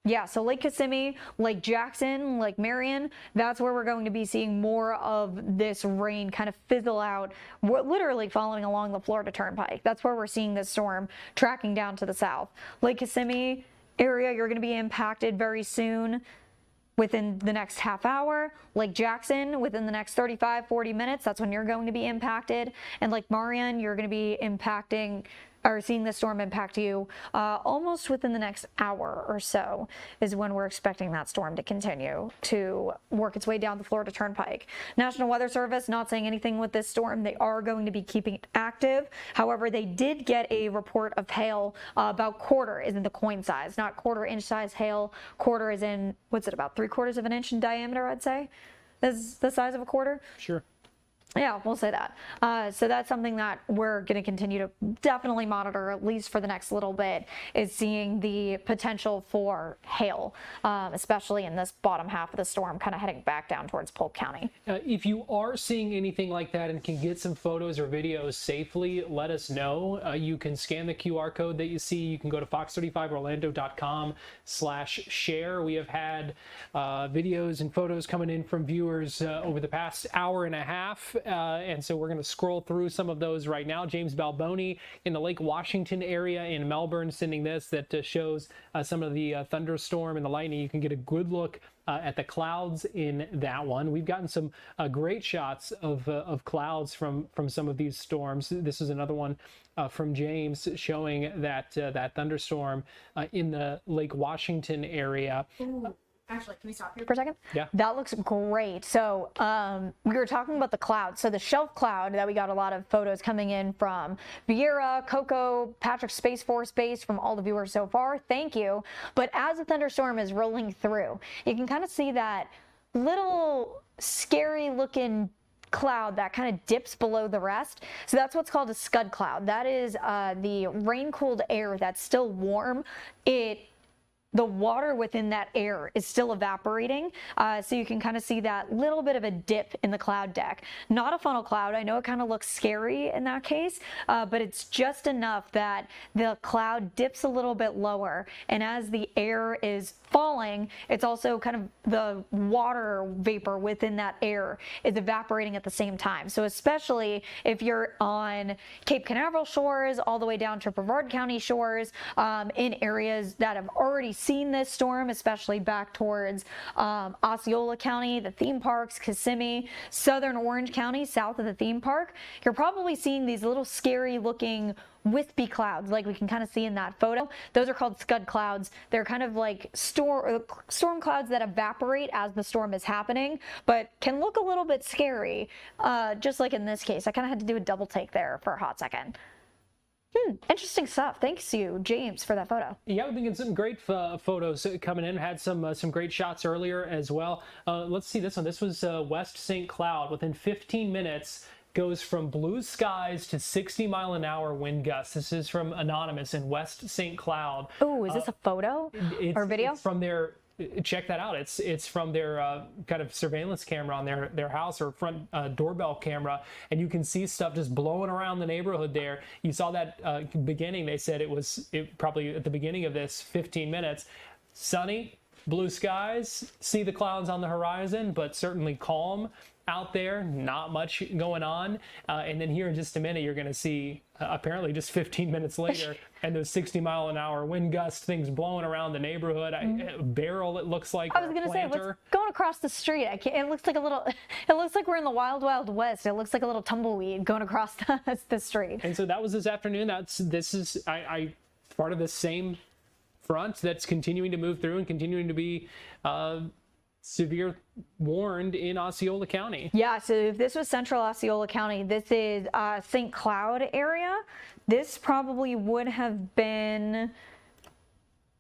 Yeah, so Lake Kissimmee, Lake Jackson, Lake Marion, that's where we're going to be seeing more of this rain kind of fizzle out. We're literally following along the Florida Turnpike. That's where we're seeing this storm tracking down to the south. Lake Kissimmee area, you're going to be impacted very soon within the next half hour. Lake Jackson, within the next 35-40 minutes, that's when you're going to be impacted. And Lake Marion, you're going to be seeing the storm impact you almost within the next hour or so is when we're expecting that storm to continue to work its way down the Florida Turnpike. National Weather Service not saying anything with this storm. They are going to be keeping it active. However, they did get a report of hail about quarter is in the coin size, not quarter-inch size hail. Quarter is in, what's it, about 3/4 of an inch in diameter, I'd say, is the size of a quarter. Sure. Yeah, we'll say that. So that's something that we're going to continue to definitely monitor, at least for the next little bit, is seeing the potential for hail, especially in this bottom half of the storm, kind of heading back down towards Polk County. If you are seeing anything like that and can get some photos or videos safely, let us know. You can scan the QR code that you see. You can go to fox35orlando.com/share. We have had videos and photos coming in from viewers over the past hour and a half. And so we're going to scroll through some of those right now. James Balboni in the Lake Washington area in Melbourne sending this that shows some of the thunderstorm and the lightning. You can get a good look at the clouds in that one. We've gotten some great shots of clouds from some of these storms. This is another one from James showing that that thunderstorm in the Lake Washington area. Actually, can we stop here for a second? Yeah. That looks great. So we were talking about the clouds. So the shelf cloud that we got a lot of photos coming in from Vieira, Coco, Patrick Space Force Base, from all the viewers so far. Thank you. But as the thunderstorm is rolling through, you can kind of see that little scary looking cloud that kind of dips below the rest. So that's what's called a scud cloud. That is the rain-cooled air that's still warm. The water within that air is still evaporating, so you can kind of see that little bit of a dip in the cloud deck. Not a funnel cloud. I know it kind of looks scary in that case, but it's just enough that the cloud dips a little bit lower, and as the air is falling, it's also kind of the water vapor within that air is evaporating at the same time. So especially if you're on Cape Canaveral shores all the way down to Brevard County shores, in areas that have already seen this storm, especially back towards Osceola County, the theme parks, Kissimmee, southern Orange County, south of the theme park, you're probably seeing these little scary looking wispy clouds like we can kind of see in that photo. Those are called scud clouds. They're kind of like storm clouds that evaporate as the storm is happening, but can look a little bit scary, just like in this case. I kind of had to do a double take there for a hot second. Interesting stuff. Thanks you, James, for that photo. Yeah, we've been getting some great photos coming in. Had some great shots earlier as well. Let's see this one. This was West St. Cloud. Within 15 minutes, goes from blue skies to 60-mile-an-hour wind gusts. This is from Anonymous in West St. Cloud. Oh, is this a photo or video? It's from their. Check that out. It's from their kind of surveillance camera on their house, or front doorbell camera, and you can see stuff just blowing around the neighborhood there. You saw that beginning. They said it probably at the beginning of this 15 minutes. Sunny, blue skies, see the clouds on the horizon, but certainly calm out there, not much going on. And then here in just a minute, you're going to see apparently just 15 minutes later, and those 60-mile-an-hour wind gust things blowing around the neighborhood. A barrel, it looks like. I was going to say, what's going across the street? It looks like a little. It looks like we're in the wild, wild west. It looks like a little tumbleweed going across the street. And so that was this afternoon. This is part of the same front that's continuing to move through and continuing to be severe warned in Osceola County. Yeah, so if this was central Osceola County, this is St. Cloud area. This probably would have been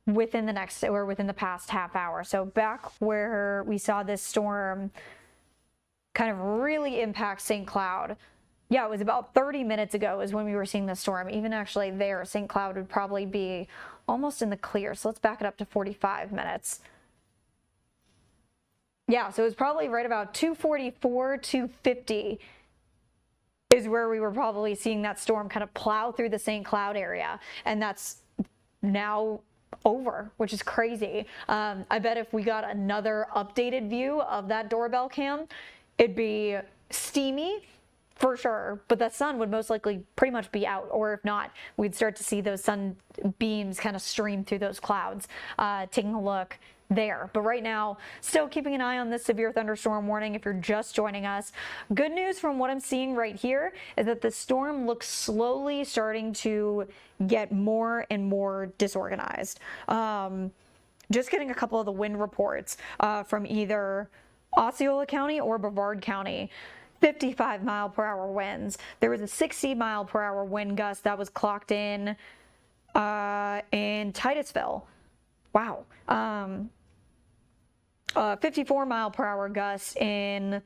within the past half hour. So back where we saw this storm kind of really impact St. Cloud. Yeah, it was about 30 minutes ago is when we were seeing the storm. Even actually there, St. Cloud would probably be almost in the clear. So let's back it up to 45 minutes. Yeah, so it was probably right about 2:44, 2:50 is where we were probably seeing that storm kind of plow through the St. Cloud area. And that's now over, which is crazy. I bet if we got another updated view of that doorbell cam, it'd be steamy for sure, but the sun would most likely pretty much be out, or if not, we'd start to see those sun beams kind of stream through those clouds. Taking a look there. But right now, still keeping an eye on this severe thunderstorm warning if you're just joining us. Good news from what I'm seeing right here is that the storm looks slowly starting to get more and more disorganized. Just getting a couple of the wind reports from either Osceola County or Brevard County. 55-mile-per-hour winds. There was a 60-mile-per-hour wind gust that was clocked in Titusville. Wow. 54-mile-per-hour gust in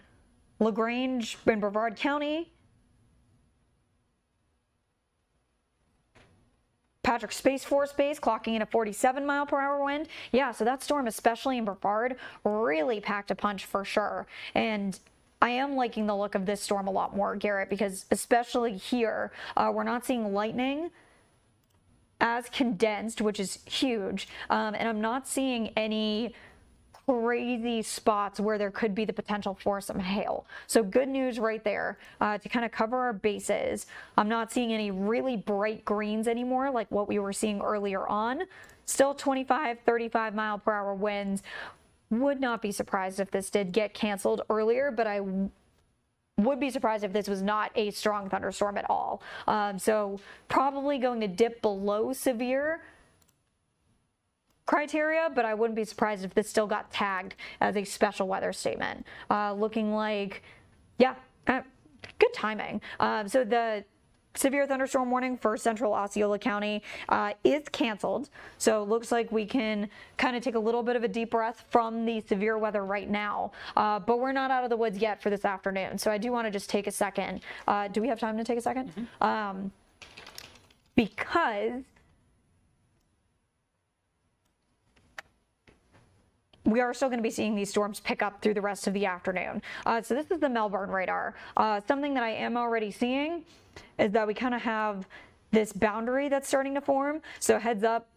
LaGrange in Brevard County. Patrick Space Force Base clocking in a 47-mile-per-hour wind. Yeah, so that storm, especially in Brevard, really packed a punch for sure. And I am liking the look of this storm a lot more, Garrett, because especially here, we're not seeing lightning as condensed, which is huge. And I'm not seeing any crazy spots where there could be the potential for some hail. So good news right there to kind of cover our bases. I'm not seeing any really bright greens anymore like what we were seeing earlier on. Still 25, 35-mile-per-hour winds. Would not be surprised if this did get canceled earlier, but I would be surprised if this was not a strong thunderstorm at all. So probably going to dip below severe criteria, but I wouldn't be surprised if this still got tagged as a special weather statement. Looking like, yeah, good timing. So the severe thunderstorm warning for central Osceola County is canceled. So it looks like we can kind of take a little bit of a deep breath from the severe weather right now. But we're not out of the woods yet for this afternoon. So I do want to just take a second. Do we have time to take a second? Mm-hmm. Because we are still going to be seeing these storms pick up through the rest of the afternoon. So this is the Melbourne radar. Something that I am already seeing is that we kind of have this boundary that's starting to form. So heads up,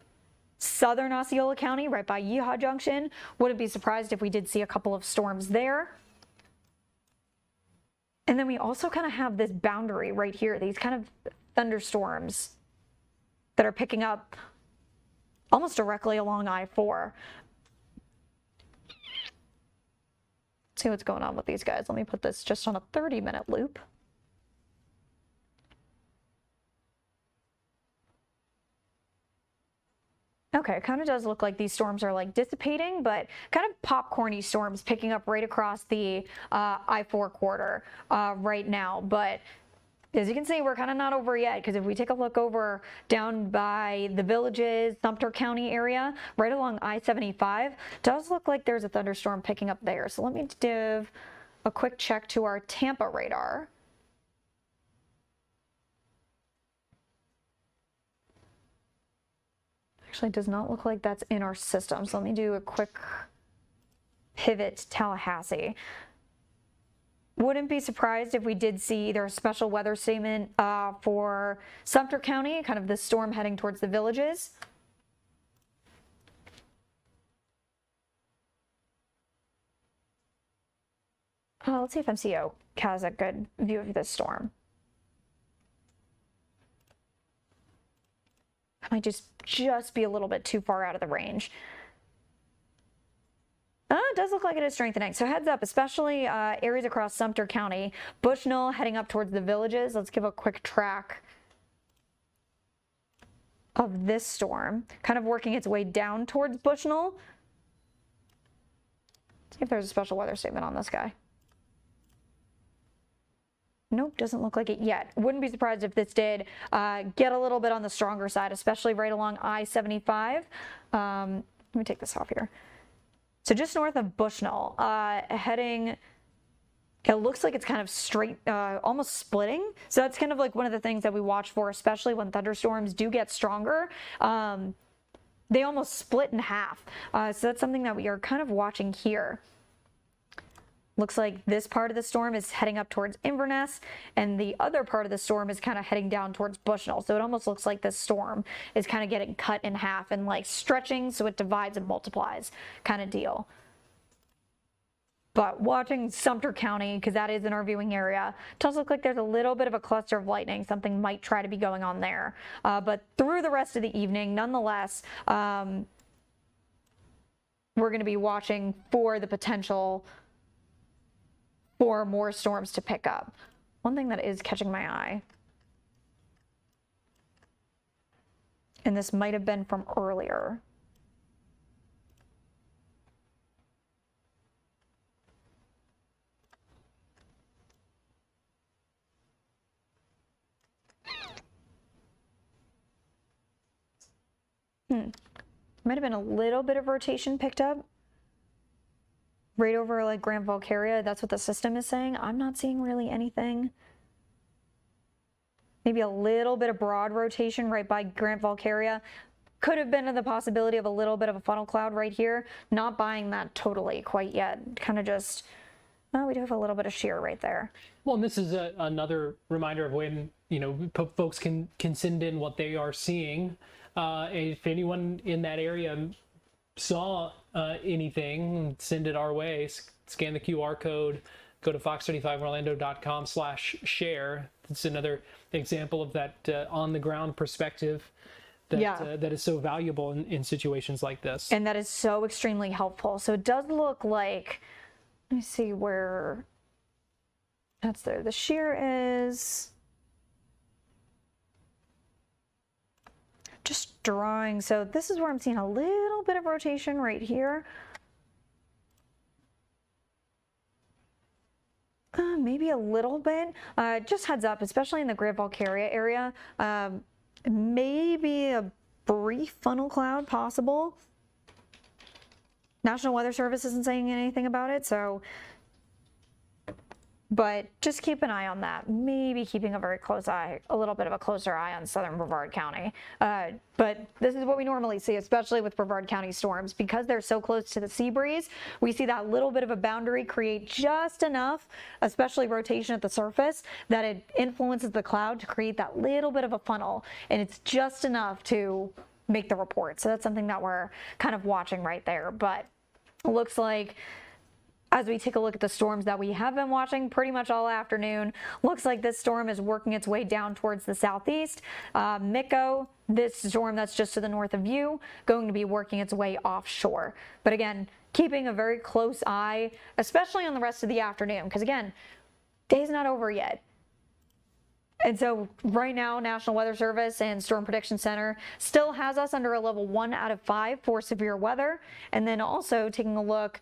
southern Osceola County, right by Yeehaw Junction. Wouldn't be surprised if we did see a couple of storms there. And then we also kind of have this boundary right here, these kind of thunderstorms that are picking up almost directly along I-4. See what's going on with these guys. Let me put this just on a 30-minute loop. Okay, it kind of does look like these storms are like dissipating, but kind of popcorny storms picking up right across the I-4 corridor right now. But as you can see, we're kind of not over yet, because if we take a look over down by the Villages, Sumter County area, right along I-75, does look like there's a thunderstorm picking up there. So let me give a quick check to our Tampa radar. Actually, does not look like that's in our system. So let me do a quick pivot to Tallahassee. Wouldn't be surprised if we did see either a special weather statement for Sumter County, kind of the storm heading towards the Villages. Let's see if MCO has a good view of this storm. I might just be a little bit too far out of the range. It does look like it is strengthening. So heads up, especially areas across Sumter County. Bushnell heading up towards the Villages. Let's give a quick track of this storm. Kind of working its way down towards Bushnell. Let's see if there's a special weather statement on this guy. Nope, doesn't look like it yet. Wouldn't be surprised if this did get a little bit on the stronger side, especially right along I-75. Let me take this off here. So just north of Bushnell, heading, it looks like it's kind of straight, almost splitting. So that's kind of like one of the things that we watch for, especially when thunderstorms do get stronger. They almost split in half. So that's something that we are kind of watching here. Looks like this part of the storm is heading up towards Inverness, and the other part of the storm is kind of heading down towards Bushnell. So it almost looks like this storm is kind of getting cut in half and like stretching so it divides and multiplies kind of deal. But watching Sumter County, because that is in our viewing area, it does look like there's a little bit of a cluster of lightning. Something might try to be going on there. But through the rest of the evening, nonetheless, we're going to be watching for the potential for more storms to pick up. One thing that is catching my eye, and this might have been from earlier. Might have been a little bit of rotation picked up right over like Grand Valkyria. That's what the system is saying. I'm not seeing really anything. Maybe a little bit of broad rotation right by Grand Valkyria. Could have been the possibility of a little bit of a funnel cloud right here. Not buying that totally quite yet. Kind of just, oh, we do have a little bit of shear right there. Well, and this is another reminder of when, you know, folks can send in what they are seeing. If anyone in that area saw anything, send it our way. Scan the QR code, go to fox35orlando.com/share. It's another example of that on-the-ground perspective that, that is so valuable in situations like this. And that is so extremely helpful. So it does look like, let me see where that's there. The shear is just drawing. So this is where I'm seeing a little bit of rotation right here. Maybe a little bit. Just heads up, especially in the Great Valkyria area. Maybe a brief funnel cloud possible. National Weather Service isn't saying anything about it, so. But just keep an eye on that. Maybe keeping a very close eye, a little bit of a closer eye on southern Brevard County. But this is what we normally see, especially with Brevard County storms. Because they're so close to the sea breeze, we see that little bit of a boundary create just enough, especially rotation at the surface, that it influences the cloud to create that little bit of a funnel. And it's just enough to make the report. So that's something that we're kind of watching right there. But it looks like, as we take a look at the storms that we have been watching pretty much all afternoon, looks like this storm is working its way down towards the southeast. Miko, this storm that's just to the north of you, going to be working its way offshore. But again, keeping a very close eye, especially on the rest of the afternoon, because again, day's not over yet. And so right now, National Weather Service and Storm Prediction Center still has us under a level 1 out of 5 for severe weather. And then also taking a look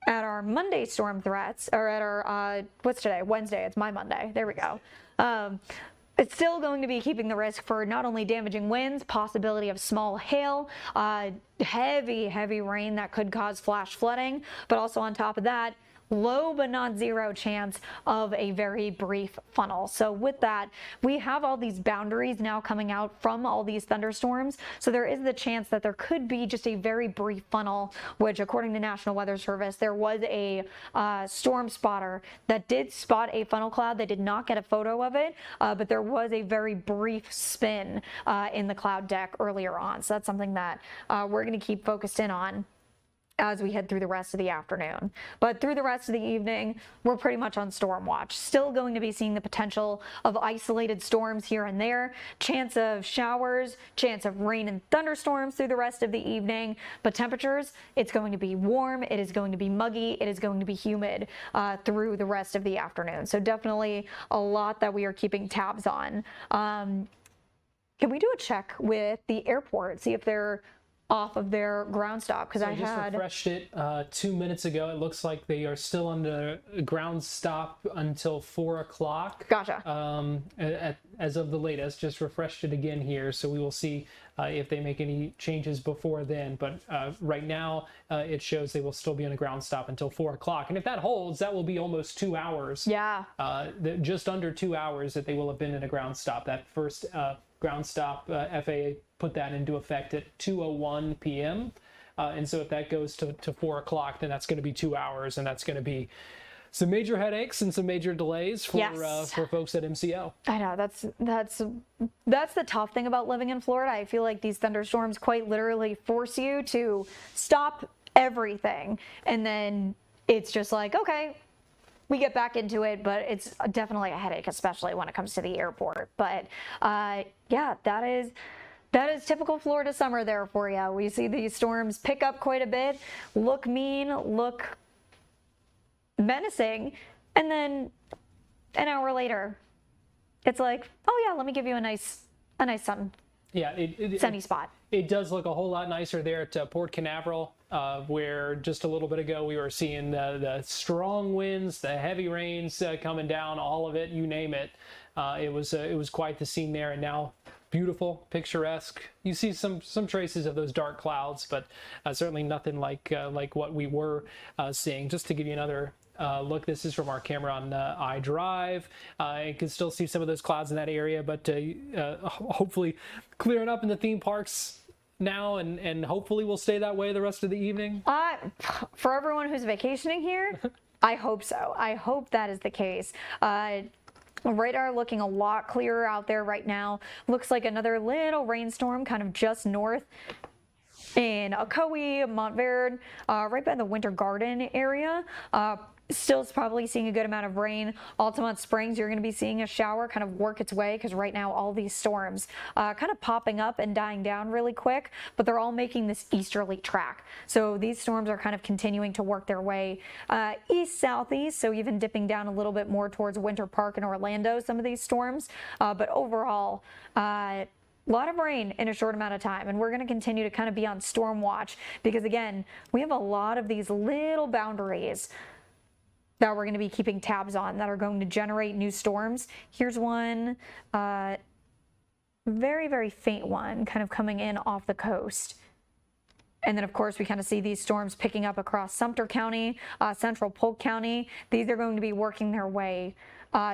at our Monday storm threats, or at our, what's today? Wednesday. It's my Monday. There we go. It's still going to be keeping the risk for not only damaging winds, possibility of small hail, heavy rain that could cause flash flooding, but also on top of that, low but not zero chance of a very brief funnel. So with that, we have all these boundaries now coming out from all these thunderstorms. So there is the chance that there could be just a very brief funnel, which according to National Weather Service, there was a storm spotter that did spot a funnel cloud. They did not get a photo of it, but there was a very brief spin in the cloud deck earlier on. So that's something that we're going to keep focused in on as we head through the rest of the afternoon. But through the rest of the evening, we're pretty much on storm watch. Still going to be seeing the potential of isolated storms here and there, chance of showers, chance of rain and thunderstorms through the rest of the evening. But temperatures, it's going to be warm, it is going to be muggy, it is going to be humid through the rest of the afternoon. So definitely a lot that we are keeping tabs on. Can we do a check with the airport, see if they're off of their ground stop? Because I just refreshed it 2 minutes ago. It looks like they are still under ground stop until 4 o'clock. Gotcha. As of the latest, just refreshed it again here, so we will see if they make any changes before then. But right now, it shows they will still be on a ground stop until 4 o'clock. And if that holds, that will be almost 2 hours. Yeah. Just under 2 hours that they will have been in a ground stop. That first ground stop, FAA put that into effect at 2:01 p.m. And so if that goes to 4 o'clock, then that's going to be 2 hours, and that's going to be some major headaches and some major delays for folks at MCO. I know, that's the tough thing about living in Florida. I feel like these thunderstorms quite literally force you to stop everything, and then it's just like, okay, we get back into it, but it's definitely a headache, especially when it comes to the airport. But yeah, that is typical Florida summer there for you. We see these storms pick up quite a bit, look mean, look menacing, and then an hour later, it's like, oh yeah, let me give you a nice sun. Yeah, sunny spot. It does look a whole lot nicer there at Port Canaveral, where just a little bit ago we were seeing the strong winds, the heavy rains coming down, all of it, you name it. It was quite the scene there, and now beautiful, picturesque. You see some traces of those dark clouds, but certainly nothing like what we were seeing. Just to give you another look, this is from our camera on iDrive. You can still see some of those clouds in that area, but hopefully clearing up in the theme parks now, and hopefully we'll stay that way the rest of the evening. For everyone who's vacationing here, I hope so. I hope that is the case. Radar looking a lot clearer out there right now. Looks like another little rainstorm kind of just north in Ocoee, Montverde, right by the Winter Garden area. Still probably seeing a good amount of rain. Altamont Springs, you're going to be seeing a shower kind of work its way, because right now all these storms kind of popping up and dying down really quick, but they're all making this easterly track. So these storms are kind of continuing to work their way east-southeast, so even dipping down a little bit more towards Winter Park and Orlando, some of these storms. But overall, A lot of rain in a short amount of time, and we're going to continue to kind of be on storm watch because, again, we have a lot of these little boundaries that we're going to be keeping tabs on that are going to generate new storms. Here's one, very, very faint one kind of coming in off the coast. And then, of course, we kind of see these storms picking up across Sumter County, central Polk County. These are going to be working their way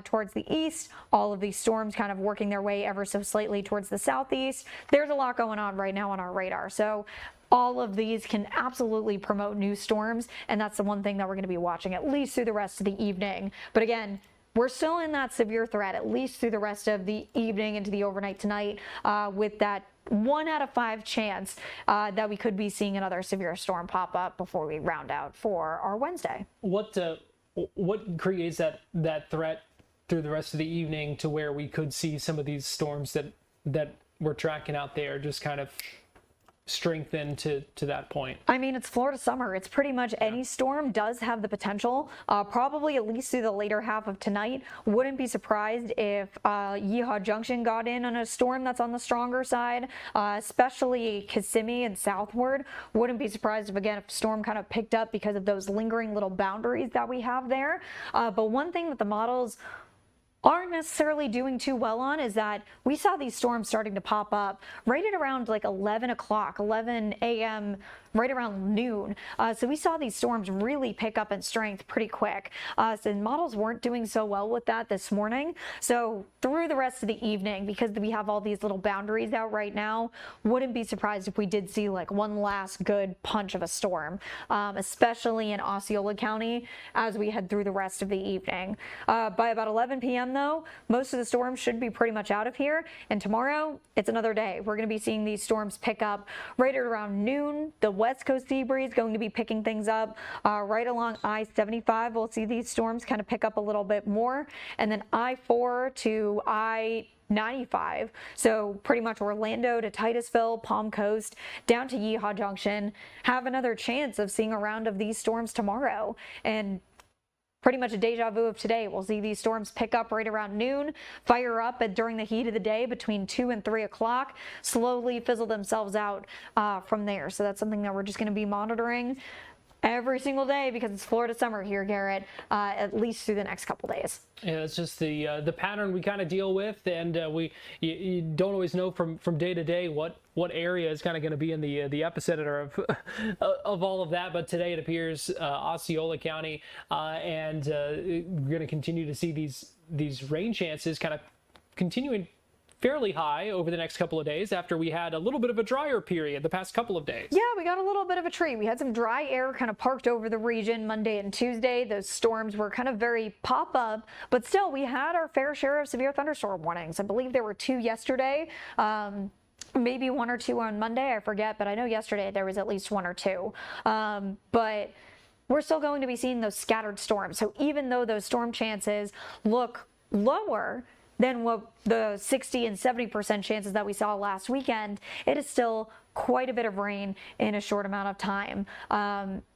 towards the east. All of these storms kind of working their way ever so slightly towards the southeast. There's a lot going on right now on our radar. So all of these can absolutely promote new storms. And that's the one thing that we're going to be watching at least through the rest of the evening. But again, we're still in that severe threat at least through the rest of the evening into the overnight tonight with that 1 out of 5 chance that we could be seeing another severe storm pop up before we round out for our Wednesday. What creates that threat through the rest of the evening to where we could see some of these storms that we're tracking out there just kind of strengthen to that point? I mean, it's Florida summer. It's pretty much any storm does have the potential, probably at least through the later half of tonight. Wouldn't be surprised if Yeehaw Junction got in on a storm that's on the stronger side, especially Kissimmee and southward. Wouldn't be surprised if, again, if storm kind of picked up because of those lingering little boundaries that we have there. But one thing that the models aren't necessarily doing too well on is that we saw these storms starting to pop up right at around like 11 a.m., right around noon. So we saw these storms really pick up in strength pretty quick. So models weren't doing so well with that this morning. So through the rest of the evening, because we have all these little boundaries out right now, wouldn't be surprised if we did see like one last good punch of a storm, especially in Osceola County as we head through the rest of the evening. By about 11 p.m. though, most of the storms should be pretty much out of here. And tomorrow, it's another day. We're going to be seeing these storms pick up right at around noon. The West Coast sea breeze going to be picking things up right along I-75. We'll see these storms kind of pick up a little bit more. And then I-4 to I-95. So pretty much Orlando to Titusville, Palm Coast, down to Yeehaw Junction. Have another chance of seeing a round of these storms tomorrow. And pretty much a deja vu of today. We'll see these storms pick up right around noon, fire up during the heat of the day between 2 and 3 o'clock, slowly fizzle themselves out from there. So that's something that we're just going to be monitoring every single day because it's Florida summer here, Garrett, at least through the next couple days. Yeah, it's just the pattern we kind of deal with, and you don't always know from day to day what area is kind of going to be in the epicenter of all of that. But today it appears Osceola County, and we're going to continue to see these rain chances kind of continuing fairly high over the next couple of days after we had a little bit of a drier period the past couple of days. Yeah, we got a little bit of a treat. We had some dry air kind of parked over the region Monday and Tuesday. Those storms were kind of very pop-up, but still we had our fair share of severe thunderstorm warnings. I believe there were 2 yesterday. Maybe 1 or 2 on Monday, I forget, but I know yesterday there was at least 1 or 2. But we're still going to be seeing those scattered storms. So even though those storm chances look lower than what the 60 and 70% chances that we saw last weekend, it is still quite a bit of rain in a short amount of time.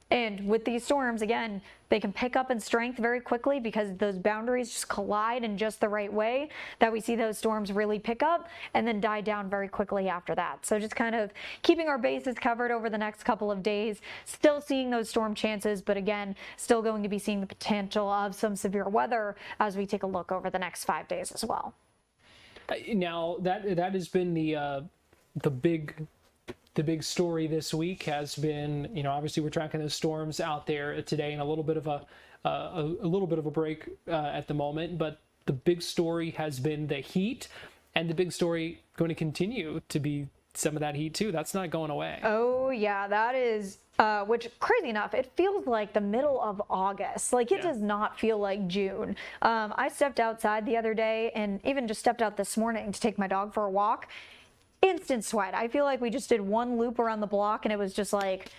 And with these storms, again, they can pick up in strength very quickly because those boundaries just collide in just the right way that we see those storms really pick up and then die down very quickly after that. So just kind of keeping our bases covered over the next couple of days, still seeing those storm chances, but again, still going to be seeing the potential of some severe weather as we take a look over the next 5 days as well. Now, that has been the big story this week has been, obviously we're tracking those storms out there today and a little bit of a break at the moment, but the big story has been the heat, and the big story going to continue to be some of that heat too. That's not going away. Oh yeah, that is, which crazy enough, it feels like the middle of August. Like it does not feel like June. I stepped outside the other day and even just stepped out this morning to take my dog for a walk. Instant sweat. I feel like we just did one loop around the block and it was just like,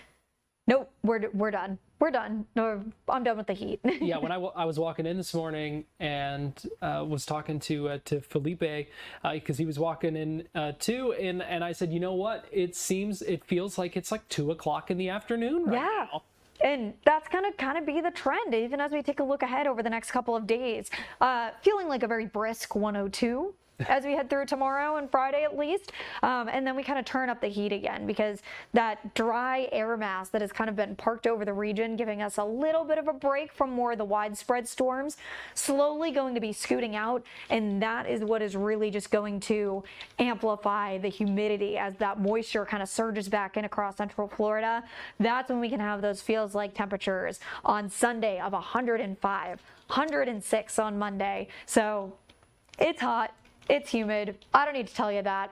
nope, we're done. We're done. No, I'm done with the heat. Yeah, when I was walking in this morning and was talking to Felipe because he was walking in too, and I said, you know what? It feels like it's like 2 o'clock in the afternoon right now. And that's going to kind of be the trend, even as we take a look ahead over the next couple of days. Feeling like a very brisk 102. as we head through tomorrow and Friday at least. And then we kind of turn up the heat again, because that dry air mass that has kind of been parked over the region, giving us a little bit of a break from more of the widespread storms, slowly going to be scooting out. And that is what is really just going to amplify the humidity as that moisture kind of surges back in across central Florida. That's when we can have those feels like temperatures on Sunday of 105, 106 on Monday. So it's hot, it's humid. I don't need to tell you that.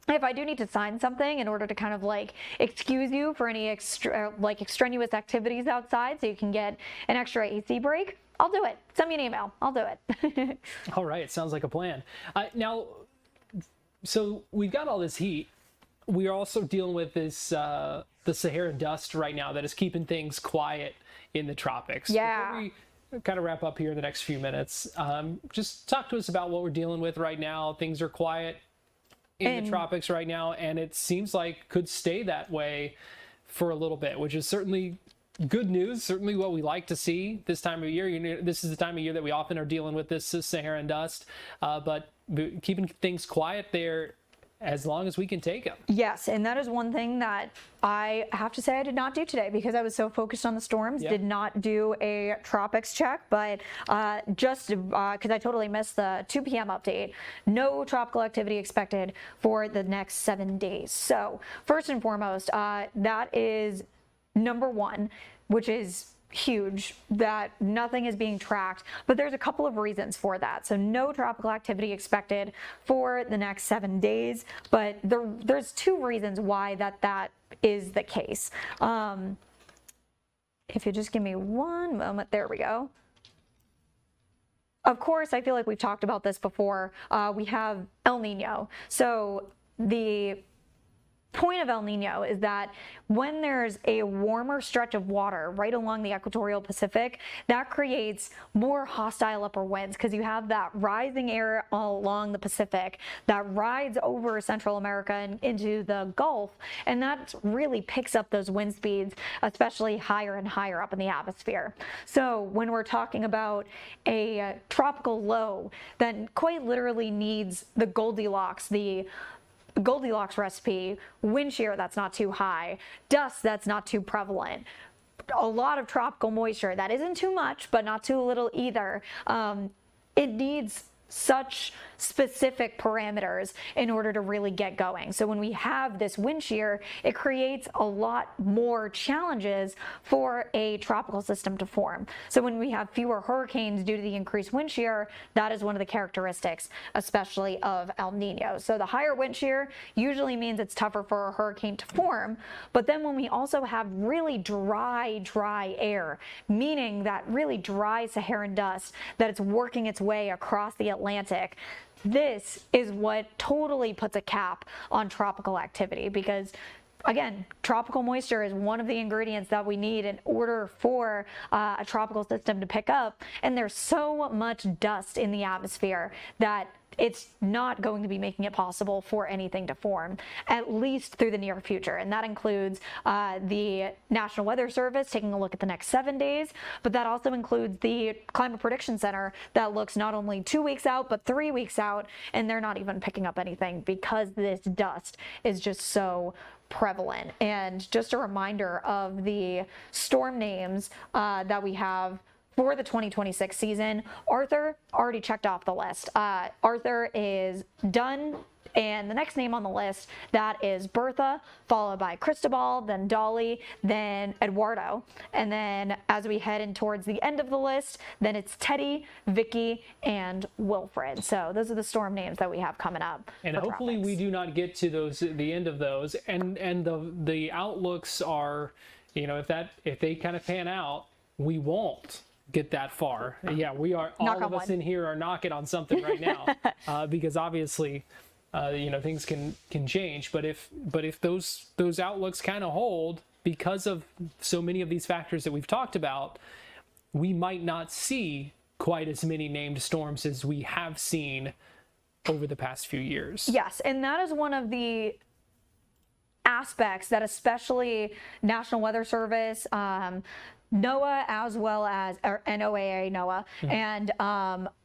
If I do need to sign something in order to kind of like excuse you for any extraneous activities outside so you can get an extra AC break, I'll do it. Send me an email. I'll do it. All right. Sounds like a plan. Now, so we've got all this heat. We are also dealing with this the Saharan dust right now that is keeping things quiet in the tropics. Yeah. Before we kind of wrap up here in the next few minutes, just talk to us about what we're dealing with right now. Things are quiet in the tropics right now, and it seems like could stay that way for a little bit, which is certainly good news, certainly what we like to see this time of year. You know, this is the time of year that we often are dealing with this Saharan dust, but keeping things quiet there as long as we can take them. Yes, and that is one thing that I have to say I did not do today because I was so focused on the storms. Did not do a tropics check, but just because I totally missed the 2 p.m. update, no tropical activity expected for the next 7 days. So first and foremost, that is number one, which is huge, that nothing is being tracked, but there's a couple of reasons for that. So no tropical activity expected for the next 7 days, but there's 2 reasons why that is the case. If you just give me one moment, there we go. Of course, I feel like we've talked about this before. We have El Nino. So the point of El Nino is that when there's a warmer stretch of water right along the equatorial Pacific, that creates more hostile upper winds because you have that rising air all along the Pacific that rides over Central America and into the Gulf, and that really picks up those wind speeds, especially higher and higher up in the atmosphere. So when we're talking about a tropical low, then quite literally needs the Goldilocks recipe, wind shear that's not too high, dust that's not too prevalent, a lot of tropical moisture that isn't too much but not too little either. It needs such specific parameters in order to really get going. So when we have this wind shear, it creates a lot more challenges for a tropical system to form. So when we have fewer hurricanes due to the increased wind shear, that is one of the characteristics, especially of El Nino. So the higher wind shear usually means it's tougher for a hurricane to form. But then when we also have really dry air, meaning that really dry Saharan dust that it's working its way across the Atlantic, this is what totally puts a cap on tropical activity, because again, tropical moisture is one of the ingredients that we need in order for a tropical system to pick up, and there's so much dust in the atmosphere that it's not going to be making it possible for anything to form, at least through the near future. And that includes the National Weather Service taking a look at the next 7 days, but that also includes the Climate Prediction Center that looks not only 2 weeks out, but 3 weeks out, and they're not even picking up anything because this dust is just so prevalent. And just a reminder of the storm names that we have for the 2026 season. Arthur already checked off the list. Arthur is done, and the next name on the list, that is Bertha, followed by Cristobal, then Dolly, then Eduardo. And then as we head in towards the end of the list, then it's Teddy, Vicky, and Wilfred. So those are the storm names that we have coming up. And hopefully tropics. we do not get to the end of those. And the outlooks are, you know, if they kind of pan out, we won't get that far. Yeah, we are, all of us in here are knocking on something right now, because obviously, you know, things can change. But if those outlooks kind of hold because of so many of these factors that we've talked about, we might not see quite as many named storms as we have seen over the past few years. Yes, and that is one of the aspects that especially National Weather Service, NOAA as well as NOAA, NOAA, and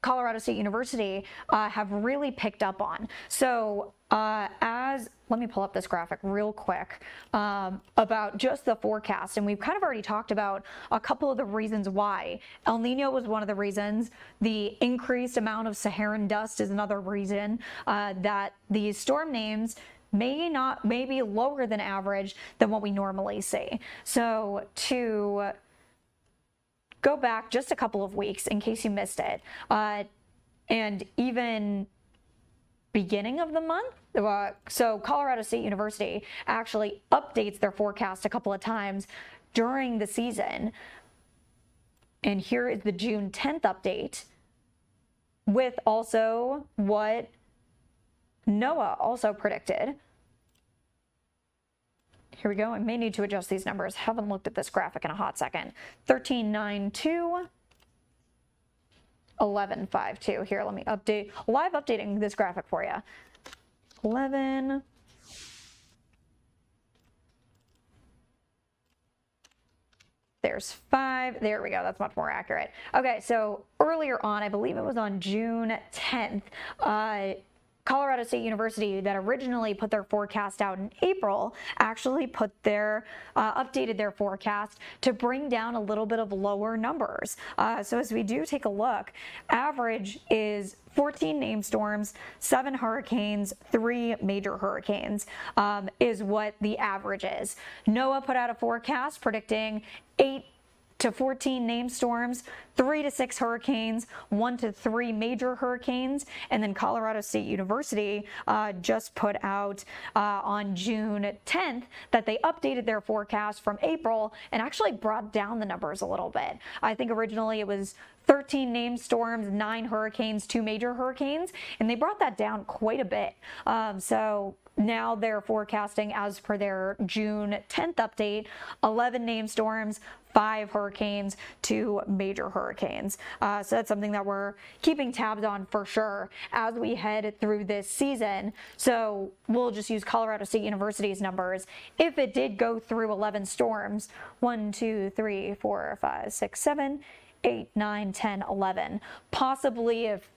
Colorado State University have really picked up on. So let me pull up this graphic real quick about just the forecast. And we've kind of already talked about a couple of the reasons why. El Nino was one of the reasons. The increased amount of Saharan dust is another reason that these storm names may be lower than average than what we normally see. So to go back just a couple of weeks in case you missed it, and even beginning of the month, so Colorado State University actually updates their forecast a couple of times during the season. And here is the June 10th update with also what NOAA also predicted. Here we go. I may need to adjust these numbers. Haven't looked at this graphic in a hot second. 1392, 1152. Here, let me update. Live updating this graphic for you. 11. There's 5. There we go. That's much more accurate. Okay, so earlier on, I believe it was on June 10th, Colorado State University, that originally put their forecast out in April, actually put their updated their forecast to bring down a little bit of lower numbers. So as we do take a look, average is 14 named storms, 7 hurricanes, 3 major hurricanes is what the average is. NOAA put out a forecast predicting 8 to 14 named storms, 3 to 6 hurricanes, 1 to 3 major hurricanes, and then Colorado State University just put out on June 10th that they updated their forecast from April and actually brought down the numbers a little bit. I think originally it was 13 named storms, 9 hurricanes, 2 major hurricanes, and they brought that down quite a bit. So now they're forecasting, as per their June 10th update, 11 named storms, 5 hurricanes, 2 major hurricanes. So that's something that we're keeping tabs on for sure as we head through this season. So we'll just use Colorado State University's numbers. If it did go through 11 storms, 1, 2, 3, 4, 5, 6, 7, 8, 9, 10, 11, possibly if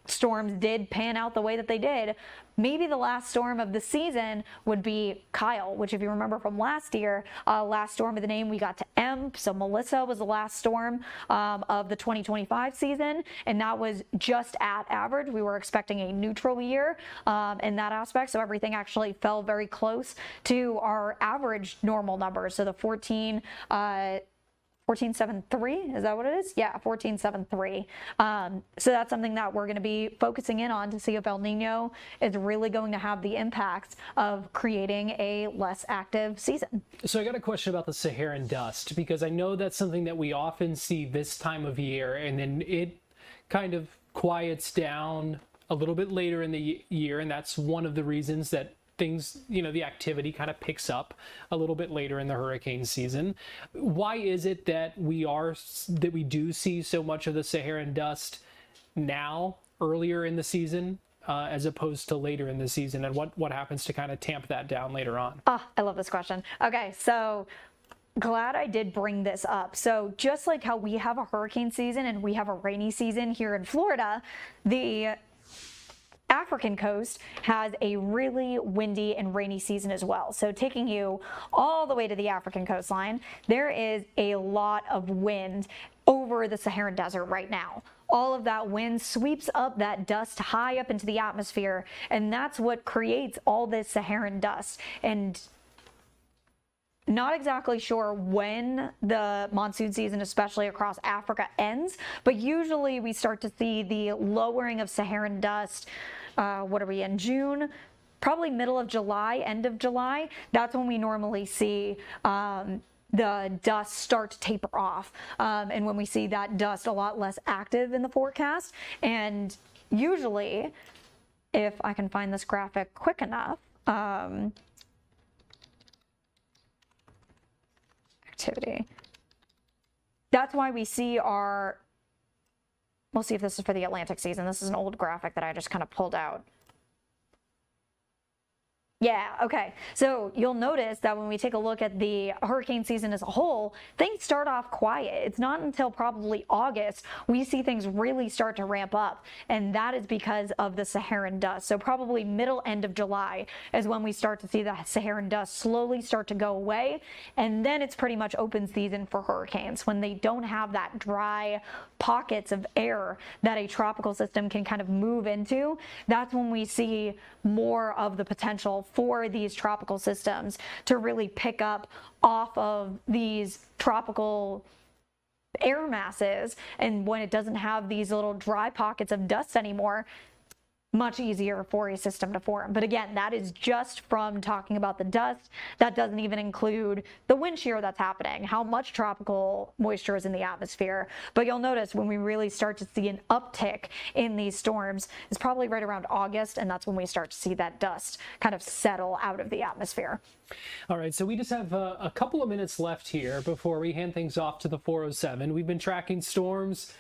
storms did pan out the way that they did, maybe the last storm of the season would be Kyle, which if you remember from last year, last storm of the name, we got to M. So Melissa was the last storm of the 2025 season, and that was just at average. We were expecting a neutral year in that aspect, so everything actually fell very close to our average normal numbers. So the 14.73, is that what it is? Yeah, 14.73. So that's something that we're going to be focusing in on to see if El Nino is really going to have the impact of creating a less active season. So I got a question about the Saharan dust, because I know that's something that we often see this time of year, and then it kind of quiets down a little bit later in the year, and that's one of the reasons that things, the activity kind of picks up a little bit later in the hurricane season. Why is it that we do see so much of the Saharan dust now, earlier in the season, as opposed to later in the season, and what happens to kind of tamp that down later on? I love this question. Okay, so glad I did bring this up. So just like how we have a hurricane season and we have a rainy season here in Florida, the African coast has a really windy and rainy season as well. So taking you all the way to the African coastline, there is a lot of wind over the Saharan desert right now. All of that wind sweeps up that dust high up into the atmosphere, and that's what creates all this Saharan dust. And not exactly sure when the monsoon season, especially across Africa, ends, but usually we start to see the lowering of Saharan dust. What are we in, June? Probably middle of July, end of July. That's when we normally see the dust start to taper off. And when we see that dust a lot less active in the forecast. And usually, if I can find this graphic quick enough, activity. That's why we see we'll see if this is for the Atlantic season. This is an old graphic that I just kind of pulled out. Yeah, okay. So you'll notice that when we take a look at the hurricane season as a whole, things start off quiet. It's not until probably August we see things really start to ramp up, and that is because of the Saharan dust. So probably middle, end of July is when we start to see the Saharan dust slowly start to go away, and then it's pretty much open season for hurricanes when they don't have that dry pockets of air that a tropical system can kind of move into. That's when we see more of the potential for these tropical systems to really pick up off of these tropical air masses. And when it doesn't have these little dry pockets of dust anymore, much easier for a system to form. But again, that is just from talking about the dust. That doesn't even include the wind shear that's happening, how much tropical moisture is in the atmosphere. But you'll notice when we really start to see an uptick in these storms is probably right around August, and that's when we start to see that dust kind of settle out of the atmosphere. All right, so we just have a couple of minutes left here before we hand things off to the 407. We've been tracking storms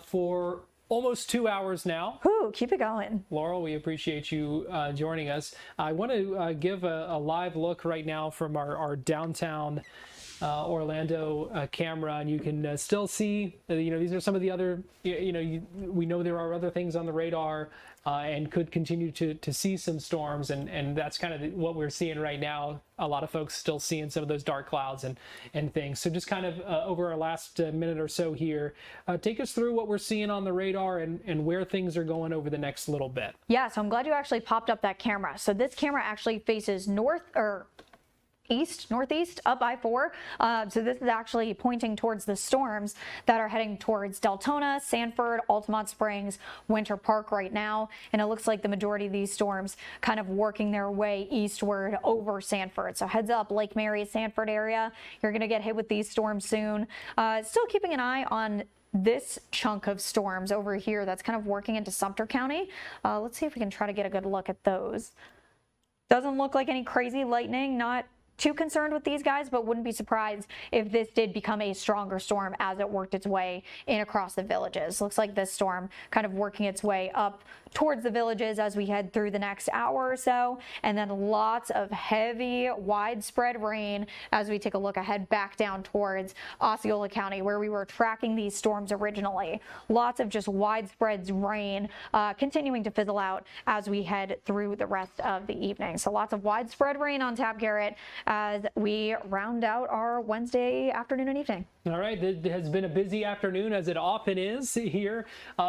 for almost 2 hours now. Ooh, keep it going. Laurel, we appreciate you joining us. I want to give a live look right now from our downtown Orlando camera, and you can still see, these are some of the other, we know there are other things on the radar and could continue to see some storms, and that's kind of what we're seeing right now. A lot of folks still seeing some of those dark clouds and things. So just kind of over our last minute or so here, take us through what we're seeing on the radar and where things are going over the next little bit. Yeah, so I'm glad you actually popped up that camera. So this camera actually faces northeast up I-4. So this is actually pointing towards the storms that are heading towards Deltona, Sanford, Altamont Springs, Winter Park right now. And it looks like the majority of these storms kind of working their way eastward over Sanford. So heads up, Lake Mary, Sanford area, you're going to get hit with these storms soon. Still keeping an eye on this chunk of storms over here that's kind of working into Sumter County. Let's see if we can try to get a good look at those. Doesn't look like any crazy lightning, not too concerned with these guys, but wouldn't be surprised if this did become a stronger storm as it worked its way in across the villages. Looks like this storm kind of working its way up towards the villages as we head through the next hour or so, and then lots of heavy, widespread rain as we take a look ahead back down towards Osceola County, where we were tracking these storms originally. Lots of just widespread rain continuing to fizzle out as we head through the rest of the evening. So lots of widespread rain on tap, Garrett, as we round out our Wednesday afternoon and evening. All right, it has been a busy afternoon, as it often is here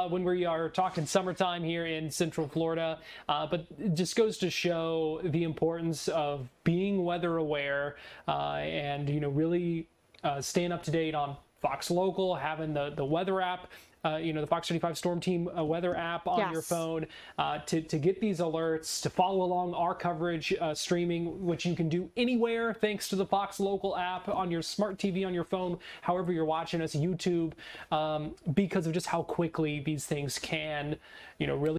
when we are talking summertime here in Central Florida, but it just goes to show the importance of being weather aware and really staying up to date on Fox Local, having the weather app. The Fox 35 Storm Team weather app on your phone to get these alerts, to follow along our coverage streaming, which you can do anywhere thanks to the Fox Local app on your smart TV, on your phone, however you're watching us, YouTube, because of just how quickly these things can, really